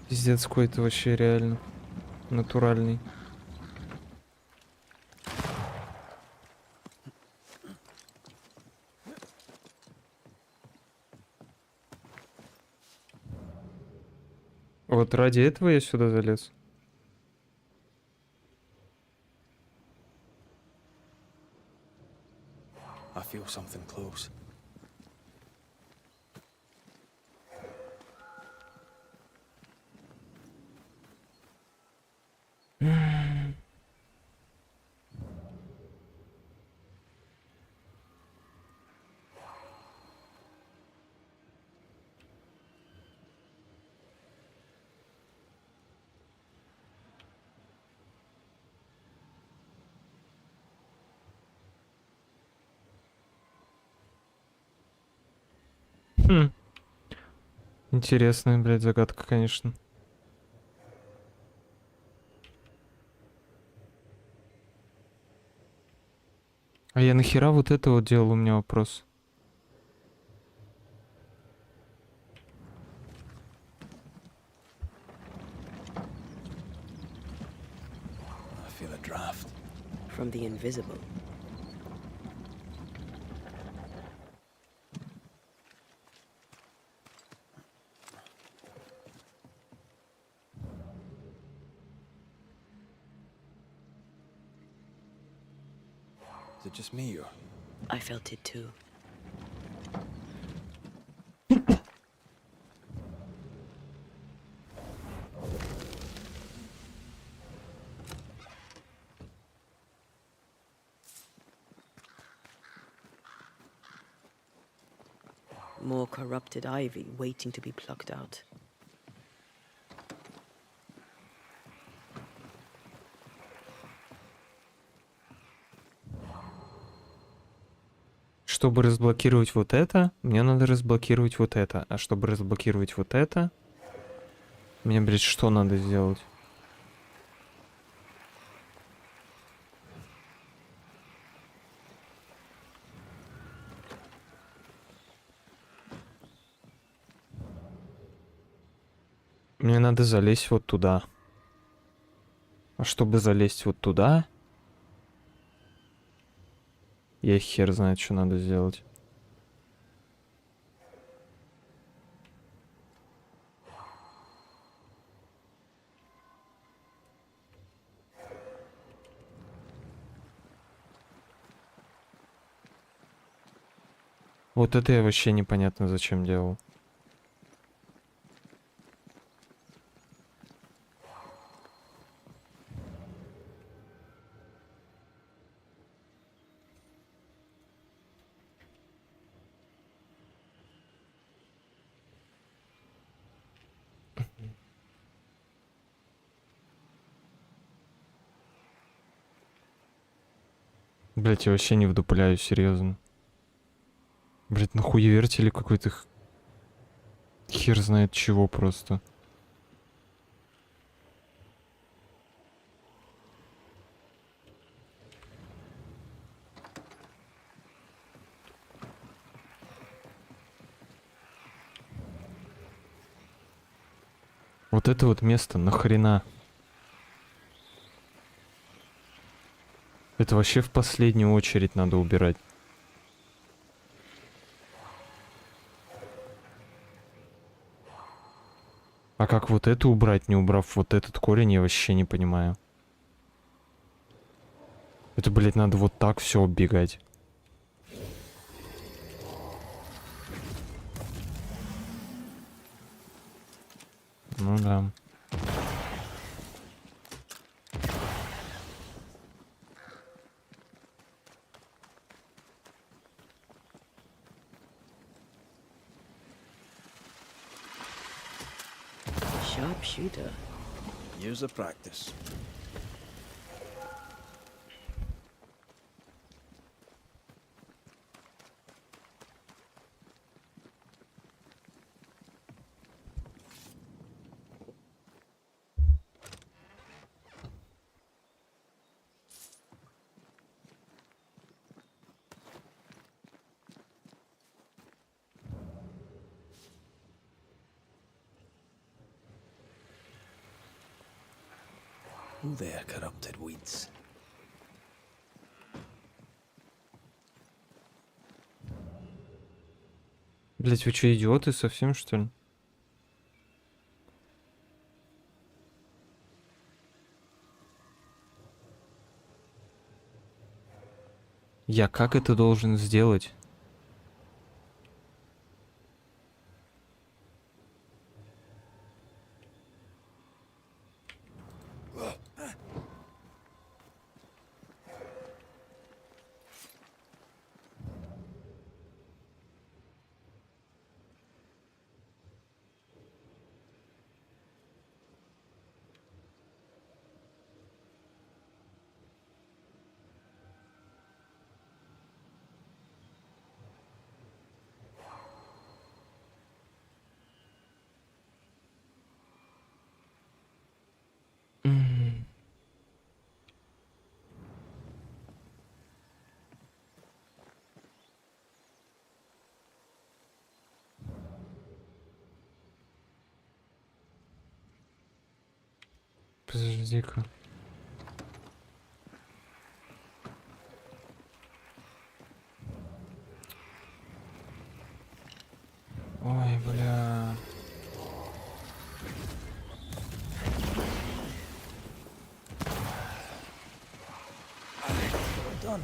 Пиздец какой-то вообще реально. Натуральный. Вот ради этого я сюда залез. I feel something close. Хм. Интересная, блядь, загадка, конечно. А я нахера вот это вот делал, у меня вопрос. I feel a draft. From the invisible. Is it just me or? I felt it too. More corrupted ivy waiting to be plucked out. Чтобы разблокировать вот это, мне надо разблокировать вот это. А чтобы разблокировать вот это, мне, блядь, что надо сделать? Мне надо залезть вот туда. А чтобы залезть вот туда, я хер знает, что надо сделать. Вот это я вообще непонятно зачем делал. Блять, я вообще не вдупляю, серьезно. Блять, нахуй вертели какой-то хер знает чего просто. Вот это вот место нахрена? Это вообще в последнюю очередь надо убирать. А как вот это убрать, не убрав вот этот корень, я вообще не понимаю. Это, блядь, надо вот так все убегать. Ну да. Sharpshooter. Years of practice. Who there, corrupted weeds? Блять, вы что, идиоты совсем, что ли? Я как это должен сделать? Подожди-ка. Ой, бля. We're done.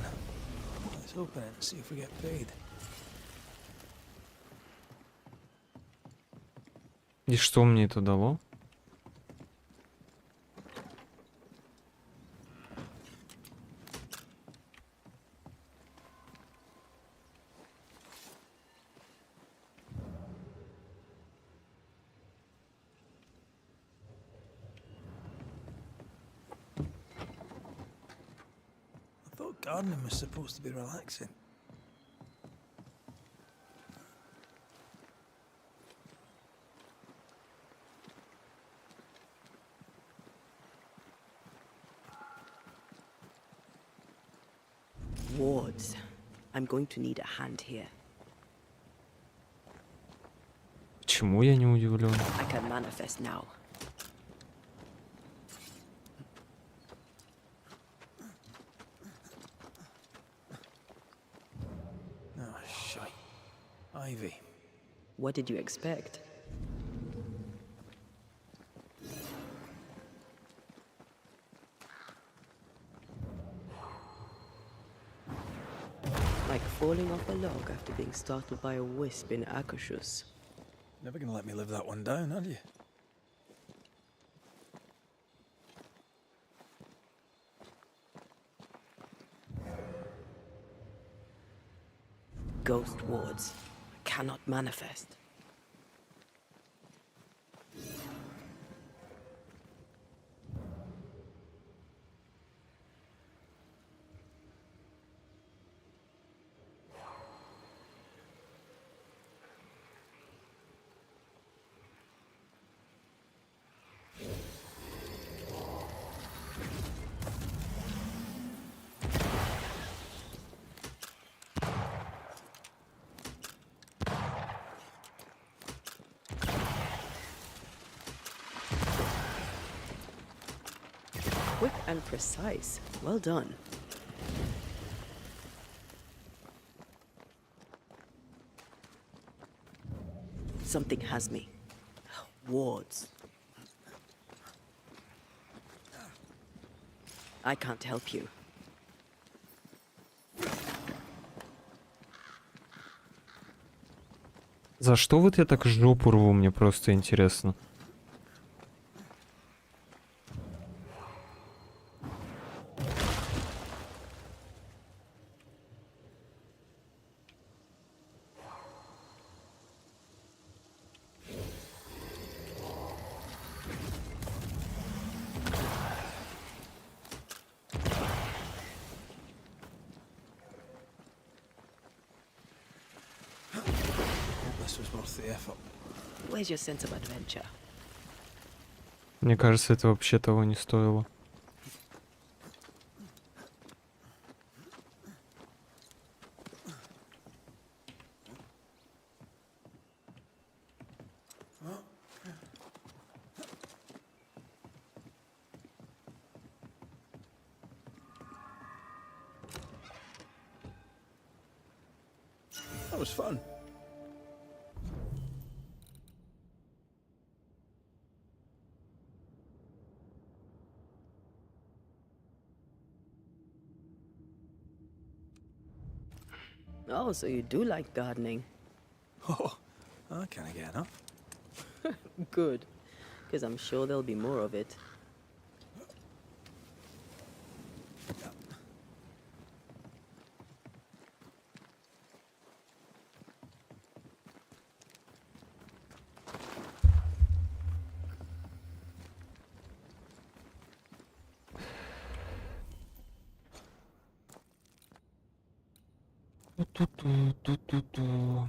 Let's open it and see if we get paid. И что мне это дало? Gardening was supposed to be relaxing. Wards. I'm going to need a hand here. Почему я не удивлен? I can manifest now. Oh, shite. Ivy. What did you expect? Like falling off a log after being startled by a wisp in Akashus. Never gonna let me live that one down, are you? Ghost wards. Cannot manifest. Quick and precise. Well done. Something has me. Wards. I can't help you. За что вот я так жопу рву, мне просто интересно. This was worth the effort. Where's your sense of adventure? Мне кажется, это вообще того не стоило. That was fun. Oh, so you do like gardening. Oh, I can't get enough. Good, because I'm sure there'll be more of it. Ту-ту-ту-ту-ту-ту.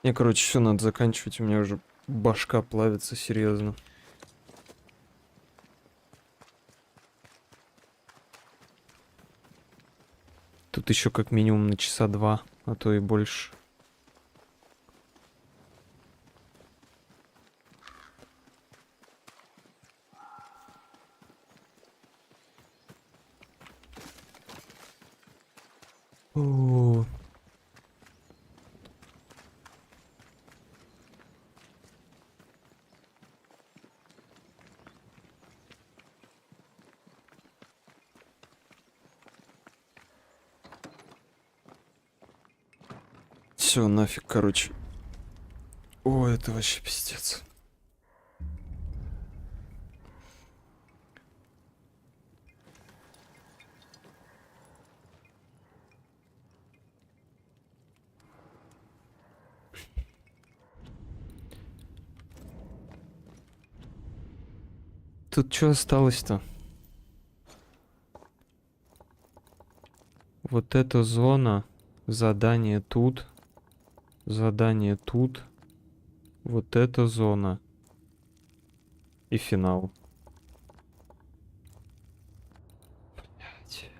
Мне, короче, все надо заканчивать, у меня уже башка плавится, серьезно. Тут еще как минимум на часа 2, а то и больше. Фу. Все, нафиг, короче. О, это вообще пиздец. Тут что осталось-то? Вот эта зона, задание тут, вот эта зона и финал. Блядь.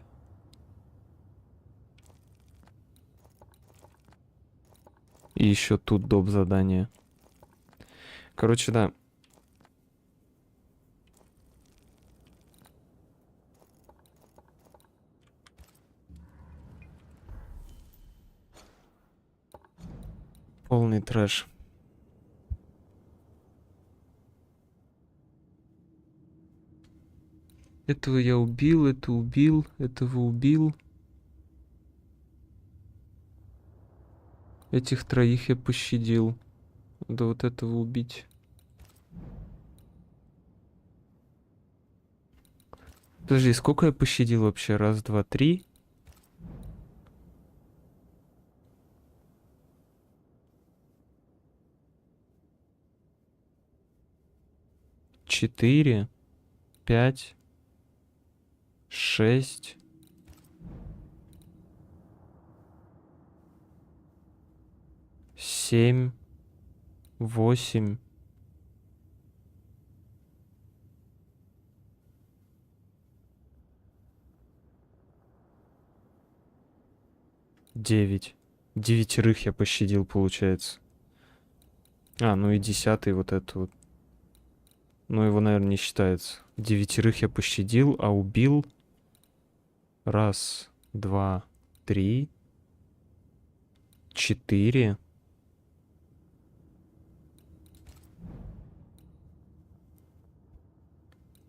И еще тут доп. Задание. Короче, да. Полный трэш. Этого я убил, это убил, этого убил. Этих троих я пощадил. Надо вот этого убить. Подожди, сколько я пощадил вообще? Раз, два, три. Четыре. 5, 6, 7, 8, 9. 9 я пощадил, получается. А, ну и 10 вот это вот. Ну, его, наверное, не считается. 9 я пощадил, а убил... Раз, два, три, 4.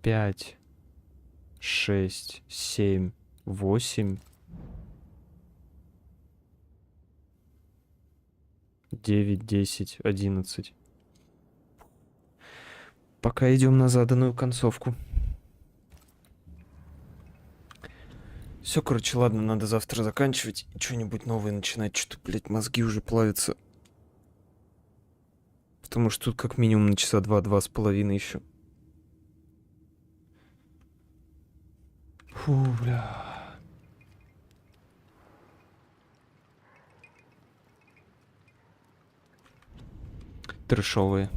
5, 6, 7, 8, 9, 10, 11. Пока идем на заданную концовку. Все, короче, ладно, надо завтра заканчивать и что-нибудь новое начинать. Что-то, блядь, мозги уже плавятся. Потому что тут как минимум на часа 2-2,5 еще. Фу, бля. Трэшовые.